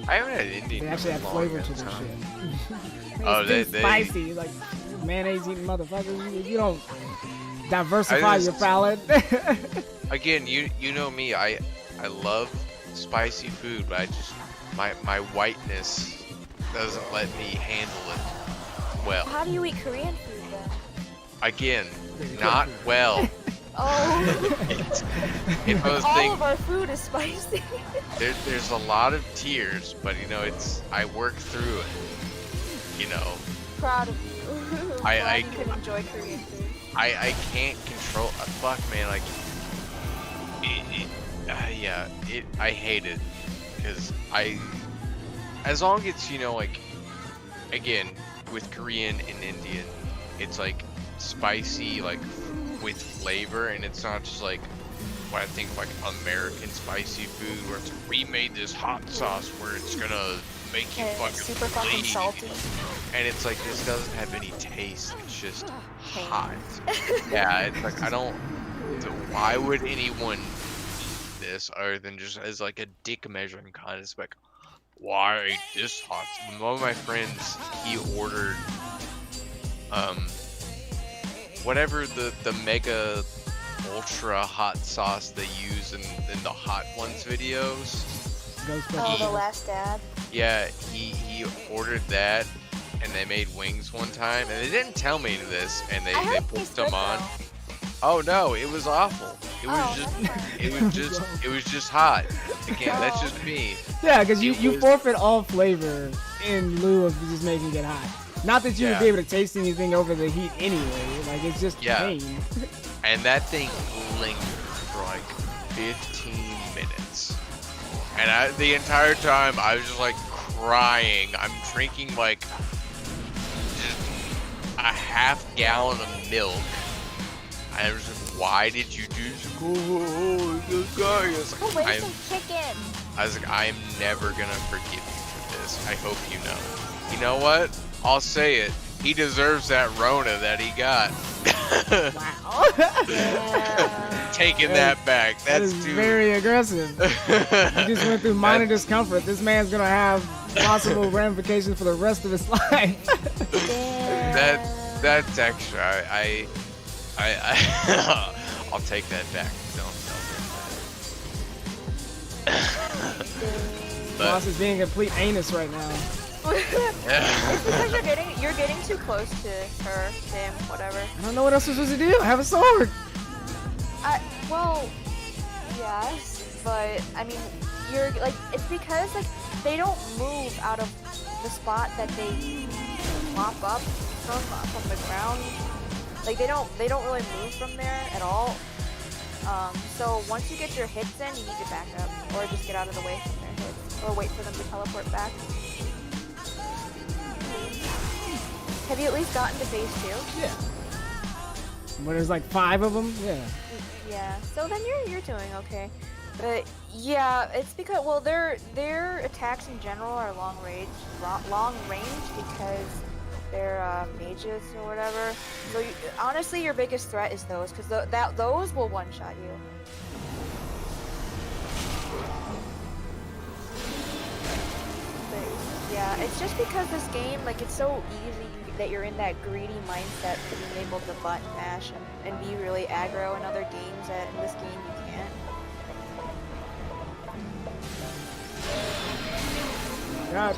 I haven't had Indian. They actually food have in a flavor long to their time. shit. Oh, It's they spicy, like mayonnaise eating motherfuckers. You don't diversify your palate. Again, you know me. I love spicy food, but I just my whiteness doesn't let me handle it well. How do you eat Korean food then? Again, not well. Oh. It's those All things. of our food is spicy. There's a lot of tears, but you know I work through it. You know. Proud of you. I you can enjoy Korean food. I can't control. Fuck, man. Like, I hate it because as long as it's, you know, like, again, with Korean and Indian, it's like spicy, like with flavor, and it's not just like what I think like American spicy food where it's we made this hot sauce where it's gonna make you fucking super fucking bleed. salty. And it's like this doesn't have any taste. It's just hot. Yeah, it's like I don't. Why would anyone eat this other than just as like a dick measuring contest? It's like, why I ate this hot? One of my friends, he ordered whatever the mega ultra hot sauce they use in the Hot Ones videos. Oh, the last dad. Yeah, he ordered that, and they made wings one time, and they didn't tell me this, and they put some on. Oh no, it was awful. It was just hot. Again, that's just me. Yeah, because you forfeit all flavor in lieu of just making it hot. Not that you would be able to taste anything over the heat anyway. Like it's just pain. And that thing lingered for like 15 minutes. And the entire time I was just like crying. I'm drinking like just a half gallon of milk. I was like, why did you do this? I was like, I am never gonna forgive you for this. I hope you know. You know what? I'll say it. He deserves that Rona that he got. Wow. Taking that back. That's too very aggressive. He just went through minor discomfort. This man's gonna have possible ramifications for the rest of his life. That's extra. I'll take that back. Boss is being a complete anus right now. It's because you're getting too close to her, him, whatever. I don't know what else we're supposed to do. I have a sword. Well, yes, but I mean, you're like it's because like they don't move out of the spot that they pop up from the ground. Like they don't really move from there at all. So once you get your hits in, you need to back up or just get out of the way from their hits or wait for them to teleport back. Have you at least gotten to phase 2? Yeah. Where there's like 5 of them? Yeah. Yeah. So then you're doing okay. But yeah, it's because their attacks in general are long range because they're mages or whatever. So honestly, your biggest threat is those because those will one-shot you. But yeah, it's just because this game, like, it's so easy that you're in that greedy mindset to being able to button mash and be really aggro in other games that in this game you can't. God.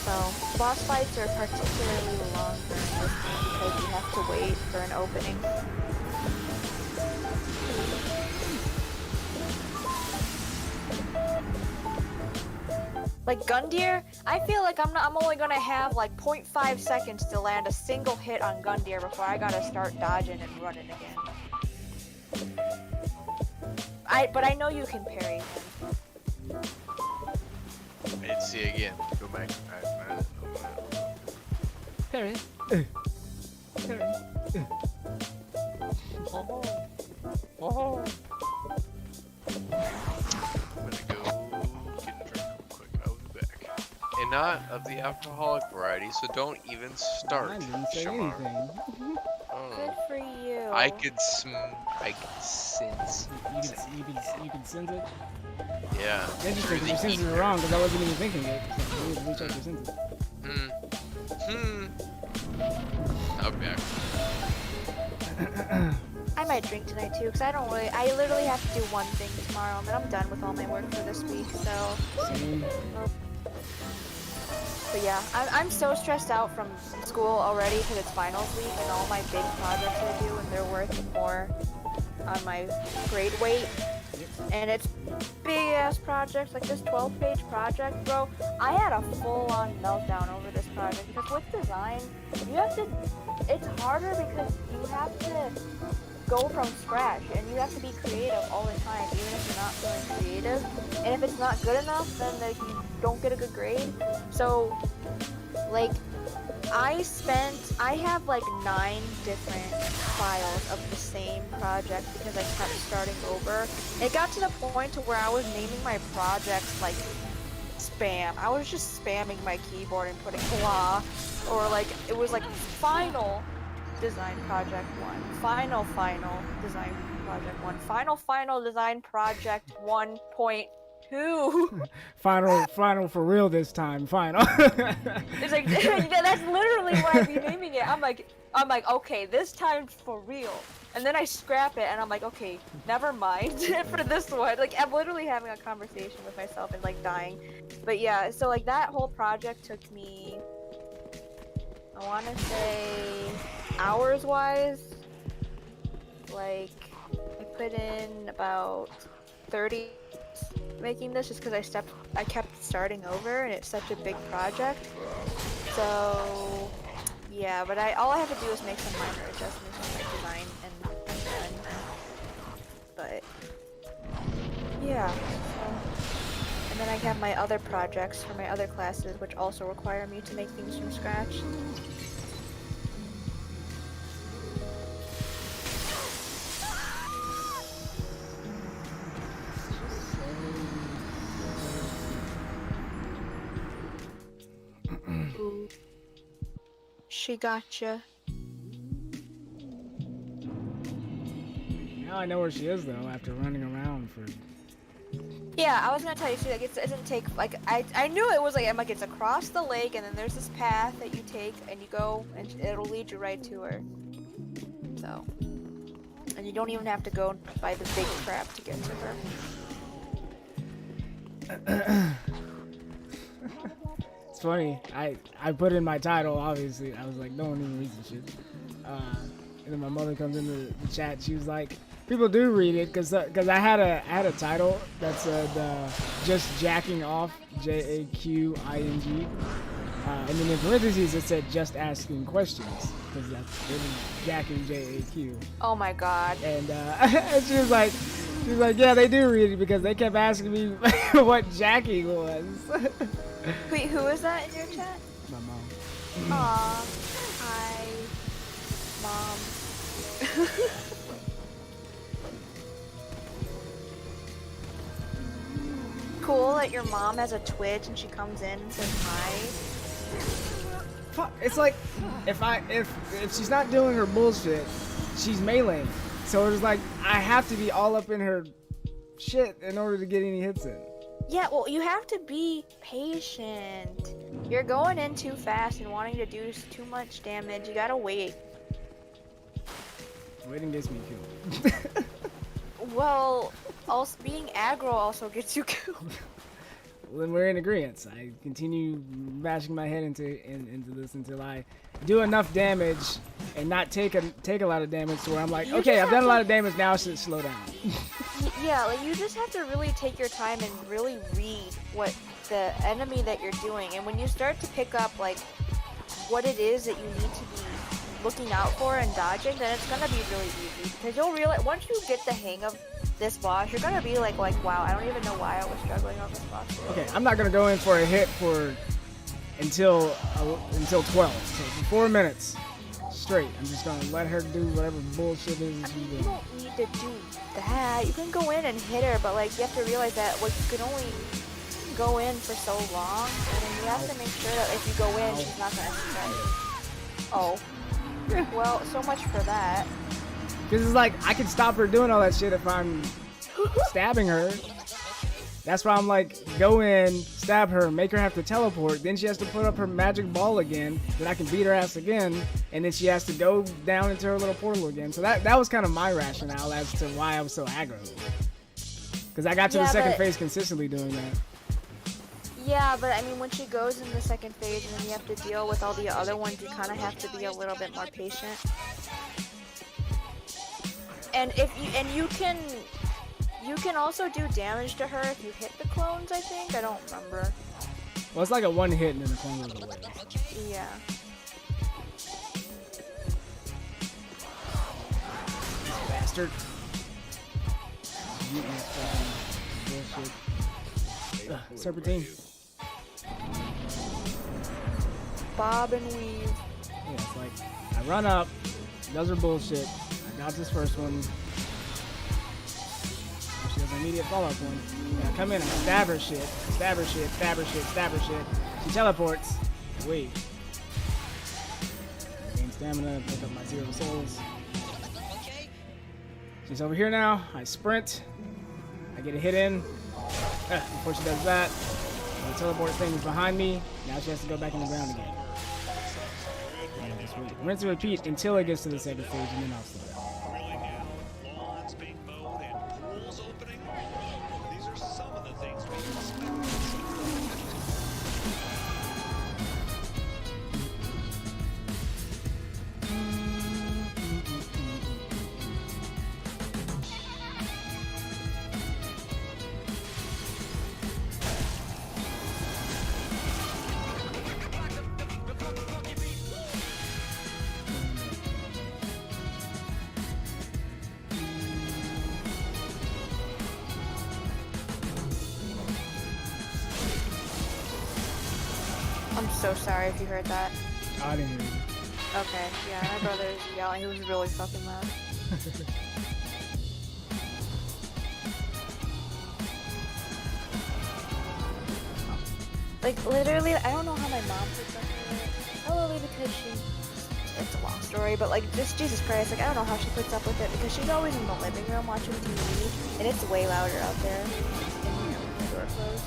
So, boss fights are particularly long in this game because you have to wait for an opening. Like Gundyr, I feel like I'm only gonna have like 0.5 seconds to land a single hit on Gundyr before I gotta start dodging and running again. but I know you can parry him. Let's see again. Go back. Parry. Parry. I'm gonna go get a drink real quick. I'll be back. And not of the alcoholic variety, so don't even start. I didn't say Shamar. anything. Good for you. I could sense. You can sense it. Yeah. Interesting, through your the senses are ether. wrong because I wasn't even thinking it. So you need to recheck your senses. I'll be back. I might drink tonight too, because I literally have to do one thing tomorrow, and then I'm done with all my work for this week, so. Same. But yeah, I'm so stressed out from school already because it's finals week and all my big projects I do, and they're worth more on my grade weight. And it's big ass projects, like this 12-page project, bro. I had a full-on meltdown over this project because with design, it's harder because you have to go from scratch and you have to be creative all the time, even if you're not feeling creative. And if it's not good enough, then like, you don't get a good grade. So, like, I have like 9 different files of the same project because I kept starting over. It got to the point to where I was naming my projects like spam. I was just spamming my keyboard and putting blah, or like it was like final design project 1, final design project 1, final design project 1.2. Final for real this time. Final. It's like that's literally what I'd be naming it. I'm like, okay, this time for real. And then I scrap it, and I'm like, okay, never mind for this one. Like I'm literally having a conversation with myself and like dying. But yeah, so like that whole project took me, I want to say, hours-wise, like I put in about 30. Making this just because I kept starting over and it's such a big project. So yeah, but all I have to do is make some minor adjustments in my design and I'm done. But yeah, so, and then I have my other projects for my other classes which also require me to make things from scratch. She gotcha. Now I know where she is though after running around for. Yeah, I was gonna tell you too. Like it doesn't take like I knew it was like I'm like it's across the lake and then there's this path that you take and you go and it'll lead you right to her. So, and you don't even have to go by the big crap to get to her. It's funny. I put in my title. Obviously, I was like, no one even reads the shit. And then my mother comes into the chat. She was like, people do read it because I had a title that said just jacking off JAQING, and then in parentheses it said just asking questions because that's jacking JAQ. Oh my god. And she was like, yeah, they do read it because they kept asking me what jacking was. Wait, who is that in your chat? My mom. Aw. Hi, Mom. Cool that your mom has a Twitch and she comes in and says hi. Fuck, it's like if she's not doing her bullshit, she's meleeing. So it's like I have to be all up in her shit in order to get any hits in. Yeah, well, you have to be patient. You're going in too fast and wanting to do too much damage. You gotta wait. Waiting gets me killed. Well, also being aggro also gets you killed. Well, then we're in agreement. I continue bashing my head into this until I do enough damage and not take a lot of damage to where I'm like, okay, I've done a lot of damage, now I should slow down. Yeah, like you just have to really take your time and really read what the enemy that you're doing. And when you start to pick up like what it is that you need to be looking out for and dodging, then it's gonna be really easy because you'll realize once you get the hang of this boss, you're gonna be like, wow, I don't even know why I was struggling on this boss. Okay, I'm not gonna go in for a hit until 12. So for 4 minutes straight, I'm just gonna let her do whatever bullshit is I she's mean, you doing. don't need to do that. You can go in and hit her, but like you have to realize that like you can only go in for so long, and then you have to make sure that if you go in, she's not gonna strike. Oh. Well, so much for that. Because it's like, I can stop her doing all that shit if I'm stabbing her. That's why I'm like, go in, stab her, make her have to teleport, then she has to put up her magic ball again, then I can beat her ass again, and then she has to go down into her little portal again. So that was kind of my rationale as to why I was so aggro. Because I got to the second phase consistently doing that. Yeah, but I mean, when she goes in the second phase and then you have to deal with all the other ones, you kind of have to be a little bit more patient. And you can also do damage to her if you hit the clones, I think. I don't remember. Well, it's like a one hit and then the clone goes away. Yeah. Bastard. Bullshit. Serpentine. Bob and weave. Yeah, it's like, I run up, does her bullshit, I got this first one. She has an immediate follow-up one. Yeah, I come in and stab her shit, stab her shit, stab her shit, stab her shit. She teleports, wait. Gain stamina, pick up my 0 souls. She's over here now, I sprint, I get a hit in. Before she does that, the teleport thing is behind me, now she has to go back in the ground again. Rinse and repeat until it gets to the second stage, and then I'll slow down. I'm so sorry if you heard that. I didn't hear you. Okay, yeah, my brother is yelling. He was really fucking loud. Like, literally, I don't know how my mom puts up with it. Probably because it's a long story, but like, just Jesus Christ, like, I don't know how she puts up with it because she's always in the living room watching TV, and it's way louder out there. And, the door closed.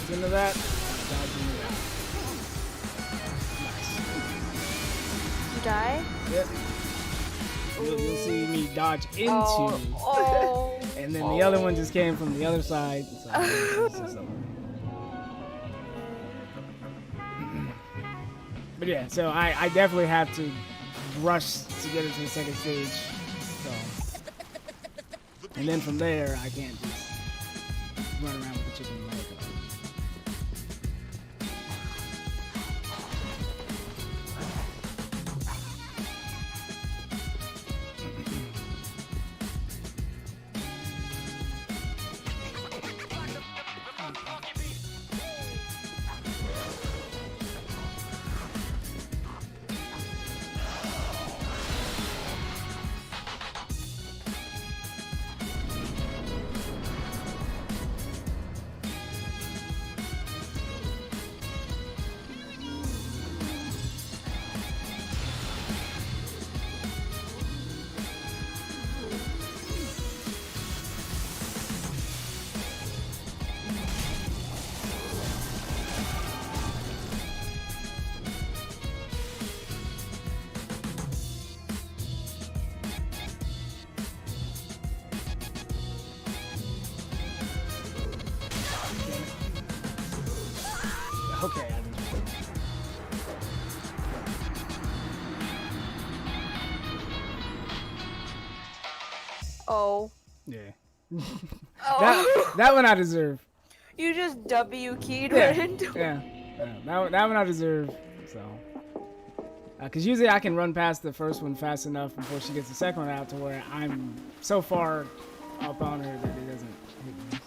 Into that. Dodge into that. Nice. You die? Yep. You'll see me dodge into. Oh. And then the other one just came from the other side. So it's just over. But yeah, so I definitely have to rush to get her to the second stage. So, and then from there, I can't just run around with the chicken and egg. Okay. Oh. Yeah. Oh. That one I deserve. You just W keyed Yeah. right into it. Yeah. That one I deserve. So. Because usually I can run past the first one fast enough before she gets the second one out to where I'm so far up on her that it doesn't hit me.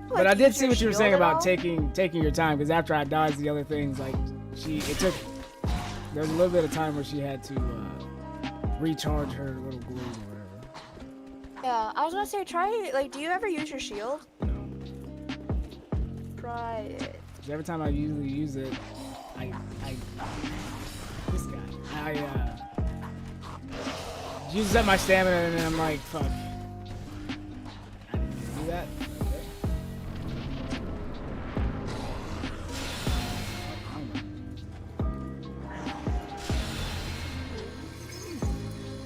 But I did see what you were saying about taking your time, because after I dodged the other things, like there was a little bit of time where she had to recharge her little glue or whatever. Yeah, I was gonna say, do you ever use your shield? No. Try it. Every time I usually use it, this guy, uses up my stamina, and then I'm like, fuck. I didn't do that.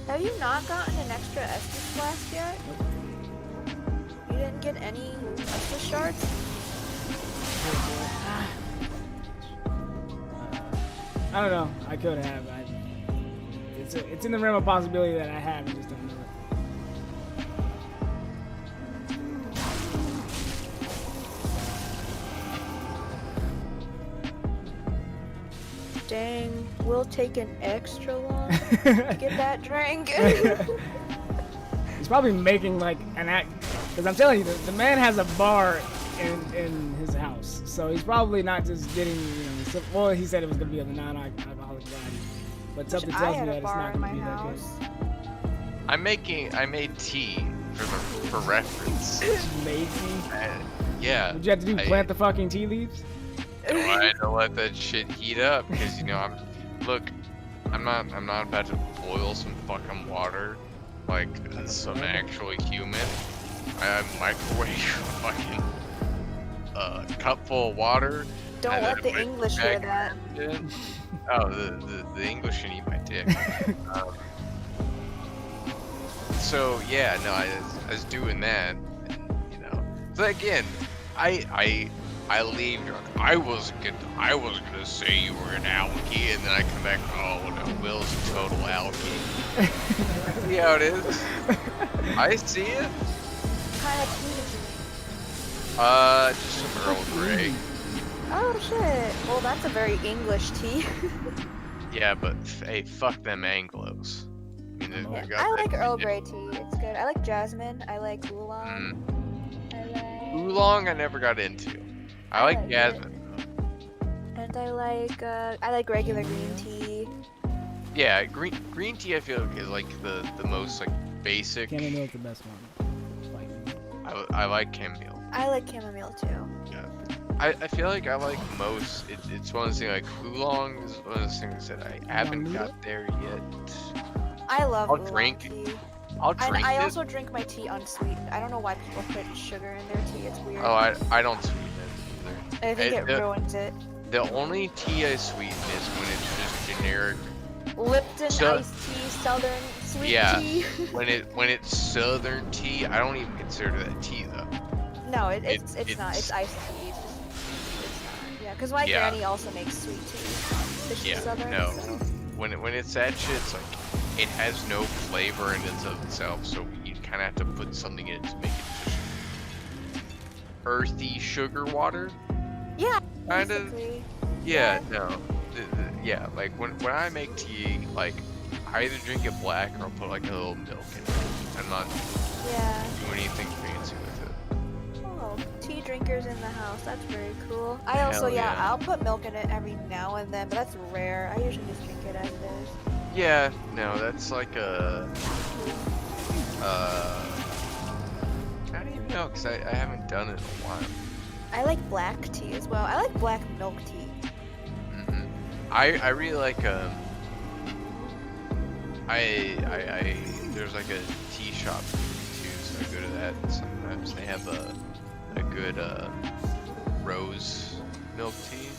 Have you not gotten an extra Estus Blast yet? Nope. You didn't get any Estus Shards? I don't know. I could have. It's in the realm of possibility that I have. I just don't know it. Dang, we'll take an extra long to get that drink. He's probably making like an act, because I'm telling you, the man has a bar in his house, so he's probably not just getting, well, he said it was gonna be on the non-alcoholic variety, but something tells me that it's not gonna be that good. I made tea for reference. Made tea? Yeah. What'd you have to do? Plant the fucking tea leaves? I had to let that shit heat up, because I'm not about to boil some fucking water like some actual human. I microwave fucking cup full of water. Don't let the English hear that. Oh, the English can eat my dick. So yeah, no, I was doing that, and, so again, I leave drunk. I wasn't gonna say you were an alky, and then I come back. Oh no, Will's a total alky. See how it is? I see it. Kind of Just some Earl Grey. Oh shit. Well, that's a very English tea. Yeah, but hey, fuck them Anglos. I like Earl Grey tea. It's good. I like jasmine. I like oolong. Oolong, I never got into. I like jasmine. And I like regular green tea. Yeah, green tea I feel like is like the most like basic. Chamomile is the best one. I like chamomile. I like chamomile too. Yeah. I feel like I like most. It's one of those things like oolong is one of those things that I haven't got there yet. I love I'll oolong drink tea. I'll drink I it. also drink my tea unsweetened. I don't know why people put sugar in their tea. It's weird. Oh, I don't sweeten it either. I think it ruins it. The only tea I sweeten is when it's just generic. Lipton iced tea, Southern sweet tea. when it's Southern tea, I don't even consider that tea though. No, it's not. It's iced tea. It's not. Yeah, because my granny also makes sweet tea. So she's Southern. No. So. When it's that shit, it's like it has no flavor in it of itself, so you kind of have to put something in it to make it just earthy sugar water. Yeah. Kind of. Yeah. No. Yeah. Like when I make tea, like I either drink it black or I'll put like a little milk in it. I'm not doing anything fancy with it. Oh, tea drinkers in the house. That's very cool. I also I'll put milk in it every now and then, but that's rare. I usually just drink it as it is. Yeah, no, that's like a I don't even know, because I haven't done it in a while. I like black tea as well. I like black milk tea. I really like there's like a tea shop too, so I go to that sometimes. They have a good rose milk tea.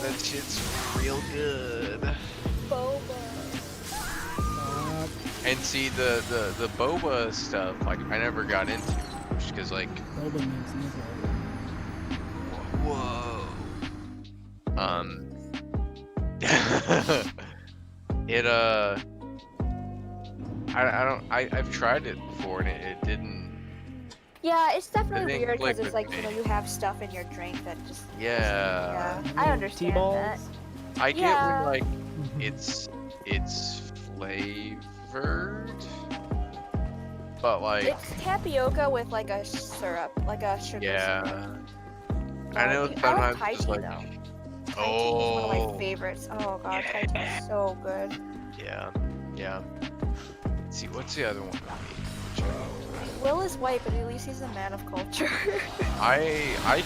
That shit's real good. Boba. And see the boba stuff, like I never got into, just because like. Boba makes me Whoa. it I've tried it before and it didn't. Yeah, it's definitely didn't weird because click it's with like, you know, me. you have stuff in your drink that just. Yeah. Yeah, I understand that. T-balls. I get Yeah. when like it's flavored, but like It's tapioca with like a syrup, like a sugar syrup. yeah. I know I like sometimes Thai it's tea like though. Thai tea is one of my oh favorites. Oh god, Thai tea yeah. is so good. yeah. Let's see, what's the other one? Will is white, but at least he's a man of culture. I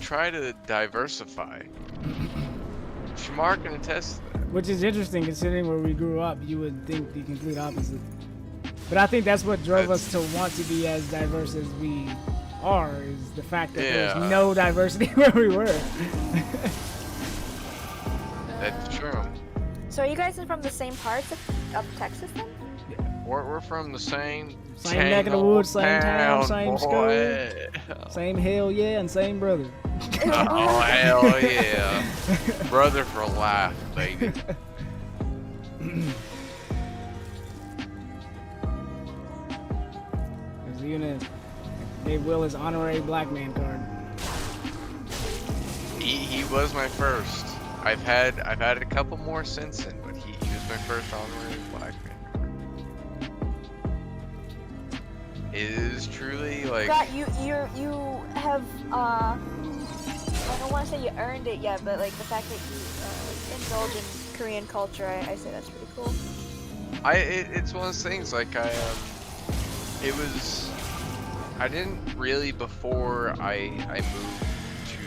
try to diversify. Shamar can attest to that. Which is interesting considering where we grew up. You would think the complete opposite. But I think that's what drove us to want to be as diverse as we are, is the fact that there's Yeah. no diversity where we were. That's true. So are you guys from the same parts of Texas then? We're from the same Neck of the woods, same town, town, same boy. school, same hell yeah, and same brother. Oh hell yeah, brother for life, baby. There's the unit. Gave Will his honorary black man card. He was my first. I've had a couple more since then, but he was my first honorary black man. It is truly like God, you have I don't want to say you earned it yet, but like the fact that you indulge in Korean culture, I say that's pretty cool. it's one of those things like I didn't really before I moved to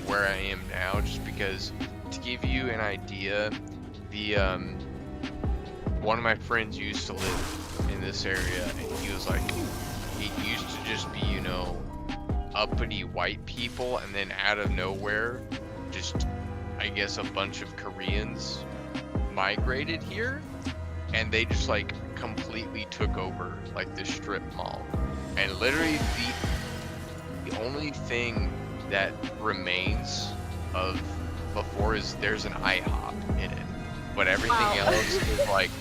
where I am now, just because to give you an idea, the one of my friends used to live in this area, and he was like, it used to just be, you know, uppity white people, and then out of nowhere, just I guess a bunch of Koreans migrated here, and they just like completely took over like the strip mall, and literally the only thing that remains of before is there's an IHOP in it, but everything Wow. else is like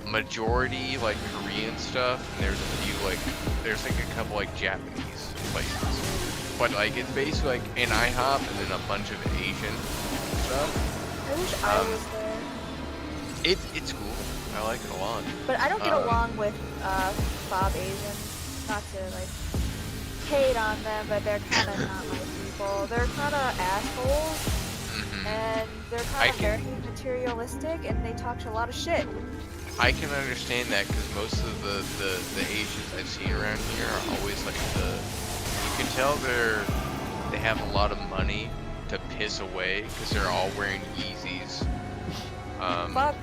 majority like Korean stuff, and there's a few like there's like a couple like Japanese places, but like it's basically like an IHOP and then a bunch of Asian stuff. I wish I was there. It's cool. I like it a lot. But I don't get along with Bob Asian. Not to like hate on them, but they're kind of not my people. They're kind of assholes, and they're kind of very materialistic, and they talk a lot of shit. I can understand that because most of the Asians I've seen around here are always like you can tell they have a lot of money to piss away because they're all wearing Yeezys. Fuck.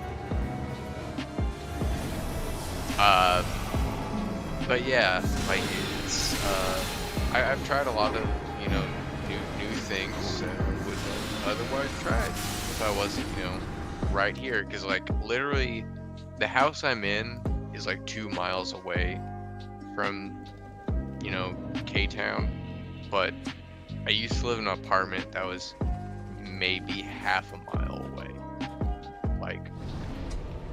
But yeah, like it's I've tried a lot of new things that I wouldn't have otherwise tried if I wasn't right here, because like literally the house I'm in is like 2 miles away from K-Town, but I used to live in an apartment that was maybe half a mile away. Like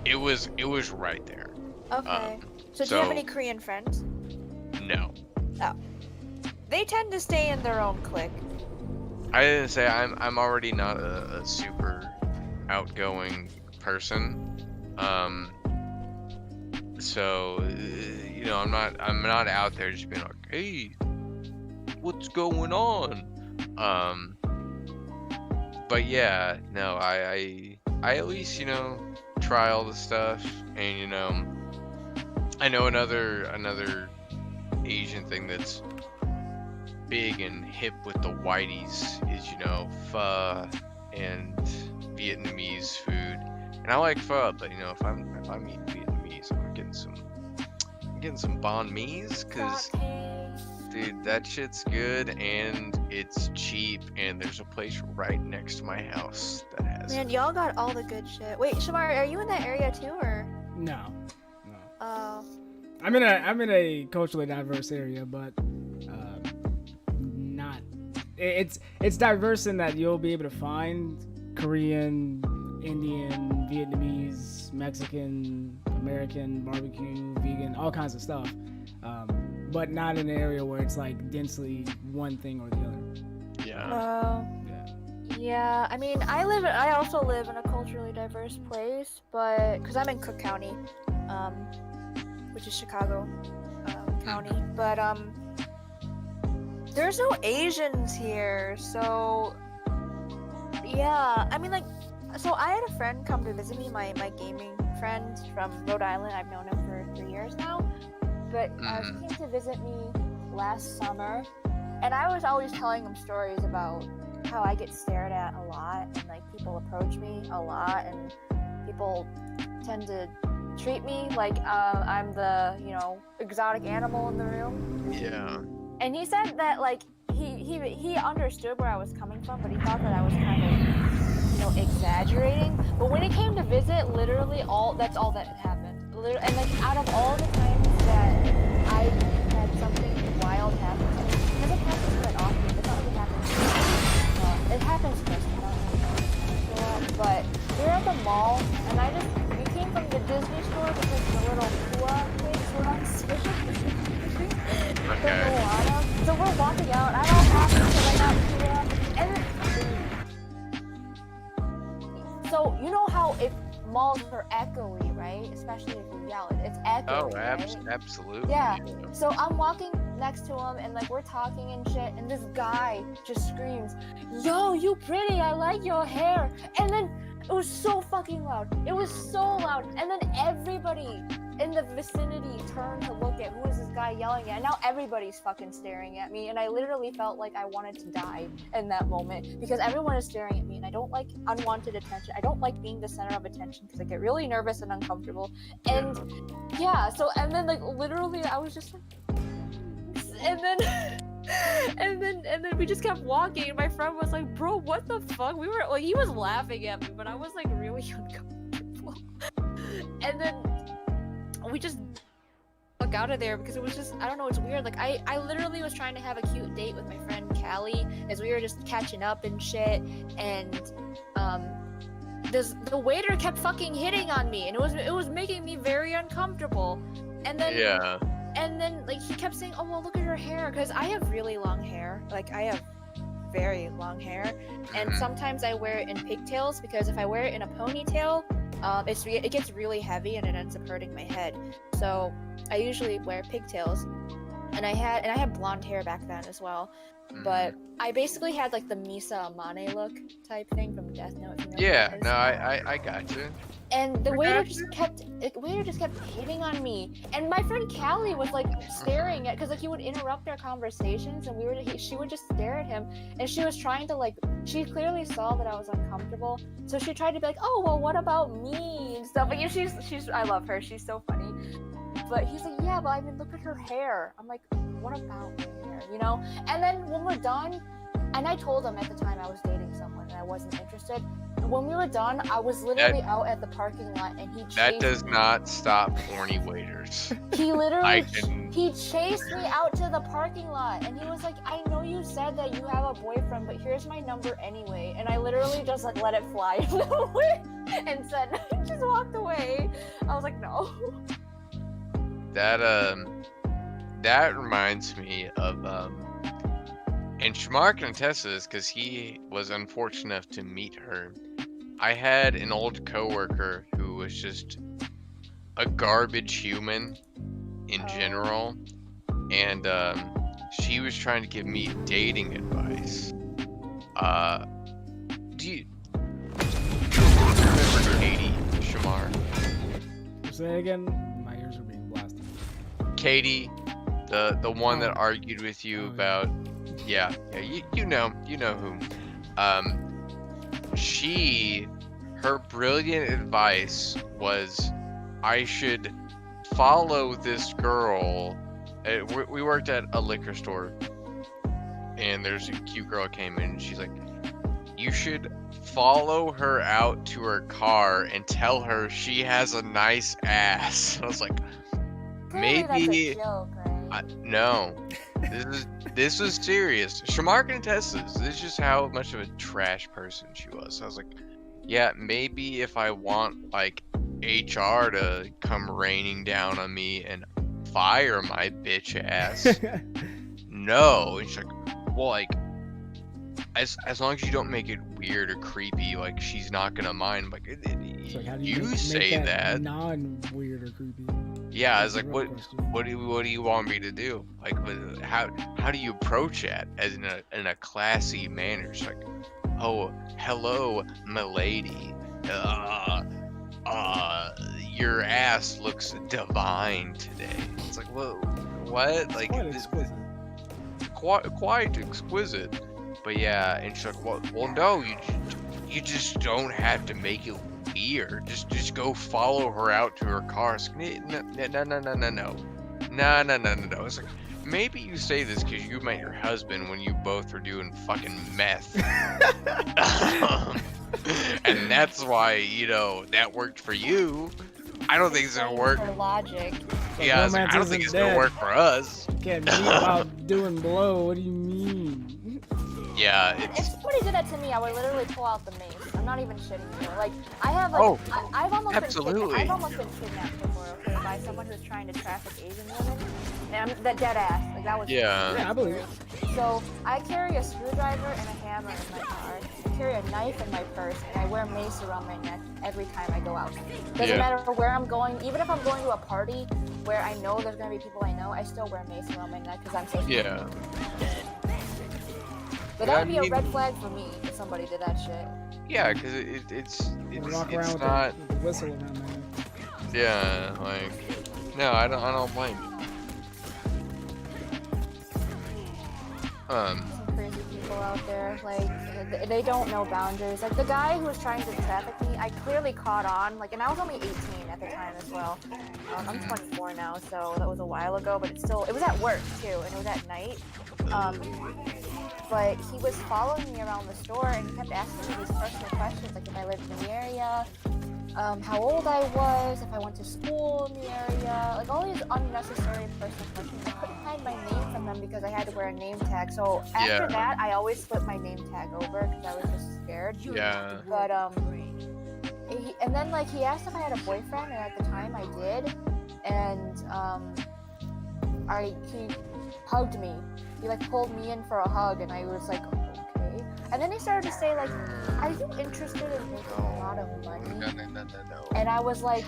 it was right there. Okay. So do you have any Korean friends? No. Oh. They tend to stay in their own clique. I didn't say I'm already not a super outgoing person. So I'm not out there just being like, hey, what's going on? But yeah, no, I at least try all the stuff, and I know another Asian thing that's big and hip with the whiteys is pho and Vietnamese food, and I like pho, but if I'm eating Vietnamese, I'm getting some banh mi's, cause dude, that shit's good and it's cheap, and there's a place right next to my house that has Man, it. y'all got all the good shit. Wait, Shamar, are you in that area too, or? No. Oh. I'm in a culturally diverse area, but not. It's diverse in that you'll be able to find Korean, Indian, Vietnamese, Mexican, American, barbecue, vegan, all kinds of stuff. But not in an area where it's like densely one thing or the other. Yeah. Yeah, I mean, I also live in a culturally diverse place, but because I'm in Cook County, which is Chicago County, but there's no Asians here, so yeah, I mean, like, so I had a friend come to visit me, my gaming friend from Rhode Island. I've known him for 3 years now, but he came to visit me last summer, and I was always telling him stories about how I get stared at a lot, and like people approach me a lot, and people tend to treat me like I'm the, you know, exotic animal in the room. Yeah. And he said that like he understood where I was coming from, but he thought that I was kind of, you know, exaggerating. But when he came to visit, literally that's all that happened. And like out of all the times that I had something wild happen to me, because it happens quite often, it's not like it happens to me. It happens to us, but we were at the mall, and we came from the Disney store because the little Kua kids were on sale. Okay. So we're walking out, I'm all happy because I got Kua, and so you know how if malls are echoey, right? Especially if you yell, it's echoey, right? Absolutely. Yeah. So I'm walking next to him, and like we're talking and shit, and this guy just screams, "Yo, you pretty, I like your hair." And then it was so fucking loud. It was so loud. And then everybody in the vicinity turned to look at who is this guy yelling at. And now everybody's fucking staring at me, and I literally felt like I wanted to die in that moment because everyone is staring at me, and I don't like unwanted attention. I don't like being the center of attention because I get really nervous and uncomfortable. And yeah, so and then like literally I was just like, and then we just kept walking, and my friend was like, "Bro, what the fuck?" We were like, he was laughing at me, but I was like really uncomfortable. And then we just fuck out of there because it was just, I don't know, it's weird. Like I literally was trying to have a cute date with my friend Callie as we were just catching up and shit, and the waiter kept fucking hitting on me, and it was making me very uncomfortable. And then and then like he kept saying, "Oh well, look at her hair," because I have really long hair. Like I have very long hair, and sometimes I wear it in pigtails because if I wear it in a ponytail, it gets really heavy and it ends up hurting my head. So I usually wear pigtails, and I had blonde hair back then as well. But I basically had like the Misa Amane look type thing from Death Note. If you know Yeah, no, I got you. And the waiter just kept hitting on me, and my friend Callie was like staring at, because like he would interrupt our conversations, and she would just stare at him, and she was trying to like, she clearly saw that I was uncomfortable, so she tried to be like, "Oh well, what about me?" and stuff. But yeah, she's I love her, she's so funny. But he's like, "Yeah, but I mean, look at her hair." I'm like, "What about my hair?" You know? And then when we're done, and I told him at the time I was dating someone and I wasn't interested. When we were done, I was literally out at the parking lot, and he chased That does not stop horny waiters. He literally he chased me out to the parking lot, and he was like, "I know you said that you have a boyfriend, but here's my number anyway." And I literally just like let it fly and said, just walked away. I was like, no. That reminds me of and Shamar can attest to this because he was unfortunate enough to meet her. I had an old coworker who was just a garbage human in general, and she was trying to give me dating advice. Do you remember Katie, Shamar? Say again. My ears are being blasted. Katie, the one that argued with you about, yeah, you know who. Her brilliant advice was I should follow this girl. We worked at a liquor store, and there's a cute girl came in, and she's like, you should follow her out to her car and tell her she has a nice ass. I was like, maybe joke, right? no, this was serious. Shamar can attest this. This is just how much of a trash person she was. I was like, yeah, maybe if I want like HR to come raining down on me and fire my bitch ass. No, it's like, well, like, as long as you don't make it weird or creepy, like she's not gonna mind. Like, It's like, how do you make say that. non-weird or creepy? Yeah, I was That's like, the real question. what do you want me to do? Like, how do you approach that as in a classy manner? It's like, oh, hello, milady. Your ass looks divine today. It's like, whoa, what? Like, Quite exquisite. quite exquisite. But yeah, and she's like, well, no, you just don't have to make it weird. Just go follow her out to her car. It's like, no. It's like, maybe you say this because you met your husband when you both were doing fucking meth. And that's why, that worked for you. I don't think it's gonna work. For logic. Yeah, I was like, I don't think it's gonna work for us. Can't be about doing blow. What do you mean? Yeah, If somebody did that to me, I would literally pull out the mace. I'm not even shitting you. Like, I have like, I've almost absolutely. I've almost been kidnapped before, okay, by someone who's trying to traffic Asian women. And that dead ass, like that was. Yeah, I believe it. So I carry a screwdriver and a hammer in my car. I carry a knife in my purse, and I wear a mace around my neck every time I go out. Doesn't matter where I'm going. Even if I'm going to a party where I know there's gonna be people I know, I still wear a mace around my neck because I'm so. Yeah. But that would be a red flag for me if somebody did that shit. Yeah, because it's Walk around not. with the whistle around my neck. Yeah, like, no, I don't blame you. Some crazy people out there, like, they don't know boundaries. Like, the guy who was trying to traffic me, I clearly caught on, like, and I was only 18 at the time as well. I'm 24 now, so that was a while ago, but it was at work, too, and it was at night. But he was following me around the store, and he kept asking me these personal questions, like if I lived in the area, how old I was, if I went to school in the area, like all these unnecessary personal questions. I couldn't hide my name from them because I had to wear a name tag. So after that, I always flipped my name tag over because I was just scared. Yeah. But and then like he asked if I had a boyfriend, and at the time I did, and he hugged me. He like pulled me in for a hug, and I was like, okay. And then he started to say like, are you interested in making a lot of money? No. And I was like,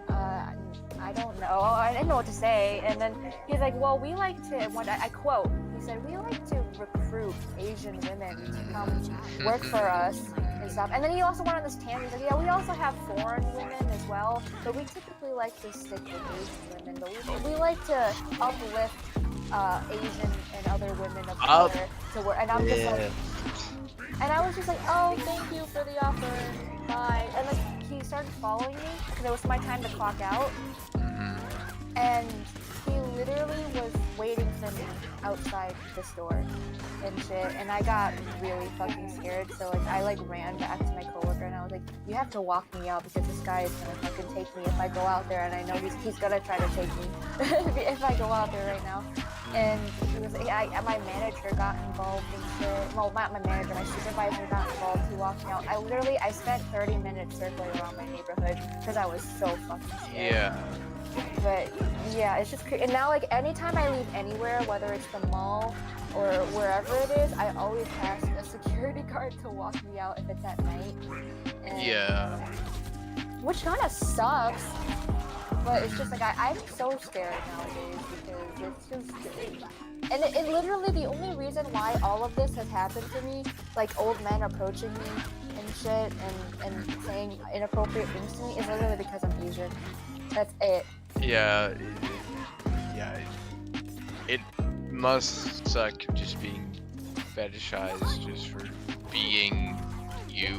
I don't know. I didn't know what to say. And then he's like, well, we like to, I quote, he said, we like to recruit Asian women to come work for us and stuff. And then he also went on this tangent. He's like, yeah, we also have foreign women as well, but we typically like to stick with Asian women. But we like to uplift Asian and other women of color to work. And I'm just like, and I was just like, oh, thank you for the offer, bye. And like he started following me because it was my time to clock out, and he literally was waiting for me outside the store and shit. And I got really fucking scared, so like I like ran back to my coworker and I was like, you have to walk me out because this guy is gonna fucking take me if I go out there, and I know he's gonna try to take me if I go out there right now. And he was, my manager got involved in shit. Well, not my manager, my supervisor got involved. He walked me out. I spent 30 minutes circling around my neighborhood because I was so fucking scared. Yeah. But yeah, it's just crazy. And now, like, anytime I leave anywhere, whether it's the mall or wherever it is, I always ask a security guard to walk me out if it's at night. And, Yeah. which kind of sucks. But it's just like, I'm so scared nowadays because it's just, and it literally, the only reason why all of this has happened to me, like old men approaching me and shit and saying inappropriate things to me, is literally because I'm Asian. That's it. Yeah. It must suck just being fetishized just for being you.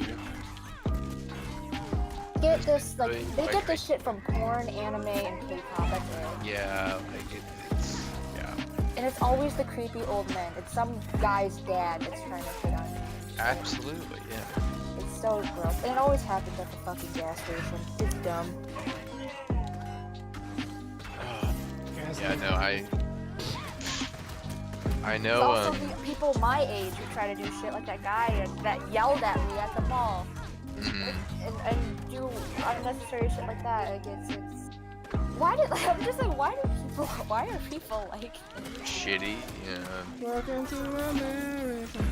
Get this, like, they get this shit from porn, anime, and K-pop, that's it. Yeah, like it's yeah. And it's always the creepy old men. It's some guy's dad that's trying to hit on me. Absolutely, yeah. It's so gross. And it always happens at the fucking gas station. It's dumb. Yeah, no, I know, also people my age who try to do shit like that guy that yelled at me at the mall. and do unnecessary shit like that. Like it's why did I'm just like why are people like shitty. Yeah. Welcome to America.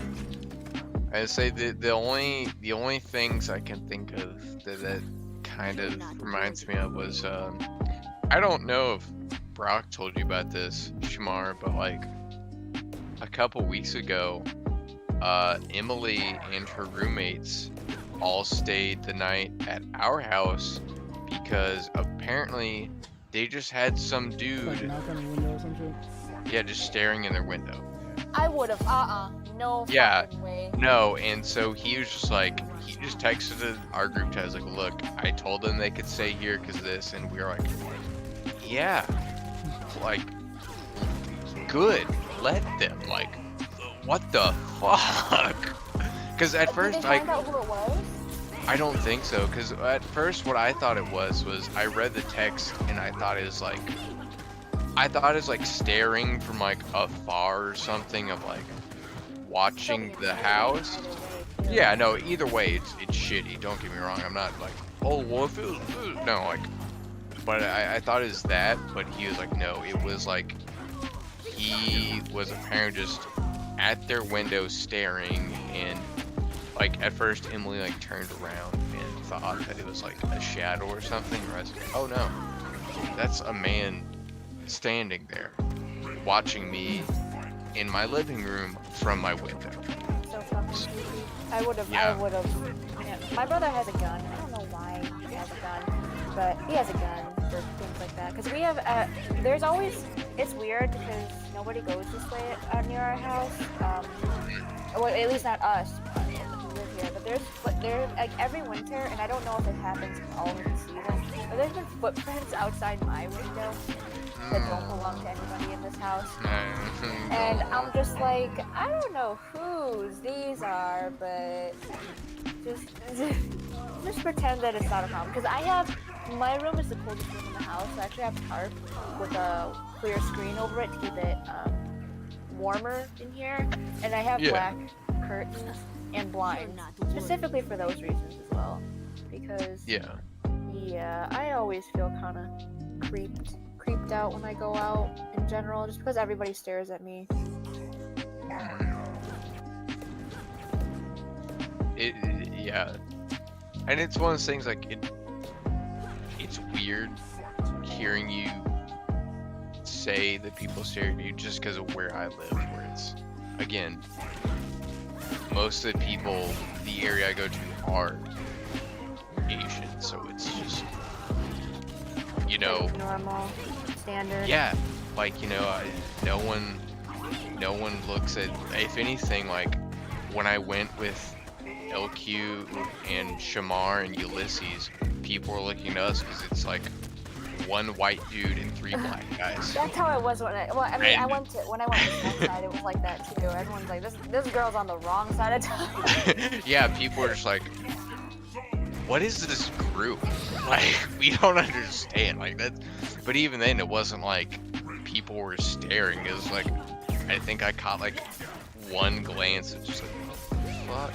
I'd say the only things I can think of that kind of reminds me of was I don't know if Brock told you about this, Shamar, but like a couple weeks ago, Emily and her roommates all stayed the night at our house because apparently they just had some dude, Like knock on the window or some shit. yeah, just staring in their window. I would have no Yeah. fucking way. No, and so he was just like, he just texted our group chat, like, look, I told them they could stay here because of this, and we were like, yeah, like, good, let them, like, what the fuck? Because at first, Did they find out who it was? I don't think so, because at first what I thought it was I read the text, and I thought it was like staring from like afar or something, of like watching the house. Yeah, no, either way, it's shitty. Don't get me wrong. I'm not like, oh, well, if it was, no, like, but I thought it was that, but he was like, no, it was like, he was apparently just at their window staring, and like, at first, Emily like turned around and thought that it was like a shadow or something, or I was like, oh no, that's a man standing there, watching me in my living room from my window. So fucking creepy. I would have. Yeah. Yeah. My brother has a gun. I don't know why he has a gun, but he has a gun for things like that. Because we have. There's always. It's weird because nobody goes this way near our house. Well, at least not us who live here. But there's like every winter, and I don't know if it happens all of the season. But there's been footprints outside my window that don't belong to anybody in this house. And I'm just like, I don't know whose these are, but just pretend that it's not a problem. Because my room is the coldest room in the house. So I actually have a tarp with a clear screen over it to keep it warmer in here. And I have black curtains and blinds, specifically for those reasons as well. Because yeah, I always feel kind of creeped out when I go out in general, just because everybody stares at me. Yeah, and it's one of those things like it's weird hearing you say that people stare at you just because of where I live, where it's, again, most of the people, the area I go to are Asian, so it's just, you know, normal, standard. yeah, like, you know, no one looks at, if anything, like when I went with LQ and Shamar and Ulysses, people were looking at us because it's like one white dude and 3 black guys. That's how it was when I went to the side, it was like that too. Everyone's like, this girl's on the wrong side of time. Yeah, people were just like, what is this group? Like, we don't understand. Like that, but even then, it wasn't like people were staring. It was like, I think I caught like one glance and just like, what the fuck?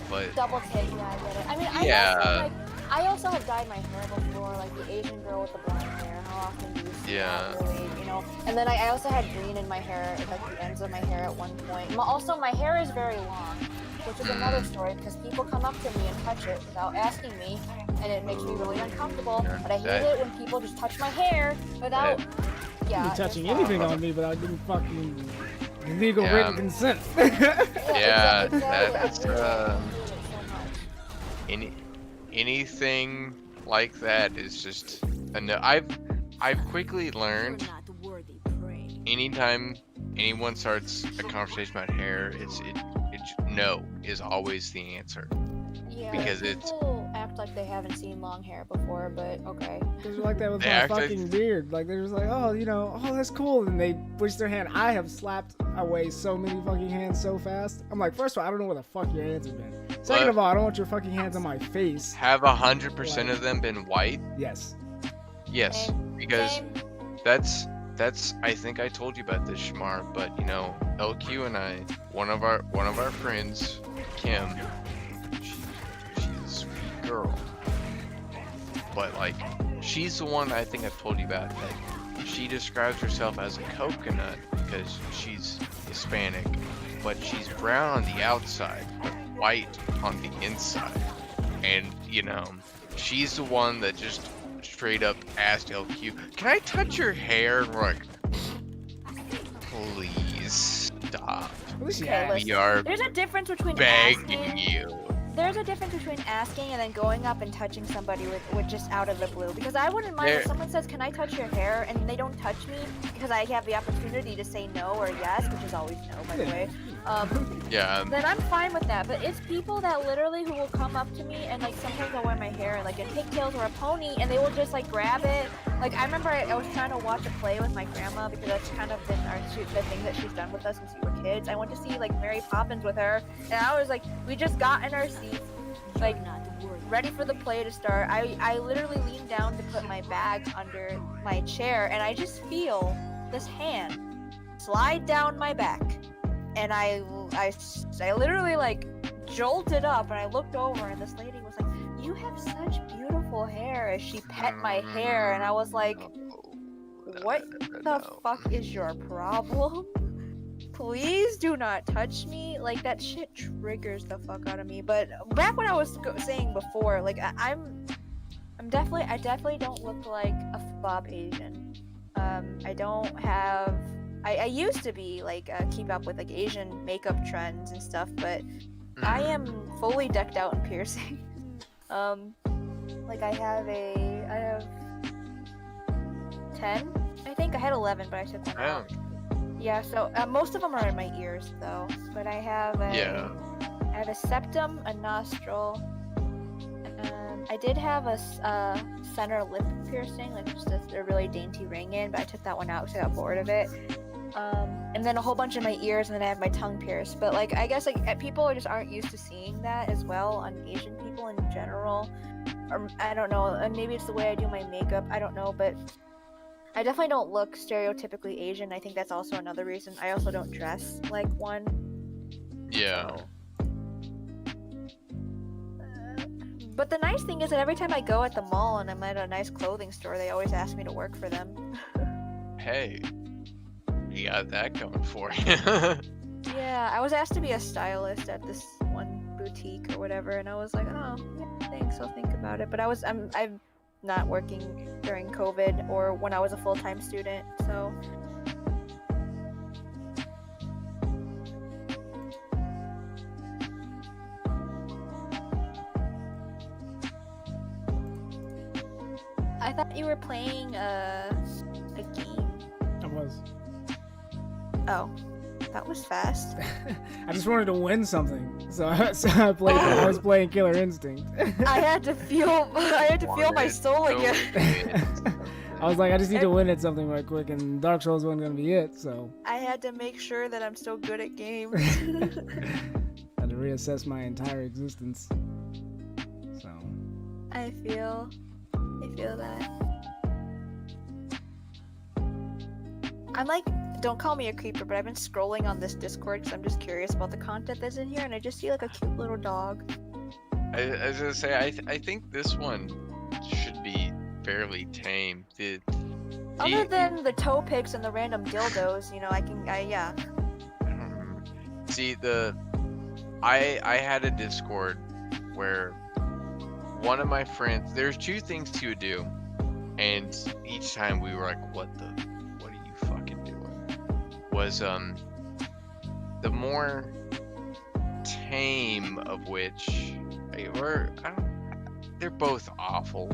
But double take, yeah, I get it. I mean, I also have dyed my hair before, like the Asian girl with the blonde hair. How often do you see that, really, you know? And then I also had green in my hair, like the ends of my hair at one point. Also, my hair is very long, which is another story because people come up to me and touch it without asking me, and it makes me really uncomfortable. But I hate it when people just touch my hair without, You're touching anything on me without getting fucking legal written consent. Yeah, that's anything like that is just a no. I've quickly learned anytime anyone starts a conversation about hair, it's no is always the answer. Yeah, because it's people act like they haven't seen long hair before, but okay. It's like that with my fucking beard. Like they're just like, oh, you know, oh that's cool, and they push their hand. I have slapped away so many fucking hands so fast. I'm like, first of all, I don't know where the fuck your hands have been. Second of all, I don't want your fucking hands on my face. Have 100% of them been white? Yes. Yes, because that's I think I told you about this, Shamar, but you know, LQ and I, one of our friends, Kim, she's sweet. girl. But like, she's the one I think I've told you about. Like, she describes herself as a coconut because she's Hispanic, but she's brown on the outside, but white on the inside. And you know, she's the one that just straight up asked LQ, "Can I touch your hair?" And we're like, "Please stop. Okay, We are there's a difference between begging asking. you." There's a difference between asking and then going up and touching somebody with just out of the blue. Because I wouldn't mind if someone says, "Can I touch your hair?" and they don't touch me because I have the opportunity to say no or yes, which is always no, by the way. Yeah. Then I'm fine with that. But it's people that literally who will come up to me and like sometimes I'll wear my hair like in pigtails or a pony and they will just like grab it. Like I remember I was trying to watch a play with my grandma because that's kind of been the thing that she's done with us since we were kids. I went to see like Mary Poppins with her and I was like, we just got in our seats, like ready for the play to start. I literally leaned down to put my bag under my chair and I just feel this hand slide down my back. And I literally like jolted up and I looked over and this lady was like, "You have such beautiful hair," as she pet my hair and I was like, "What the fuck is your problem? Please do not touch me." Like that shit triggers the fuck out of me. But back when I was saying before, like I definitely don't look like a fob Asian. I don't have. I used to be like keep up with like Asian makeup trends and stuff, but I am fully decked out in piercing. Like I have 10. I think I had 11, but I took one out. Yeah, so most of them are in my ears though. But I have a septum, a nostril. I did have a center lip piercing, like just a really dainty ring in, but I took that one out because I got bored of it. And then a whole bunch of my ears, and then I have my tongue pierced. But like, I guess like people just aren't used to seeing that as well on Asian people in general. Or I don't know, and maybe it's the way I do my makeup. I don't know, but I definitely don't look stereotypically Asian. I think that's also another reason. I also don't dress like one. Yeah. So. But the nice thing is that every time I go at the mall and I'm at a nice clothing store, they always ask me to work for them. Hey, you got that going for you. Yeah, I was asked to be a stylist at this one boutique or whatever, and I was like, "Oh, yeah, thanks, I'll think about it." But I'm not working during COVID or when I was a full-time student, so. I thought you were playing a game. I was. Oh, that was fast. I just wanted to win something, so I played. I was playing Killer Instinct. I had to feel my soul again. I was like, I just need to win at something right quick, and Dark Souls wasn't gonna be it, so. I had to make sure that I'm still good at games. I had to reassess my entire existence. So. I feel that. I'm like, don't call me a creeper, but I've been scrolling on this Discord because I'm just curious about the content that's in here, and I just see like a cute little dog. I was gonna say, I think this one should be fairly tame. Other than the toe picks and the random dildos, you know, yeah. I don't remember. See, I had a Discord where one of my friends, there's two things he would do, and each time we were like, what are you fucking doing? Was the more tame of which they're both awful,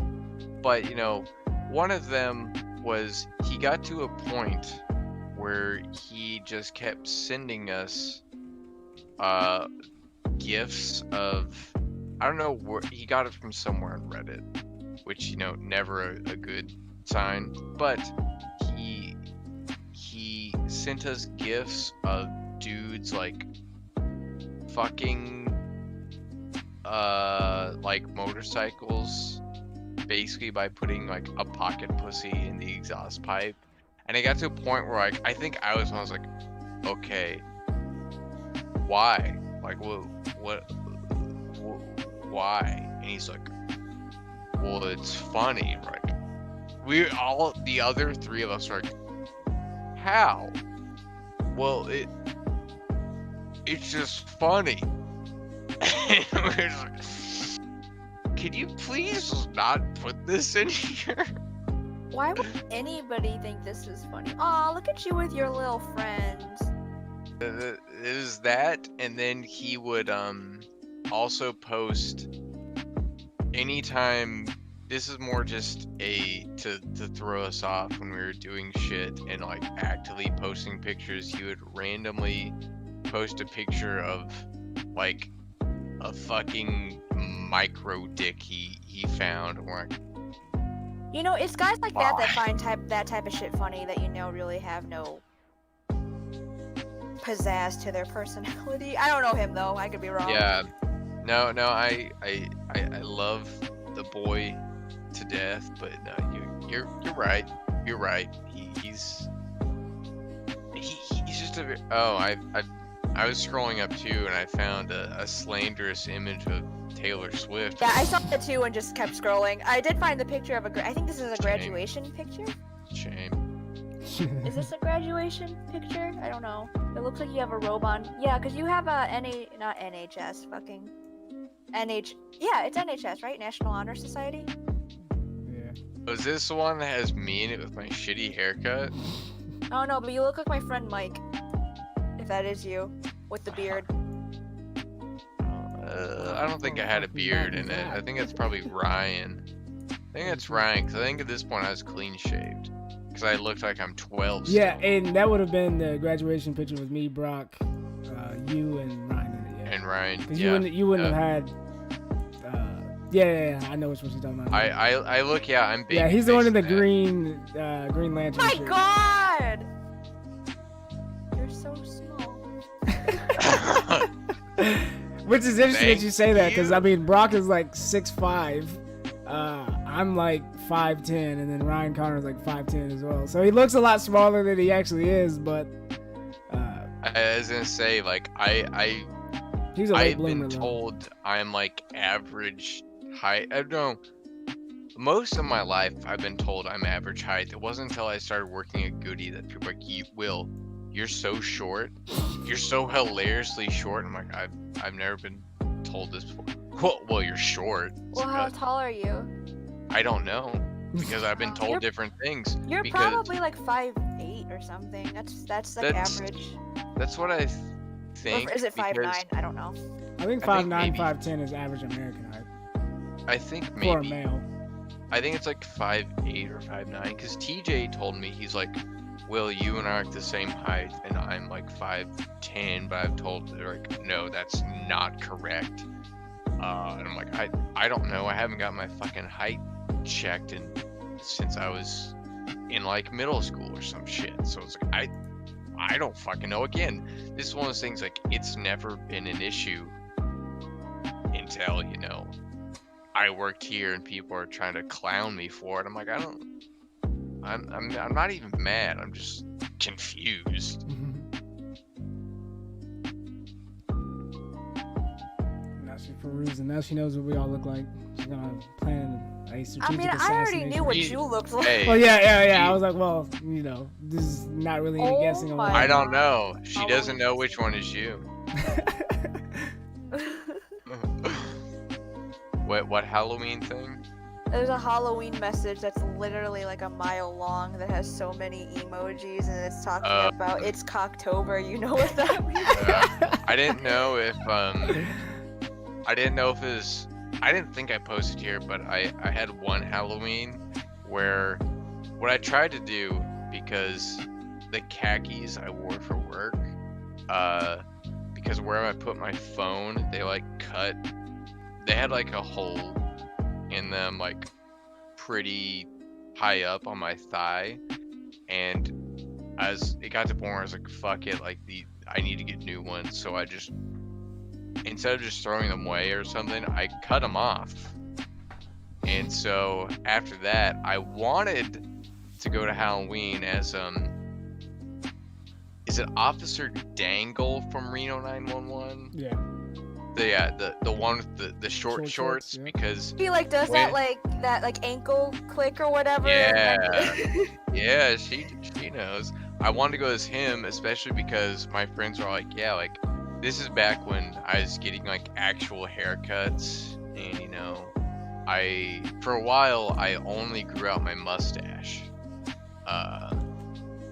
but you know, one of them was he got to a point where he just kept sending us gifts of, I don't know where he got it from, somewhere on Reddit, which, you know, never a good sign, but he sent us gifts of dudes like fucking like motorcycles, basically by putting like a pocket pussy in the exhaust pipe. And it got to a point where I think I was like, okay, why? Like, what why? And he's like, well, it's funny. Like, the other three of us are like, how? Well, it's just funny. And we're just like, can you please not put this in here? Why would anybody think this is funny? Aw, look at you with your little friends. It is that, and then he would also post anytime. This is more just to throw us off when we were doing shit and like actively posting pictures. He would randomly post a picture of like a fucking micro dick he found. And we're like, You know, it's guys like that that find that type of shit funny that really have no pizzazz to their personality. I don't know him though. I could be wrong. yeah, no, I love the boy to death, but no, you're right. You're right. He's just a. Oh, I was scrolling up too, and I found a slanderous image of Taylor Swift. Yeah, I saw that too and just kept scrolling. I did find the picture of I think this is a graduation picture. Shame. Is this a graduation picture? I don't know. It looks like you have a robe on. Yeah, because you have a not NHS, fucking Yeah, it's NHS, right? National Honor Society. Yeah. Was this the one that has me in it with my shitty haircut? Oh no, but you look like my friend Mike. If that is you, with the beard. I don't think I had a beard in it. I think it's probably Ryan. I think it's Ryan, because I think at this point I was clean shaved. Because I looked like I'm 12 still. Yeah, and that would have been the graduation picture with me, Brock, you, and Ryan in it. Yeah. And Ryan. Because yeah, you wouldn't have had. Yeah, I know which one you're talking about. I look, yeah, I'm big. Yeah, he's the one in the Green Lantern. My shirt. God! You're so small. Which is interesting that you say that, because you. I mean Brock is like 6'5", I'm like 5'10", and then Ryan Connor's like 5'10" as well. So he looks a lot smaller than he actually is, but. I was gonna say, like, He's a late I've bloomer, been though. told I'm like average height. I don't know. Most of my life, I've been told I'm average height. It wasn't until I started working at Goody that people were like, you're so short. You're so hilariously short. I'm like, I've never been told this before. Well, you're short. Well, how tall are you? I don't know, because I've been told different things. You're because probably like 5'8" or something. That's like average. That's what I think. Or is it 5'9"? I don't know. I think 5'9", 5'10" is average American height. I think maybe. For a male. I think it's like 5'8" or 5'9", because TJ told me, he's like, Will, you and I are the same height, and I'm like 5'10", but I've told, they're like, no, that's not correct. And I'm like, I don't know, I haven't got my fucking height checked since I was in like middle school or some shit. So it's like, I don't fucking know. Again, this is one of those things, like, it's never been an issue until, I worked here and people are trying to clown me for it. I'm like, I'm not even mad. I'm just confused. Now she's perusing. Now she knows what we all look like. She's gonna plan a strategic I mean, I already knew what you looked like. Hey, Well, yeah. I was like, well, this is not really any guessing on my what I don't know. She doesn't know which one is you. What Halloween thing? There's a Halloween message that's literally like a mile long that has so many emojis, and it's talking about it's Cocktober. You know what that means? I didn't know if it was. I didn't think I posted here, but I had one Halloween where what I tried to do, because the khakis I wore for work, because where I put my phone, they like cut. They had like a hole in them, like pretty high up on my thigh, and as it got to the point where I was like, fuck it, like I need to get new ones. So I just, instead of just throwing them away or something, I cut them off. And so after that, I wanted to go to Halloween as is it Officer Dangle from Reno 911? Yeah. the one with the short shorts yeah. because He like does when- that ankle click or whatever. yeah, she knows. I wanted to go as him, especially because my friends were like, yeah, like this is back when I was getting like actual haircuts, and you know, for a while I only grew out my mustache.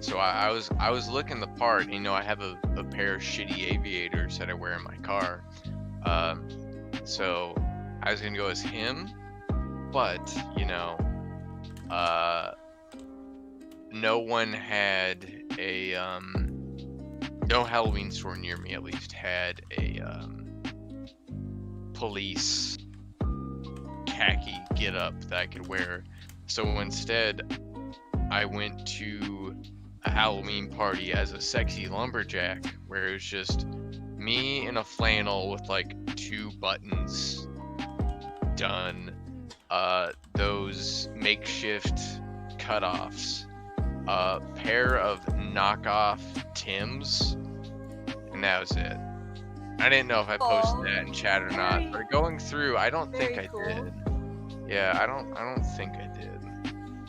So I was looking the part. You know, I have a pair of shitty aviators that I wear in my car. So I was gonna go as him, but you know, no one had a no Halloween store near me at least had a police khaki get up that I could wear. So instead I went to a Halloween party as a sexy lumberjack where it was just me in a flannel with like 2 buttons done, those makeshift cutoffs, a pair of knockoff Timbs, and that was it. I didn't know if I posted that in chat or not, but going through, I don't think I did. Yeah, I don't think I did.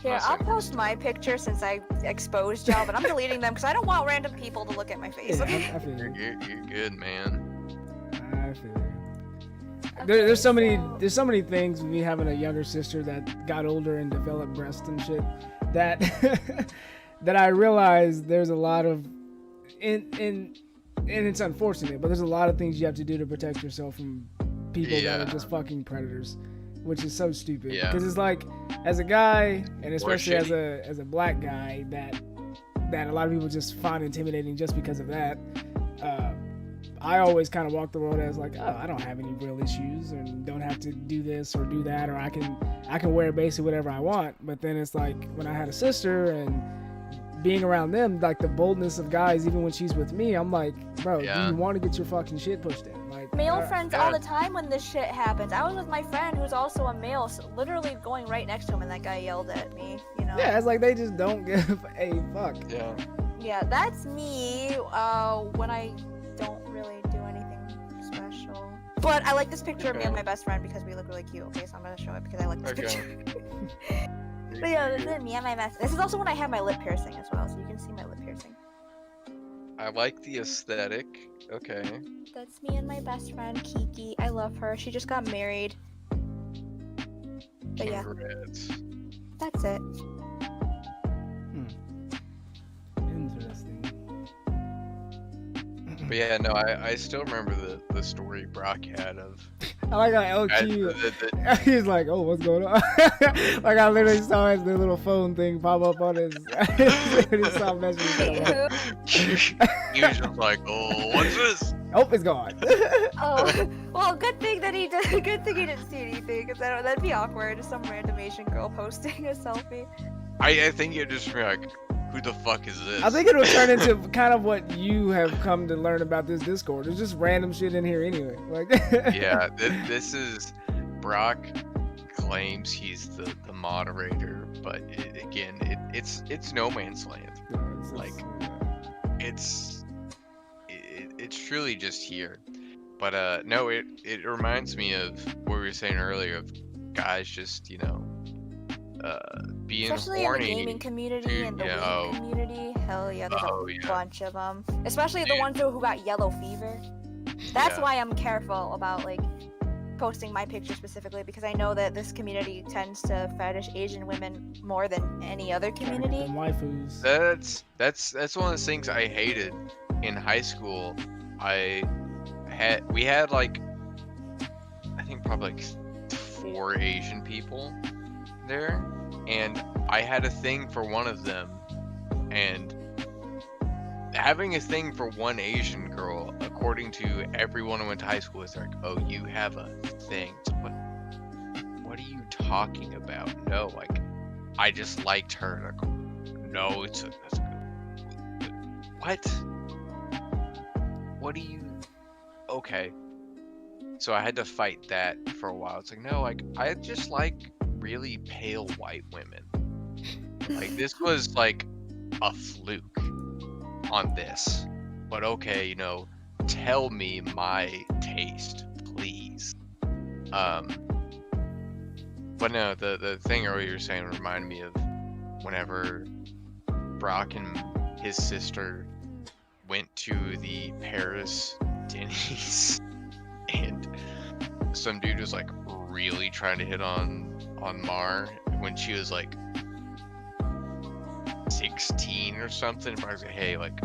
Here, I'll post my picture since I exposed y'all, but I'm deleting them because I don't want random people to look at my face. Yeah, I feel you. You're good, man. I feel you. There's so many things with me having a younger sister that got older and developed breasts and shit that that I realized there's a lot of and it's unfortunate, but there's a lot of things you have to do to protect yourself from people that are just fucking predators, which is so stupid. Yeah. Because it's like, as a guy, and especially as shitty. a black guy, that a lot of people just find intimidating just because of that. I always kind of walk the road as like, oh, I don't have any real issues and don't have to do this or do that, or I can wear basically whatever I want. But then it's like when I had a sister and being around them, like the boldness of guys, even when she's with me, I'm like, bro, do you want to get your fucking shit pushed in? Like Male friends all the time when this shit happens. I was with my friend who's also a male, so literally going right next to him, and that guy yelled at me. You know? Yeah, it's like they just don't give a fuck. Yeah. Yeah, that's me. When I don't really do anything special. But I like this picture of me and my best friend because we look really cute. Okay, so I'm gonna show it because I like this picture. But yeah, this is me and my best. This is also when I have my lip piercing as well, so you can see my lip piercing. I like the aesthetic. Okay. That's me and my best friend Kiki. I love her. She just got married. But yeah, Congrats. that's it. Interesting. But yeah, no, I still remember the story Brock had of. I like how LQ, he's like, oh, what's going on? Like I literally saw his little phone thing pop up on his message. He was just like, oh, what's this? Oh, it's gone. Oh, well, good thing that he did. Good thing he didn't see anything, because that'd be awkward. Just some random Asian girl posting a selfie. I think you'd just be like, who the fuck is this? I think it'll turn into kind of what you have come to learn about this Discord. There's just random shit in here anyway. Like, yeah, this is Brock claims he's the moderator, but it's no man's land. It's truly just here. But no, it reminds me of what we were saying earlier of guys just being Especially horny. in the gaming community Dude, and the yeah, weed community. Hell yeah, there's a bunch of them. Especially the Dude. ones who got yellow fever. That's Yeah. why I'm careful about like posting my picture specifically, because I know that this community tends to fetish Asian women more than any other community. Them waifus. That's one of the things I hated in high school. We had like I think probably like 4 Asian people there, and I had a thing for one of them, and having a thing for one Asian girl, according to everyone who went to high school, is like, oh, you have a thing. So what are you talking about? No, like, I just liked her. Like, no, that's good. What? What do you? Okay. So I had to fight that for a while. It's like, no, like, I just like really pale white women. Like, this was like a fluke on this. But okay, tell me my taste, please. But no, the thing earlier you were saying reminded me of whenever Brock and his sister went to the Paris Denny's, and some dude was like really trying to hit on Mar when she was like 16 or something. Brock's like, hey, like,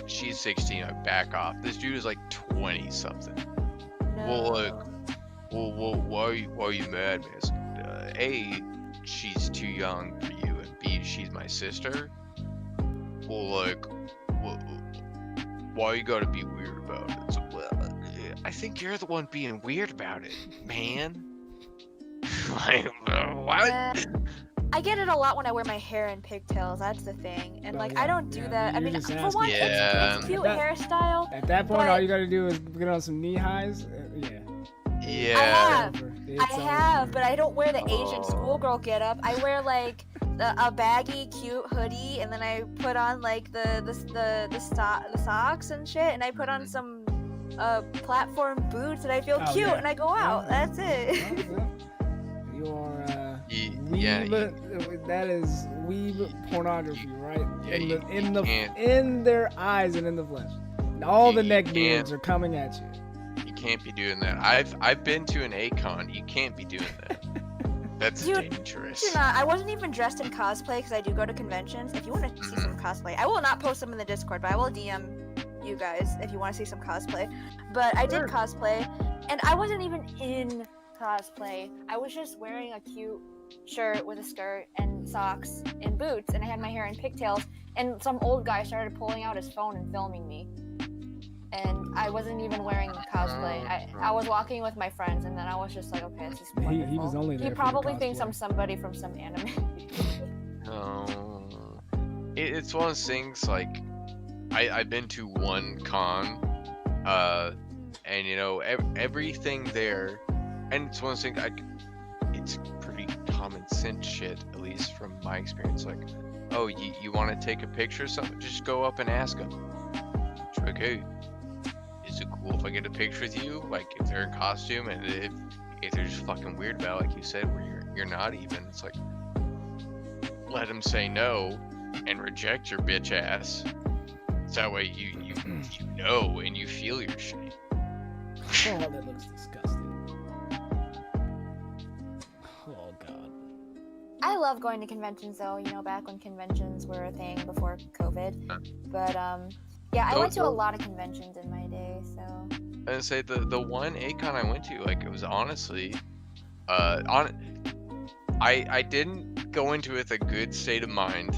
she's 16, like, back off. This dude is like 20 something. Well, like, well, why are you mad, man? It's, A, she's too young for you, and B, she's my sister. Well, like, why you gotta be weird about it? It's like, well, I think you're the one being weird about it, man. Like, what? Yeah. I get it a lot when I wear my hair in pigtails. That's the thing, and like I don't do that. I mean, for one, it's cute hairstyle. At that point, all you gotta do is get on some knee highs. Yeah. I have, but I don't wear the Asian schoolgirl getup. I wear like a baggy, cute hoodie, and then I put on like the socks and shit, and I put on some platform boots, and I feel cute, and I go out. That's it. You are weeb, that is weeb pornography, right? Yeah, in their eyes and in the flesh. All the neck beards are coming at you. You can't be doing that. I've been to an A-Con. You can't be doing that. That's dangerous. I wasn't even dressed in cosplay because I do go to conventions. If you want to see some cosplay, I will not post them in the Discord, but I will DM you guys if you want to see some cosplay. But I did cosplay, and I wasn't even in cosplay. I was just wearing a cute shirt with a skirt and socks and boots, and I had my hair in pigtails, and some old guy started pulling out his phone and filming me. And I wasn't even wearing cosplay. I was walking with my friends, and then I was just like, okay, this is wonderful. He was only there He probably thinks I'm somebody from some anime. It's one of those things, like, I've been to one con, and, you know, everything there, and it's one of those things, it's pretty common sense shit, at least from my experience, like, oh, you want to take a picture or something? Just go up and ask them. Like, hey, is it cool if I get a picture with you? Like, if they're in costume, and if they're just fucking weird about it, like you said, where you're not even, it's like, let them say no and reject your bitch ass. So that way you know and you feel your shit. Oh, that looks disgusting. Oh god. I love going to conventions though, you know, back when conventions were a thing before COVID. But yeah, I went to a lot of conventions in my day, so. I would say the one A-Con I went to, like, it was honestly, I didn't go into it with a good state of mind,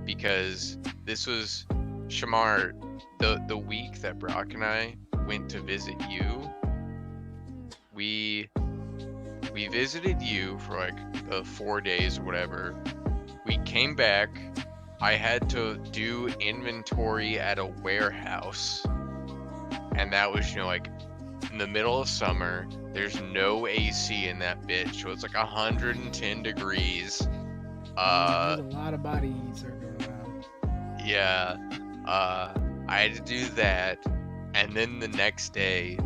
because this was, Shamar, the week that Brock and I went to visit you, we visited you for like 4 days or whatever. We came back. I had to do inventory at a warehouse, and that was, you know, like in the middle of summer. There's no AC in that bitch, so it's like 110 degrees. There's a lot of body heat circling around. Yeah, I had to do that, and then the next day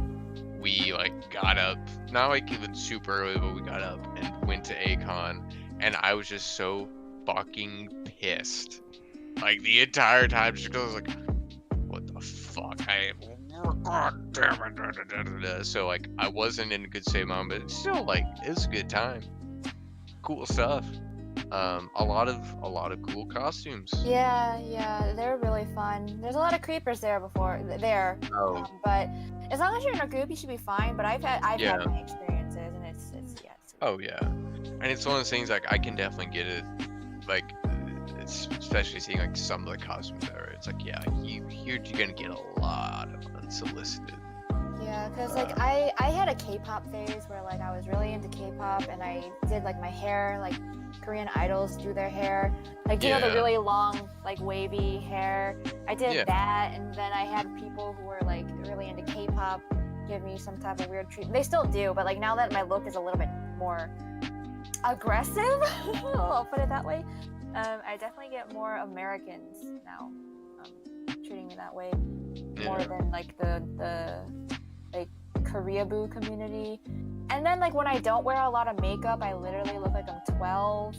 we like got up, not like even super early, but we got up and went to A-Con, and I was just so fucking pissed, like the entire time, just because I was like, what the fuck, god damn it. So like I wasn't in a good state of mind, but it's still like it was a good time, cool stuff. A lot of cool costumes. Yeah, they're really fun. There's a lot of creepers there but as long as you're in a group, you should be fine. But I've had my experiences, and it's Oh yeah, and it's one of those things, like I can definitely get it, like it's, especially seeing like some of the costumes there. It's like, yeah, you're gonna get a lot of unsolicited. Yeah, because like I had a K-pop phase where like I was really into K-pop, and I did like my hair like Korean idols do their hair, like you know, the really long like wavy hair. I did that, and then I had people who were like really into K-pop give me some type of weird treatment. They still do, but like now that my look is a little bit more aggressive, I'll put it that way, I definitely get more Americans now treating me that way more than like the like Koreaboo community. And then like when I don't wear a lot of makeup, I literally look like I'm 12.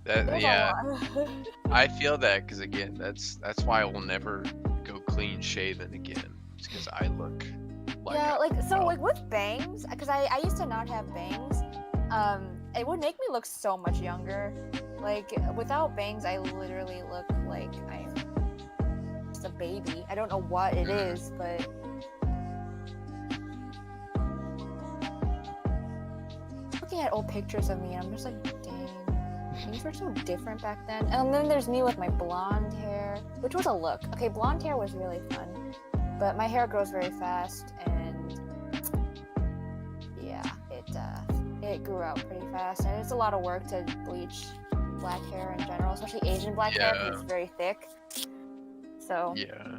There's a Yeah, lot. I feel that because again, that's why I will never go clean shaven again. It's because I look like Yeah, like so well, like with bangs, because I used to not have bangs. It would make me look so much younger. Like without bangs, I literally look like I'm just a baby. I don't know what it is, but looking at old pictures of me, I'm just like, dang, things were so different back then. And then there's me with my blonde hair, which was a look. Okay, blonde hair was really fun, but my hair grows very fast, and yeah, it grew out pretty fast, and it's a lot of work to bleach black hair in general, especially Asian black hair, because it's very thick. So yeah.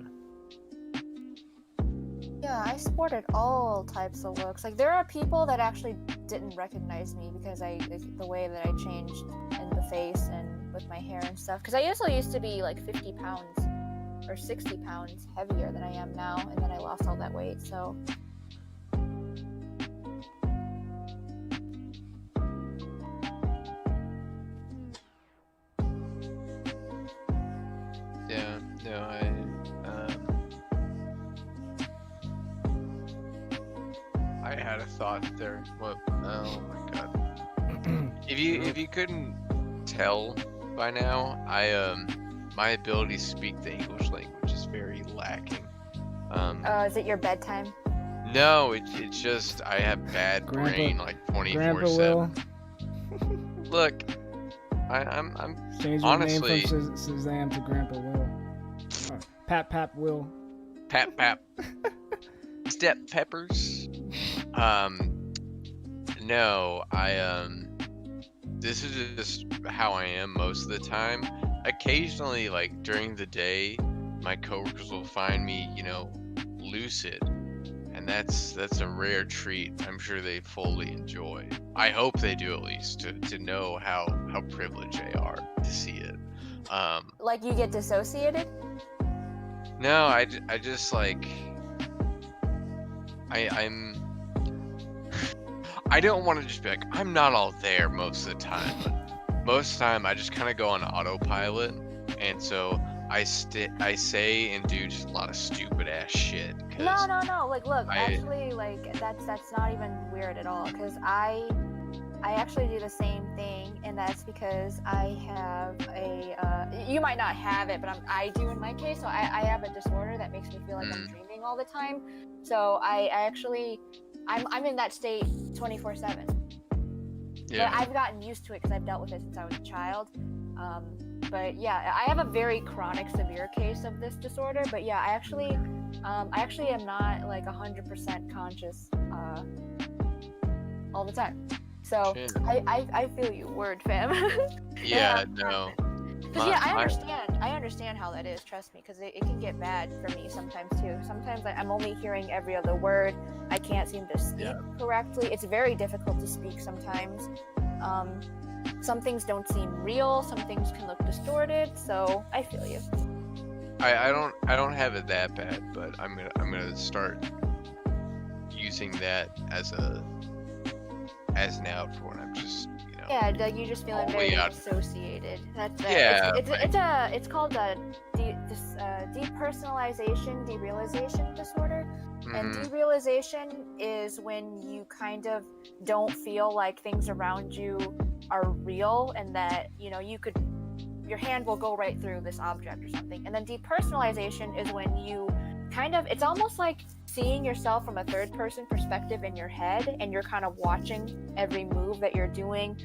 yeah, I sported all types of looks. Like there are people that actually didn't recognize me because the way that I changed in the face and with my hair and stuff. Because I also used to be like 50 pounds or 60 pounds heavier than I am now, and then I lost all that weight. So Yeah, no, I had a thought there. What? Oh my god! If you couldn't tell by now, my ability to speak the English language is very lacking. is it your bedtime? No, it's just I have bad Grandpa- brain like Grandpa Will. 24/7. Look, I'm Change your honestly name from Shazam to Grandpa Will. Pap Will. Pap. Step peppers. No, this is just how I am most of the time. Occasionally, like during the day, my coworkers will find me, lucid, and that's a rare treat. I'm sure they fully enjoy. I hope they do, at least to know how privileged they are to see it. Like you get dissociated? No, I just like I don't want to just be like, I'm not all there most of the time. But most of the time, I just kind of go on autopilot, and so I say and do just a lot of stupid ass shit. No. Like, look, actually, like that's not even weird at all. Cause I actually do the same thing, and that's because I have you might not have it, but I do in my case. So I have a disorder that makes me feel like I'm dreaming all the time. So I'm in that state 24/7. Yeah. But I've gotten used to it because I've dealt with it since I was a child. But yeah, I have a very chronic, severe case of this disorder. But yeah, I actually am not like 100% conscious all the time. So Shit. I feel you, word fam. Yeah, no. Because yeah, I understand how that is. Trust me, because it can get bad for me sometimes too. Sometimes I'm only hearing every other word. I can't seem to speak correctly. It's very difficult to speak sometimes. Some things don't seem real. Some things can look distorted. So I feel you. I don't have it that bad, but I'm gonna start using that as an out for when I'm just Yeah, like you just feeling very associated. That's it. Yeah. It's called a depersonalization, derealization disorder. And derealization is when you kind of don't feel like things around you are real, and that your hand will go right through this object or something. And then depersonalization is when you it's almost like seeing yourself from a third person perspective in your head, and you're kind of watching every move that you're doing.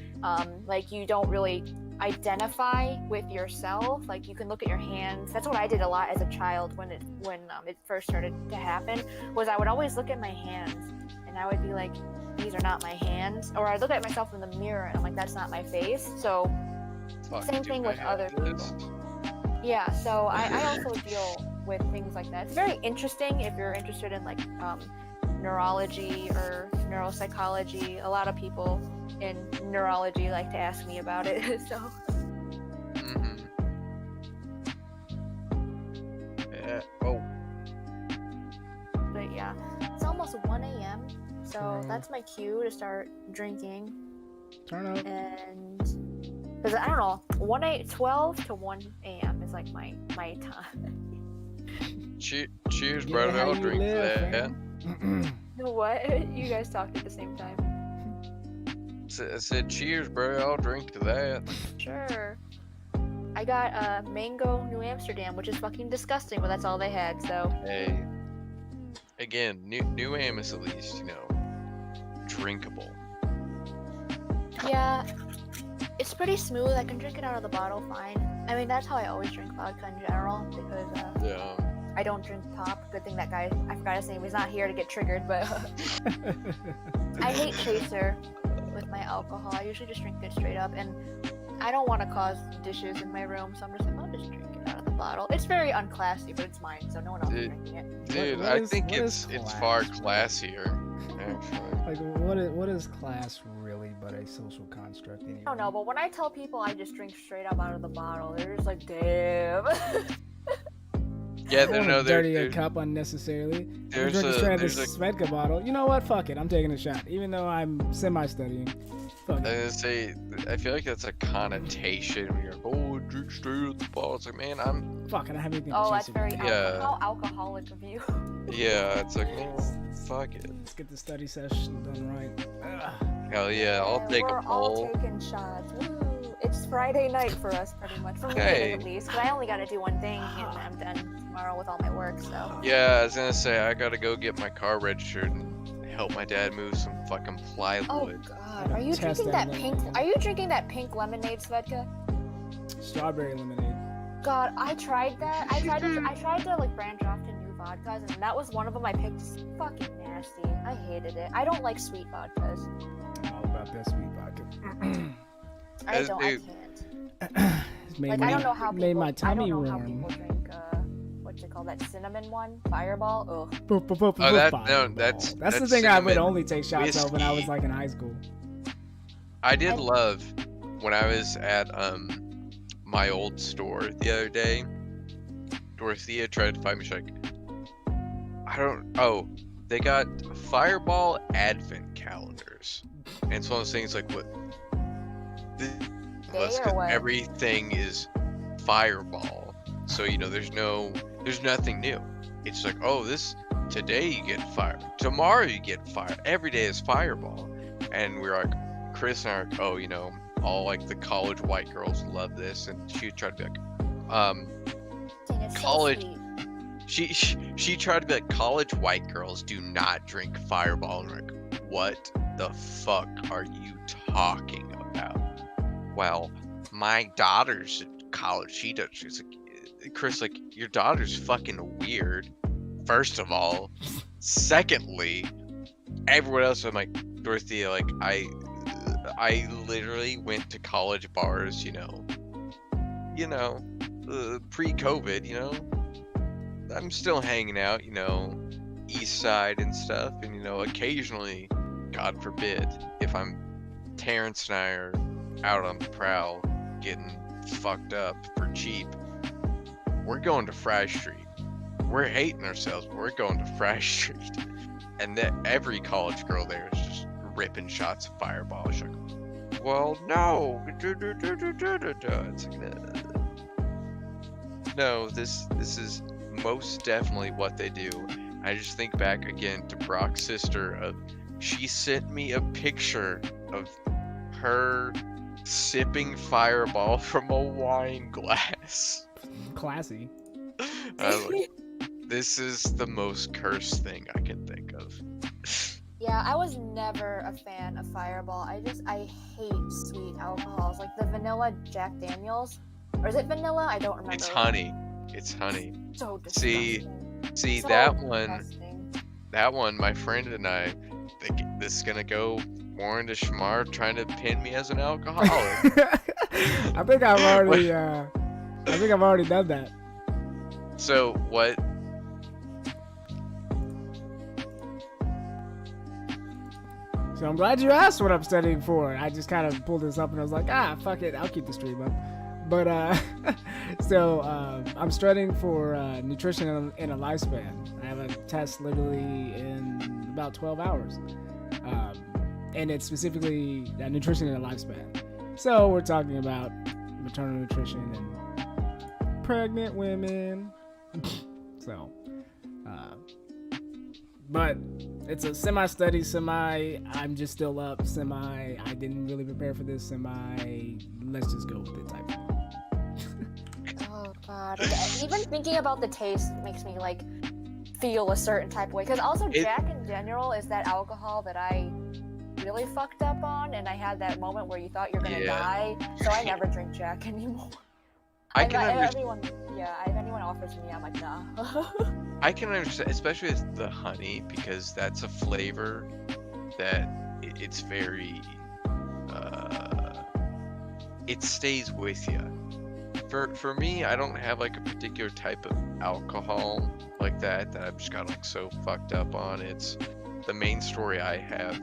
Like you don't really identify with yourself. Like you can look at your hands. That's what I did a lot as a child when it first started to happen, was I would always look at my hands and I would be like, these are not my hands. Or I'd look at myself in the mirror and I'm like, that's not my face. So same thing with other people. Yeah, so I also deal with things like that. It's very interesting if you're interested in like neurology or neuropsychology. A lot of people in neurology like to ask me about it. So yeah. Oh. But but yeah, it's almost 1 a.m. So that's my cue to start drinking. Turn up. And because I don't know, 12 to 1 a.m. is like my time. Cheers, brother. I'll drink that. What? You guys talked at the same time. I said, cheers, bro. I'll drink to that. Sure. I got mango New Amsterdam, which is fucking disgusting, but that's all they had. So. Hey. Again, New Am is at least, you know, drinkable. Yeah, it's pretty smooth. I can drink it out of the bottle fine. I mean, that's how I always drink vodka in general because Yeah. I don't drink pop. Good thing that guy, I forgot his name, he's not here to get triggered, but I hate chaser with my alcohol. I usually just drink it straight up, and I don't want to cause dishes in my room, so I'm just like, I'll just drink it out of the bottle. It's very unclassy, but it's mine, so no one else is drinking it. Dude, I think it's far classier, actually. Like, what is class really but a social construct anyway? I don't know, but when I tell people I just drink straight up out of the bottle, they're just like, damn. Yeah, I don't no, wanna dirty a cup unnecessarily. There's I'm drinking a Svedka bottle. You know what? Fuck it. I'm taking a shot, even though I'm semi-studying. Fuck I it. was gonna say, I feel like that's a connotation when you're like, oh, drink straight at the bottle. It's like, man, I'm. Fuck it. I have anything. Oh, that's to very Yeah. how alcoholic of you. Yeah, it's like, man, fuck it. Let's get the study session done right. Ugh. Hell yeah, I'll take We're a all poll. taking shots. Woo. It's Friday night for us, pretty much. For me, Hey. at least. But I only got to do one thing, and I'm done tomorrow with all my work. So. Yeah, I was gonna say, I gotta go get my car registered and help my dad move some fucking Oh plywood. God, are you Test drinking that that lemonade. pink? Are you drinking that pink lemonade, Svedka? Strawberry lemonade. God, I tried that. I tried to like branch off to new vodkas, and that was one of them I picked. It's fucking nasty. I hated it. I don't like sweet vodkas. All about that sweet vodka. I As don't. I dude. can't. It's made Like my, I don't know how made people. my tummy I don't know warm. how people drink. What's it called? That cinnamon one, Fireball. Ugh. Boop, boop, boop, Oh, boop, that- boop, no, boop. that's the thing I would cinnamon only take shots of when I was whiskey. like in high school. I did love when I was at my old store the other day. Dorothea tried to find me. She's like, they got Fireball Advent calendars, and it's one of those things like what. Day or what? Everything is Fireball, so you know there's nothing new. It's like, oh, today you get fire, tomorrow you get fire, every day is Fireball, and we're like, Chris and I are like, oh, you know, all like the college white girls love this, and she tried to be like, Dang, it's so college. sweet. She tried to be like, college white girls do not drink Fireball, and we're like, what the fuck are you talking about? Well, my daughter's at college. She does. She's like, Chris, like, your daughter's fucking weird. First of all, secondly, everyone else. I'm like, Dorothea, like, I literally went to college bars, pre-COVID, I'm still hanging out, east side and stuff, and occasionally, God forbid, if I'm Terrence and I are out on the prowl getting fucked up for cheap, we're going to Fry Street. We're hating ourselves, but we're going to Fry Street. And that every college girl there is just ripping shots of Fireball. She's like, well, no. It's like, no, this is most definitely what they do. I just think back again to Brock's sister. She sent me a picture of her sipping Fireball from a wine glass. Classy. I was like, this is the most cursed thing I can think of. Yeah, I was never a fan of Fireball. I hate sweet alcohols, like the vanilla Jack Daniels. Or is it vanilla? I don't remember. It's honey. It's honey. So disgusting. See So that disgusting. one, my friend and I think this is gonna go more into Schmar trying to pin me as an alcoholic. I think I've already done that. So what? So I'm glad you asked what I'm studying for. I just kind of pulled this up and I was like, fuck it, I'll keep the stream up. But so I'm studying for nutrition in a lifespan. I have a test literally in about 12 hours. And it's specifically nutrition and lifespan. So we're talking about maternal nutrition and pregnant women. So, but it's a semi-study, I'm just still up, I didn't really prepare for this, let's just go with it type of. Oh god. Even thinking about the taste makes me like feel a certain type of way. Because also Jack in general is that alcohol that I really fucked up on, and I had that moment where you thought you're gonna die, so I never drink Jack anymore. If anyone offers me, I'm like, nah. I can understand, especially with the honey, because that's a flavor that it's very, it stays with you. For me, I don't have like a particular type of alcohol like that I've just got like so fucked up on. It's the main story I have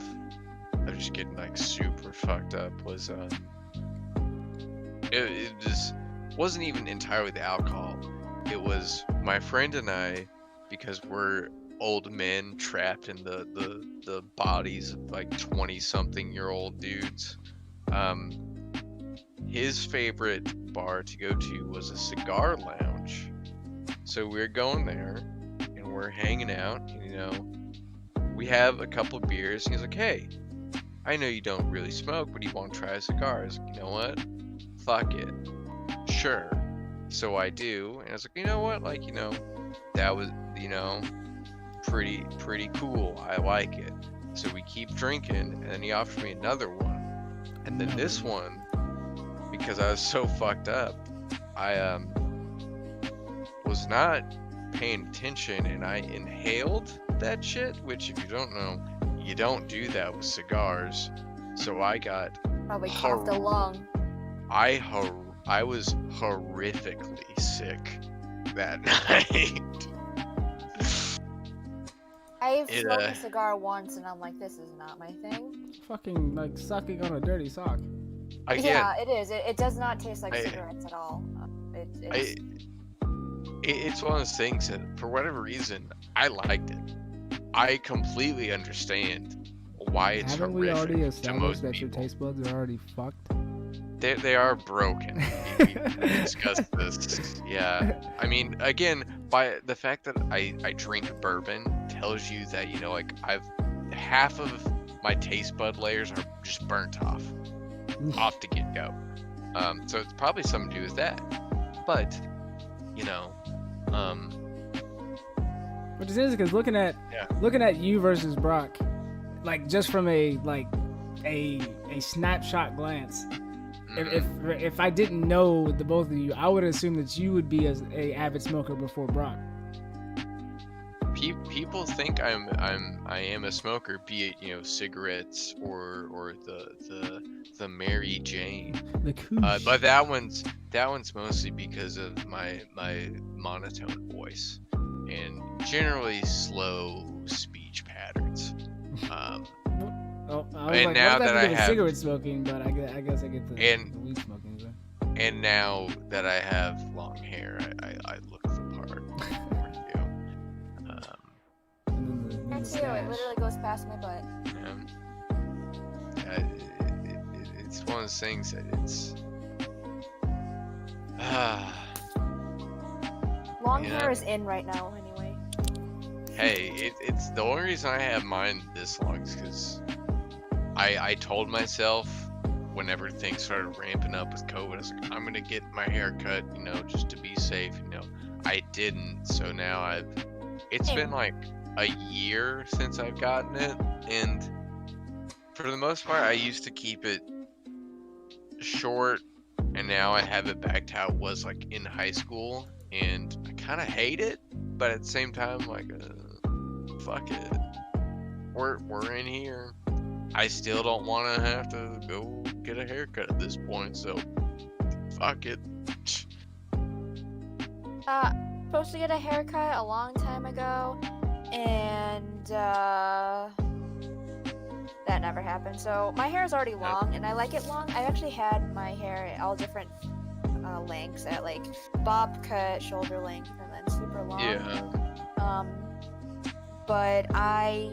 of just getting like super fucked up was it just wasn't even entirely the alcohol. It was my friend and I, because we're old men trapped in the bodies of like 20-something-year-old dudes. His favorite bar to go to was a cigar lounge. So we're going there and we're hanging out, and, you know, we have a couple beers, and he's like, hey, I know you don't really smoke, but you want to try a cigar? I was like, you know what? Fuck it. Sure. So I do, and I was like, you know what? Like, you know, that was, you know, pretty cool. I like it. So we keep drinking, and then he offered me another one. And then this one, because I was so fucked up, I was not paying attention, and I inhaled that shit, which if you don't know, you don't do that with cigars. So I got probably coughed a lung. I was horrifically sick that night. I've smoked a cigar once, and I'm like, this is not my thing. Fucking like sucking on a dirty sock. Yeah, it is. It does not taste like cigarettes at all. It's one of those things that, for whatever reason, I liked it. I completely understand why it's Haven't we already horrific to established most that people. your taste buds are already fucked? They are broken. We discussed this. Yeah. I mean, again, by the fact that I drink bourbon tells you that, you know, like half of my taste bud layers are just burnt off the get-go. So it's probably something to do with that. But, you know, Which is interesting because looking at you versus Brock, like just from a snapshot glance, if I didn't know the both of you, I would assume that you would be a avid smoker before Brock. People think I am a smoker, be it, you know, cigarettes or the Mary Jane. But that one's mostly because of my monotone voice and generally slow speech patterns. I was and like, now that I have cigarette smoking, but I guess I get the weed smoking. So. And now that I have long hair, I look the part more too. Me too. It literally goes past my butt. It's one of those things that it's. Long hair is in right now, anyway. Hey, it's the only reason I have mine this long is because I told myself whenever things started ramping up with COVID, I was like, I'm gonna get my hair cut, you know, just to be safe. You know, I didn't, so now it's been like a year since I've gotten it, and for the most part, I used to keep it short, and now I have it back to how it was like in high school, and I kind of hate it, but at the same time, like, fuck it, we're in here. I still don't want to have to go get a haircut at this point, so fuck it. Supposed to get a haircut a long time ago, and that never happened. So my hair is already long, and I like it long. I actually had my hair all different lengths, at like bob cut, shoulder length, and then super long. Yeah. but I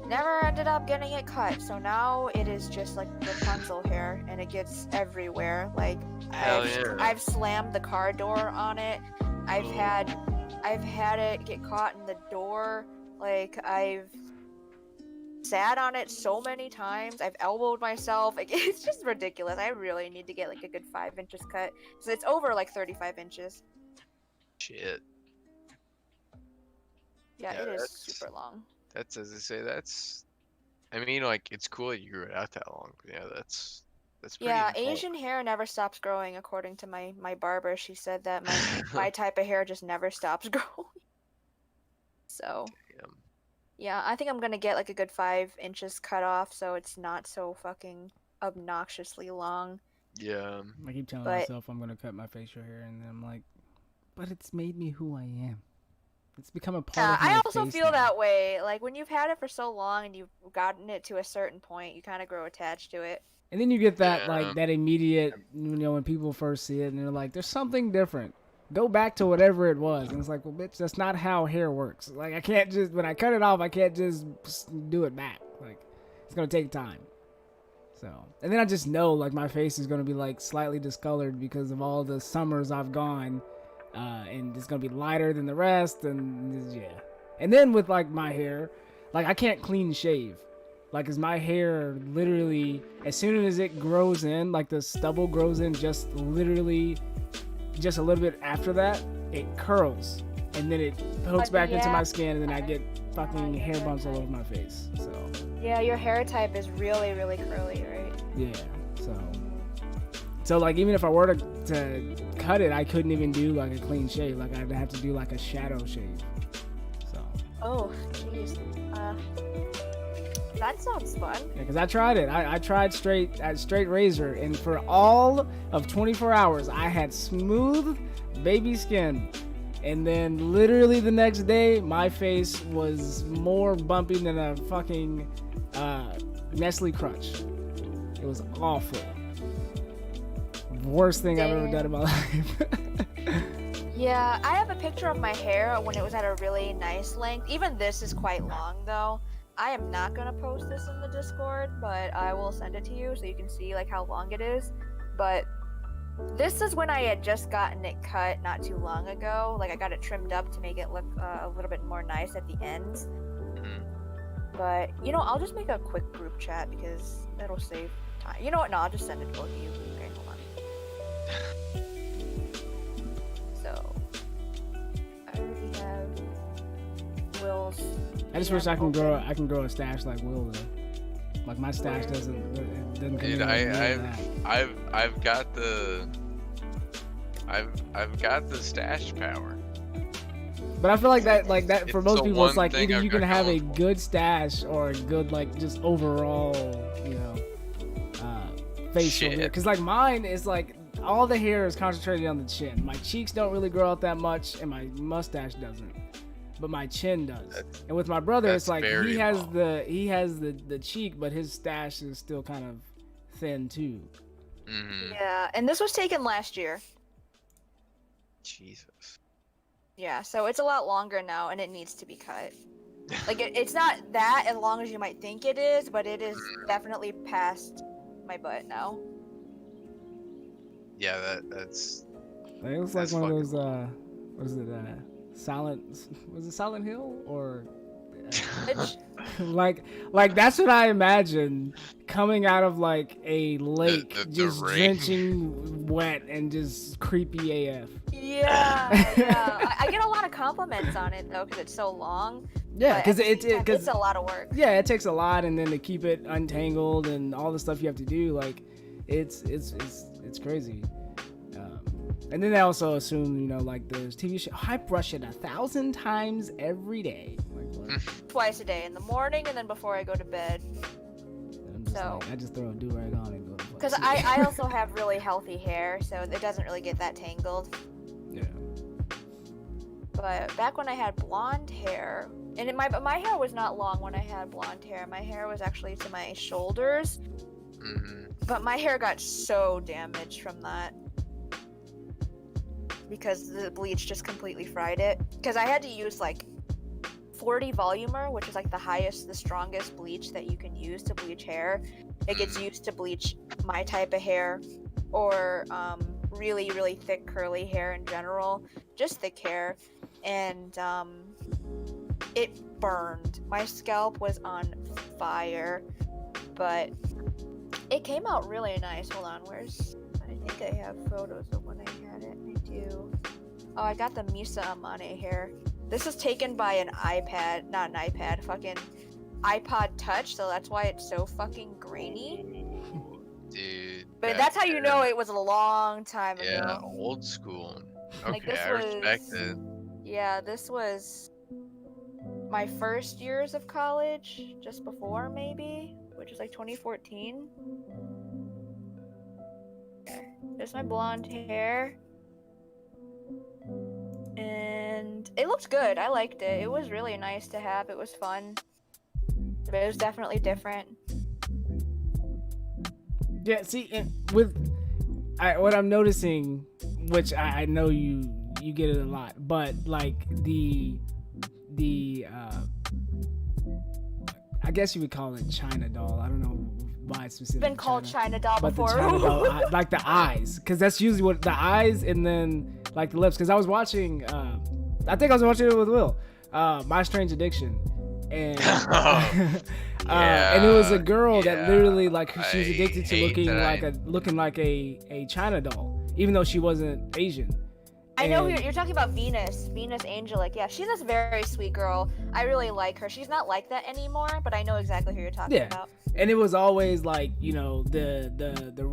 never ended up getting it cut. So now it is just like Rapunzel hair, and it gets everywhere. Like I've slammed the car door on it. I've had it get caught in the door. Like I've sat on it so many times. I've elbowed myself. Like it's just ridiculous. I really need to get like a good 5 inches cut. So it's over like 35 inches. Shit. Yeah, it is super long. That's, as I say, that's. I mean, like, it's cool that you grew it out that long. But yeah, that's pretty. Yeah, cool. Asian hair never stops growing, according to my barber. She said that my type of hair just never stops growing. So. Damn. Yeah, I think I'm gonna get like a good 5 inches cut off, so it's not so fucking obnoxiously long. Yeah. I keep telling myself I'm gonna cut my facial hair, and then I'm like, but it's made me who I am. It's become a part of my I also face feel now. that way. Like when you've had it for so long and you've gotten it to a certain point, you kind of grow attached to it. And then you get that like that immediate, you know, when people first see it and they're like, "There's something different." Go back to whatever it was, and it's like, well, bitch, that's not how hair works. Like I can't just when I cut it off, I can't just do it back. Like it's gonna take time. So, and then I just know like my face is gonna be like slightly discolored because of all the summers I've gone. And it's gonna be lighter than the rest, and yeah. And then with like my hair, like I can't clean shave, like, cause my hair literally, as soon as it grows in, like the stubble grows in, just literally, just a little bit after that, it curls, and then it hooks back into my skin, and then I get fucking hair bumps all over my face. So. Yeah, your hair type is really, really curly, right? Yeah. So like even if I were to cut it, I couldn't even do like a clean shave. Like I'd have to do like a shadow shave. So. Oh, jeez. That sounds fun. Yeah, because I tried it. I tried straight razor, and for all of 24 hours, I had smooth baby skin. And then literally the next day, my face was more bumpy than a fucking Nestle Crunch. It was awful. Worst thing I've ever done in my life. Yeah, I have a picture of my hair when it was at a really nice length. Even this is quite long though. I am not gonna post this in the Discord, but I will send it to you so you can see like how long it is. But this is when I had just gotten it cut not too long ago. Like I got it trimmed up to make it look a little bit more nice at the ends. But you know, I'll just make a quick group chat because it'll save time. You know what? No, I'll just send it to both of you. Okay, hold on. So I already have Will's. I just wish I can grow a stash like Will though. Like my stash doesn't come Dude, I've got the stash power. But I feel like that for most people, it's like thing either I've you got can have a going for. good stash or a good like just overall, you know, facial hair. Because like mine is like all the hair is concentrated on the chin. My cheeks don't really grow out that much, and my mustache doesn't. But my chin does. And with my brother, it's like he has the cheek, but his stash is still kind of thin too. Mm-hmm. Yeah, and this was taken last year. Jesus. Yeah, so it's a lot longer now, and it needs to be cut. Like it's not that as long as you might think it is, but it is definitely past my butt now. Yeah, that's. It was like one of those. What is it? Silent Hill or like that's what I imagine coming out of like a lake, just drenching wet and just creepy AF. Yeah. I get a lot of compliments on it though because it's so long. Yeah, because it's a lot of work. Yeah, it takes a lot, and then to keep it untangled and all the stuff you have to do, like it's crazy. And then they also assume, you know, like there's TV show. I brush it 1,000 times every day. Like, what? Twice a day, in the morning and then before I go to bed. So I just throw a do-rag on and go to bed. Because I also have really healthy hair, so it doesn't really get that tangled. Yeah. But back when I had blonde hair, and my hair was not long when I had blonde hair. My hair was actually to my shoulders. Mm-hmm. But my hair got so damaged from that. Because the bleach just completely fried it. Because I had to use like 40 volumer, which is like the strongest bleach that you can use to bleach hair. It gets used to bleach my type of hair, or really, really thick curly hair in general, just thick hair, and it burned. My scalp was on fire, but it came out really nice. Hold on, I think I have photos of when I had it. I do. Oh, I got the Misa Amane hair. This is taken by an iPad, not an iPad, fucking iPod Touch, so that's why it's so fucking grainy. Dude. But that's how you know it was a long time ago. Yeah, old school. Okay, Like, this I respect was- it. Yeah, this was my first years of college, just before maybe, which is like 2014. There's my blonde hair. And it looked good. I liked it. It was really nice to have. It was fun. But it was definitely different. Yeah, see, and with what I'm noticing, which I know you get it a lot, but like the I guess you would call it China doll. I don't know why it's specific. Been called China doll but before. the China doll, like the eyes, because that's usually what the eyes, and then like the lips. Because I was watching, I think I was watching it with Will, My Strange Addiction, and and it was a girl that literally like she was addicted to looking like a China doll, even though she wasn't Asian. I know you're talking about Venus Angelic. Yeah, she's this very sweet girl. I really like her. She's not like that anymore, but I know exactly who you're talking about. And it was always like, you know, the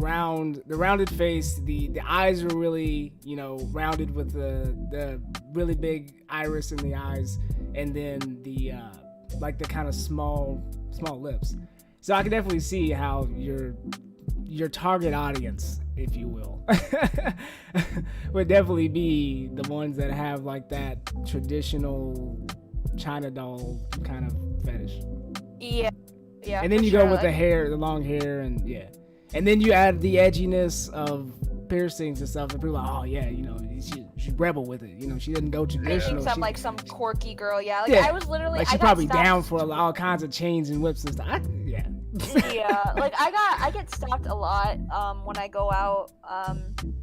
rounded face, the eyes were really, you know, rounded with the really big iris in the eyes, and then the like the kind of small lips. So I can definitely see how your target audience, if you will, would definitely be the ones that have like that traditional China doll kind of fetish. Yeah. Yeah. And then you go with the long hair, and and then you add the edginess of piercings and stuff, and people are like, oh yeah, you know, she rebel with it. You know, she didn't go traditional. I'm like some quirky girl. Yeah. Like I was literally. Like she's probably down for all kinds of chains and whips and stuff. Yeah, like I get stopped a lot when I go out.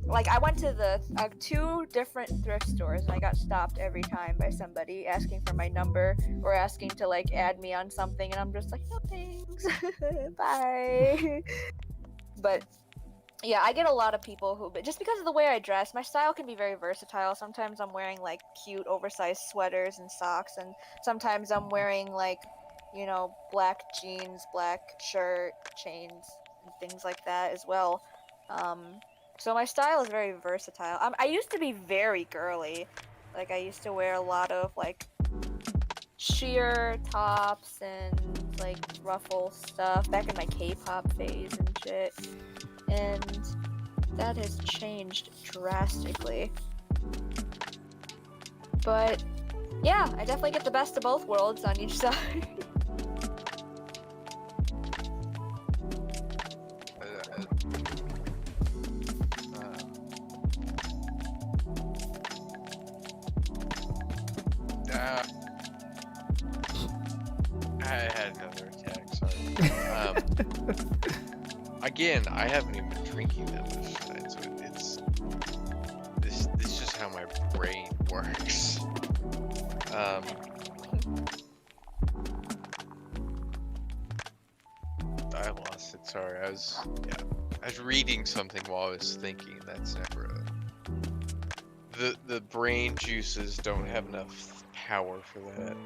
Like I went to the 2 different thrift stores, and I got stopped every time by somebody asking for my number or asking to like add me on something, and I'm just like, no thanks, bye. But yeah, I get a lot of people who, but just because of the way I dress, my style can be very versatile. Sometimes I'm wearing like cute oversized sweaters and socks, and sometimes I'm wearing like, you know, black jeans, black shirt, chains, and things like that as well. So my style is very versatile. I used to be very girly. Like I used to wear a lot of like sheer tops and like ruffle stuff back in my K-pop phase and shit. And that has changed drastically. But yeah, I definitely get the best of both worlds on each side. I had another attack, sorry. Again, I haven't even been drinking that much tonight, so it's this is just how my brain works. I lost it, sorry. I was reading something while I was thinking. That's never the brain juices don't have enough power for that.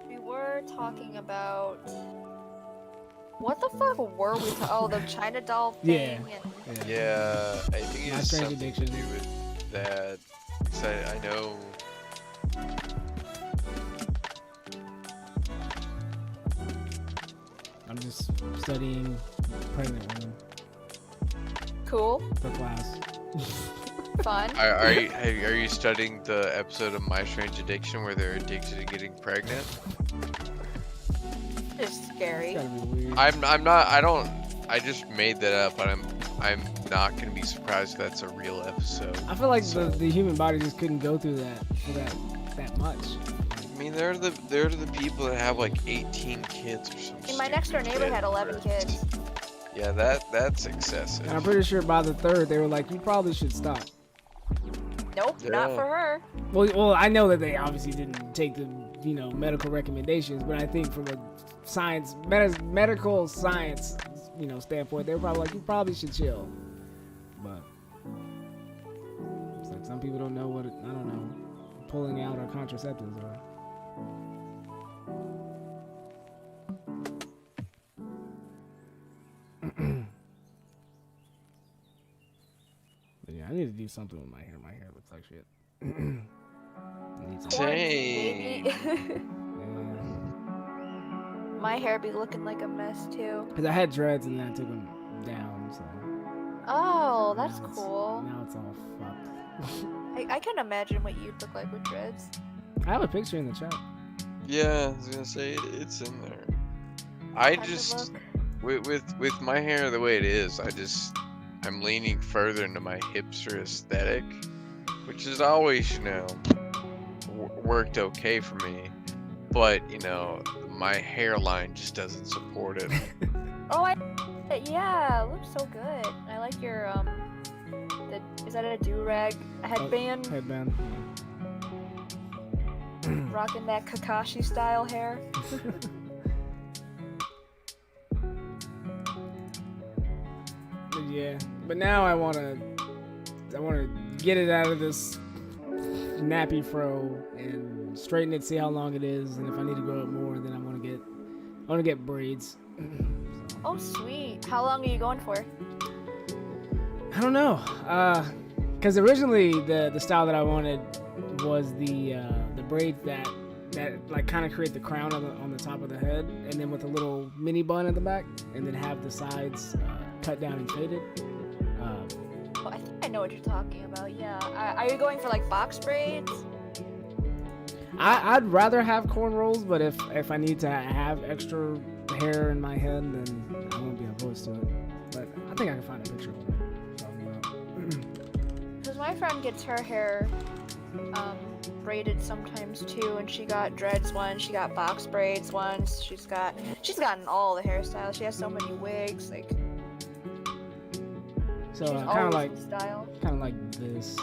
We were talking about what the fuck were we oh, the China doll thing. Yeah, I think My it's Strange something Addiction. to do with that. 'Cause I know. I'm just studying pregnant women Cool. for class. Fun. Are you studying the episode of My Strange Addiction where they're addicted to getting pregnant? It's scary. It's gotta be weird. I'm not. I don't. I just made that up, but I'm not gonna be surprised if that's a real episode. I feel like the human body just couldn't go through that for that much. Like, mean, they're the people that have like 18 kids or something. And my next door neighbor had 11 kids. Yeah, that's excessive. And I'm pretty sure by the third, they were like, you probably should stop. Nope, not Yeah. for her. Well, I know that they obviously didn't take the, medical recommendations, but I think from a science, medical science, standpoint, they were probably like, you probably should chill. But it's like some people don't know what, I don't know, pulling out or contraceptives are. But yeah, I need to do something with my hair. My hair looks like shit. I need some- Dang. Yeah. My hair be looking like a mess too. Because I had dreads and then I took them down, so. Oh, now that's it's- cool. Now it's all fucked. I can imagine what you'd look like with dreads. I have a picture in the chat. Yeah, I was gonna say it's in there. I Type of just look. with my hair the way it is, I'm leaning further into my hipster aesthetic, which has always worked okay for me. But my hairline just doesn't support it. Oh, yeah, it looks so good. I like your is that a do-rag headband? Headband. Rocking that Kakashi style hair. Yeah, but now I wanna get it out of this nappy fro and straighten it, see how long it is, and if I need to grow it more, then I wanna get braids. Oh, sweet. How long are you going for? I don't know, because originally the style that I wanted was the braids that like kind of create the crown on the top of the head, and then with a little mini bun at the back, and then have the sides cut down and faded. Oh, I think I know what you're talking about. Yeah. Are you going for like box braids? I'd rather have cornrows, but if I need to have extra hair in my head, then I won't be opposed to it. But I think I can find a picture of it. Because my friend gets her hair braided sometimes too, and she got dreads once, she got box braids once, she's gotten all the hairstyles. She has so many wigs, like So she's kind of always in style. like this.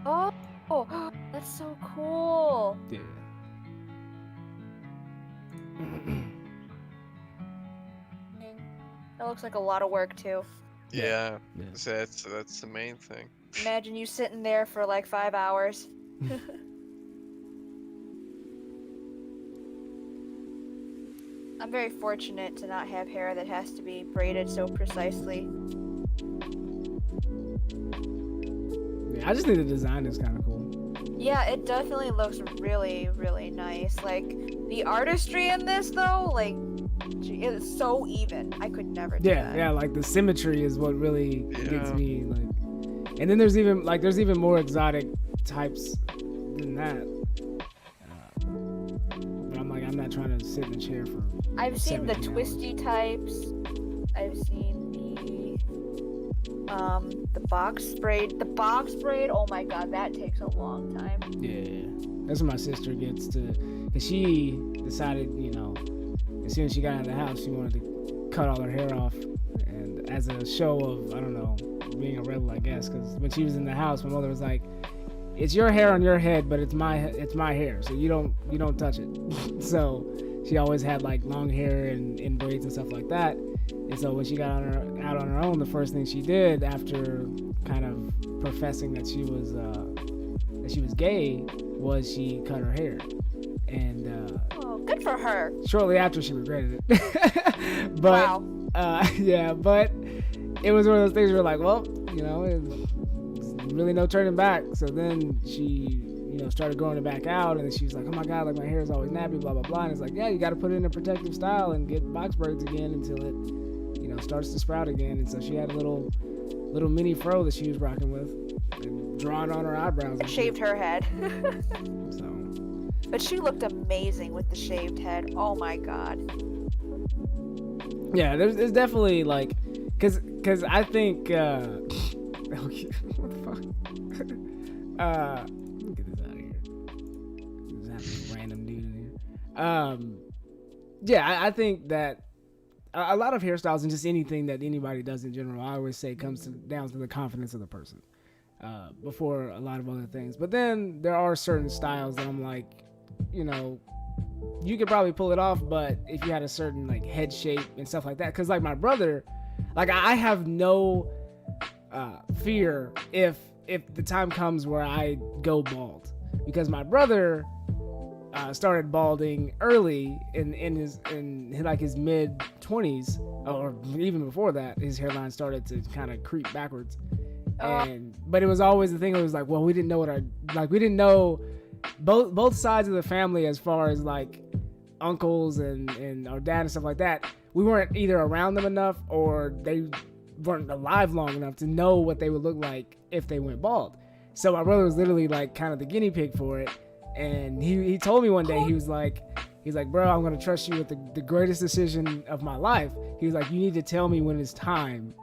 Oh, that's so cool. Yeah. That looks like a lot of work too. Yeah, Yeah. so that's the main thing. Imagine you sitting there for like 5 hours. I'm very fortunate to not have hair that has to be braided so precisely. Yeah, I just think the design is kind of cool. Yeah, it definitely looks really, really nice. Like, the artistry in this, though, like, it's so even. I could never do that. Yeah, like the symmetry is what really gets Yeah. me. Like, and then there's even more exotic types than that. But I'm not trying to sit in a chair for. I've seen the 17 hours. twisty types. I've seen the box braid. The box braid, oh my god, that takes a long time. Yeah, that's what my sister gets to, cause she decided, as soon as she got out of the house, she wanted to cut all her hair off, and as a show of, I don't know, being a rebel, I guess, cause when she was in the house, my mother was like, "It's your hair on your head, but it's my hair, so you don't touch it." So she always had like long hair and braids and stuff like that. And so when she got out on her own, the first thing she did after kind of professing that she was gay was she cut her hair. And Oh, good for her. shortly after, she regretted it. But Wow. yeah, but it was one of those things where like, well, it's really no turning back. So then she started growing it back out, and then she was like, oh my god, like my hair is always nappy, blah blah blah. And it's like, yeah, you got to put it in a protective style and get box braids again until it starts to sprout again. And so she had a little mini fro that she was rocking with and drawing on her eyebrows. I shaved her head. So But she looked amazing with the shaved head. Oh my god. yeah, there's definitely like, cause Because I think, okay, what the fuck? Let me get this out of here. Just have this random dude in here. Yeah, I think that a lot of hairstyles and just anything that anybody does in general, I always say comes down to the confidence of the person before a lot of other things. But then there are certain styles that I'm like, you know, you could probably pull it off, but if you had a certain like head shape and stuff like that, because like my brother, like I have no fear if the time comes where I go bald, because my brother started balding early in his mid 20s, or even before that, his hairline started to kind of creep backwards. But it was always the thing. It was like, well, we didn't know we didn't know both sides of the family, as far as like uncles and our dad and stuff like that. We weren't either around them enough, or they weren't alive long enough to know what they would look like if they went bald. So my brother was literally like kind of the guinea pig for it. And he told me one day, he's like, bro, I'm going to trust you with the greatest decision of my life. He was like, you need to tell me when it's time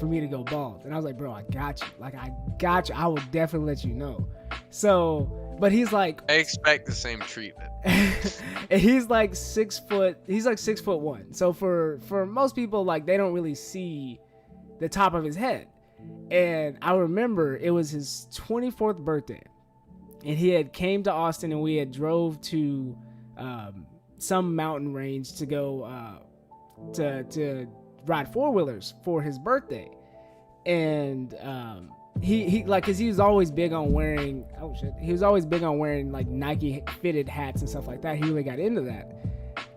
for me to go bald. And I was like, bro, I got you. Like, I got you. I will definitely let you know. So, but he's like, I expect the same treatment. And he's like 6 foot. He's like 6'1". So for most people, like, they don't really see the top of his head. And I remember it was his 24th birthday. And he had came to Austin, and we had drove to some mountain range to go to ride 4-wheelers for his birthday. And he like, cause he was always big on wearing he was always big on wearing like Nike fitted hats and stuff like that. He really got into that.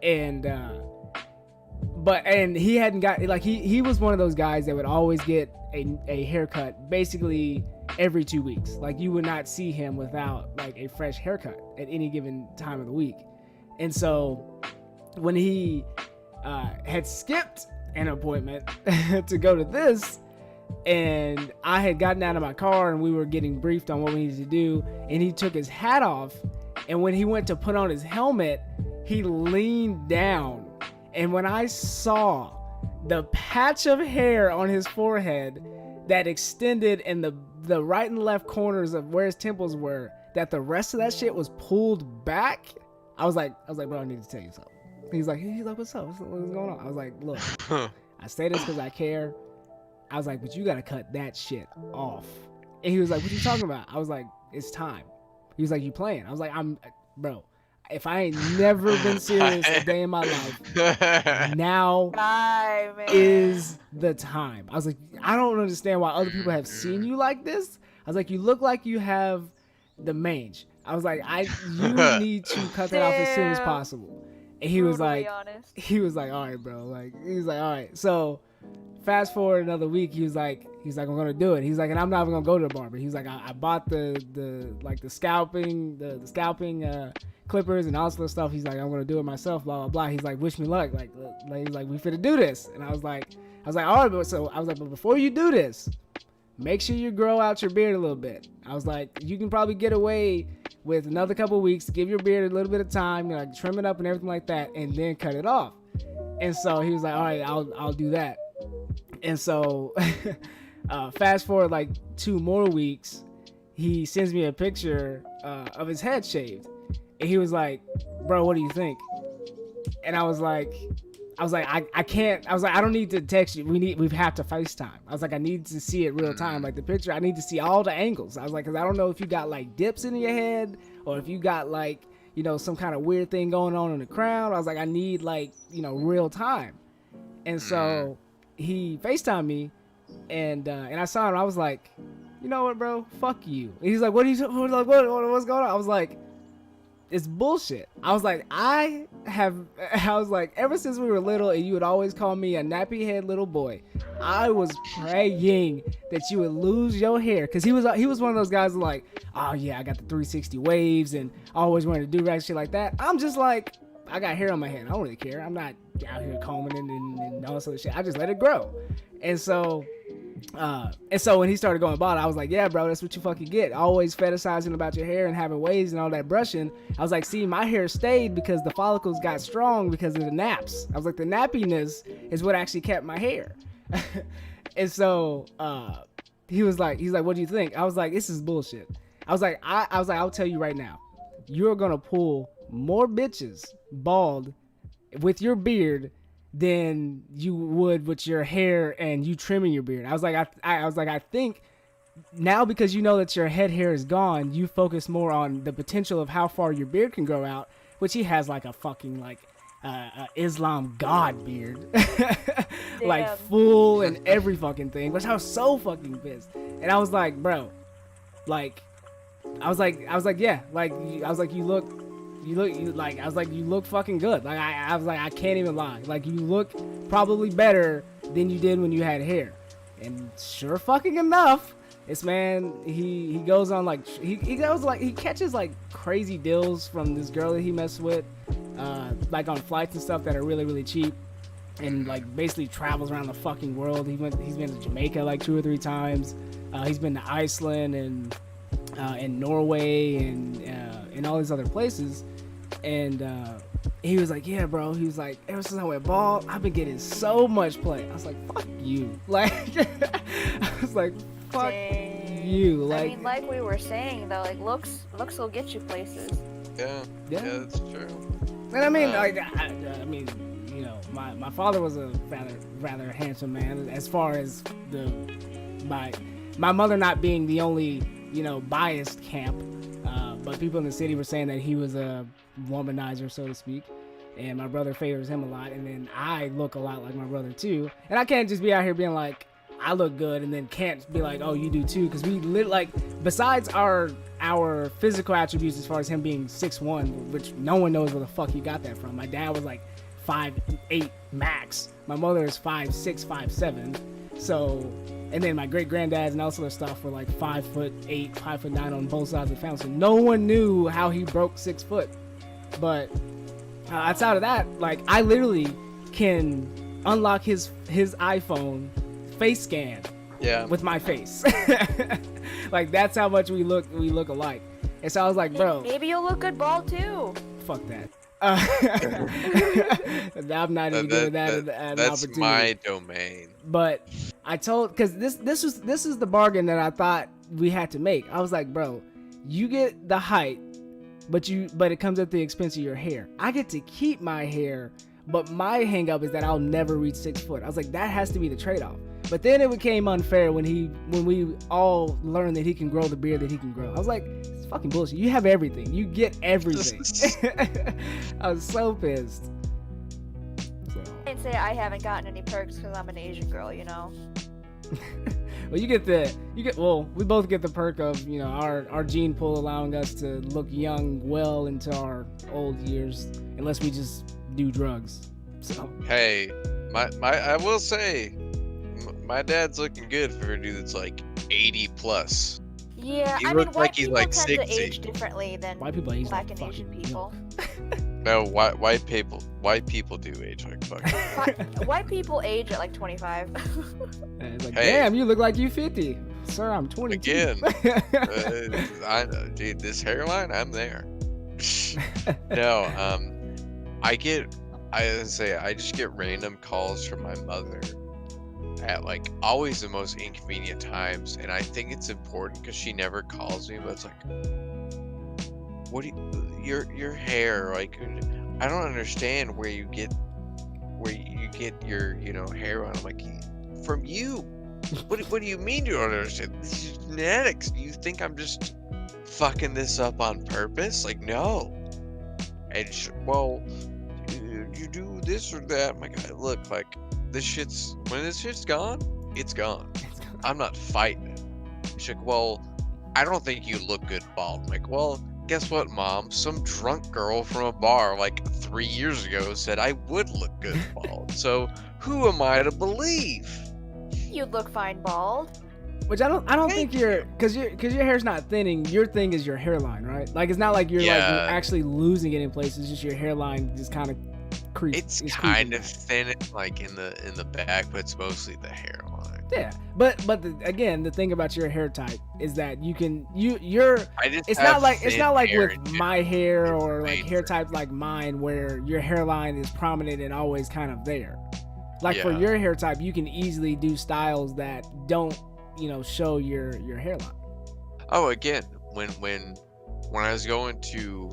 And and he hadn't got, like, he was one of those guys that would always get a haircut basically every 2 weeks. Like, you would not see him without like a fresh haircut at any given time of the week. And so when he had skipped an appointment to go to this, and I had gotten out of my car and we were getting briefed on what we needed to do, and he took his hat off, and when he went to put on his helmet, he leaned down, and when I saw the patch of hair on his forehead that extended in the right and left corners of where his temples were, that the rest of that shit was pulled back, I was like, bro, I need to tell you something. He's like, what's up? What's going on? I was like, look, I say this because I care. I was like, but you gotta cut that shit off. And he was like, what you talking about? I was like, it's time. He was like, you playing? I was like, bro, if I ain't never been serious a day in my life, now is the time. I was like, I don't understand why other people have seen you like this. I was like, you look like you have the mange. I was like, you need to cut that off as soon as possible. And he was like, all right, bro. Like, he was like, all right. So fast forward another week, he's like, I'm gonna do it. He's like, and I'm not even gonna go to the barber. He's like, I bought the scalping clippers and all this stuff. He's like, I'm gonna do it myself, blah blah blah. He's like, wish me luck. Like he's like, we finna do this. And I was like, all right, but before you do this, make sure you grow out your beard a little bit. I was like, you can probably get away with another couple of weeks, give your beard a little bit of time, you know, like trim it up and everything like that, and then cut it off. And so he was like, all right, I'll do that. And so fast forward like 2 more weeks, he sends me a picture of his head shaved. And he was like, bro, what do you think? And I was like, I can't. I was like, I don't need to text you. We have to FaceTime. I was like, I need to see it real time. Like the picture, I need to see all the angles. I was like, because I don't know if you got like dips in your head, or if you got like, you know, some kind of weird thing going on in the crown. I was like, I need like, you know, real time. And so he FaceTimed me, and I saw him. I was like, you know what, bro? Fuck you. And he's like, what's going on? I was like, it's bullshit. I was like, ever since we were little and you would always call me a nappy head little boy, I was praying that you would lose your hair. Cause he was one of those guys who like, oh yeah, I got the 360 waves and always wanted to do rag shit like that. I'm just like, I got hair on my head. I don't really care. I'm not out here combing and all this other shit. I just let it grow. And so when he started going bald, I was like, yeah, bro, that's what you fucking get. Always fetishizing about your hair and having waves and all that brushing. I was like, see, my hair stayed because the follicles got strong because of the naps. I was like, the nappiness is what actually kept my hair. And so he's like, what do you think? I was like, this is bullshit. I was like, I'll tell you right now, you're gonna pull more bitches bald with your beard than you would with your hair and you trimming your beard. I was like, I think now, because you know that your head hair is gone, you focus more on the potential of how far your beard can grow out, which he has like a fucking like Islam god beard, like full and every fucking thing, which I was so fucking pissed. And I was like, bro, like, I was like, yeah, like, I was like, you look fucking good. Like, I was like, I can't even lie. Like, you look probably better than you did when you had hair. And sure fucking enough, this man, he goes on like, he catches like crazy deals from this girl that he messed with, like on flights and stuff that are really, really cheap. And like basically travels around the fucking world. He's been to Jamaica like 2 or 3 times. He's been to Iceland and Norway and all these other places. And he was like, yeah, bro. He was like, ever since I went bald, I've been getting so much play. I was like, fuck you. Like, I was like, fuck you. Like, I mean, like we were saying though, like looks will get you places. Yeah, that's true. And I mean, like, I mean, you know, my father was a rather handsome man. As far as my mother not being the only, you know, biased camp, but people in the city were saying that he was a womanizer, so to speak. And my brother favors him a lot, and then I look a lot like my brother too. And I can't just be out here being like, I look good, and then can't be like, oh, you do too, because we like, besides our physical attributes, as far as him being 6'1", which no one knows where the fuck he got that from. My dad was like 5'8" max. My mother is 5'6", 5'7". So, and then my great granddads and all sort of stuff were like 5'8", 5'9" on both sides of the family. So no one knew how he broke 6 foot. But outside of that, like, I literally can unlock his iPhone face scan with my face. Like, that's how much we look alike. And so I was like, bro, maybe you'll look good bald too. Fuck that. I'm not even giving that an that's opportunity. my domain. But I told, because this is the bargain that I thought we had to make. I was like, bro, you get the height, but it comes at the expense of your hair. I get to keep my hair, but my hang up is that I'll never reach 6 foot. I was like, that has to be the trade-off. But then it became unfair when we all learned that he can grow the beard that he can grow. I was like, it's fucking bullshit. You have everything. You get everything. I was so pissed. So. I didn't say I haven't gotten any perks because I'm an Asian girl, you know. Well, we both get the perk of, you know, our gene pool allowing us to look young well into our old years, unless we just do drugs. So. Hey, I will say, my dad's looking good for a dude that's like 80 plus. Yeah, he I mean, white like people like tend 60. to age differently than white people age black like and Asian people. No, white people do age like fuck. White people age at like 25. And it's like, Hey. damn, you look like you 50. Sir, I'm 22. Again, dude, this hairline, I'm there. No, I just get random calls from my mother at like always the most inconvenient times, and I think it's important because she never calls me, but it's like, what do your hair, like, I don't understand where you get your, you know, hair on. I'm like, from you. What do you mean you don't understand? This is genetics. Do you think I'm just fucking this up on purpose? Like, no. And well, you do this or that. I'm like, look, like, when this shit's gone, it's gone. I'm not fighting it. She's like, well, I don't think you look good bald. I'm like, well, guess what, Mom? Some drunk girl from a bar like 3 years ago said I would look good bald. So who am I to believe? You'd look fine bald. Which I don't think because your hair's not thinning. Your thing is your hairline, right? Like, it's not like you're like you're actually losing it in places. It's just your hairline just kind of creeps. It's kind of thin, like in the back, but it's mostly the hairline. Yeah, but again, the thing about your hair type is that it's not like with my hair or like hair types like mine where your hairline is prominent and always kind of there. Like for Yeah. your hair type, you can easily do styles that don't, show your hairline. Oh, again, when I was going to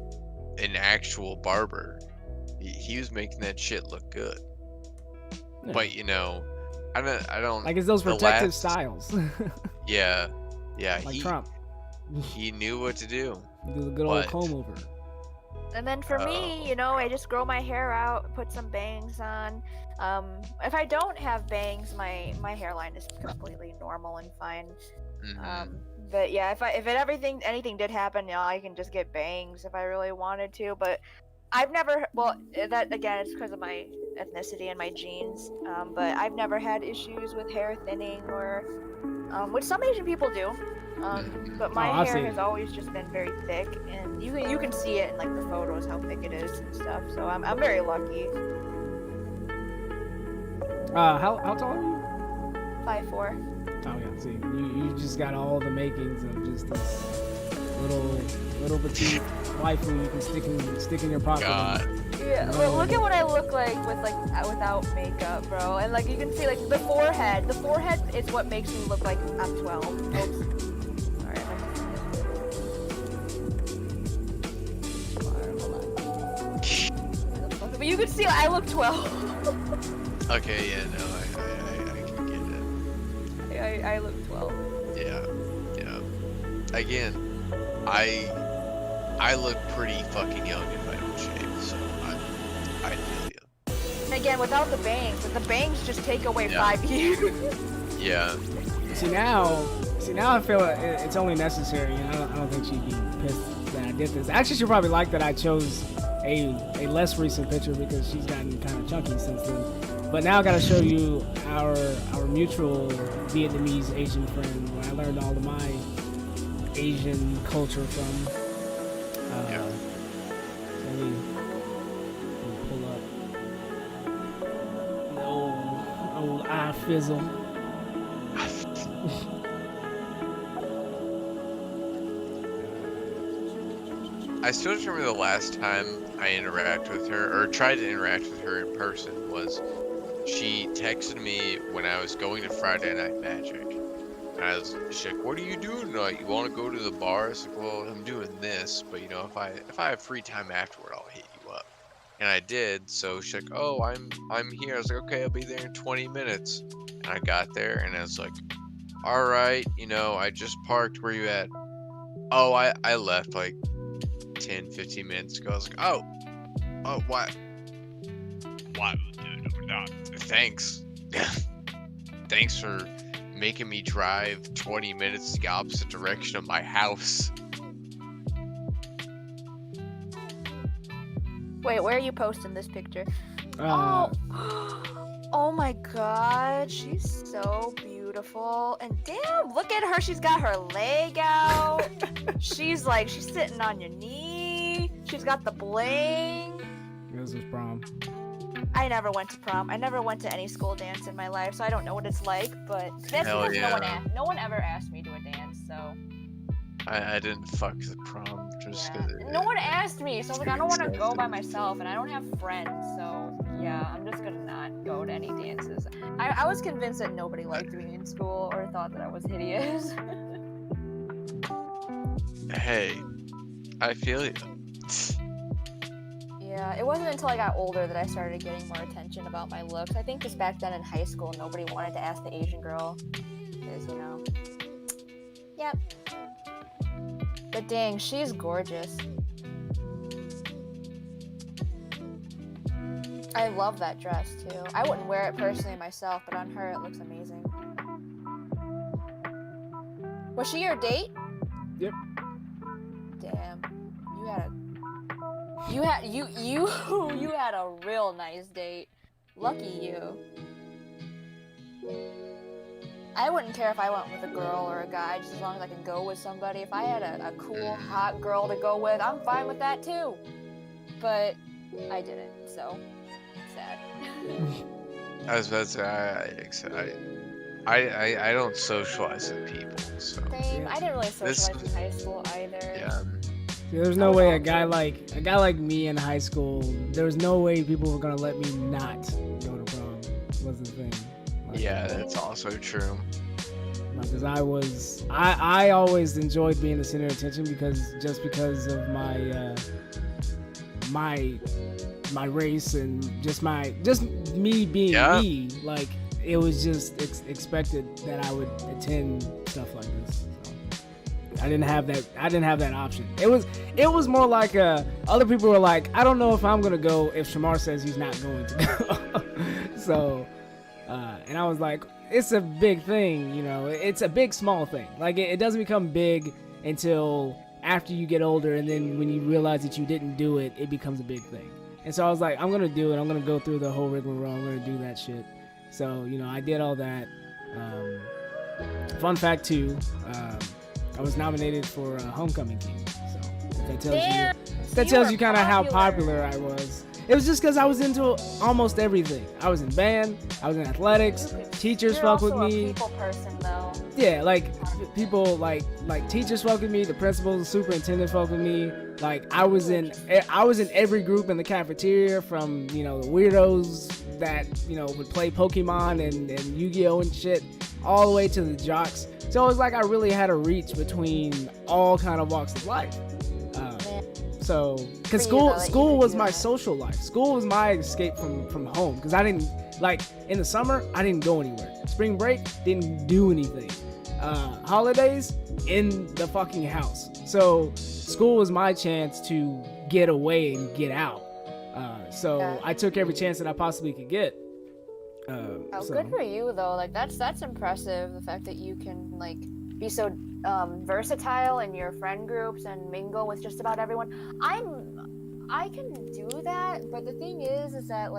an actual barber, he was making that shit look good. Yeah. But I don't Like it's those the protective last- styles. Yeah, Like Trump. he knew what to do. Do the good old But- comb over. And then for me, I just grow my hair out, put some bangs on. If I don't have bangs, my hairline is completely normal and fine. Mhm. But yeah, if anything did happen, I can just get bangs if I really wanted to. But I've never, that again, it's because of my ethnicity and my genes. But I've never had issues with hair thinning or, which some Asian people do. But my I've hair seen has it. always just been very thick, and you can see it in like the photos how thick it is and stuff. So I'm very lucky. How tall are you? 5'4". Oh yeah, see, you just got all the makings of just this little petite waifu you can stick in your pocket. God. Yeah, well, look at what I look like without makeup, bro. And like you can see, like the forehead. The forehead is what makes me look like I'm 12. Oops. Alright, but you can see I look 12. Okay, yeah, no, I can get it. I look 12. Yeah. Again, I look pretty fucking young if I don't shave, so I feel you. And again, without the bangs just take away Yeah. 5 years. Yeah. See now I feel it's only necessary, and I don't think she'd be pissed that I did this. Actually, she'll probably like that I chose a less recent picture because she's gotten kind of chunky since then. But now I gotta show you our mutual Vietnamese Asian friend where I learned all of my Asian culture from. Yeah. Let me pull up the old eye fizzle. I still remember the last time I interacted with her, or tried to interact with her in person, was she texted me when I was going to Friday Night Magic. And she's like, "What are you doing tonight? You want to go to the bar?" I was like, "Well, I'm doing this, but if I have free time afterward, I'll hit you up." And I did. So she's like, "Oh, I'm here." I was like, "Okay, I'll be there in 20 minutes." And I got there, and I was like, "All right, I just parked. Where you at?" Oh, I left like 10-15 minutes ago. I was like, oh, what? No, thanks. Thanks for making me drive 20 minutes the opposite direction of my house. Wait, where are you posting this picture? Uh, Oh my god, she's so beautiful. And damn, look at her. She's got her leg out. she's sitting on your knee. She's got the bling. This was prom. I never went to prom. I never went to any school dance in my life, so I don't know what it's like, but that's Hell because yeah. no one ever asked me to a dance, so I didn't fuck the prom just because. no one asked me, so I was like, I don't want to go by myself, and I don't have friends, so yeah, I'm just gonna not go to any dances. I was convinced that nobody liked me in school or thought that I was hideous. Hey, I feel you. Yeah, it wasn't until I got older that I started getting more attention about my looks. I think just back then in high school, nobody wanted to ask the Asian girl, because, Yep. But dang, she's gorgeous. I love that dress too. I wouldn't wear it personally myself, but on her it looks amazing. Was she your date? Yep. Damn. You had a real nice date. Lucky you. I wouldn't care if I went with a girl or a guy, just as long as I can go with somebody. If I had a cool, hot girl to go with, I'm fine with that too. But I didn't, so sad. I was about to say, I don't socialize with people, so. Same. I didn't really socialize in high school either. Yeah. There's no way a guy like me in high school. There was no way people were gonna let me not go to prom. was the thing. Like, Yeah, that's also true. Because I always enjoyed being the center of attention because of my race and just me being me. Like it was just expected that I would attend stuff like this. So I didn't have that option. It was more like other people were like, I don't know if I'm gonna go if Shamar says he's not going to go. So and I was like, it's a big thing, you know. It's a big small thing. Like it doesn't become big until after you get older, and then when you realize that you didn't do it, it becomes a big thing. And so I was like, I'm gonna do it. I'm gonna go through the whole rigmarole. I'm gonna do that shit. So you know, I did all that. Fun fact too, I was nominated for a homecoming team. So that tells you kind of how popular I was. It was just because I was into almost everything. I was in band, I was in athletics, teachers fuck with me. You're also a people person, though. Yeah, like people like teachers fuck with me, the principals, the superintendent fuck with me. Like I was in every group in the cafeteria, from the weirdos that would play Pokemon and Yu-Gi-Oh and shit, all the way to the jocks. So it was like I really had a reach between all kind of walks of life. So, because school was my social life. School was my escape from home. Because I didn't, in the summer, I didn't go anywhere. Spring break, didn't do anything. Holidays, in the fucking house. So, school was my chance to get away and get out. So, I took every chance that I possibly could get. Good for you, though. Like, that's impressive, the fact that you can, be so versatile in your friend groups and mingle with just about everyone. I can do that, but the thing is that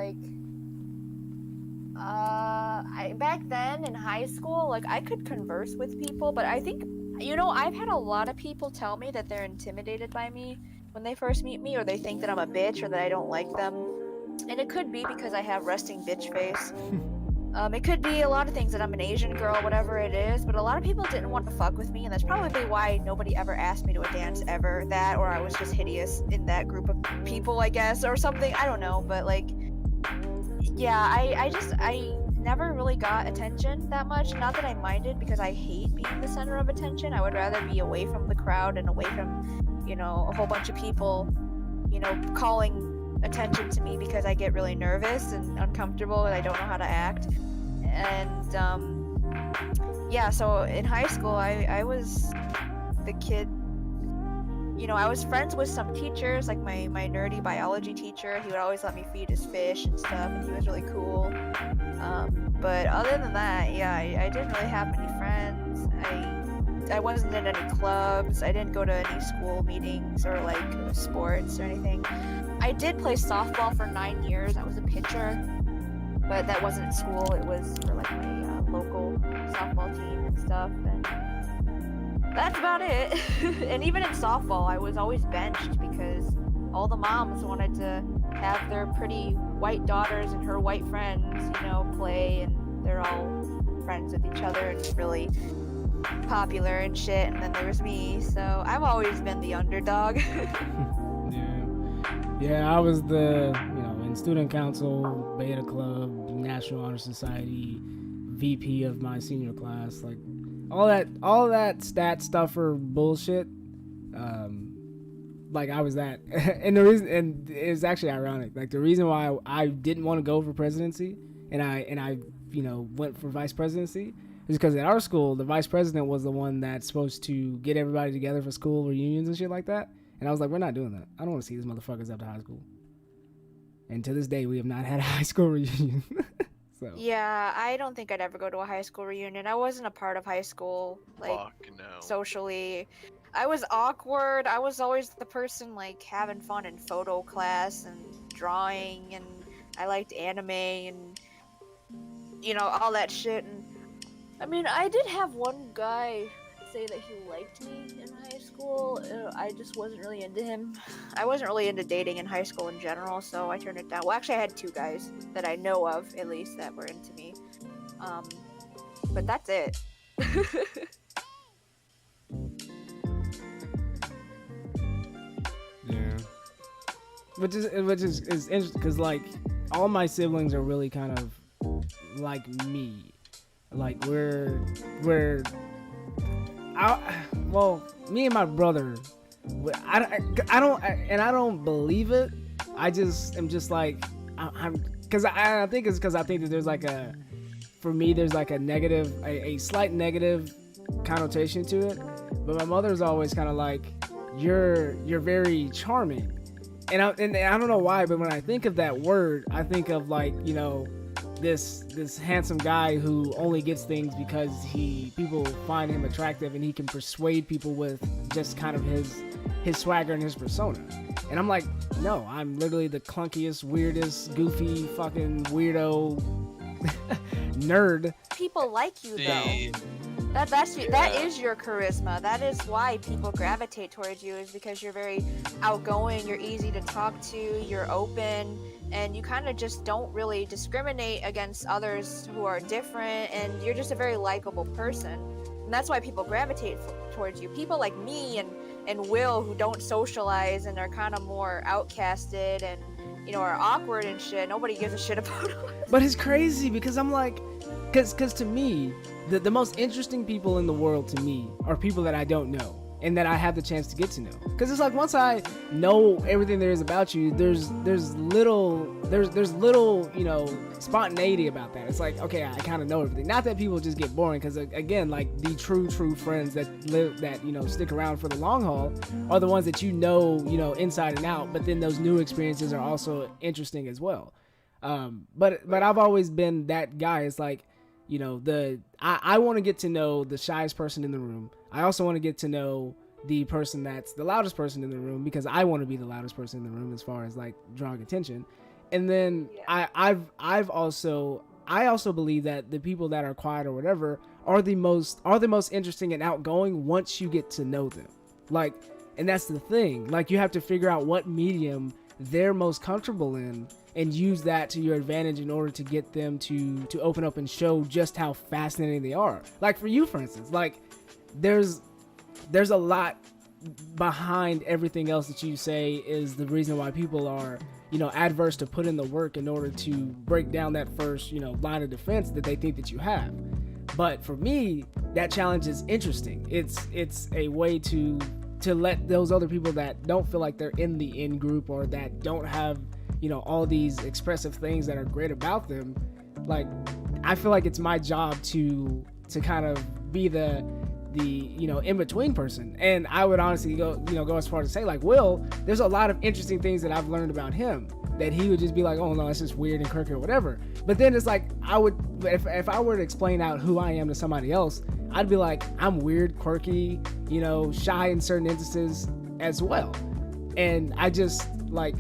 back then in high school, I could converse with people, but I think I've had a lot of people tell me that they're intimidated by me when they first meet me, or they think that I'm a bitch or that I don't like them, and it could be because I have resting bitch face. It could be a lot of things, that I'm an Asian girl, whatever it is, but a lot of people didn't want to fuck with me, and that's probably why nobody ever asked me to a dance ever. That, or I was just hideous in that group of people, I guess, or something. I don't know, but I never really got attention that much. Not that I minded, because I hate being the center of attention. I would rather be away from the crowd and away from, a whole bunch of people, calling attention to me, because I get really nervous and uncomfortable and I don't know how to act. And so in high school I was the kid, I was friends with some teachers, like my nerdy biology teacher. He would always let me feed his fish and stuff, and he was really cool. But other than that, I didn't really have many friends. I wasn't in any clubs. I didn't go to any school meetings or sports or anything. I did play softball for 9 years. I was a pitcher, but that wasn't at school. It was for my local softball team and stuff. And that's about it. And even in softball, I was always benched because all the moms wanted to have their pretty white daughters and her white friends, play, and they're all friends with each other and really popular and shit. And then there was me, so I've always been the underdog. Yeah, I was in student council, beta club, National Honor Society, VP of my senior class, all that stat stuffer bullshit. I was that, and it was actually ironic. The reason why I didn't want to go for presidency, and I went for vice presidency, is because at our school the vice president was the one that's supposed to get everybody together for school reunions and shit like that. And I was like, we're not doing that. I don't want to see these motherfuckers after high school. And to this day, we have not had a high school reunion. So. Yeah, I don't think I'd ever go to a high school reunion. I wasn't a part of high school, Fuck no. socially. I was awkward. I was always the person, having fun in photo class and drawing, and I liked anime and, all that shit. And I mean, I did have one guy say that he liked me in high school. I just wasn't really into him. I wasn't really into dating in high school in general, so I turned it down. Well, actually, I had 2 guys that I know of, at least, that were into me. But that's it. Yeah. Which is interesting, because all my siblings are really kind of like me. Like me and my brother, I don't believe it. I just am just like, because I think it's because I think that there's like for me, there's like a slight negative connotation to it. But my mother's always kind of like, you're very charming. And I don't know why, but when I think of that word, I think of like, you know, this handsome guy who only gets things because people find him attractive and he can persuade people with just kind of his swagger and his persona. And I'm like, no, I'm literally the clunkiest, weirdest, goofy, fucking weirdo nerd. People like you though. That is your charisma. That is why people gravitate towards you, is because you're very outgoing, you're easy to talk to, you're open, and you kind of just don't really discriminate against others who are different, and you're just a very likable person. And that's why people gravitate towards you. People like me and Will, who don't socialize and are kind of more outcasted and, you know, are awkward and shit, nobody gives a shit about them. But it's crazy because I'm like, because to me, the most interesting people in the world to me are people that I don't know and that I have the chance to get to know. Because it's like, once I know everything there is about you, there's little, you know, spontaneity about that. It's like, okay, I kind of know everything. Not that people just get boring, because again, like the true friends that you know, stick around for the long haul are the ones that you know, inside and out. But then those new experiences are also interesting as well. But I've always been that guy. It's like, you know, I want to get to know the shyest person in the room. I also want to get to know the person that's the loudest person in the room, because I want to be the loudest person in the room as far as like drawing attention. And then I also believe that the people that are quiet or whatever are the most interesting and outgoing once you get to know them. Like, and that's the thing. Like, you have to figure out what medium they're most comfortable in and use that to your advantage in order to get them to open up and show just how fascinating they are. Like for you, for instance, like there's a lot behind everything else that you say is the reason why people are, you know, adverse to put in the work in order to break down that first, you know, line of defense that they think that you have. But for me, that challenge is interesting. It's a way to let those other people that don't feel like they're in the in group, or that don't have, you know, all these expressive things that are great about them. Like, I feel like it's my job to kind of be the you know, in-between person. And I would honestly go as far as to say, like, Will, there's a lot of interesting things that I've learned about him that he would just be like, oh no, it's just weird and quirky or whatever. But then it's like, if I were to explain out who I am to somebody else, I'd be like, I'm weird, quirky, you know, shy in certain instances as well. And I just, like,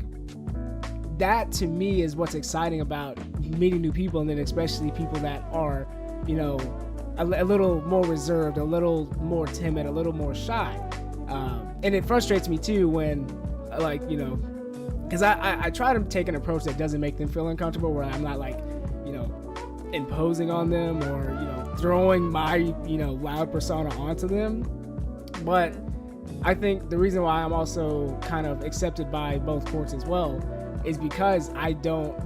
that to me is what's exciting about meeting new people, and then especially people that are, you know, a little more reserved, a little more timid, a little more shy. And it frustrates me too when, like, you know, because I try to take an approach that doesn't make them feel uncomfortable, where I'm not like, you know, imposing on them or, you know, throwing my, you know, loud persona onto them. But I think the reason why I'm also kind of accepted by both courts as well is because I don't,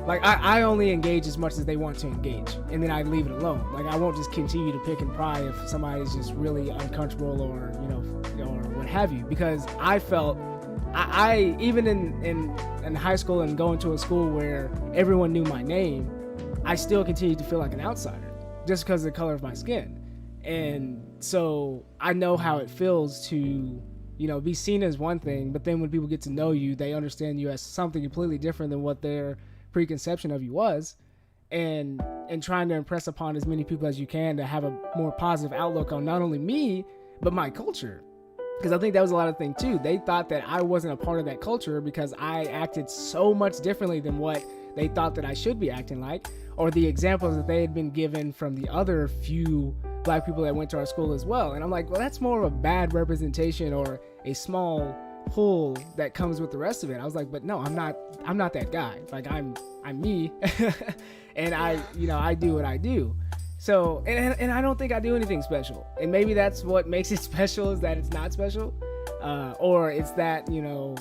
like, I only engage as much as they want to engage, and then I leave it alone. Like, I won't just continue to pick and pry if somebody's just really uncomfortable or, you know, or what have you, because I felt, I even in high school and going to a school where everyone knew my name, I still continued to feel like an outsider just because of the color of my skin. And so I know how it feels to, you know, be seen as one thing, but then when people get to know you, they understand you as something completely different than what their preconception of you was, and trying to impress upon as many people as you can to have a more positive outlook on not only me, but my culture. Because I think that was a lot of things too. They thought that I wasn't a part of that culture because I acted so much differently than what they thought that I should be acting like, or the examples that they had been given from the other few black people that went to our school as well. And I'm like, well, that's more of a bad representation or a small pull that comes with the rest of it. I was like, but no, I'm not that guy. Like, I'm me and I do what I do. So, and I don't think I do anything special. And maybe that's what makes it special, is that it's not special. Or it's that, you know,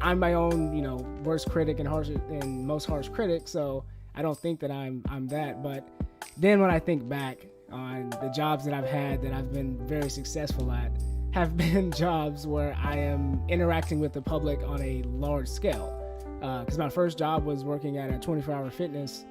I'm my own, you know, worst critic and most harsh critic. So I don't think that I'm that. But then when I think back on the jobs that I've had that I've been very successful at, have been jobs where I am interacting with the public on a large scale. Because my first job was working at a 24-hour fitness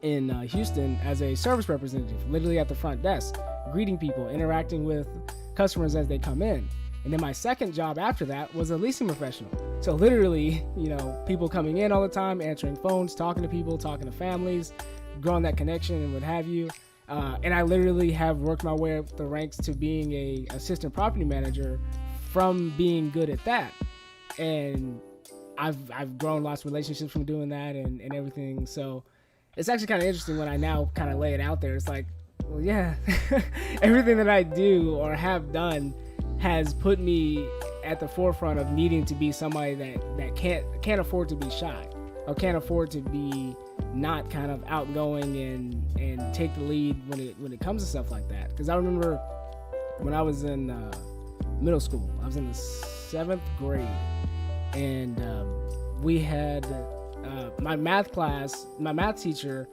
in Houston as a service representative, literally at the front desk, greeting people, interacting with customers as they come in. And then my second job after that was a leasing professional. So literally, you know, people coming in all the time, answering phones, talking to people, talking to families, growing that connection and what have you. And I literally have worked my way up the ranks to being a assistant property manager from being good at that. And I've grown lots of relationships from doing that and everything. So it's actually kind of interesting when I now kind of lay it out there. It's like, well, yeah, everything that I do or have done has put me at the forefront of needing to be somebody that can't afford to be shy or can't afford to be not kind of outgoing and take the lead when it comes to stuff like that. Because I remember when I was in middle school, I was in the 7th grade, and we had my math teacher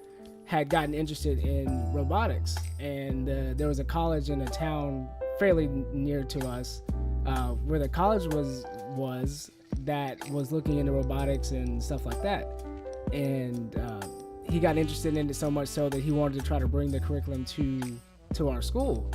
had gotten interested in robotics, and there was a college in a town fairly near to us where the college was that was looking into robotics and stuff like that. And he got interested in it so much so that he wanted to try to bring the curriculum to our school.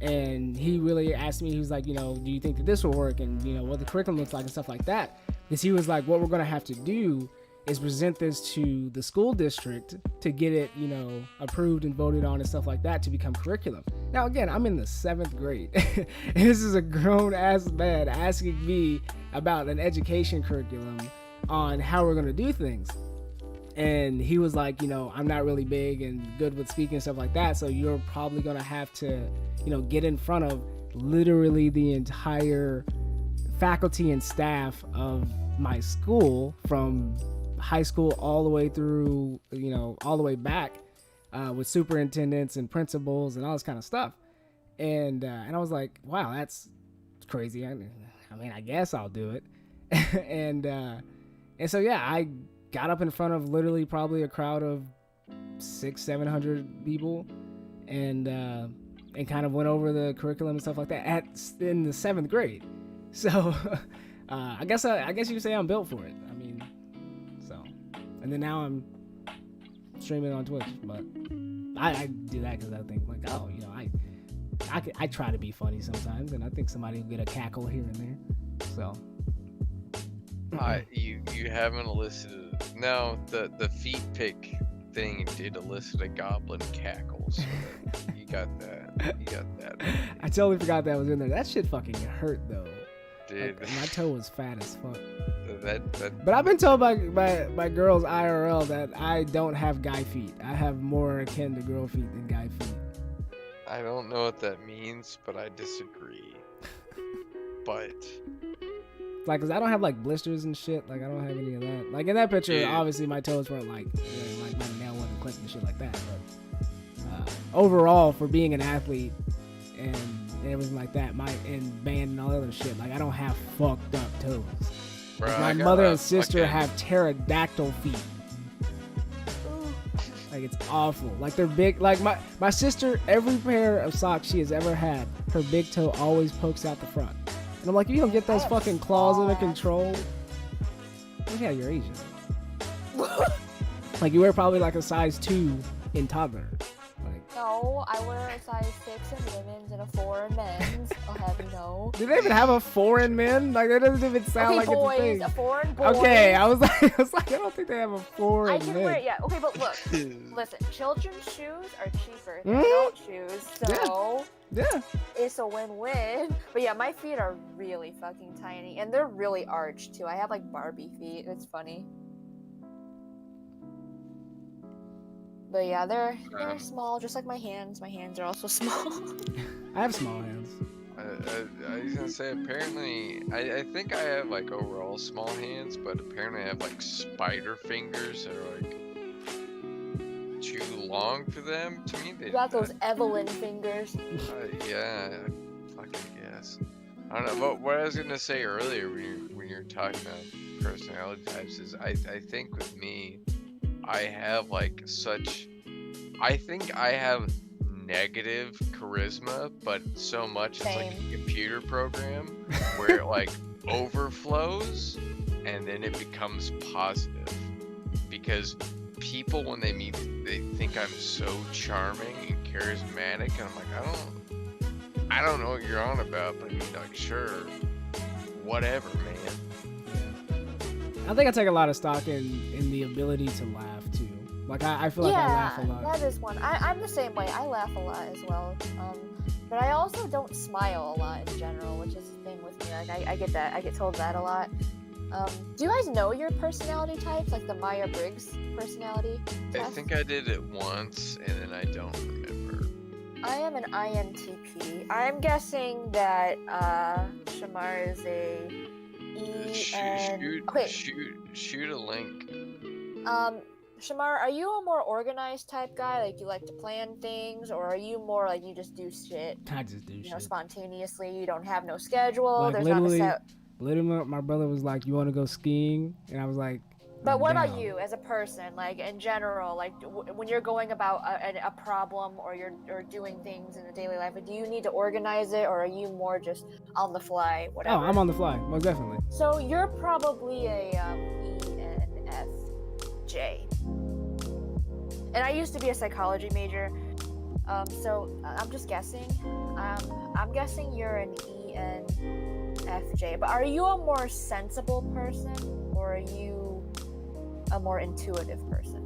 And he really asked me, he was like, you know, do you think that this will work, and you know what the curriculum looks like and stuff like that. Because he was like, what we're going to have to do is present this to the school district to get it, you know, approved and voted on and stuff like that to become curriculum. Now, again, I'm in the 7th grade. And this is a grown-ass man asking me about an education curriculum on how we're going to do things. And he was like, you know, I'm not really big and good with speaking and stuff like that, so you're probably going to have to, you know, get in front of literally the entire faculty and staff of my school from high school all the way through, you know, all the way back with superintendents and principals and all this kind of stuff. And I was like, wow, that's crazy. I mean, I guess I'll do it. and so, yeah, I got up in front of literally probably a crowd of 600-700 people and kind of went over the curriculum and stuff like that in the 7th grade. So I guess you could say I'm built for it. I mean, so, and then now I'm streaming on Twitch, but I do that because I think like, oh, you know, I try to be funny sometimes, and I think somebody will get a cackle here and there. So you haven't elicited. No, the feet pick thing did elicit a goblin cackle. So you got that. You got that. I totally forgot that was in there. That shit fucking hurt though. Dude, like, my toe was fat as fuck. But I've been told by girls IRL that I don't have guy feet. I have more akin to girl feet than guy feet. I don't know what that means, but I disagree. But like, cause I don't have like blisters and shit. Like, I don't have any of that. Like in that picture, obviously my toes weren't like my nail wasn't clipped and shit like that. But overall, for being an athlete and everything like that, and band and all other shit, like I don't have fucked up toes. Bro, like, my mother and sister have pterodactyl feet. Like, it's awful. Like, they're big. Like my sister, every pair of socks she has ever had, her big toe always pokes out the front. And I'm like, you don't get those fucking claws under control. Yeah, you're Asian. Like, you wear probably like a size 2 in toddler. Like, no, I wear a size 6 in women's and a 4 in men's. I'll have you know. Do they even have a 4 in men? Like, that doesn't even sound like boys, it's a thing. A 4 in boys. Okay, I was like, I don't think they have a 4 in men. I can wear it, yeah. Okay, but look, listen, children's shoes are cheaper than adult shoes, so yeah, it's a win-win. But yeah, my feet are really fucking tiny, and they're really arched too. I have like Barbie feet. It's funny. But yeah, they're small, just like my hands. My hands are also small. I have small hands. I was gonna say, apparently, I think I have like overall small hands, but apparently I have like spider fingers that are like too long for them. To me, You got those Evelyn fingers. Yeah, I fucking guess. I don't know. But what I was gonna say earlier when you're talking about personality types is I think with me, I have like such. I think I have negative charisma, but so much it's like a computer program where it like overflows and then it becomes positive. Because people, when they meet, they think I'm so charming and charismatic, and I'm like, I don't know what you're on about, but I mean, like, sure, whatever, man. I think I take a lot of stock in the ability to laugh too. Like I feel like I laugh a lot. That is one. I'm the same way. I laugh a lot as well. But I also don't smile a lot in general, which is the thing with me. Like I get that. I get told that a lot. Do you guys know your personality types, like the Myers-Briggs personality test? I think I did it once, and then I don't remember. I am an INTP. I'm guessing that Shamar is a Shoot a link. Shamar, are you a more organized type guy? Like you like to plan things, or are you more like you just do shit? I just do shit. Spontaneously. You don't have no schedule. Like, there's not a set. Literally, my brother was like, "You want to go skiing?" And I was like, "But what about you as a person? Like in general, like when you're going about a problem or you're doing things in the daily life, do you need to organize it, or are you more just on the fly, whatever?" Oh, I'm on the fly, most definitely. So you're probably a ENFJ. And I used to be a psychology major, so I'm just guessing. I'm guessing you're an ENFJ. But are you a more sensible person, or are you a more intuitive person?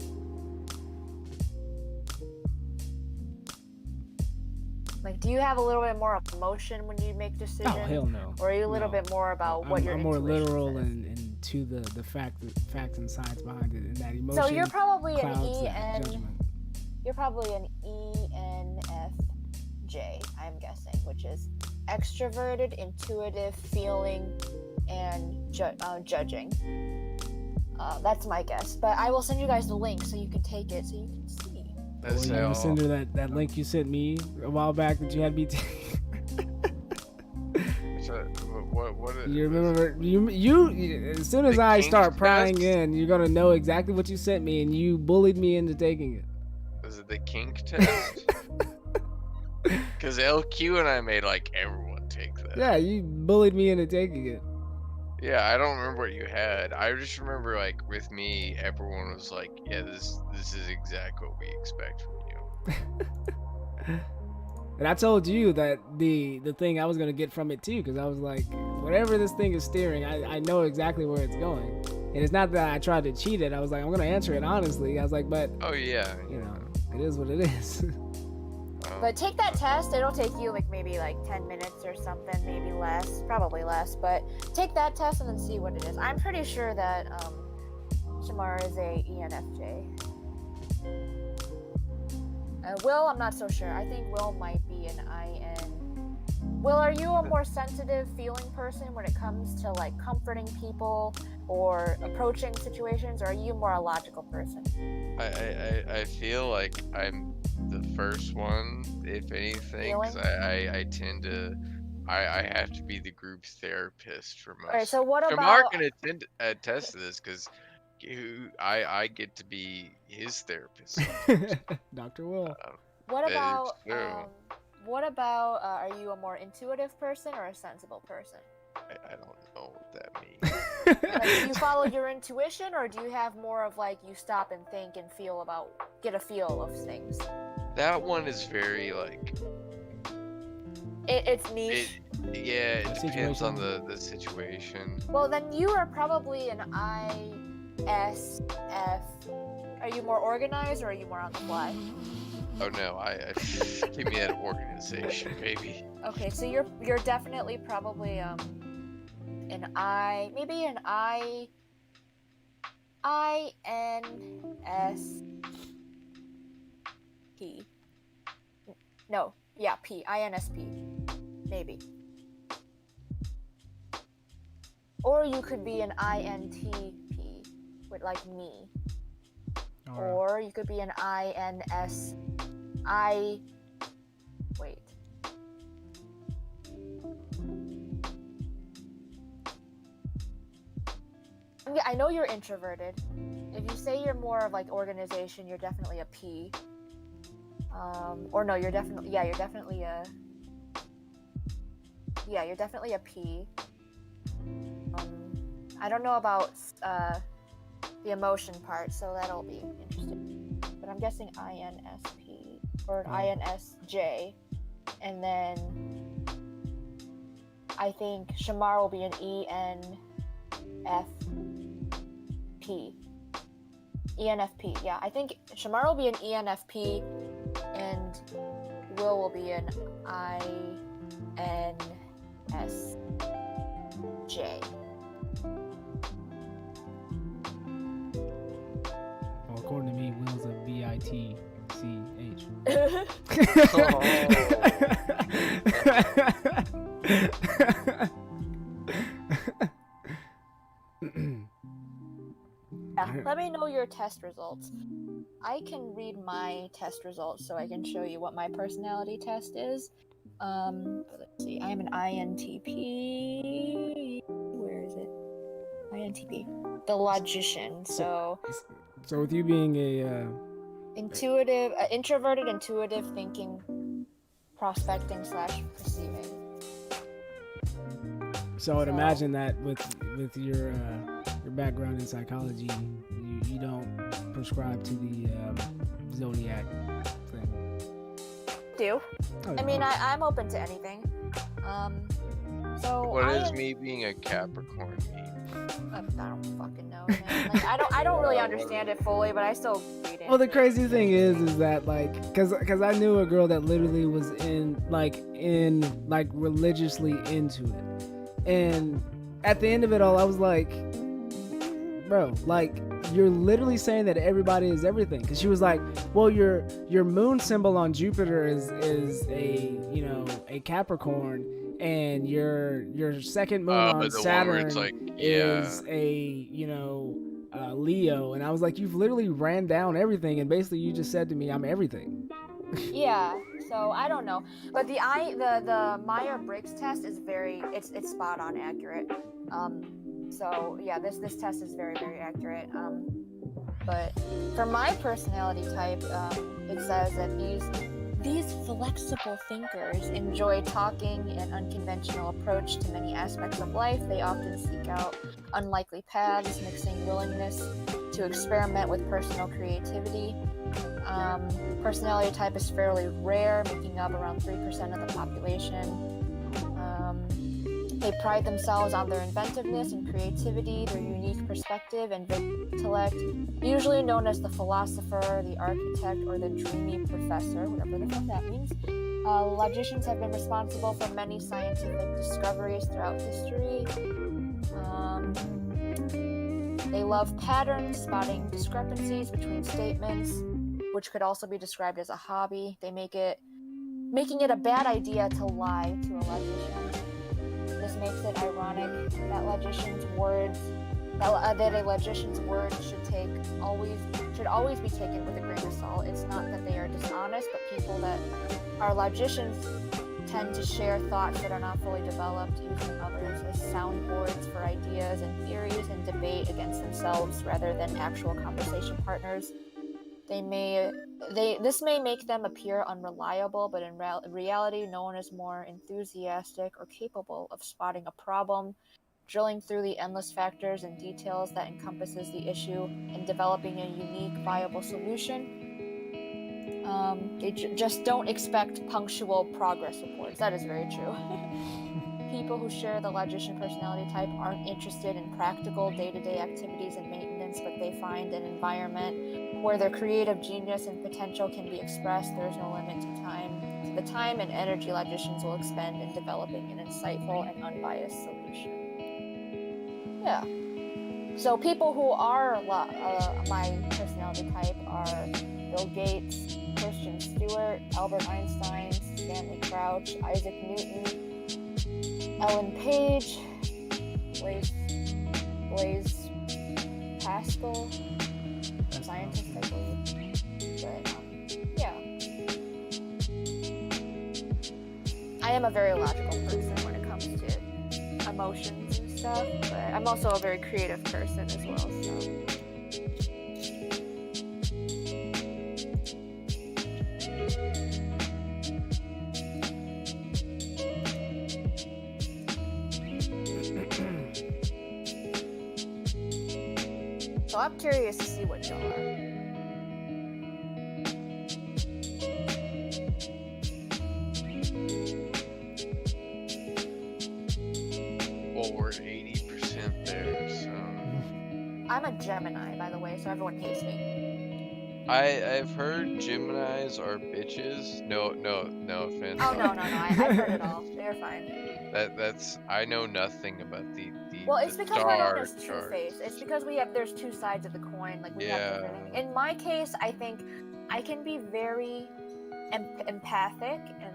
Like, do you have a little bit more emotion when you make decisions? Oh, hell no. Or are you a little bit more about what your intuition I'm more literal says? and to the facts and science behind it, and that emotion. So you're probably an You're probably an ENFJ, I'm guessing, which is extroverted, intuitive, feeling, and judging. That's my guess. But I will send you guys the link so you can take it, so you can see. You ever send her that link you sent me a while back that you had me take? What is you remember? You as soon as I start prying in, you're gonna know exactly what you sent me, and you bullied me into taking it. Was it the kink test? Because LQ and I made like everyone take that. Yeah, you bullied me into taking it. Yeah, I don't remember what you had. I just remember like with me, everyone was like, "Yeah, this is exactly what we expect from you." And I told you that the thing I was gonna get from it too, because I was like, whatever this thing is steering, I know exactly where it's going. And it's not that I tried to cheat it. I was like, I'm gonna answer it honestly. I was like, but oh yeah, you know, it is what it is. But take that test. It'll take you like maybe like 10 minutes or something, maybe less, probably less. But take that test and then see what it is. I'm pretty sure that Shamar is a ENFJ. Will, I'm not so sure. I think Will might be an IN. Will, are you a more sensitive feeling person when it comes to like comforting people or approaching situations, or are you more a logical person? I feel like I'm the first one, if anything, because I tend to I have to be the group therapist for most. Alright, so what Shamar about can attest to this because I get to be his therapist. Dr. Will. What about are you a more intuitive person or a sensible person? I don't know what that means. Like, do you follow your intuition, or do you have more of like you stop and think and get a feel of things? That one is very like. It's niche. It depends on the situation. Well, then you are probably an ISF. Are you more organized, or are you more on the fly? Oh no, I give me that organization, baby. Okay, so you're definitely probably maybe an INSP. No, yeah, INSP, maybe. Or you could be an INTP, with like me. Or you could be an wait. I know you're introverted. If you say you're more of like organization, you're definitely a P. Or no, you're definitely a P. I don't know about the emotion part, so that'll be interesting. But I'm guessing INSP or INSJ, and then I think Shamar will be an ENFP. ENFP, yeah. I think Shamar will be an ENFP, and Will be an INSJ. Well, according to me, Will's a BITCH. Yeah, let me know your test results. I can read my test results so I can show you what my personality test is. Let's see. I am an INTP. Where is it? INTP. The logician. So with you being a introverted, intuitive thinking, prospecting / perceiving. So I'd imagine that with your background in psychology, you don't prescribe to the zodiac thing. Do. Oh, I mean, I'm open to anything. So what does me being a Capricorn mean? I don't fucking know, man. Like, I don't really understand it fully, but I still read it. Well, the crazy thing is that like, cause I knew a girl that literally was in religiously into it, and at the end of it all, I was like, bro, like, you're literally saying that everybody is everything. Because she was like, well, your moon symbol on Jupiter is a a Capricorn, and your second moon on Saturn is a Leo. And I was like, you've literally ran down everything, and basically you just said to me, I'm everything. Yeah. So I don't know, but the Myers-Briggs test is it's spot on accurate. So yeah, this test is very, very accurate. But for my personality type, it says that these flexible thinkers enjoy talking an unconventional approach to many aspects of life. They often seek out unlikely paths, mixing willingness to experiment with personal creativity. Personality type is fairly rare, making up around 3% of the population. They pride themselves on their inventiveness and creativity, their unique perspective and intellect, usually known as the philosopher, the architect, or the dreamy professor, whatever the fuck that means. Logicians have been responsible for many scientific discoveries throughout history. They love patterns, spotting discrepancies between statements, which could also be described as a hobby. They making it a bad idea to lie to a logician. This makes it ironic that a logician's words should always be taken with a grain of salt. It's not that they are dishonest, but people that are logicians tend to share thoughts that are not fully developed, using others as soundboards for ideas and theories and debate against themselves rather than actual conversation partners. This may make them appear unreliable, but in reality, no one is more enthusiastic or capable of spotting a problem, drilling through the endless factors and details that encompasses the issue, and developing a unique, viable solution. They just don't expect punctual progress reports. That is very true. People who share the logician personality type aren't interested in practical day-to-day activities and maintenance, but they find an environment where their creative genius and potential can be expressed. There is no limit to the time and energy logicians will expend in developing an insightful and unbiased solution. Yeah. So people who are my personality type are Bill Gates, Christian Stewart, Albert Einstein, Stanley Crouch, Isaac Newton, Ellen Page, Blaise Pascal, scientist, I believe. But yeah, I am a very logical person when it comes to emotions and stuff. But I'm also a very creative person as well. So So I'm curious to see what y'all are. Well, we're 80% there, so. I'm a Gemini, by the way, so everyone hates me. I've heard Geminis are bitches. No offense. Oh no, I've heard it all. They're fine. That's I know nothing about the Well, it's the because we're known star as charts. Two-Face. It's because there's two sides of the coin. Like we have Yeah. different. In my case, I think I can be very empathic and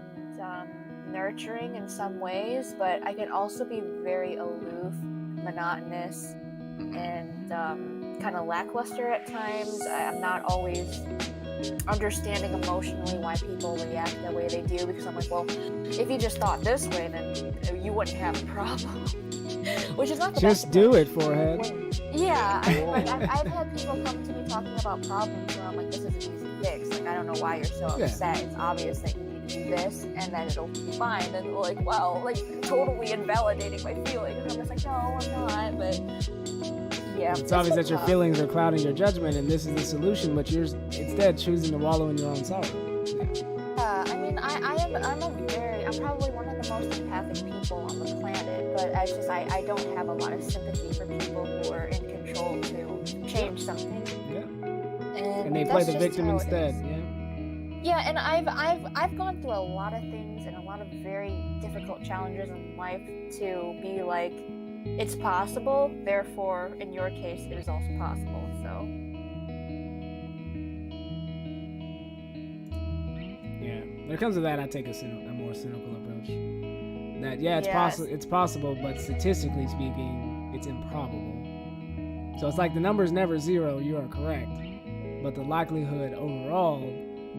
nurturing in some ways, but I can also be very aloof, monotonous, and kind of lackluster at times. I'm not always understanding emotionally why people react the way they do, because I'm like, well, if you just thought this way, then you wouldn't have a problem. Which is not the Just best do approach. it, forehead. Yeah, I've had people come to me talking about problems where I'm like, this is an easy fix. Like, I don't know why you're so upset. It's obvious that you need to do this, and then it'll be fine. And they're like, wow, like totally invalidating my feelings. And I'm just like, no, I'm not. But yeah, It's obvious that your feelings are clouding your judgment, and this is the solution, but you're instead choosing to wallow in your own sorrow. I mean, I'm probably one of the most empathic people on the planet, but I don't have a lot of sympathy for people who are in control to change something. Yeah. And And they play that's the just victim how it instead. is. Yeah. Yeah, and I've gone through a lot of things and a lot of very difficult challenges in life to be like, it's possible, therefore, in your case, it is also possible. So. Yeah. When it comes to that, I take a more cynical approach. That it's possible. It's possible, but statistically speaking, it's improbable. So it's like the number is never zero. You are correct, but the likelihood overall,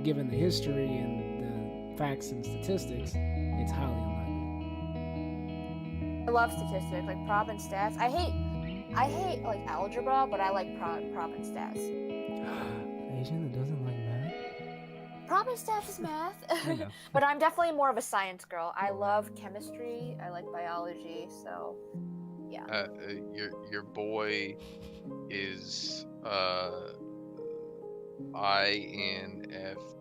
given the history and the facts and statistics, it's highly unlikely. I love statistics, like prob and stats. I hate like algebra, but I like prob and stats. Asian that doesn't like math? Prob and stats is math. I know. But I'm definitely more of a science girl. I love chemistry. I like biology. So, yeah. Your boy is INFJ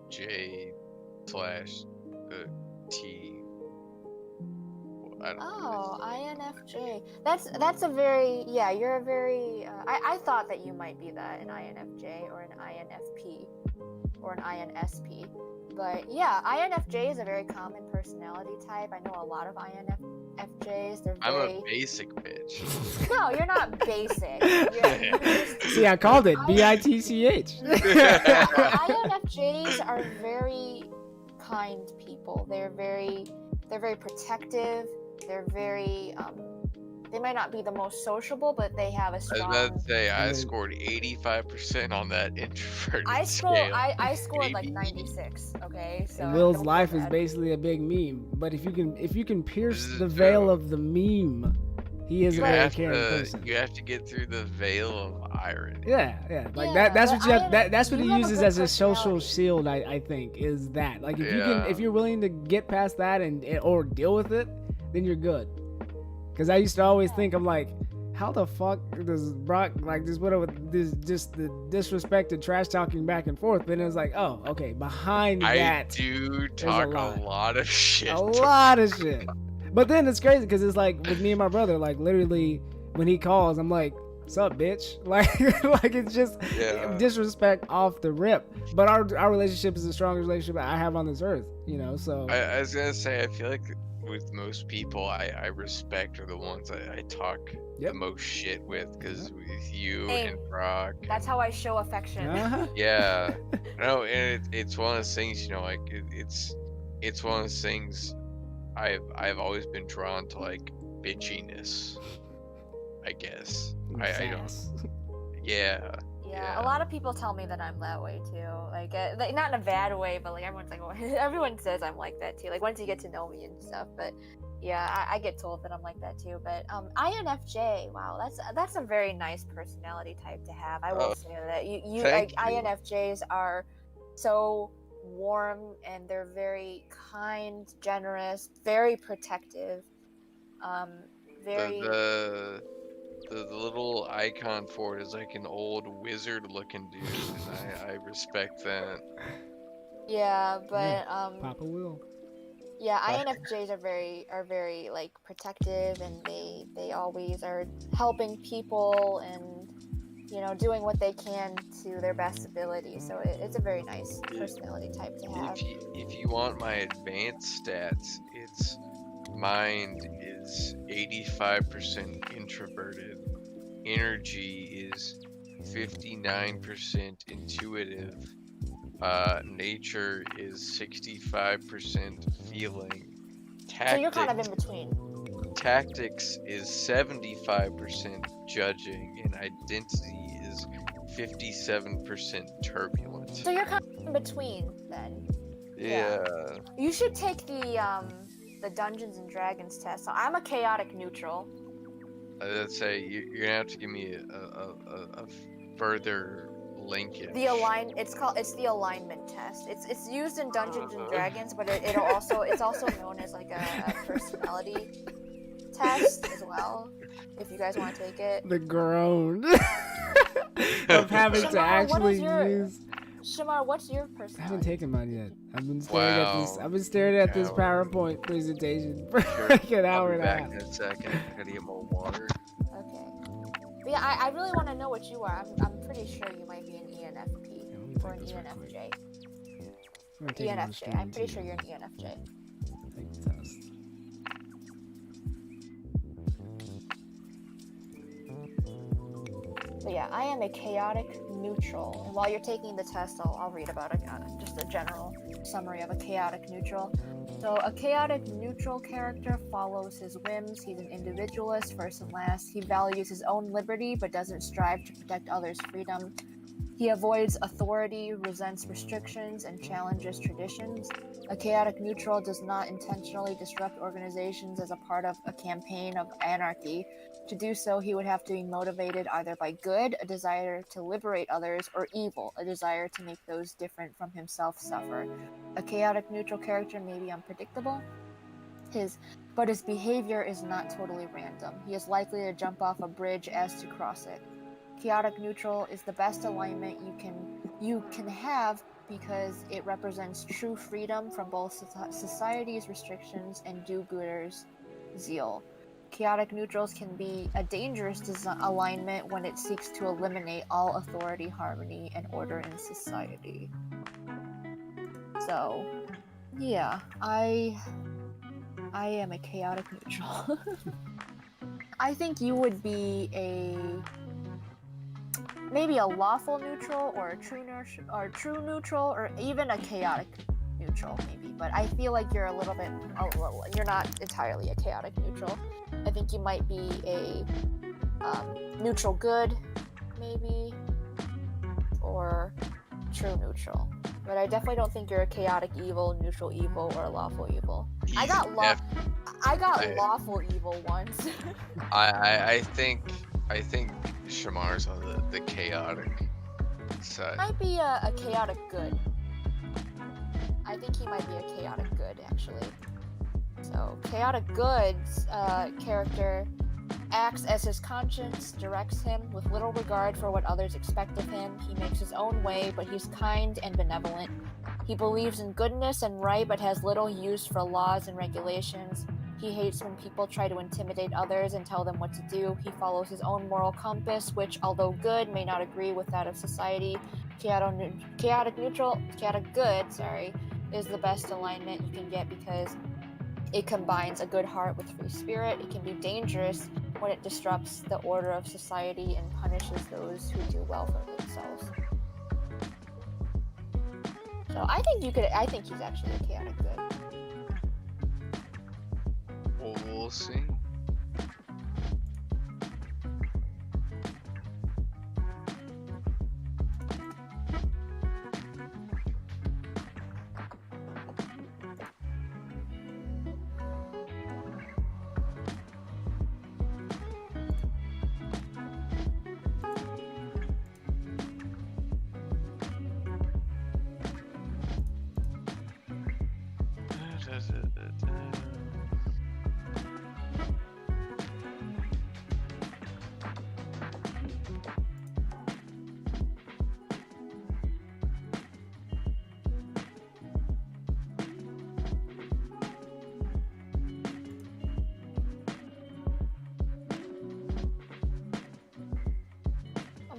/ T. I don't know. Oh, INFJ. That's a very you're a very. I thought that you might be that, an INFJ or an INFP or an INSP. But yeah, INFJ is a very common personality type. I know a lot of INFJs. They're I'm very... a basic bitch. No, you're not basic. You're just... See, I called it BITCH. INFJs are very kind people. They're very protective. They're very they might not be the most sociable, but they have a strong... I was about to say, I scored 85% on that introverted scale. I scored like 96, okay? So And Will's life is basically a big meme. But if you can pierce the veil of the meme, he is a very caring person. You have to get through the veil of irony. Yeah. Like that's what you have. That's what he uses as a social personality. shield. I think is that. Like if you're willing to get past that or deal with it, then you're good. Because I used to always think, I'm like, how the fuck does Brock like just whatever this just the disrespect and trash talking back and forth? Then it was like, oh, okay, behind that, I do talk a lot of shit. A lot of shit. But then it's crazy because it's like with me and my brother, like literally when he calls, I'm like, "What's up, bitch?" Like it's just disrespect off the rip. But our relationship is the strongest relationship I have on this earth, you know. So I was gonna say, I feel like with most people I respect are the ones I talk the most shit with, because with you and Brock. That's how I show affection. Yeah. No, and it's one of those things, you know, like it's one of those things I've always been drawn to, like bitchiness, I guess. I don't. Yeah. Yeah, a lot of people tell me that I'm that way too. Like not in a bad way, but like everyone's like, everyone says I'm like that too. Like once you get to know me and stuff. But yeah, I get told that I'm like that too. But INFJ, wow, that's a very nice personality type to have. I will say that you INFJs are so warm and they're very kind, generous, very protective. Very. the little icon for it is like an old wizard-looking dude, and I respect that. Yeah, but Papa will. yeah, INFJs are very like protective, and they always are helping people and doing what they can to their best ability. So it's a very nice personality type to have. If you want my advanced stats, it's mind is 85% introverted, energy is 59% intuitive, nature is 65% feeling, So you're kind of in between. tactics is 75% judging, and identity is 57% turbulent. So you're kind of in between then. Yeah. You should take the Dungeons and Dragons test. So I'm a chaotic neutral. I'd say you're gonna have to give me a further linkage. It's the alignment test. It's used in Dungeons and Dragons, but it's also known as like a personality test as well. If you guys want to take it. The groan of having to actually use. Shamar, what's your personality? I haven't taken mine yet. I've been staring at this. I've been staring at this PowerPoint presentation for like an hour and a half. I'll be back in a second. I gotta get more water. Okay. But yeah, I really want to know what you are. I'm pretty sure you might be an ENFP or an ENFJ. ENFJ. I'm pretty sure you're an ENFJ. Take the test. But yeah, I am a chaotic neutral. And while you're taking the test, I'll read about it, just a general summary of a chaotic neutral. So a chaotic neutral character follows his whims. He's an individualist first and last. He values his own liberty but doesn't strive to protect others' freedom. He avoids authority, resents restrictions, and challenges traditions. A chaotic neutral does not intentionally disrupt organizations as a part of a campaign of anarchy. To do so, he would have to be motivated either by good, a desire to liberate others, or evil, a desire to make those different from himself suffer. A chaotic neutral character may be unpredictable, but his behavior is not totally random. He is likely to jump off a bridge as to cross it. Chaotic neutral is the best alignment you can have because it represents true freedom from both society's restrictions and do-gooders' zeal. Chaotic neutrals can be a dangerous alignment when it seeks to eliminate all authority, harmony, and order in society. So, yeah, I am a chaotic neutral. I think you would be maybe a lawful neutral or a true neutral or even a chaotic neutral maybe, but I feel like you're you're not entirely a chaotic neutral. I think you might be a neutral good maybe, or true neutral, but I definitely don't think you're a chaotic evil, neutral evil, or a lawful evil. I got lawful evil once. I think Shamar's on the chaotic side. Might be a chaotic good. I think he might be a chaotic good, actually. So, chaotic good's character acts as his conscience directs him with little regard for what others expect of him. He makes his own way, but he's kind and benevolent. He believes in goodness and right, but has little use for laws and regulations. He hates when people try to intimidate others and tell them what to do. He follows his own moral compass, which, although good, may not agree with that of society. Chaotic good, is the best alignment you can get because it combines a good heart with free spirit. It can be dangerous when it disrupts the order of society and punishes those who do well for themselves. So I think he's actually a chaotic good. We'll see.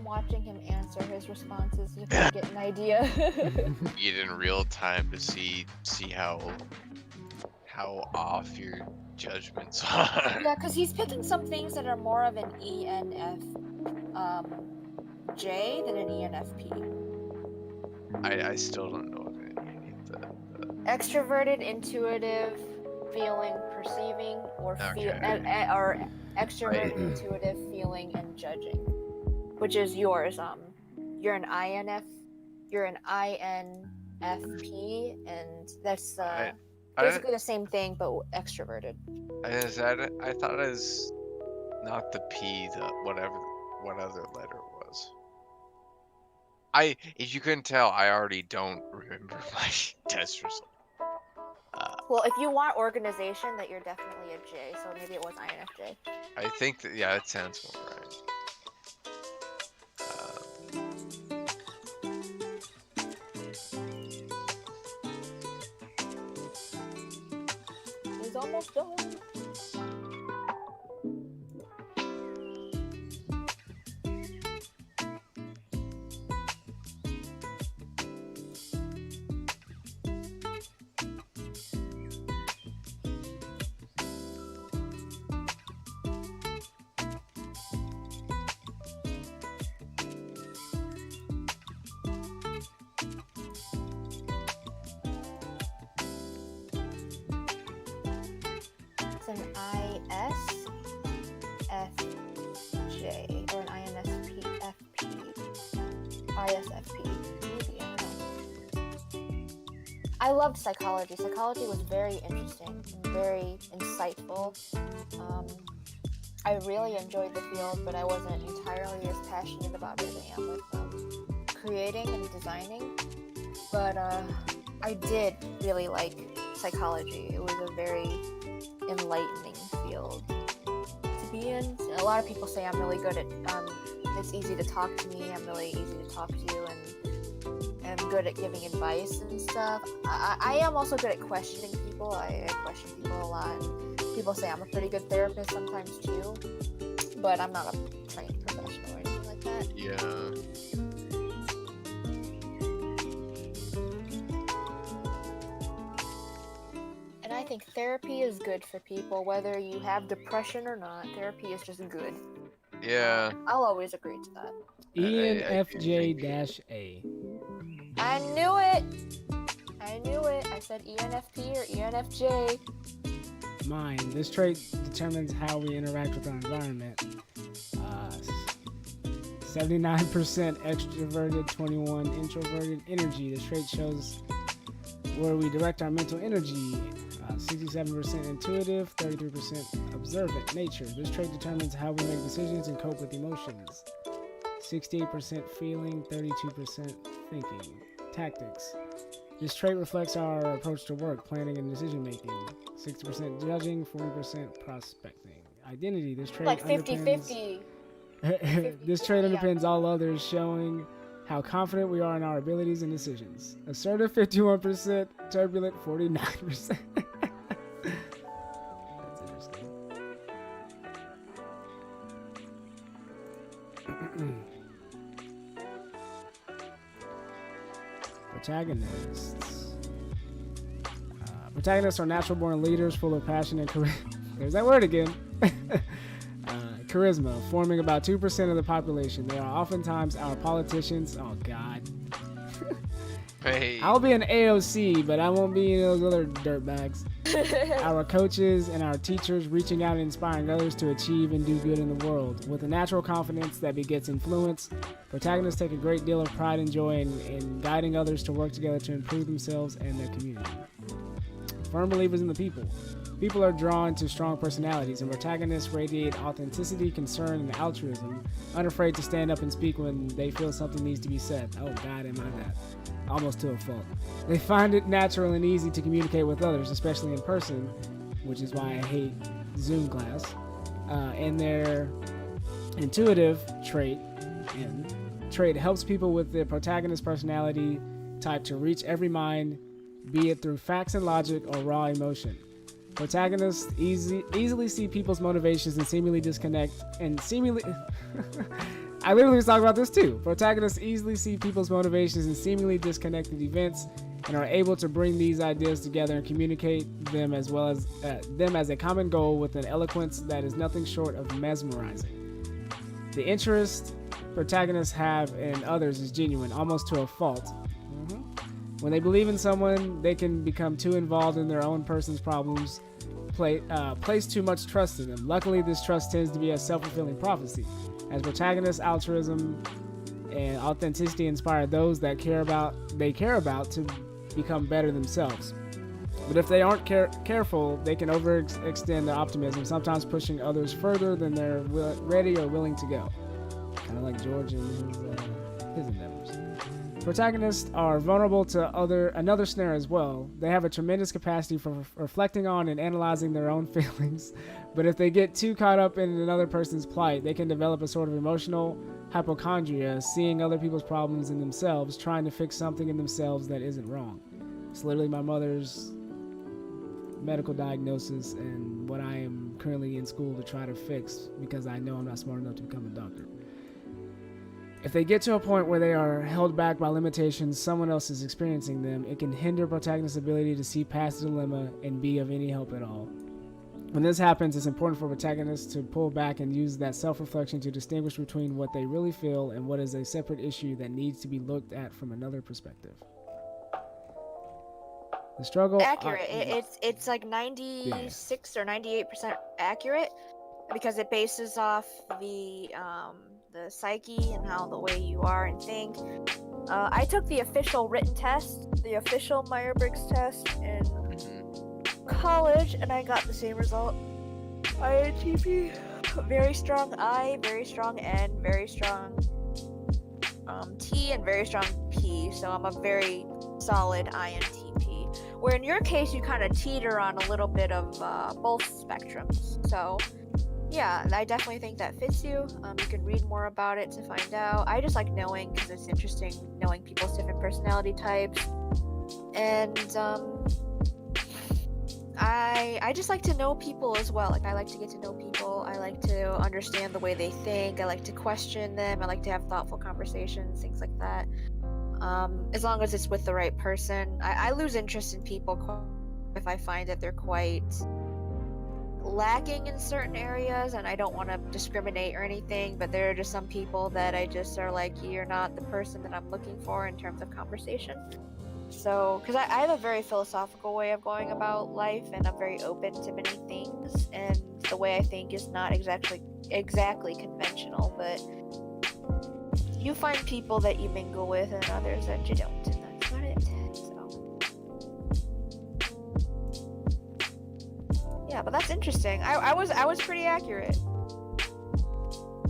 watching him answer his responses to kind of get an idea. Read in real time to see how off your judgments are. Yeah, because he's picking some things that are more of an ENFJ than an ENFP. I still don't know if any of the Extroverted, intuitive, feeling, perceiving, or or extroverted, intuitive, feeling, and judging, which is yours. You're an INFP, and that's basically the same thing but extroverted. I thought it was not the P, what other letter it was. If you couldn't tell, I already don't remember my test result. Well, if you want organization, that you're definitely a J, so maybe it was INFJ. I think that, yeah, it sounds more right. He's almost done. An ISFJ or an INFP, ISFP. Maybe, I don't know. I loved psychology. Psychology was very interesting and very insightful. I really enjoyed the field, but I wasn't entirely as passionate about it as I am with creating and designing. But I did really like psychology. It was a very enlightening field to be in. A lot of people say I'm really good at it's easy to talk to me, I'm really easy to talk to, and I'm good at giving advice and stuff. I am also good at questioning people. I question people a lot, and people say I'm a pretty good therapist sometimes too, but I'm not a trained professional or anything like that. Yeah. And I think therapy is good for people, whether you have depression or not. Therapy is just good. Yeah. I'll always agree to that. ENFJ-A. I knew it! I said ENFP or ENFJ. Mine. This trait determines how we interact with our environment. 79% extroverted, 21 introverted energy. This trait shows where we direct our mental energy. 67% intuitive, 33% observant nature. This trait determines how we make decisions and cope with emotions. 68% feeling, 32% thinking. Tactics. This trait reflects our approach to work, planning, and decision making. 60% judging, 40% prospecting. Identity. This trait like 50-50. This trait underpins all others, showing how confident we are in our abilities and decisions. Assertive, 51%. Turbulent, 49%. That's interesting. Protagonists. Protagonists are natural-born leaders full of passion and charisma. There's that word again. Charisma, forming about 2% of the population. They are oftentimes our politicians. Oh, God. Hey. I'll be an AOC, but I won't be those other dirtbags. Our coaches and our teachers, reaching out and inspiring others to achieve and do good in the world. With a natural confidence that begets influence, protagonists take a great deal of pride and joy in guiding others to work together to improve themselves and their community. Firm believers in the people. People are drawn to strong personalities, and protagonists radiate authenticity, concern, and altruism, unafraid to stand up and speak when they feel something needs to be said. Oh, God, am I that? Almost to a fault. They find it natural and easy to communicate with others, especially in person, which is why I hate Zoom class. And their intuitive trait helps people with the protagonist personality type to reach every mind, be it through facts and logic or raw emotion. Protagonists easily see people's motivations and seemingly disconnect and seemingly I literally was talking about this too. Protagonists easily see people's motivations in seemingly disconnected events and are able to bring these ideas together and communicate them as well as them as a common goal with an eloquence that is nothing short of mesmerizing. The interest protagonists have in others is genuine, almost to a fault. When they believe in someone, they can become too involved in their own person's problems, place too much trust in them. Luckily, this trust tends to be a self-fulfilling prophecy, as protagonists' altruism and authenticity inspire those that they care about to become better themselves. But if they aren't careful, they can overextend their optimism, sometimes pushing others further than they're ready or willing to go. Kind of like George and his endeavors. Protagonists are vulnerable to another snare as well. They have a tremendous capacity for reflecting on and analyzing their own feelings, but if they get too caught up in another person's plight, they can develop a sort of emotional hypochondria, seeing other people's problems in themselves, trying to fix something in themselves that isn't wrong. It's literally my mother's medical diagnosis and what I am currently in school to try to fix because I know I'm not smart enough to become a doctor. If they get to a point where they are held back by limitations someone else is experiencing them, it can hinder protagonists' ability to see past the dilemma and be of any help at all. When this happens, it's important for protagonists to pull back and use that self-reflection to distinguish between what they really feel and what is a separate issue that needs to be looked at from another perspective. The struggle... Accurate. It's like 96 or 98% accurate because it bases off the psyche and how the way you are and think. I took the official written test, the official Myers-Briggs test in college, and I got the same result. INTP, very strong I, very strong N, very strong T, and very strong P. So I'm a very solid INTP. Where in your case, you kind of teeter on a little bit of both spectrums. So yeah, I definitely think that fits you. You can read more about it to find out. I just like knowing because it's interesting knowing people's different personality types. And I just like to know people as well. Like I like to get to know people. I like to understand the way they think. I like to question them. I like to have thoughtful conversations, things like that. As long as it's with the right person. I lose interest in people if I find that they're quite lacking in certain areas, and I don't want to discriminate or anything, but there are just some people that I just are like, you're not the person that I'm looking for in terms of conversation. So, because I have a very philosophical way of going about life, and I'm very open to many things, and the way I think is not exactly conventional, but you find people that you mingle with and others that you don't, and that's about it. Yeah, but that's interesting. I was pretty accurate.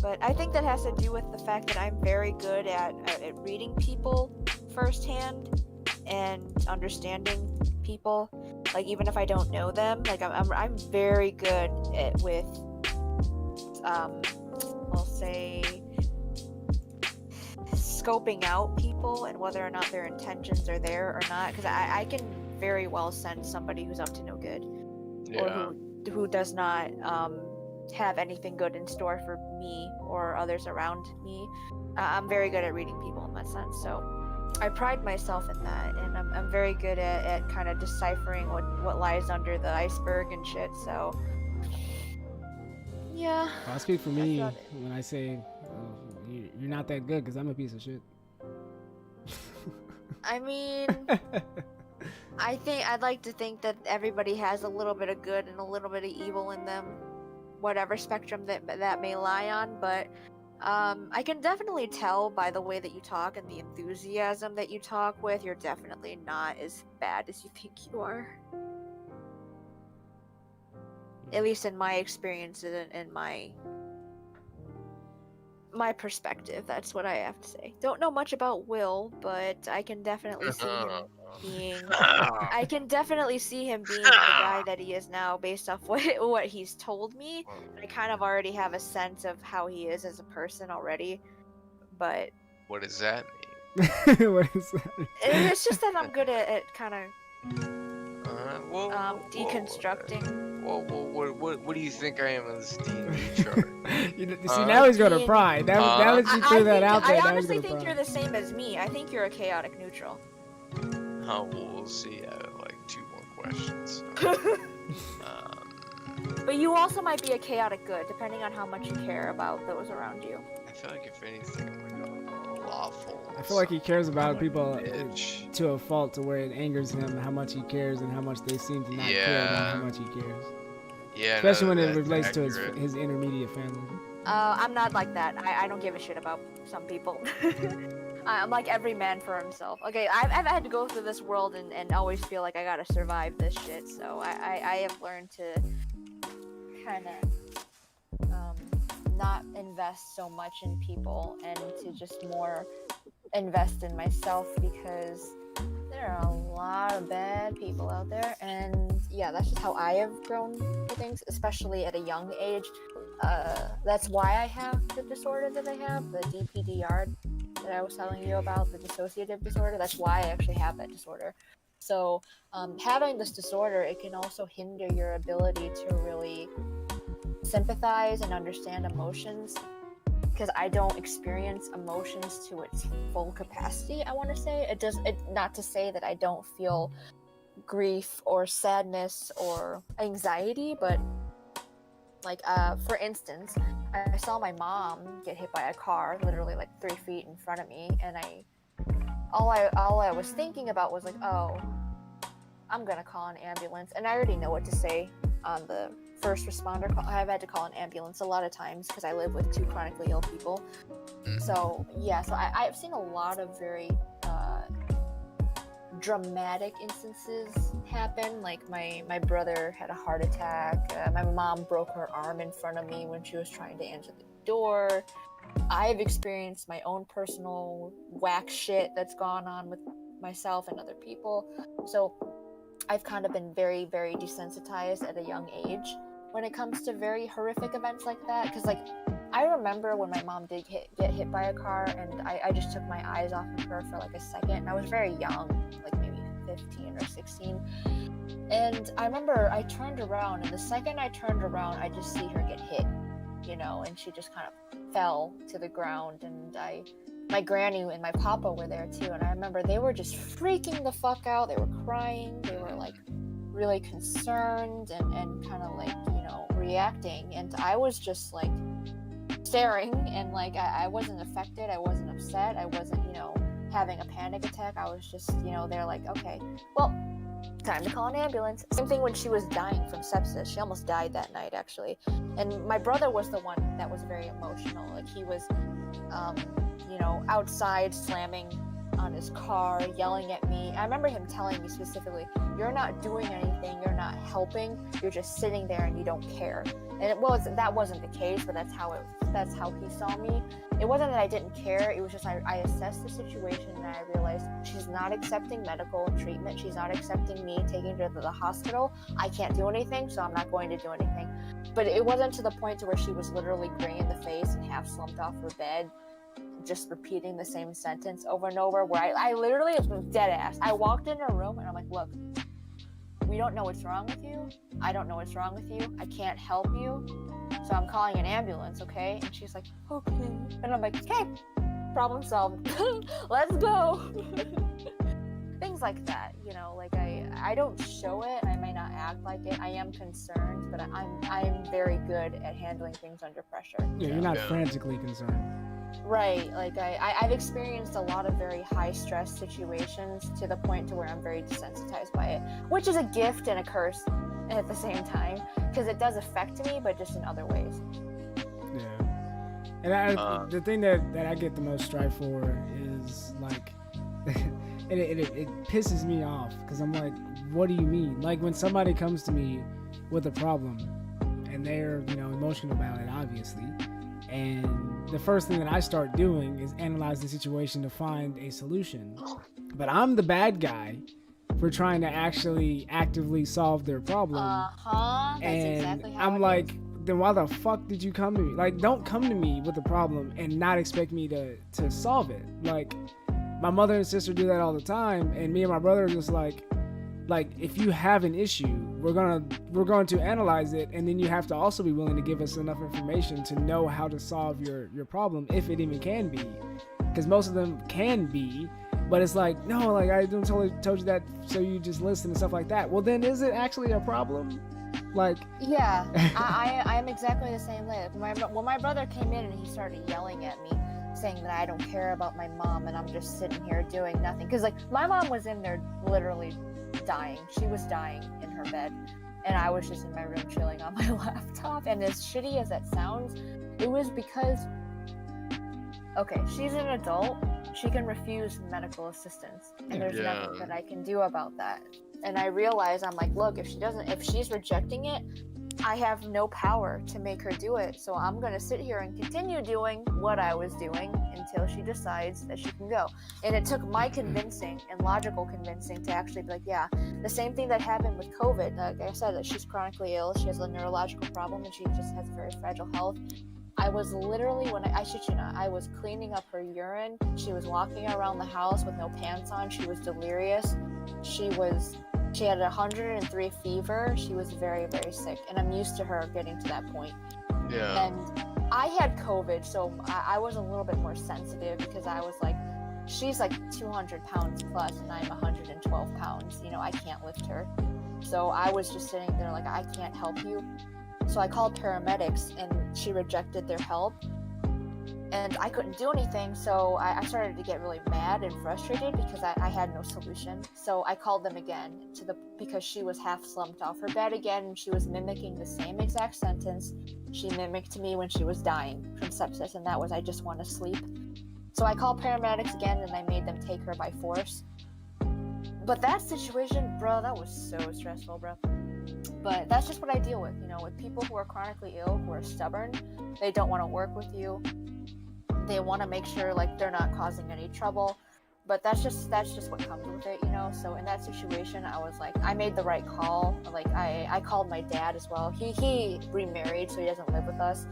But I think that has to do with the fact that I'm very good at reading people firsthand and understanding people. Like even if I don't know them, like I'm very good with I'll say scoping out people and whether or not their intentions are there or not, because I can very well sense somebody who's up to no good. Yeah. Or who does not have anything good in store for me or others around me. I'm very good at reading people in that sense, so I pride myself in that, and I'm very good at kind of deciphering what lies under the iceberg and shit, so yeah. I'll speak for me when I say you're not that good, because I'm a piece of shit. I mean... I'd like to think that everybody has a little bit of good and a little bit of evil in them, whatever spectrum that may lie on, but I can definitely tell by the way that you talk and the enthusiasm that you talk with, you're definitely not as bad as you think you are. At least in my experience and my perspective, that's what I have to say. Don't know much about Will, but I can definitely see him being the guy that he is now based off what he's told me. I kind of already have a sense of how he is as a person already, but what does that mean? What is that? It's just that I'm good at kind of Whoa, deconstructing. What do you think I am in this D&D chart? See, now he's going to pry. Now that you threw that out there, I now he's honestly going to think pry. you're the same as me. I think you're a chaotic neutral. Oh, we'll see. I have like 2 more questions. But you also might be a chaotic good, depending on how much you care about those around you. I feel like if anything, I'm like a lawful. I feel like he cares about people bitch. to a fault to where it angers him how much he cares and how much they seem to not care about how much he cares. Yeah, Especially no, when it that's relates to accurate. his intermediate family. I'm not like that. I don't give a shit about some people. I'm like every man for himself. Okay, I've had to go through this world and always feel like I gotta survive this shit. So I have learned to kind of not invest so much in people and to just more invest in myself, because there are a lot of bad people out there. And yeah, that's just how I have grown through things, especially at a young age. That's why I have the disorder that I have, the DPDR that I was telling you about, the dissociative disorder. That's why I actually have that disorder. So having this disorder, it can also hinder your ability to really sympathize and understand emotions, because I don't experience emotions to its full capacity. I want to say not to say that I don't feel grief or sadness or anxiety, but like for instance, I saw my mom get hit by a car literally like 3 feet in front of me, and all I was thinking about was like, oh, I'm gonna call an ambulance, and I already know what to say on the first responder call. I've had to call an ambulance a lot of times because I live with 2 chronically ill people. So yeah, so I've seen a lot of very dramatic instances happen. Like my brother had a heart attack. My mom broke her arm in front of me when she was trying to answer the door. I've experienced my own personal whack shit that's gone on with myself and other people. So I've kind of been very, very desensitized at a young age when it comes to very horrific events like that. Because like I remember when my mom did get hit by a car, and I just took my eyes off of her for like a second. And I was very young, like maybe 15 or 16. And I remember I turned around, and the second I turned around, I just see her get hit, you know, and she just kind of fell to the ground. And my granny and my papa were there too, and I remember they were just freaking the fuck out. They were crying. They were like really concerned and kind of like, you know, reacting. And I was just like staring, and like I wasn't affected. I wasn't upset. I wasn't, you know, having a panic attack. I was just, you know, they're like, okay, well, time to call an ambulance. Same thing when she was dying from sepsis. She almost died that night, actually. And my brother was the one that was very emotional. Like he was, you know, outside slamming on his car, yelling at me. I remember him telling me specifically, you're not doing anything, you're not helping, you're just sitting there and you don't care. And that wasn't the case, but that's how he saw me. It wasn't that I didn't care, it was just I assessed the situation and I realized she's not accepting medical treatment, she's not accepting me taking her to the hospital. I can't do anything, so I'm not going to do anything. But it wasn't to the point to where she was literally gray in the face and half slumped off her bed, just repeating the same sentence over and over, where I literally, dead ass, I walked in her room and I'm like, look, we don't know what's wrong with you. I don't know what's wrong with you. I can't help you. So I'm calling an ambulance, okay? And she's like, okay. And I'm like, okay, problem solved. Let's go. Things like that, you know, like I don't show it. I may not act like it. I am concerned, but I'm very good at handling things under pressure. Yeah, you're not frantically concerned. Right, like I've experienced a lot of very high stress situations to the point to where I'm very desensitized by it, which is a gift and a curse at the same time, because it does affect me, but just in other ways. Yeah, and the thing that I get the most strife for is like, it pisses me off, because I'm like, what do you mean? Like when somebody comes to me with a problem, and they're, you know, emotional about it, obviously. And the first thing that I start doing is analyze the situation to find a solution. But I'm the bad guy for trying to actually actively solve their problem. That's and exactly how I'm like, then why the fuck did you come to me? Like, don't come to me with a problem and not expect me to solve it. Like, my mother and sister do that all the time, and me and my brother are just like, if you have an issue, we're going to analyze it, and then you have to also be willing to give us enough information to know how to solve your problem, if it even can be, because most of them can be. But it's like, no, like I told you that so you just listen and stuff like that. Well, then is it actually a problem? Like, yeah, I'm exactly the same way. When my brother came in and he started yelling at me, saying that I don't care about my mom and I'm just sitting here doing nothing, because like my mom was in there literally dying. She was dying in her bed, and I was just in my room chilling on my laptop. And as shitty as that sounds, it was because, okay, she's an adult. She can refuse medical assistance, and there's nothing that I can do about that. And I realize, I'm like, look, if she's rejecting it, I have no power to make her do it. So I'm going to sit here and continue doing what I was doing until she decides that she can go. And it took my convincing and logical convincing to actually be like, yeah, the same thing that happened with COVID. Like I said, that she's chronically ill. She has a neurological problem, and she just has very fragile health. I was literally, I shit you not, I was cleaning up her urine. She was walking around the house with no pants on. She was delirious. She had 103 fever. She was very, very sick, and I'm used to her getting to that point. Yeah. And I had COVID, so I was a little bit more sensitive, because I was like, she's like 200 pounds plus, and I'm 112 pounds. You know, I can't lift her. So I was just sitting there like, I can't help you. So I called paramedics, and she rejected their help. And I couldn't do anything, so I started to get really mad and frustrated because I had no solution. So I called them again because she was half slumped off her bed again, and she was mimicking the same exact sentence she mimicked me when she was dying from sepsis, and that was, I just want to sleep. So I called paramedics again, and I made them take her by force. But that situation, bro, that was so stressful, bro. But that's just what I deal with, you know, with people who are chronically ill, who are stubborn. They don't want to work with you. They want to make sure like they're not causing any trouble, but that's just what comes with it, you know. So in that situation, I was like, I made the right call. Like I called my dad as well. He remarried, so he doesn't live with us,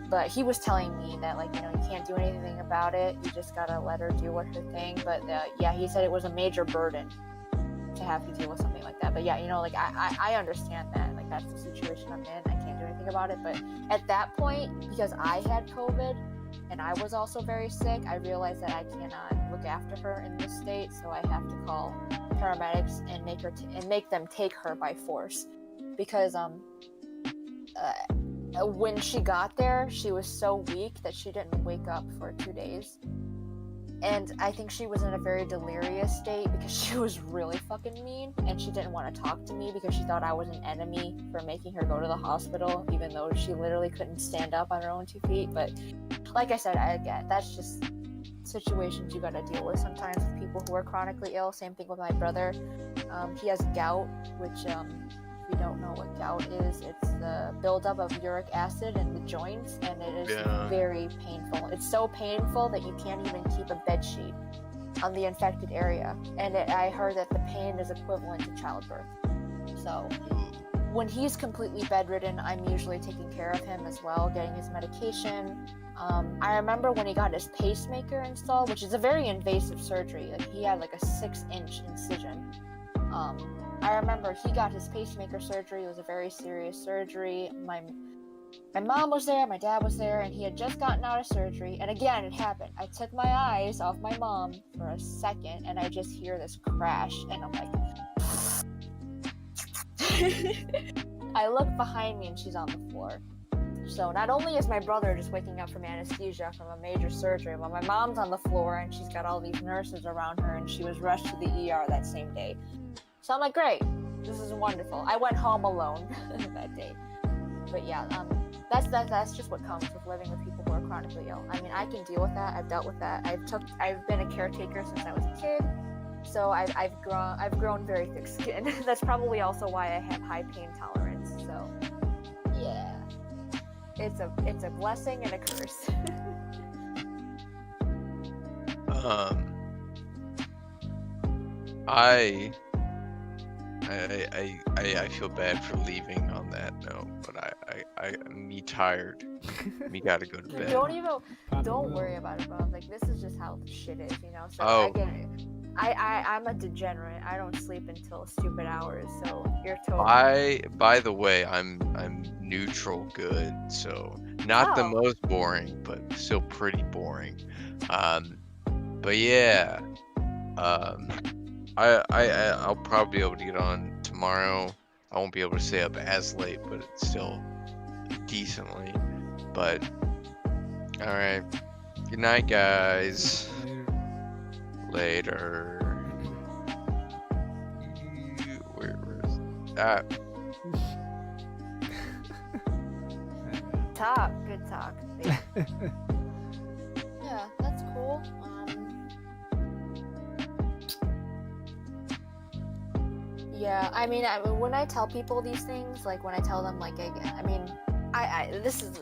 but he was telling me that, like, you know, you can't do anything about it. You just gotta let her do what her thing. But yeah, he said it was a major burden to have to deal with something like that. But yeah, you know, like I understand that. Like that's the situation I'm in. I can't do anything about it. But at that point, because I had COVID and I was also very sick, I realized that I cannot look after her in this state, so I have to call paramedics and make them take her by force. Because when she got there, she was so weak that she didn't wake up for 2 days. And I think she was in a very delirious state because she was really fucking mean, and she didn't want to talk to me because she thought I was an enemy for making her go to the hospital, even though she literally couldn't stand up on her own 2 feet. But like I said, I get that's just situations you gotta deal with sometimes with people who are chronically ill. Same thing with my brother. He has gout, which if you don't know what gout is, it's the buildup of uric acid in the joints, and it is very painful. It's so painful that you can't even keep a bed sheet on the infected area. And I heard that the pain is equivalent to childbirth. So when he's completely bedridden, I'm usually taking care of him as well, getting his medication. I remember when he got his pacemaker installed, which is a very invasive surgery. Like he had like a 6-inch incision. I remember he got his pacemaker surgery. It was a very serious surgery. My mom was there, my dad was there, and he had just gotten out of surgery. And again, it happened. I took my eyes off my mom for a second, and I just hear this crash, and I'm like... I look behind me, and she's on the floor. So not only is my brother just waking up from anesthesia from a major surgery, but my mom's on the floor, and she's got all these nurses around her, and she was rushed to the ER that same day. So I'm like, great, this is wonderful. I went home alone that day. But yeah, that's just what comes with living with people who are chronically ill. I mean, I can deal with that. I've dealt with that. I've been a caretaker since I was a kid, so I've grown very thick skin. That's probably also why I have high pain tolerance. So yeah, it's a blessing and a curse. I feel bad for leaving on that note, but me tired. Me gotta go to bed. Don't worry about it, bro. Like, this is just how shit is, you know. So I'm a degenerate. I don't sleep until stupid hours, so you're totally. By the way, I'm neutral good, so not the Oh. most boring, but still pretty boring. But yeah, I'll probably be able to get on tomorrow. I won't be able to stay up as late, but it's still decently. But all right, good night, guys. Later. Where is that? Good talk. Yeah, that's cool. Yeah, I mean, when I tell people these things, like when I tell them, like, this is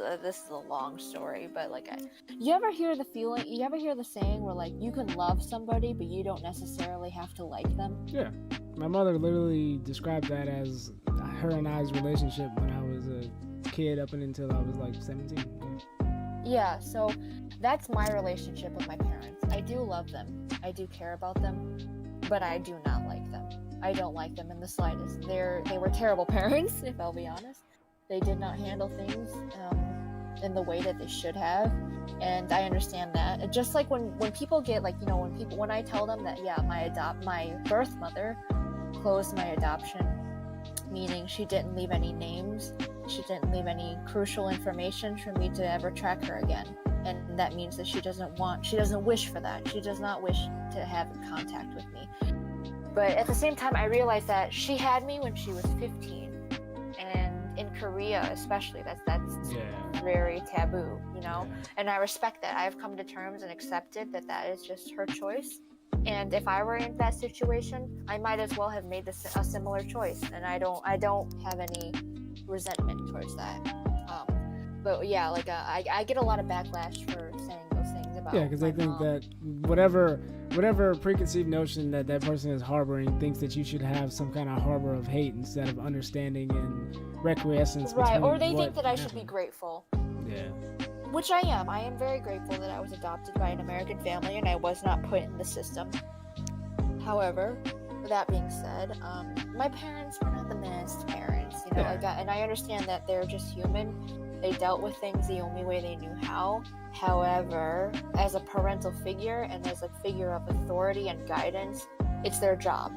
a long story, but like, you ever hear the saying where like you can love somebody, but you don't necessarily have to like them? Yeah, my mother literally described that as her and I's relationship when I was a kid up until I was like 17. Yeah, so that's my relationship with my parents. I do love them. I do care about them, but I do not like them. I don't like them in the slightest. They were terrible parents, if I'll be honest. They did not handle things in the way that they should have, and I understand that. And just like when people get like, when I tell them that, yeah, my birth mother closed my adoption, meaning she didn't leave any names, she didn't leave any crucial information for me to ever track her again, and that means that she doesn't wish for that. She does not wish to have contact with me. But at the same time, I realized that she had me when she was 15, and in Korea especially, that's very taboo, and I respect that. I've come to terms and accepted that is just her choice, and if I were in that situation, I might as well have made a similar choice, and I don't have any resentment towards that. But yeah, like I get a lot of backlash for saying those things about because they think that whatever preconceived notion that person is harboring thinks that you should have some kind of harbor of hate instead of understanding and requiescence. Right, or they think that I should be grateful. Yeah. Which I am. I am very grateful that I was adopted by an American family and I was not put in the system. However, with that being said, my parents were not the best parents, and I understand that they're just human. They dealt with things the only way they knew how. However, as a parental figure and as a figure of authority and guidance, it's their job.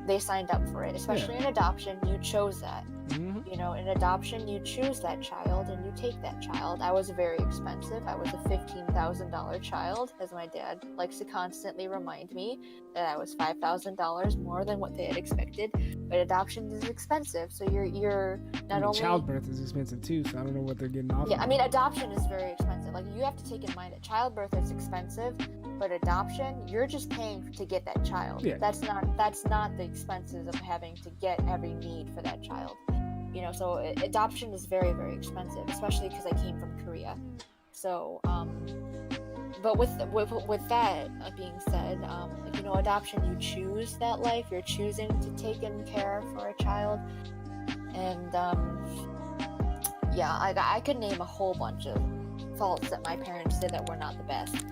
They signed up for it, especially in adoption. You chose that. Mm-hmm. In adoption, you choose that child and you take that child. I was very expensive. I was a $15,000 child, as my dad likes to constantly remind me that I was $5,000 more than what they had expected. But adoption is expensive, so you're not only childbirth is expensive too. So I don't know what they're getting off. Yeah, I mean, adoption is very expensive. Like, you have to take in mind that childbirth is expensive, but adoption, you're just paying to get that child. Yeah. That's not the expenses of having to get every need for that child. So adoption is very, very expensive, especially because I came from Korea. So, but with that being said, adoption, you choose that life. You're choosing to take in care for a child, and I could name a whole bunch of faults that my parents did that were not the best.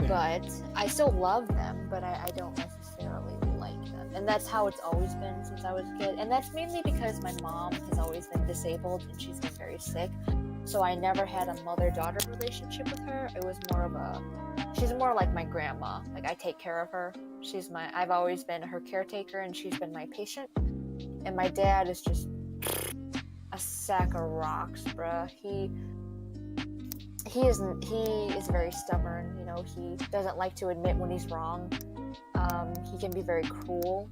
Yeah. But I still love them, but I don't necessarily like them. And that's how it's always been since I was a kid. And that's mainly because my mom has always been disabled and she's been very sick. So I never had a mother-daughter relationship with her. It was she's more like my grandma. Like, I take care of her. I've always been her caretaker and she's been my patient. And my dad is just a sack of rocks, bruh. He is very stubborn. He doesn't like to admit when he's wrong. He can be very cruel,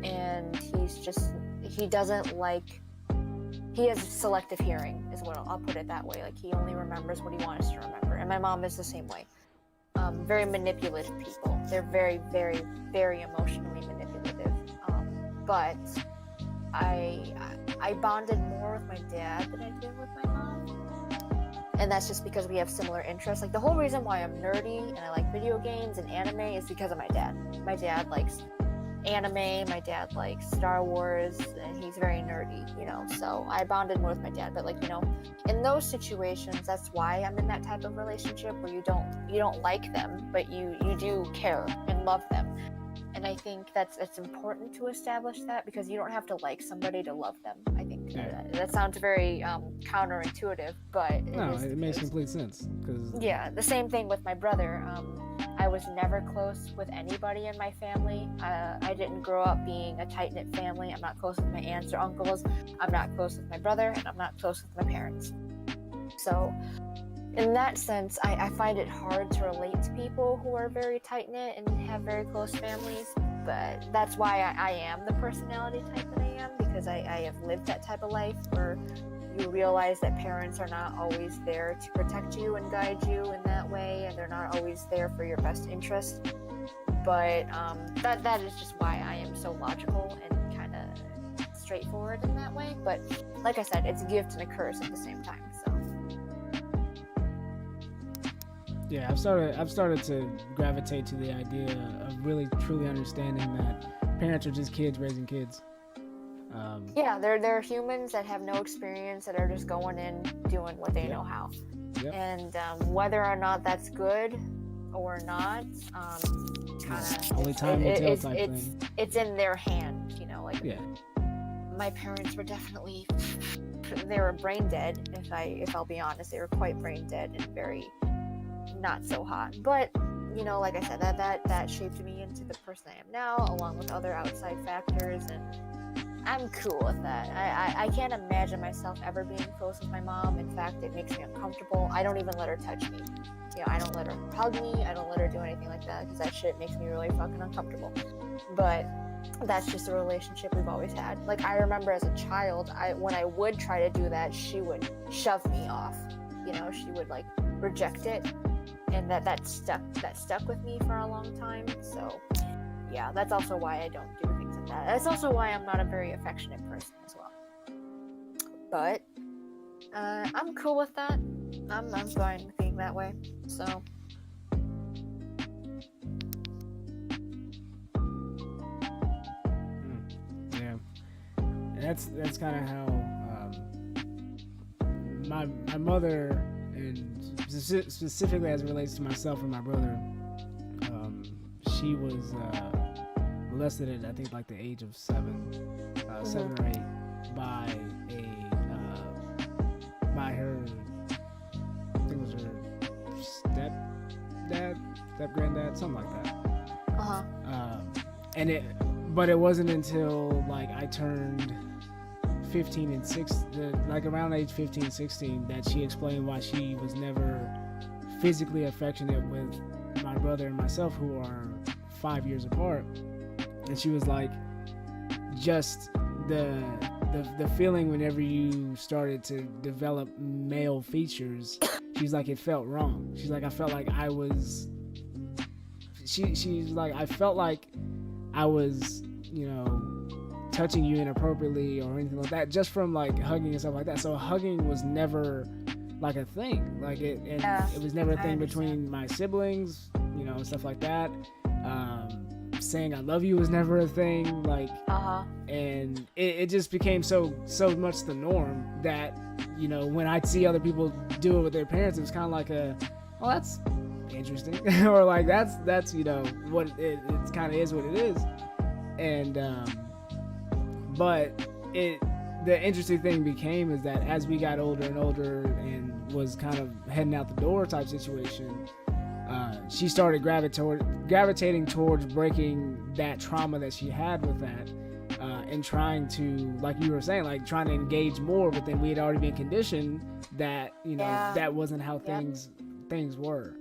and he has selective hearing, is what I'll put it that way. Like, he only remembers what he wants to remember, and my mom is the same way. Very manipulative people. They're very, very, very emotionally manipulative. But I bonded more with my dad than I did with my mom. And that's just because we have similar interests. Like, the whole reason why I'm nerdy and I like video games and anime is because of my dad. My dad likes anime, my dad likes Star Wars, and he's very nerdy, so I bonded more with my dad. But in those situations, that's why I'm in that type of relationship where you don't like them, but you do care and love them. And and I think it's important to establish that, because you don't have to like somebody to love them. I think that sounds very counterintuitive, but it makes complete sense. Cause yeah, the same thing with my brother. I was never close with anybody in my family. I didn't grow up being a tight-knit family. I'm not close with my aunts or uncles. I'm not close with my brother, and I'm not close with my parents. So in that sense, I find it hard to relate to people who are very tight-knit and have very close families. But that's why I am the personality type that I am, because I have lived that type of life where you realize that parents are not always there to protect you and guide you in that way, and they're not always there for your best interest. But that is just why I am so logical and kind of straightforward in that way. But like I said, it's a gift and a curse at the same time. So yeah, I've started to gravitate to the idea of really truly understanding that parents are just kids raising kids. Yeah, they're humans that have no experience, that are just going in doing what they know how. Yep. And whether or not that's good or not, only time will tell type thing. It's in their hand, you know. Like my parents were definitely they were brain dead. If I'll be honest, they were quite brain dead and very not so hot. But you know, like I said, that shaped me into the person I am now, along with other outside factors, and I'm cool with that. I can't imagine myself ever being close with my mom. In fact, it makes me uncomfortable. I don't even let her touch me. You know, I don't let her hug me. I don't let her do anything like that, because that shit makes me really fucking uncomfortable. But that's just a relationship we've always had. Like, I remember as a child, when I would try to do that, she would shove me off. You know, she would like reject it, and that stuck with me for a long time. So yeah, that's also why I don't do things like that. That's also why I'm not a very affectionate person as well. But I'm cool with that. I'm fine with being that way. So yeah, that's kind of how my mother, and specifically as it relates to myself and my brother, she was molested at, I think, like the age of 7 or 8 by her, I think it was her step granddad, something like that. But it wasn't until like I turned 15 and 16, like around age 15, 16, that she explained why she was never physically affectionate with my brother and myself, who are 5 years apart. And she was like, just the feeling whenever you started to develop male features, she's like, it felt wrong. She's like, I felt like I was, she's like, I felt like I was, you know, touching you inappropriately or anything like that, just from like hugging and stuff like that. So hugging was never like a thing, like it was never a thing between my siblings, you know, stuff like that. Saying I love you was never a thing, like, and it just became so much the norm that, you know, when I'd see other people do it with their parents, it was kind of like well, that's interesting, or like that's you know what it kind of is what it is. And but the interesting thing became is that as we got older and older and was kind of heading out the door type situation, she started gravitating towards breaking that trauma that she had with that, and trying to, like you were saying, like trying to engage more. But then we had already been conditioned that, you know, that wasn't how things were,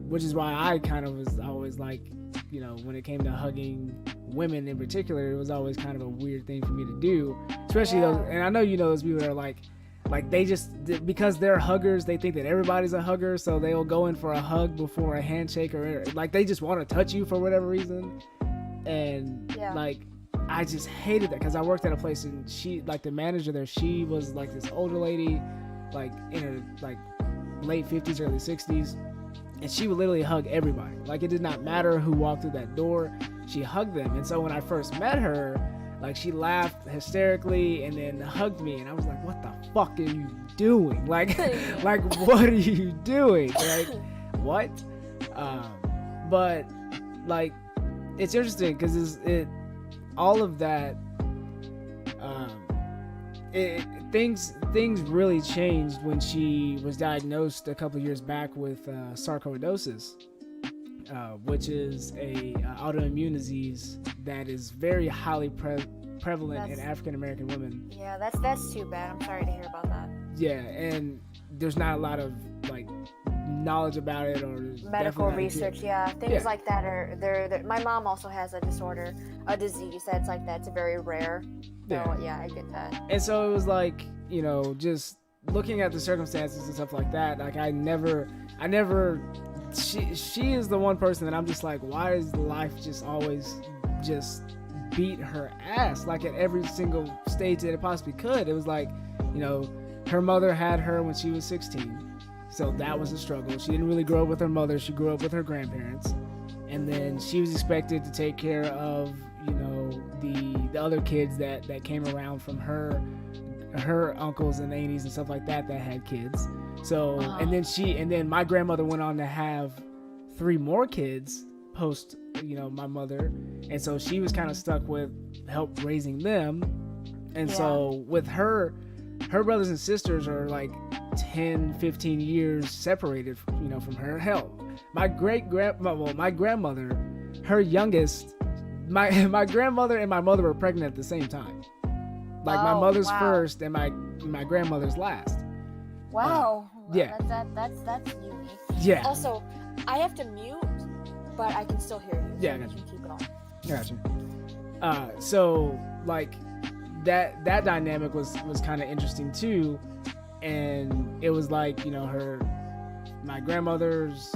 which is why I kind of was always like, you know, when it came to hugging women in particular, it was always kind of a weird thing for me to do, especially those. And I know, you know, those people that are like they just, because they're huggers, they think that everybody's a hugger, so they'll go in for a hug before a handshake, or like they just want to touch you for whatever reason. And like, I just hated that, because I worked at a place and she, like the manager there, she was like this older lady, like in her like late 50s, early 60s, and she would literally hug everybody. Like, it did not matter who walked through that door, she hugged them. And so when I first met her, like, she laughed hysterically and then hugged me, and I was like, what the fuck are you doing? Like, like, what are you doing? Like, what? But like, it's interesting because all of that. Things really changed when she was diagnosed a couple of years back with sarcoidosis, which is a autoimmune disease that is very highly prevalent in African American women. Yeah, that's too bad. I'm sorry to hear about that. Yeah, and there's not a lot of like knowledge about it or medical research. Things like that are there. My mom also has a disease that's like that. It's very rare. So yeah, I get that. And so it was like, you know, just looking at the circumstances and stuff like that. Like I never. She is the one person that I'm just like, why is life just always just beat her ass like at every single stage that it possibly could? It was like, you know, her mother had her when she was 16. So that was a struggle. She didn't really grow up with her mother. She grew up with her grandparents. And then she was expected to take care of, you know, the other kids that came around from her uncles and aunties and stuff like that had kids. So, and then my grandmother went on to have 3 more kids post, you know, my mother. And so she was kind of stuck with help raising them. And so with her brothers and sisters are like 10, 15 years separated, you know, from her. Hell, my grandmother, her youngest, my grandmother and my mother were pregnant at the same time. Like my mother's first and my grandmother's last. Wow. Yeah. That's unique. Yeah. Also, I have to mute, but I can still hear you. So Yeah, I got you. Keep going. Gotcha. So like that dynamic was kind of interesting too, and it was like, you know, my grandmother's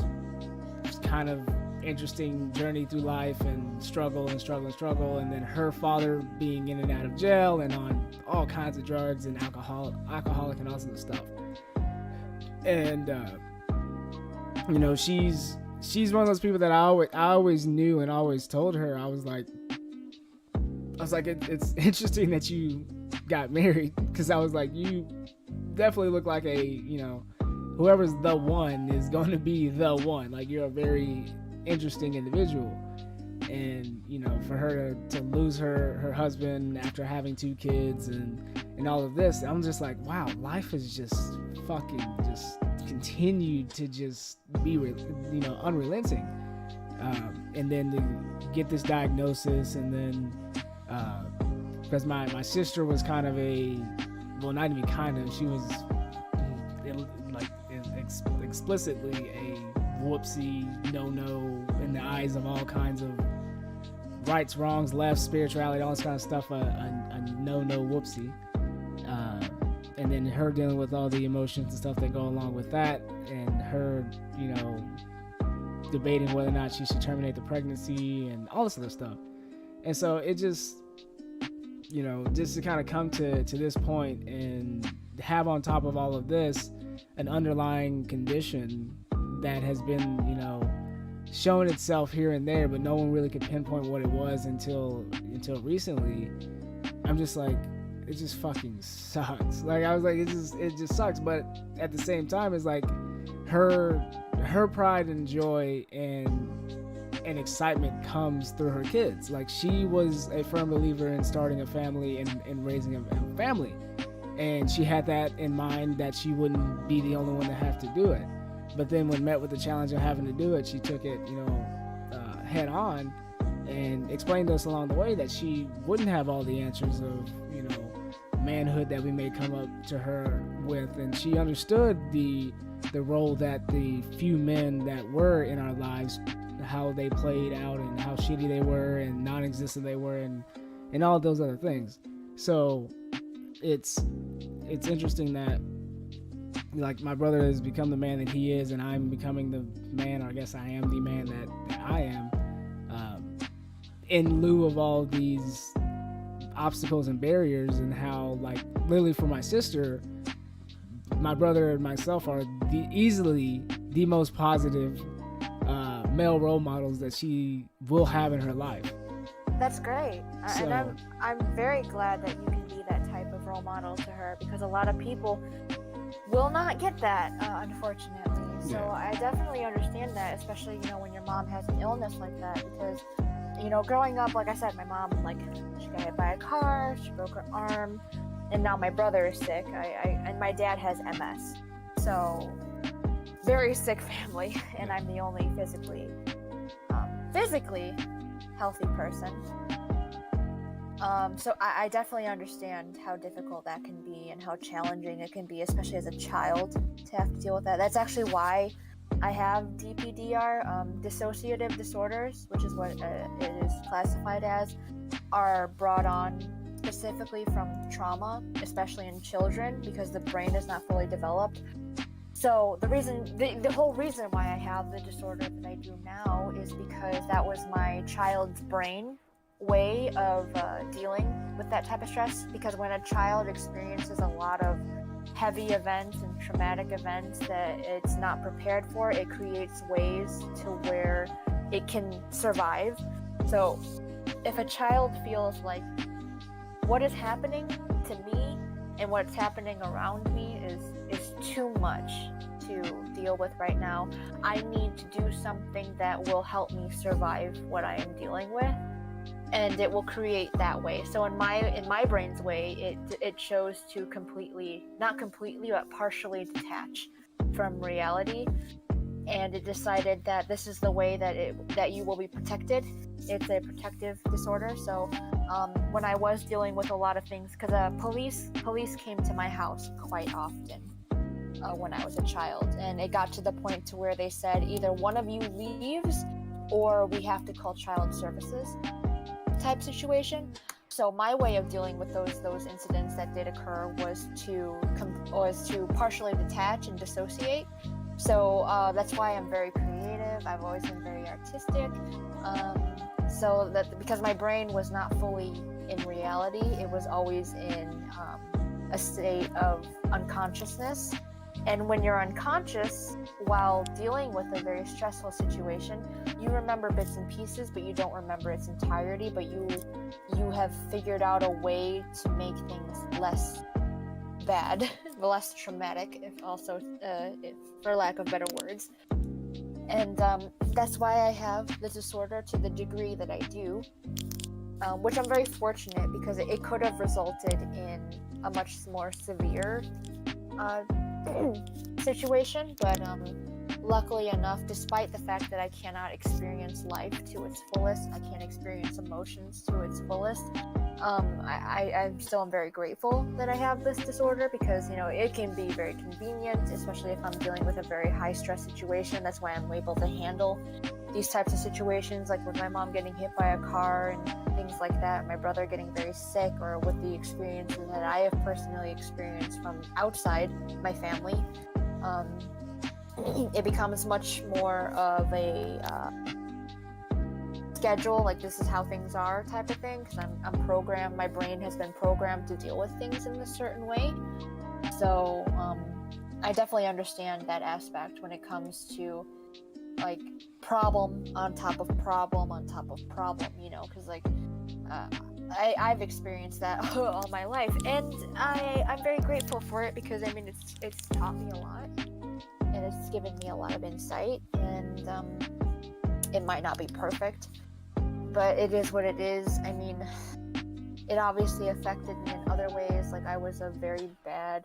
kind of interesting journey through life and struggle, and then her father being in and out of jail and on all kinds of drugs and alcoholic and all sorts of stuff. And you know, she's one of those people that I always knew and always told her, I was like it's interesting that you got married, because I was like, you definitely look like a, you know, whoever's the one is going to be the one. Like, you're a very interesting individual. And, you know, for her to lose her husband after having 2 kids and all of this, I'm just like, wow, life has just fucking just continued to just be, you know, unrelenting. And then to get this diagnosis, and then because my sister was kind of not even kind of, she was like explicitly a whoopsie, no in the eyes of all kinds of rights, wrongs, lefts, spirituality, all this kind of stuff, a no whoopsie. And then her dealing with all the emotions and stuff that go along with that, and her, you know, debating whether or not she should terminate the pregnancy and all this other stuff. And so it just, you know, just to kind of come to this point and have on top of all of this an underlying condition that has been, you know, showing itself here and there, but no one really could pinpoint what it was until recently. I'm just like, it just fucking sucks. Like, I was like, it just sucks. But at the same time, it's like her pride and joy and excitement comes through her kids. Like, she was a firm believer in starting a family and raising a family, and she had that in mind, that she wouldn't be the only one to have to do it. But then when met with the challenge of having to do it, she took it, you know, head on, and explained to us along the way that she wouldn't have all the answers of, you know, manhood that we may come up to her with. And she understood the role that the few men that were in our lives, how they played out, and how shitty they were and non-existent they were, and all of those other things. So it's interesting that, like, my brother has become the man that he is, and I'm becoming the man, or I guess I am the man that I am, in lieu of all these obstacles and barriers. And how, like, literally for my sister, my brother and myself are easily the most positive male role models that she will have in her life. That's great. So, and I'm very glad that you can be that type of role model to her, because a lot of people will not get that, unfortunately. So I definitely understand that, especially, you know, when your mom has an illness like that, because, you know, growing up, like I said, my mom, like, she got hit by a car, she broke her arm, and now my brother is sick. And my dad has MS. So, very sick family, and I'm the only physically healthy person. So I definitely understand how difficult that can be and how challenging it can be, especially as a child, to have to deal with that. That's actually why I have DPDR, dissociative disorders, which is what it is classified as, are brought on specifically from trauma, especially in children, because the brain is not fully developed. So the whole reason why I have the disorder that I do now is because that was my child's brain way of dealing with that type of stress. Because when a child experiences a lot of heavy events and traumatic events that it's not prepared for, it creates ways to where it can survive. So if a child feels like what is happening to me and what's happening around me is too much to deal with right now, I need to do something that will help me survive what I am dealing with, and it will create that way. So in my brain's way, it chose to not completely, but partially detach from reality, and it decided that this is the way that you will be protected. It's a protective disorder. So when I was dealing with a lot of things, because police came to my house quite often when I was a child, and it got to the point to where they said either one of you leaves or we have to call child services type situation. So my way of dealing with those incidents that did occur was to partially detach and dissociate. So that's why I'm very creative. I've always been very artistic. So that because my brain was not fully in reality, it was always in a state of unconsciousness. And when you're unconscious while dealing with a very stressful situation, you remember bits and pieces, but you don't remember its entirety. But you have figured out a way to make things less bad, less traumatic, if for lack of better words. And that's why I have the disorder to the degree that I do, which I'm very fortunate, because it could have resulted in a much more severe situation, but luckily enough, despite the fact that I cannot experience life to its fullest, I can't experience emotions to its fullest, I'm still very grateful that I have this disorder, because it can be very convenient, especially if I'm dealing with a very high stress situation. That's why I'm able to handle these types of situations, like with my mom getting hit by a car and things like that, my brother getting very sick, or with the experiences that I have personally experienced from outside my family. It becomes much more of a schedule, like this is how things are type of thing, because I'm programmed, my brain has been programmed to deal with things in a certain way. So I definitely understand that aspect when it comes to like problem on top of problem on top of problem, because like I've experienced that all my life, and I'm very grateful for it, because I mean it's taught me a lot, and it's given me a lot of insight, and it might not be perfect, but it is what it is. I mean, it obviously affected me in other ways. Like I was a very bad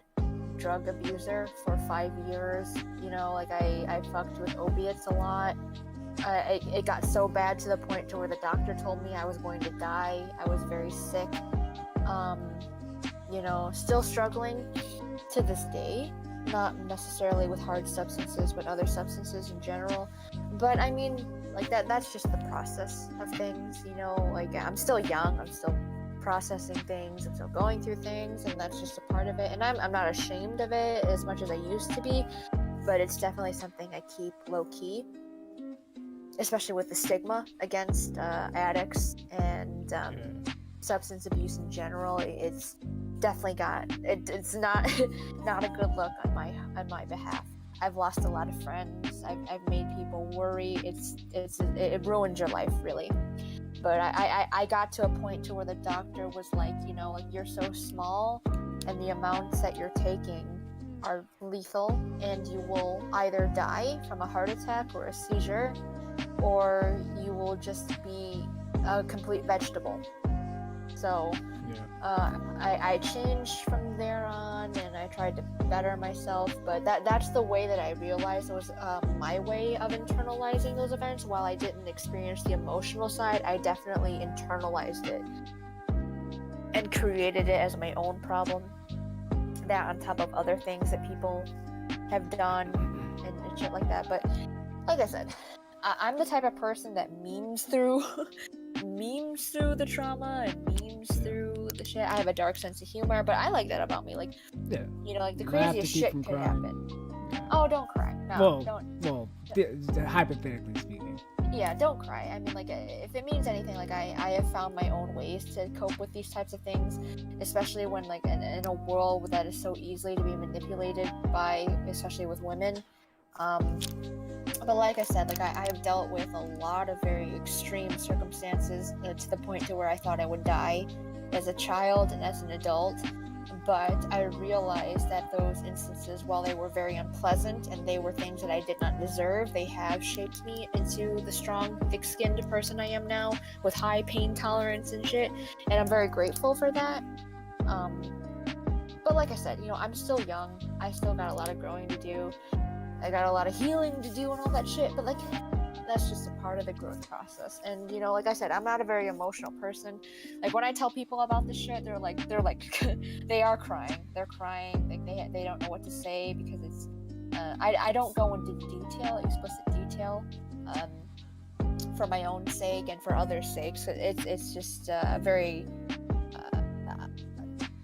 drug abuser for 5 years, like I fucked with opiates a lot. It got so bad to the point to where the doctor told me I was going to die. I was very sick. Still struggling to this day, not necessarily with hard substances, but other substances in general. But I mean, like that's just the process of things, like I'm still young, I'm still processing things, I'm still going through things, and that's just a part of it. And I'm not ashamed of it as much as I used to be, but it's definitely something I keep low-key, especially with the stigma against addicts and substance abuse in general. It's definitely it's not a good look on my behalf. I've lost a lot of friends. I've made people worry. It ruined your life, really. But I got to a point to where the doctor was like, like you're so small, and the amounts that you're taking are lethal, and you will either die from a heart attack or a seizure, or you will just be a complete vegetable. So I changed from there on, and I tried to better myself. But that's the way that I realized it was my way of internalizing those events. While I didn't experience the emotional side, I definitely internalized it and created it as my own problem. That on top of other things that people have done and shit like that. But like I said, I'm the type of person that memes through the trauma and memes through the shit. I have a dark sense of humor, but I like that about me. Like, you know, like the craziest shit could happen. Oh, don't cry. No, don't. Hypothetically speaking. Yeah, don't cry. I mean, like, if it means anything, like, I have found my own ways to cope with these types of things, especially when, like, in a world that is so easily to be manipulated by, especially with women. But like I said, like, I've dealt with a lot of very extreme circumstances to the point to where I thought I would die as a child and as an adult. But I realized that those instances, while they were very unpleasant and they were things that I did not deserve, they have shaped me into the strong, thick-skinned person I am now, with high pain tolerance and shit, and I'm very grateful for that. But like I said, you know, I'm still young, I still got a lot of growing to do, I got a lot of healing to do and all that shit, but like, that's just a part of the growth process. And you know, like I said, I'm not a very emotional person. Like when I tell people about this shit, they're like they are crying. They're crying. Like they don't know what to say because it's I don't go into explicit detail for my own sake and for others' sakes. So it's just a very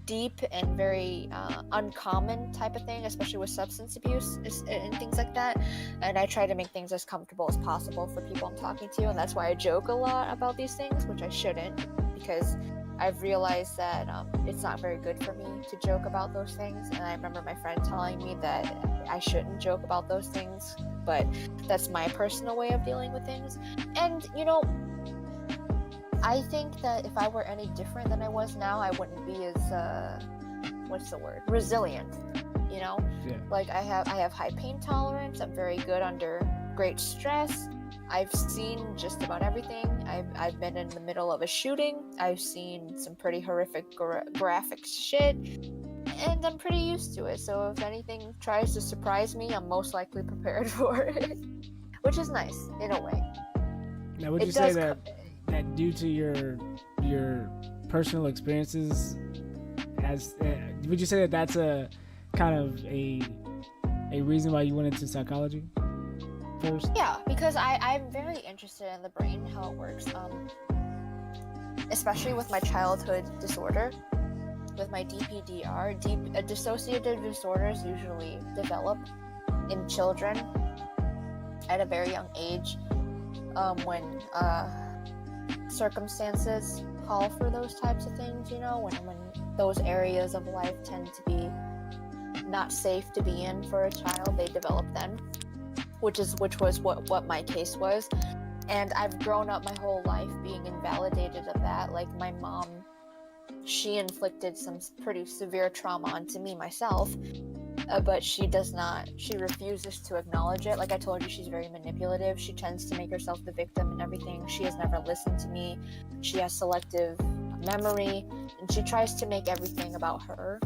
deep and very uncommon type of thing, especially with substance abuse and things like that. And I try to make things as comfortable as possible for people I'm talking to, and that's why I joke a lot about these things, which I shouldn't, because I've realized that it's not very good for me to joke about those things. And I remember my friend telling me that I shouldn't joke about those things, but that's my personal way of dealing with things. And you know, I think that if I were any different than I was now, I wouldn't be as resilient, you know? Yeah. Like I have high pain tolerance, I'm very good under great stress, I've seen just about everything, I've been in the middle of a shooting, I've seen some pretty horrific graphic shit, and I'm pretty used to it, so if anything tries to surprise me, I'm most likely prepared for it, which is nice, in a way. Now, would you say that due to your personal experiences, would you say that that's a kind of a reason why you went into psychology first? Yeah, because I'm very interested in the brain, how it works, especially with my childhood disorder, with my DPDR. Dissociative disorders usually develop in children at a very young age, when circumstances call for those types of things, you know, when those areas of life tend to be not safe to be in for a child, they develop then, which was what my case was. And I've grown up my whole life being invalidated of that. Like my mom, she inflicted some pretty severe trauma onto me myself, but she refuses to acknowledge it. Like I told you, she's very manipulative. She tends to make herself the victim and everything. She has never listened to me. She has selective memory, and she tries to make everything about her,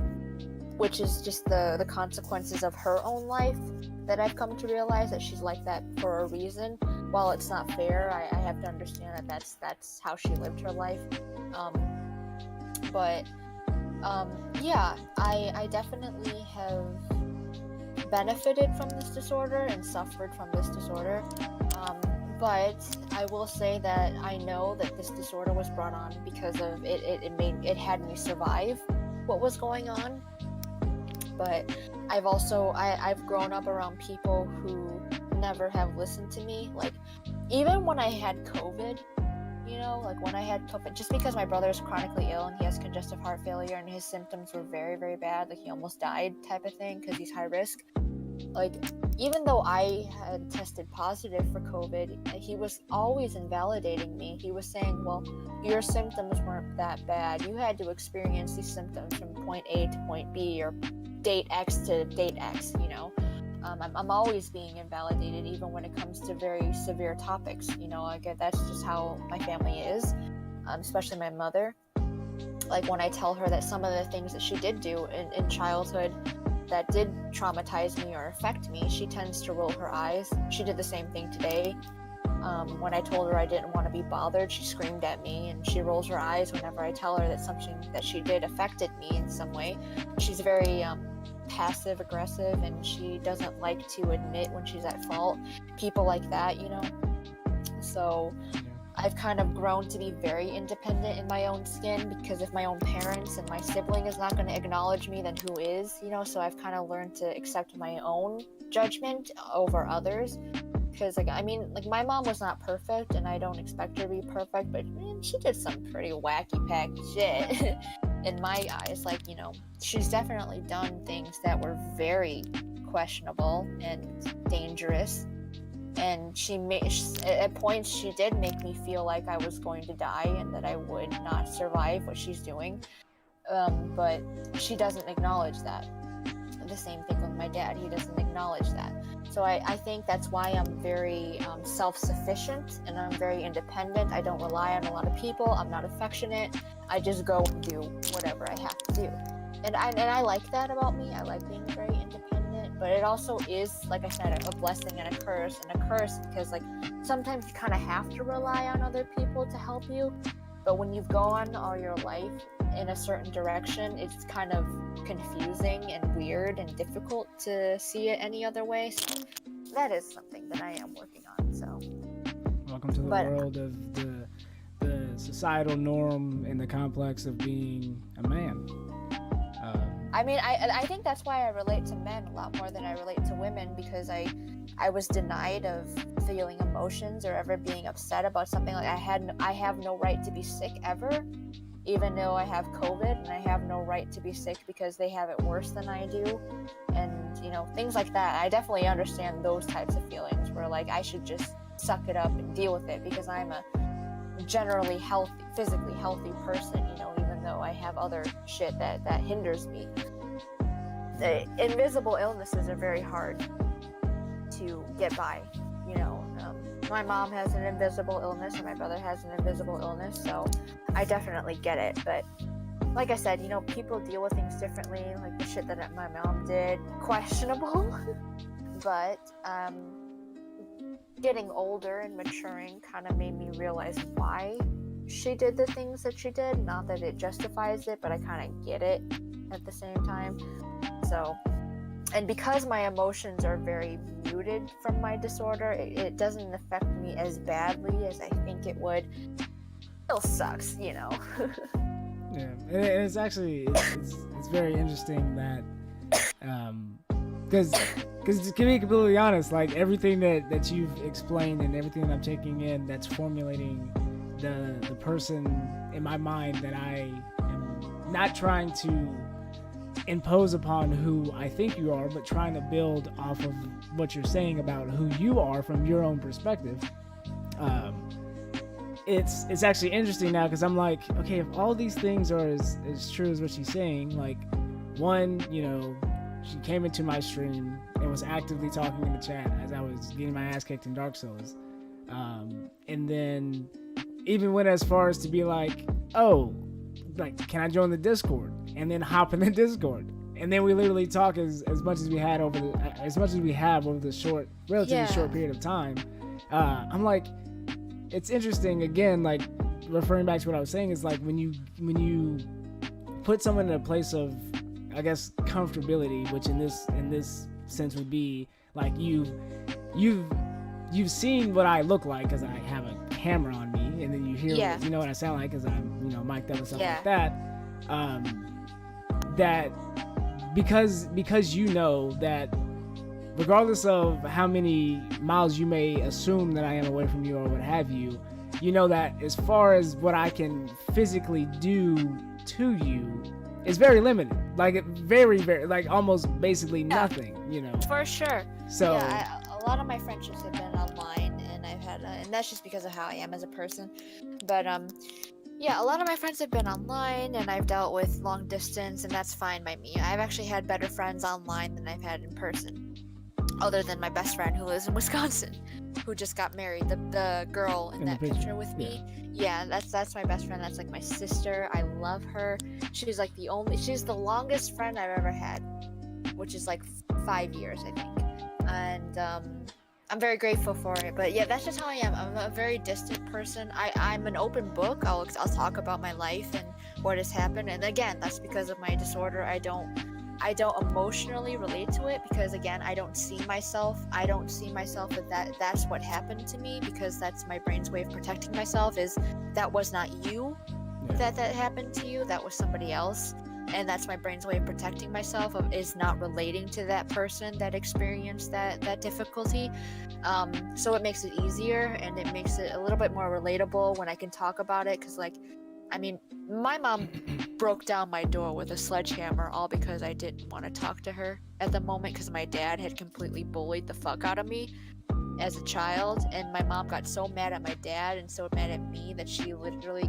which is just the consequences of her own life that I've come to realize that she's like that for a reason. While it's not fair, I have to understand that that's how she lived her life. Yeah, I definitely have benefited from this disorder and suffered from this disorder. But I will say that I know that this disorder was brought on because of it had me survive what was going on. But I've grown up around people who never have listened to me. Like, even when I had COVID, you know, like when I had COVID, just because my brother is chronically ill and he has congestive heart failure and his symptoms were very, very bad, like he almost died type of thing because he's high risk. Like, even though I had tested positive for COVID, he was always invalidating me. He was saying, well, your symptoms weren't that bad. You had to experience these symptoms from point A to point B, or date X to date X, you know? I'm always being invalidated, even when it comes to very severe topics. You know, that's just how my family is, especially my mother. Like when I tell her that some of the things that she did do in childhood that did traumatize me or affect me, she tends to roll her eyes. She did the same thing today. When I told her I didn't want to be bothered, she screamed at me, and she rolls her eyes whenever I tell her that something that she did affected me in some way. She's very passive aggressive, and she doesn't like to admit when she's at fault. People like that, you know. So I've kind of grown to be very independent in my own skin, because if my own parents and my sibling is not going to acknowledge me, then who is, you know? So I've kind of learned to accept my own judgment over others. Because, like, I mean, like, my mom was not perfect, and I don't expect her to be perfect, but, man, she did some pretty wacky-packy shit in my eyes. Like, you know, she's definitely done things that were very questionable and dangerous, and at points, she did make me feel like I was going to die and that I would not survive what she's doing, but she doesn't acknowledge that. The same thing with my dad, he doesn't acknowledge that. So I think that's why I'm very self-sufficient, and I'm very independent. I don't rely on a lot of people. I'm not affectionate. I just go and do whatever I have to do. And I like that about me. I like being very independent, but it also is, like I said, a blessing and a curse. And a curse because, like, sometimes you kind of have to rely on other people to help you, but when you've gone all your life in a certain direction, it's kind of confusing and weird and difficult to see it any other way. So that is something that I am working on. So welcome to the world of the societal norm and the complex of being a man. I mean, I think that's why I relate to men a lot more than I relate to women, because I was denied of feeling emotions or ever being upset about something. Like I have no right to be sick ever, even though I have COVID, and I have no right to be sick because they have it worse than I do, and, you know, things like that. I definitely understand those types of feelings where, like, I should just suck it up and deal with it because I'm a generally healthy, physically healthy person, you know, even though I have other shit that hinders me. The invisible illnesses are very hard to get by, you know. My mom has an invisible illness, and my brother has an invisible illness, so I definitely get it. But like I said, you know, people deal with things differently. Like the shit that my mom did, questionable. But getting older and maturing kind of made me realize why she did the things that she did. Not that it justifies it, but I kind of get it at the same time. So, and because my emotions are very muted from my disorder, it doesn't affect me as badly as I think it would. It still sucks, you know. Yeah, and it's actually it's very interesting that because to be completely honest, like everything that you've explained and everything that I'm taking in, that's formulating the person in my mind that I am not trying to impose upon who I think you are, but trying to build off of what you're saying about who you are from your own perspective. It's actually interesting now because I'm like, okay, if all these things are as true as what she's saying, like, one, you know, she came into my stream and was actively talking in the chat as I was getting my ass kicked in Dark Souls, and then even went as far as to be like, oh, like, can I join the Discord? And then hop in the Discord, and then we literally talk as much as we have over the relatively short period of time. I'm like, it's interesting again, like referring back to what I was saying, is like when you put someone in a place of, I guess, comfortability, which in this sense would be like you've seen what I look like because I have a camera on me, and then you hear you know what I sound like because I'm, you know, mic'd up and stuff like that. That because you know that regardless of how many miles you may assume that I am away from you or what have you, you know that as far as what I can physically do to you is very limited. Like very, very, like almost basically nothing, you know. For sure. So a lot of my friendships have been online, and I've had, and that's just because of how I am as a person. But yeah, a lot of my friends have been online, and I've dealt with long distance, and that's fine by me. I've actually had better friends online than I've had in person. other than my best friend who lives in Wisconsin, who just got married. The girl in that picture with me. Yeah, that's my best friend. That's like my sister. I love her. She's like she's the longest friend I've ever had, which is like 5 years, I think. And I'm very grateful for it. But yeah, that's just how I am. I'm a very distant person. I'm an open book. I'll talk about my life and what has happened. And again, that's because of my disorder. I don't emotionally relate to it because again, I don't see myself that's what happened to me, because that's my brain's way of protecting myself, is that was not you that happened to you, that was somebody else. And that's my brain's way of protecting myself, is not relating to that person that experienced that difficulty. So it makes it easier, and it makes it a little bit more relatable when I can talk about it. Because like, I mean, my mom broke down my door with a sledgehammer, all because I didn't want to talk to her at the moment, because my dad had completely bullied the fuck out of me as a child. And my mom got so mad at my dad and so mad at me that she literally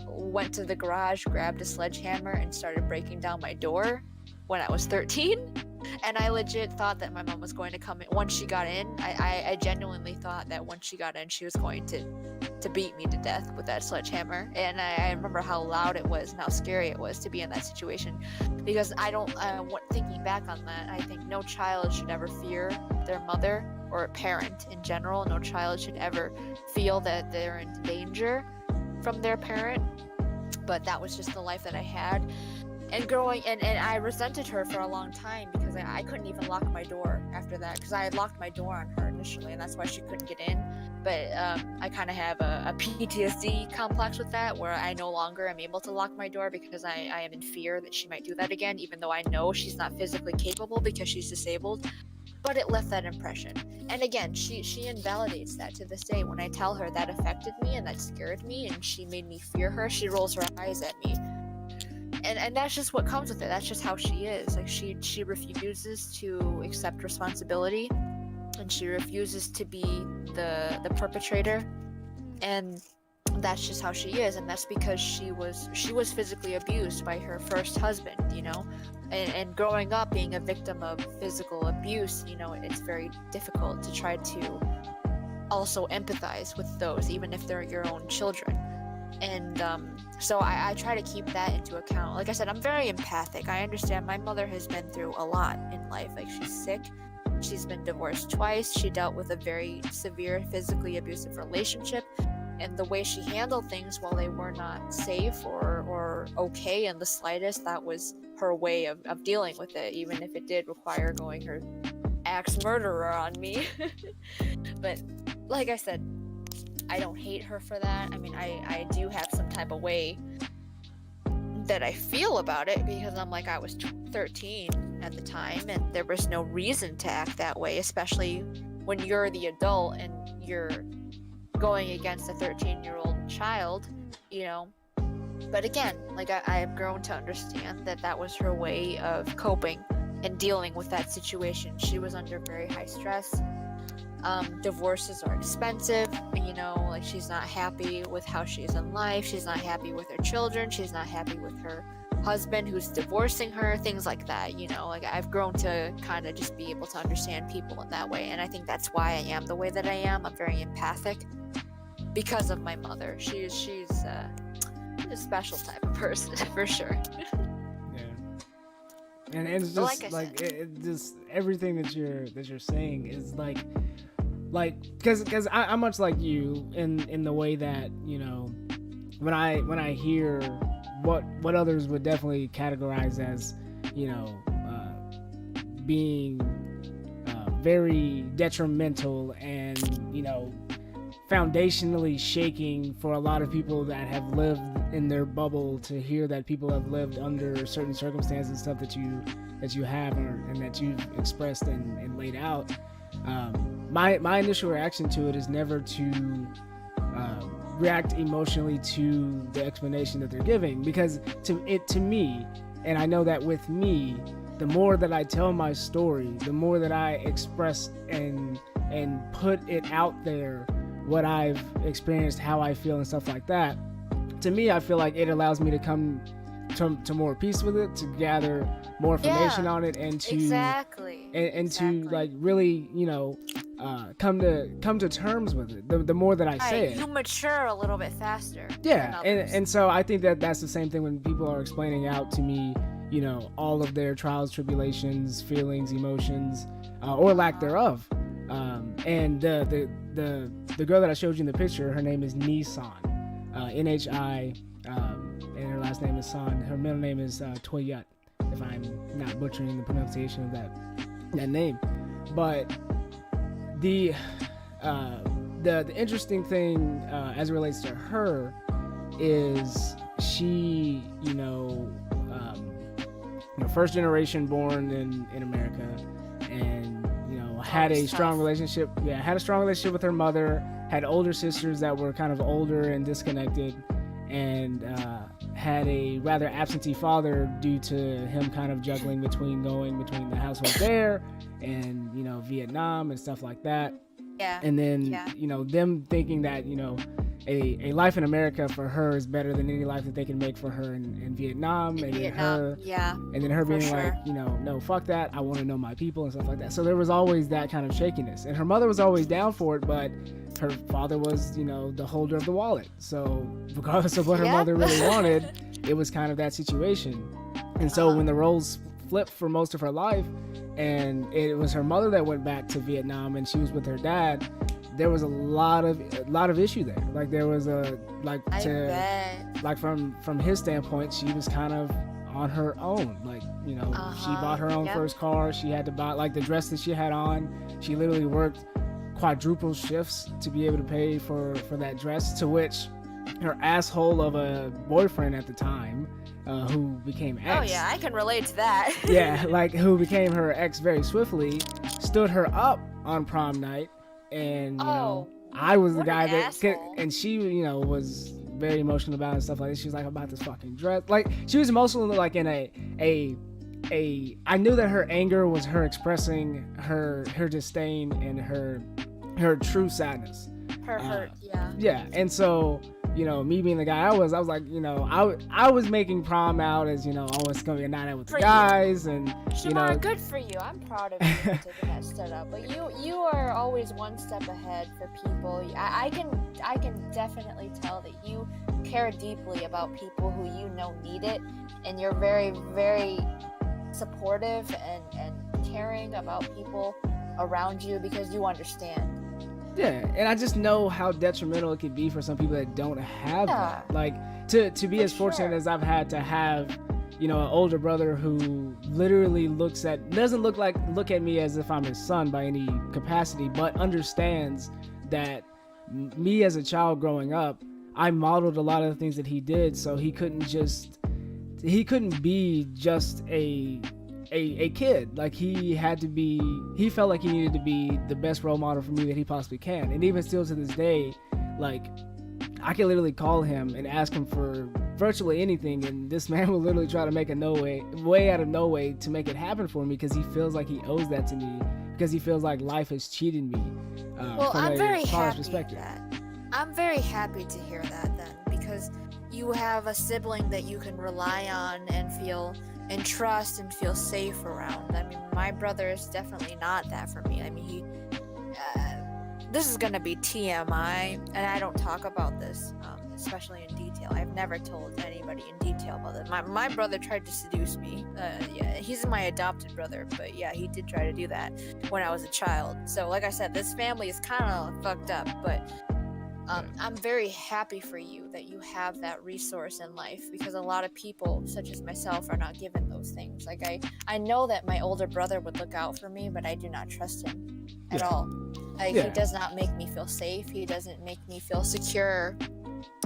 went to the garage, grabbed a sledgehammer, and started breaking down my door when I was 13. And I legit thought that my mom was going to come in once she got in. I genuinely thought that once she got in, she was going to beat me to death with that sledgehammer. And I remember how loud it was and how scary it was to be in that situation. Because thinking back on that, I think no child should ever fear their mother, or a parent in general. No child should ever feel that they're in danger from their parent. But that was just the life that I had. And growing, and I resented her for a long time, because I couldn't even lock my door after that, because I had locked my door on her initially, and that's why she couldn't get in. But I kind of have a PTSD complex with that, where I no longer am able to lock my door because I am in fear that she might do that again, even though I know she's not physically capable because she's disabled. But it left that impression. And again, she invalidates that to this day. When I tell her that affected me and that scared me and she made me fear her, she rolls her eyes at me. And that's just what comes with it. That's just how she is. Like, she refuses to accept responsibility, and she refuses to be the perpetrator. And that's just how she is. And that's because she was physically abused by her first husband, you know. And growing up being a victim of physical abuse, you know, it's very difficult to try to also empathize with those, even if they're your own children. And so I try to keep that into account. Like I said, I'm very empathic. I understand my mother has been through a lot in life. Like, she's sick. She's been divorced twice. She dealt with a very severe physically abusive relationship. And the way she handled things while they were not safe or okay in the slightest, that was her way of dealing with it, even if it did require going her axe murderer on me. But like I said, I don't hate her for that. I mean, I do have some type of way that I feel about it, because I'm like, I was 13 at the time, and there was no reason to act that way, especially when you're the adult and you're going against a 13-year-old child, you know. But again, like, I have grown to understand that was her way of coping and dealing with that situation. She was under very high stress. Divorces are expensive, you know, like, she's not happy with how she is in life. She's not happy with her children. She's not happy with her husband who's divorcing her, things like that, you know. Like, I've grown to kind of just be able to understand people in that way, and I think that's why I am the way that I am. I'm very empathic because of my mother. She's a special type of person for sure. Yeah, and it's just like it just everything that you're saying is like because I'm much like you in the way that, you know, when I hear what others would definitely categorize as, you know, being very detrimental and, you know, foundationally shaking for a lot of people that have lived in their bubble, to hear that people have lived under certain circumstances and stuff that you have and that you've expressed and laid out. My initial reaction to it is never to react emotionally to the explanation that they're giving, because to me, and I know that with me, the more that I tell my story, the more that I express and put it out there, what I've experienced, how I feel and stuff like that, to me, I feel like it allows me to come to more peace with it, to gather more information on it, and to exactly. and to like really, come to terms with it. The more that I say it, you mature a little bit faster. yeah, and so I think that that's the same thing when people are explaining out to me, all of their trials, tribulations, feelings, emotions, or lack thereof. And the girl that I showed you in the picture, her name is Nissan, Nhi, and her last name is San. Her middle name is Toyut, if I'm not butchering the pronunciation of that name. But the interesting thing as it relates to her is she, first generation born in America, and had a strong relationship. Yeah, had a strong relationship with her mother. Had older sisters that were kind of older and disconnected, and had a rather absentee father due to him kind of juggling between the household there and Vietnam and stuff like that. Yeah. And then them thinking that a life in America for her is better than any life that they can make for her in Vietnam. And then her being sure. like, no, fuck that. I want to know my people and stuff like that. So there was always that kind of shakiness. And her mother was always down for it, but her father was, the holder of the wallet. So regardless of what her mother really wanted, it was kind of that situation. And so when the roles flipped for most of her life, and it was her mother that went back to Vietnam and she was with her dad, there was a lot of issue there. Like there was from his standpoint, she was kind of on her own. Like, she bought her own first car. She had to buy like the dress that she had on. She literally worked quadruple shifts to be able to pay for that dress, to which her asshole of a boyfriend at the time, who became ex. Oh yeah, I can relate to that. Yeah, like who became her ex very swiftly, stood her up on prom night. And I was the guy and she was very emotional about it and stuff like this. She was like, about this fucking dress. Like she was emotional like in a I knew that her anger was her expressing her disdain and her true sadness. Her hurt, yeah. Yeah, and so me being the guy I was like, I was making prom out as, it's gonna be a night out with the guys, and Shamar, good for you. I'm proud of you for taking that step up. But you are always one step ahead for people. I can definitely tell that you care deeply about people who need it, and you're very, very supportive and caring about people around you because you understand. Yeah, and I just know how detrimental it can be for some people that don't have that. Like to be as fortunate as I've had to have, an older brother who literally doesn't look at me as if I'm his son by any capacity, but understands that me as a child growing up, I modeled a lot of the things that he did, so he couldn't be just a kid. Like he felt like he needed to be the best role model for me that he possibly can. And even still to this day, like I can literally call him and ask him for virtually anything, and this man will literally try to make a way out of no way to make it happen for me, because he feels like he owes that to me, because he feels like life has cheated me. I'm very happy I'm very happy to hear that then, because you have a sibling that you can rely on and feel and trust and feel safe around. I mean, my brother is definitely not that for me. I mean, this is gonna be TMI, and I don't talk about this, especially in detail. I've never told anybody in detail about it. My brother tried to seduce me. Yeah, he's my adopted brother, but yeah, he did try to do that when I was a child. So, like I said, this family is kind of fucked up, but I'm very happy for you that you have that resource in life, because a lot of people, such as myself, are not given those things. Like I know that my older brother would look out for me, but I do not trust him at all. Like he does not make me feel safe. He doesn't make me feel secure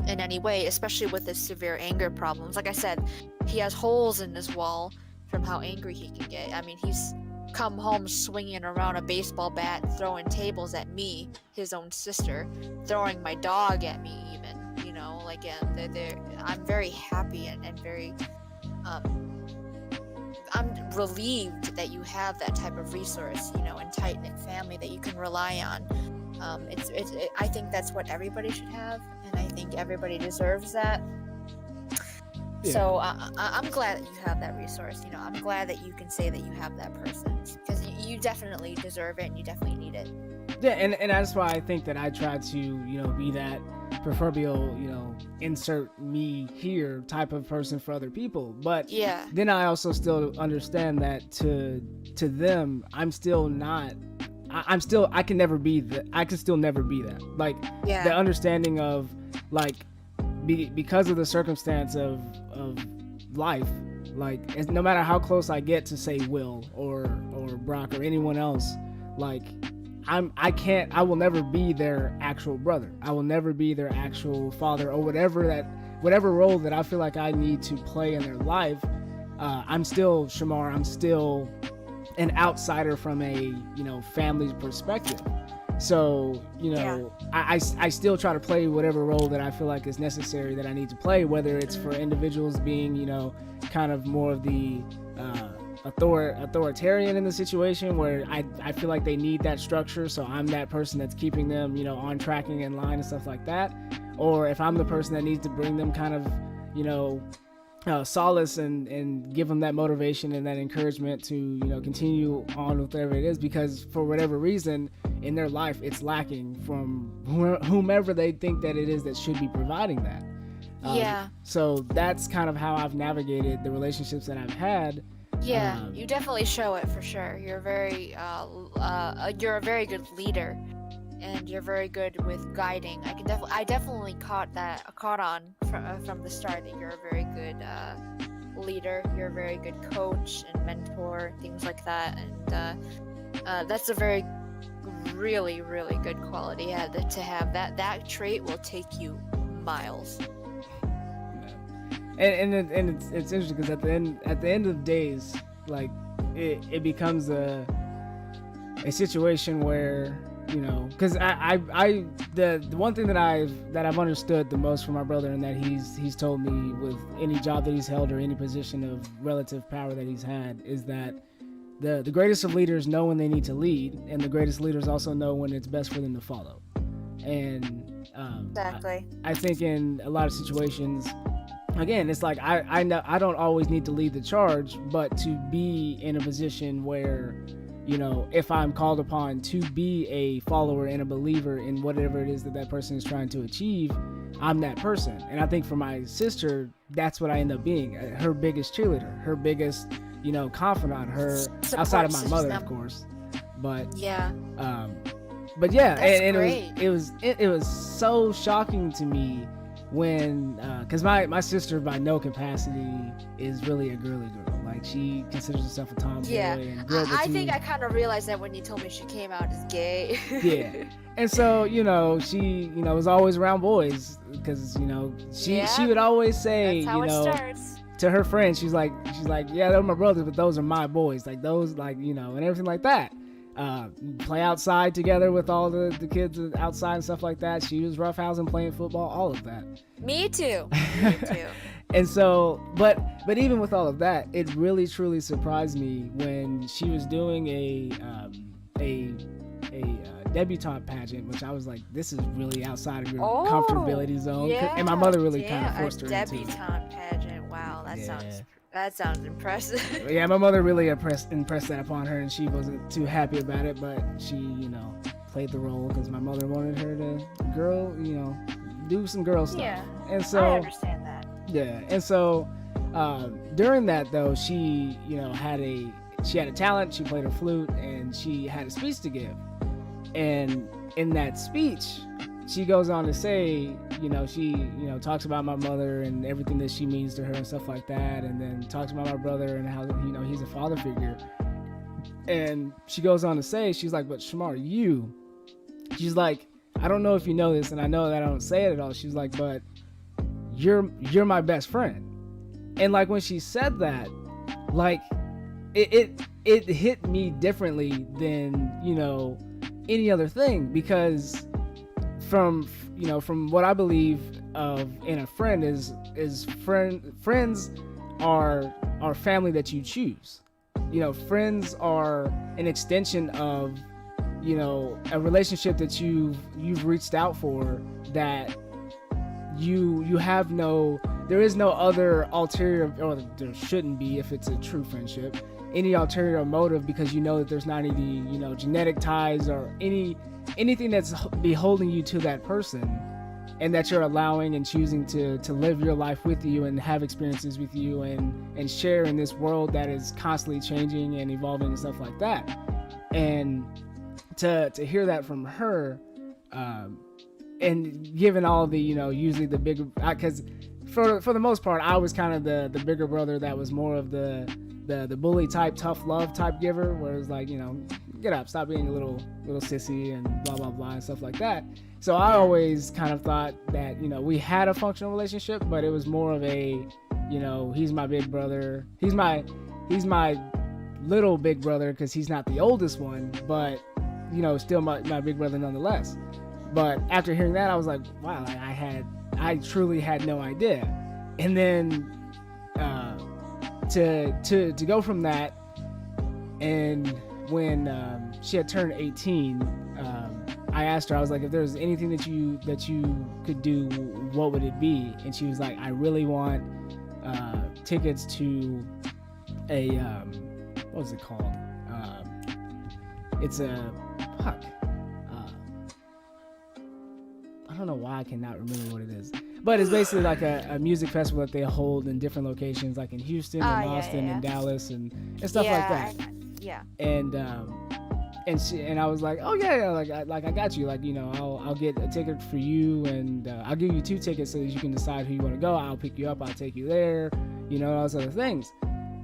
in any way, especially with his severe anger problems. Like I said, he has holes in his wall from how angry he can get. I mean, he's come home swinging around a baseball bat, throwing tables at me, his own sister, throwing my dog at me even, I'm very happy and very, I'm relieved that you have that type of resource, and tight-knit family that you can rely on. I think that's what everybody should have, and I think everybody deserves that. Yeah. So I'm glad that you have that resource. I'm glad that you can say that you have that person, because you definitely deserve it and you definitely need it. Yeah, and that's why I think that I try to, be that proverbial, insert me here type of person for other people. But Yeah. then I also still understand that to them, I'm still not. I can never be that. I can still never be that. Like Yeah. the understanding of like because of the circumstance of life. Like no matter how close I get to say Will or Brock or anyone else, like I will never be their actual brother. I will never be their actual father or whatever role that I feel like I need to play in their life. I'm still Shamar. I'm still an outsider from a family's perspective. So I still try to play whatever role that I feel like is necessary that I need to play, whether it's for individuals being kind of more of the authoritarian in the situation where I feel like they need that structure, so I'm that person that's keeping them on tracking in line and stuff like that, or if I'm the person that needs to bring them kind of solace and give them that motivation and that encouragement to continue on with whatever it is, because for whatever reason in their life it's lacking from whomever they think that it is that should be providing that. So that's kind of how I've navigated the relationships that I've had. You definitely show it for sure. You're a very good leader, and you're very good with guiding. I definitely caught on from the start that you're a very good leader. You're a very good coach and mentor, things like that, and that's a very really good quality to have. That trait will take you miles. And it's interesting because at the end of days, like it becomes a situation where because the one thing that I've understood the most from my brother, and that he's told me with any job that he's held or any position of relative power that he's had, is that the greatest of leaders know when they need to lead, and the greatest leaders also know when it's best for them to follow. And exactly. I think in a lot of situations, again, it's like I know I don't always need to lead the charge, but to be in a position where if I'm called upon to be a follower and a believer in whatever it is that person is trying to achieve, I'm that person. And I think for my sister, that's what I end up being, her biggest cheerleader, her biggest confidant, her Support outside of my system. mother, of course. But yeah, and it was so shocking to me when because my sister by no capacity is really a girly girl. Like she considers herself a tomboy. yeah. And girl I think I kind of realized that when you told me she came out as gay. Yeah. And so she was always around boys because she would always say That's how it starts. to her friends, she's like yeah, they're my brothers, but those are my boys, like those, like and everything like that. Play outside together with all the kids outside and stuff like that. She was roughhousing, playing football, all of that. Me too. And so, but even with all of that, it really truly surprised me when she was doing a debutante pageant, which I was like, this is really outside of your comfortability zone. Yeah, and my mother really kind of forced her into it. A debutante pageant. Wow, that sounds impressive. Yeah, my mother really impressed that upon her, and she wasn't too happy about it, but she, played the role because my mother wanted her to do some girl stuff. Yeah, and so I understand that. Yeah, and so during that though, she had a talent. She played her flute, and she had a speech to give. And in that speech, she goes on to say, she talks about my mother and everything that she means to her and stuff like that, and then talks about my brother and how he's a father figure. And she goes on to say, she's like, but Shamar, she's like, I don't know if you know this, and I know that I don't say it at all. She's like, but you're my best friend. And like when she said that, like it hit me differently than any other thing, because from what I believe of in a friend is friends are family that you choose. Friends are an extension of a relationship that you've reached out for, that you have there is no other ulterior, or there shouldn't be if it's a true friendship, any ulterior motive, because you know that there's not any, you know, genetic ties or anything that's be holding you to that person, and that you're allowing and choosing to live your life with you and have experiences with you and share in this world that is constantly changing and evolving and stuff like that. And to hear that from her, and given all the, you know, usually the bigger, because for the most part, I was kind of the bigger brother that was more of the bully type, tough love type giver, where it's like, you know, get up, stop being a little sissy and blah blah blah and stuff like that. So I always kind of thought that, you know, we had a functional relationship, but it was more of a, you know, he's my big brother, he's my little big brother because he's not the oldest one, but, you know, still my big brother nonetheless. But after hearing that, I was like, wow, I truly had no idea. And then to go from that, and when she had turned 18, I asked her, I was like, if there's anything that you could do, what would it be? And she was like, I really want tickets to a what was it called? It's a I don't know why I cannot remember what it is, but it's basically like a music festival that they hold in different locations, like in Houston and Austin and Dallas and stuff like that. And I was like, oh yeah, like I got you, like, you know, I'll get a ticket for you, and I'll give you 2 tickets so that you can decide who you want to go. I'll pick you up, I'll take you there, you know, all those other things.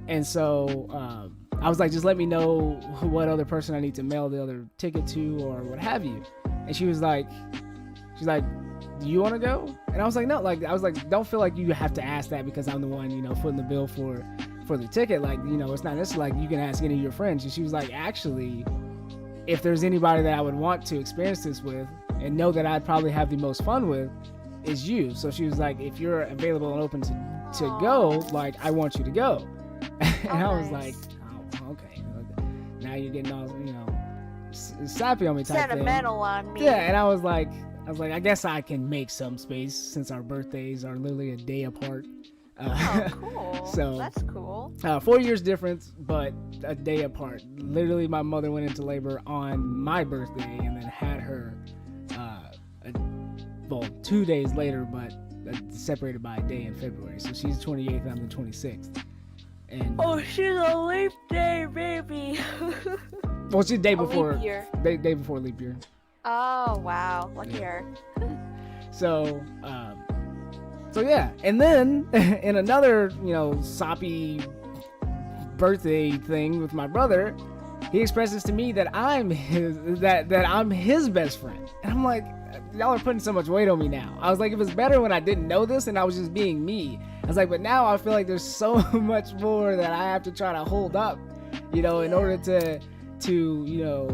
And so I was like, just let me know what other person I need to mail the other ticket to or what have you. And she's like, do you want to go? And I was like, no, like, I was like, don't feel like you have to ask that because I'm the one, you know, footing the bill for the ticket. Like, you know, it's not necessarily like you can ask any of your friends. And she was like, actually, if there's anybody that I would want to experience this with and know that I'd probably have the most fun with, is you. So she was like, if you're available and open to go, like, I want you to go. And I was like, oh, okay. Now you're getting all, you know, sappy on me type sentimental thing. On me. Yeah, and I was like, I guess I can make some space since our birthdays are literally a day apart. Oh, cool. So that's cool. 4 years difference, but a day apart. Literally, my mother went into labor on my birthday and then had her, 2 days later, but separated by a day in February. So she's 28th, I'm the 26th. And she's a leap day, baby. well, she's day before leap year. Day before leap year. Oh wow, lucky her. So yeah, and then in another, you know, soppy birthday thing with my brother, he expresses to me that I'm his best friend, and I'm like, y'all are putting so much weight on me now. I was like, it was better when I didn't know this and I was just being me. I was like, but now I feel like there's so much more that I have to try to hold up, you know, in order to you know,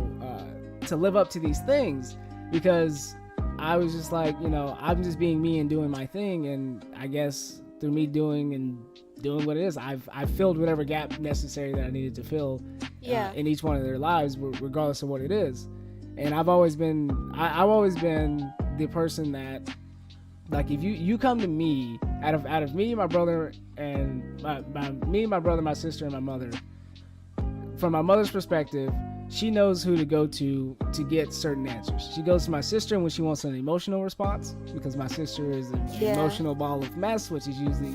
to live up to these things, because I was just like, you know, I'm just being me and doing my thing, and I guess through me doing what it is, I've filled whatever gap necessary that I needed to fill in each one of their lives, regardless of what it is. And I've always been the person that, like, if you come to me out of me, my brother, and my brother, my sister, and my mother, from my mother's perspective, she knows who to go to get certain answers. She goes to my sister when she wants an emotional response, because my sister is an emotional ball of mess, which is usually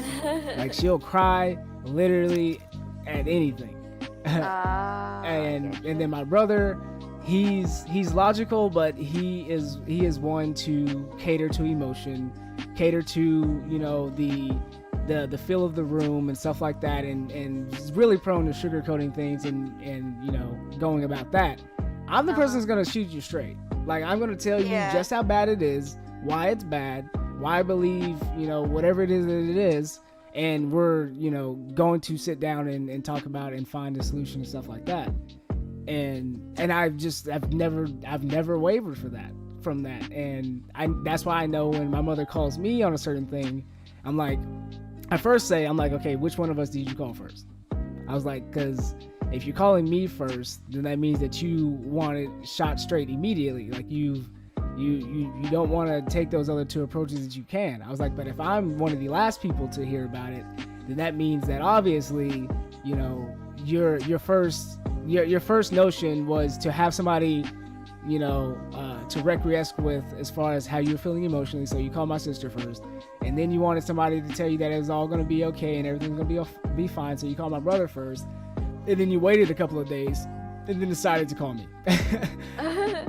like she'll cry literally at anything. And then my brother, he's logical, but he is one to cater to emotion, cater to, you know, the feel of the room and stuff like that, and is really prone to sugarcoating things and you know, going about that. I'm the person that's gonna shoot you straight. Like, I'm gonna tell you just how bad it is, why it's bad, why I believe, you know, whatever it is that it is, and we're, you know, going to sit down and talk about it and find a solution and stuff like that. And I've never wavered from that. And that's why I know when my mother calls me on a certain thing, I'm like, okay, which one of us did you call first? I was like, because if you're calling me first, then that means that you want it shot straight immediately. Like, you don't want to take those other 2 approaches that you can. I was like, but if I'm one of the last people to hear about it, then that means that obviously, you know, your first notion was to have somebody, to recreate with as far as how you're feeling emotionally. So you called my sister first, and then you wanted somebody to tell you that it was all going to be okay and everything's going to be fine. So you called my brother first, and then you waited a couple of days, and then decided to call me.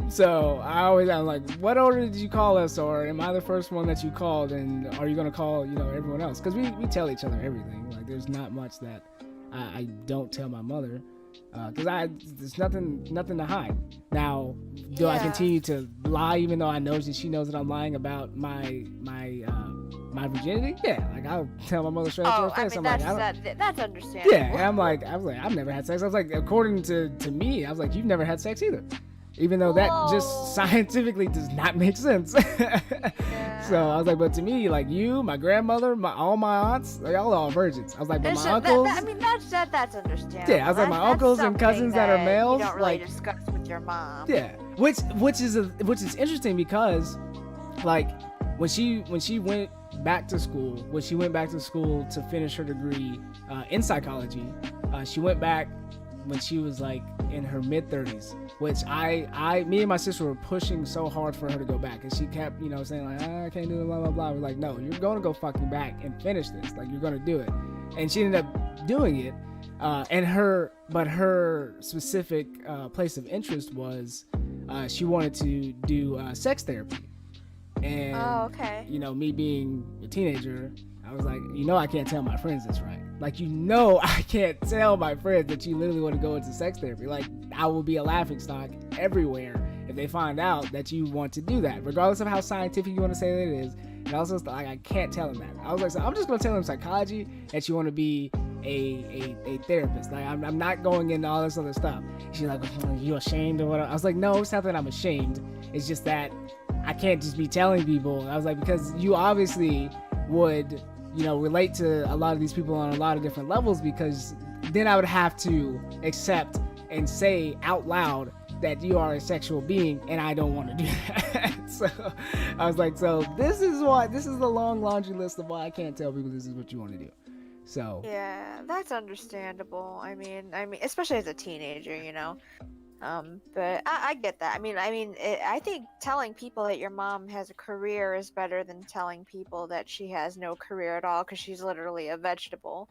So I'm like, what order did you call us, or am I the first one that you called, and are you going to call, everyone else? Because we tell each other everything. Like, there's not much that I don't tell my mother. Because there's nothing to hide. Now, do I continue to lie even though I know that she knows that I'm lying about my virginity? Yeah, like I'll tell my mother straight up to her face. That's understandable. Yeah, and I was like, I've never had sex. I was like, according to me, I was like, you've never had sex either. Even though that just scientifically does not make sense. So I was like, but to me, like you, my grandmother, all my aunts, like all are virgins. I was like, but my uncles. That's understandable. Yeah, I was like, my uncles and cousins that are males. You don't really discuss with your mom. Yeah, which is interesting because, like, when she went back to school, to finish her degree in psychology, she went back when she was like in her mid-30s, which me and my sister were pushing so hard for her to go back, and she kept, saying like, I can't do it, blah blah blah. We're like, no, you're gonna go fucking back and finish this, like you're gonna do it. And she ended up doing it, and her specific place of interest was she wanted to do sex therapy. And me being a teenager, I was like, I can't tell my friends this, right? Like, I can't tell my friends that you literally want to go into sex therapy. Like, I will be a laughingstock everywhere if they find out that you want to do that, regardless of how scientific you want to say that it is. And also, like, I can't tell them that. I was like, so I'm just going to tell them psychology, that you want to be a therapist. Like, I'm not going into all this other stuff. She's like, are you ashamed or whatever? I was like, no, it's not that I'm ashamed. It's just that I can't just be telling people. I was like, because you obviously would, relate to a lot of these people on a lot of different levels, because then I would have to accept and say out loud that you are a sexual being, and I don't want to do that. So I was like, so this is the long laundry list of why I can't tell people this is what you want to do. So yeah, that's understandable. I mean, especially as a teenager, but I get that. I think telling people that your mom has a career is better than telling people that she has no career at all, because she's literally a vegetable,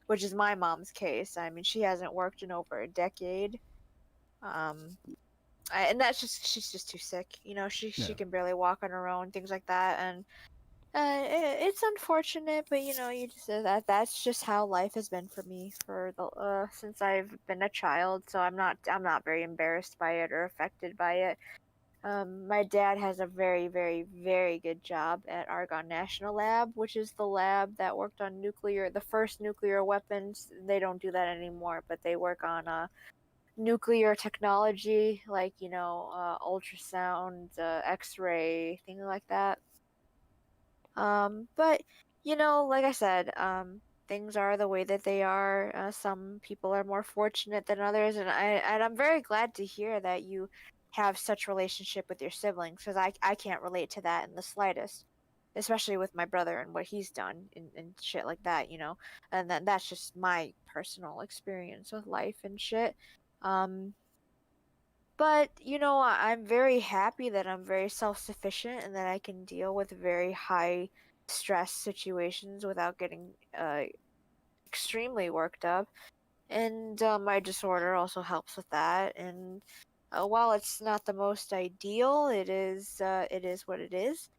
which is my mom's case. I mean, she hasn't worked in over a decade. And she's just too sick. She can barely walk on her own, things like that. And it's unfortunate, but that's just how life has been for me since I've been a child. So I'm not very embarrassed by it or affected by it. My dad has a very, very, very good job at Argonne National Lab, which is the lab that worked on the first nuclear weapons. They don't do that anymore, but they work on nuclear technology, like ultrasound, X-ray, things like that. But like I said, things are the way that they are. Some people are more fortunate than others, and I'm very glad to hear that you have such relationship with your siblings, because I can't relate to that in the slightest, especially with my brother and what he's done and shit like that, and that's just my personal experience with life and shit. But I'm very happy that I'm very self-sufficient and that I can deal with very high stress situations without getting extremely worked up. And my disorder also helps with that. And while it's not the most ideal, it is what it is.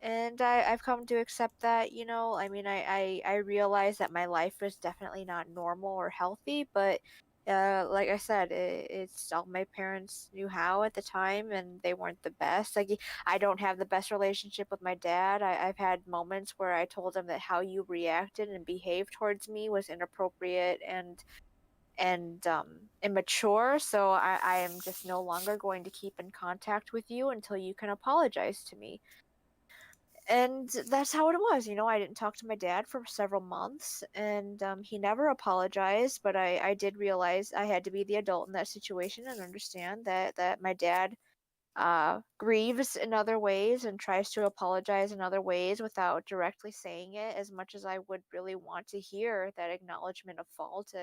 And I've come to accept that. I realize that my life is definitely not normal or healthy, but like I said, it's all my parents knew how at the time, and they weren't the best. Like, I don't have the best relationship with my dad. I've had moments where I told him that how you reacted and behaved towards me was inappropriate and immature. So I am just no longer going to keep in contact with you until you can apologize to me. And that's how it was. I didn't talk to my dad for several months, and he never apologized, but I did realize I had to be the adult in that situation and understand that my dad grieves in other ways and tries to apologize in other ways without directly saying it, as much as I would really want to hear that acknowledgement of fault.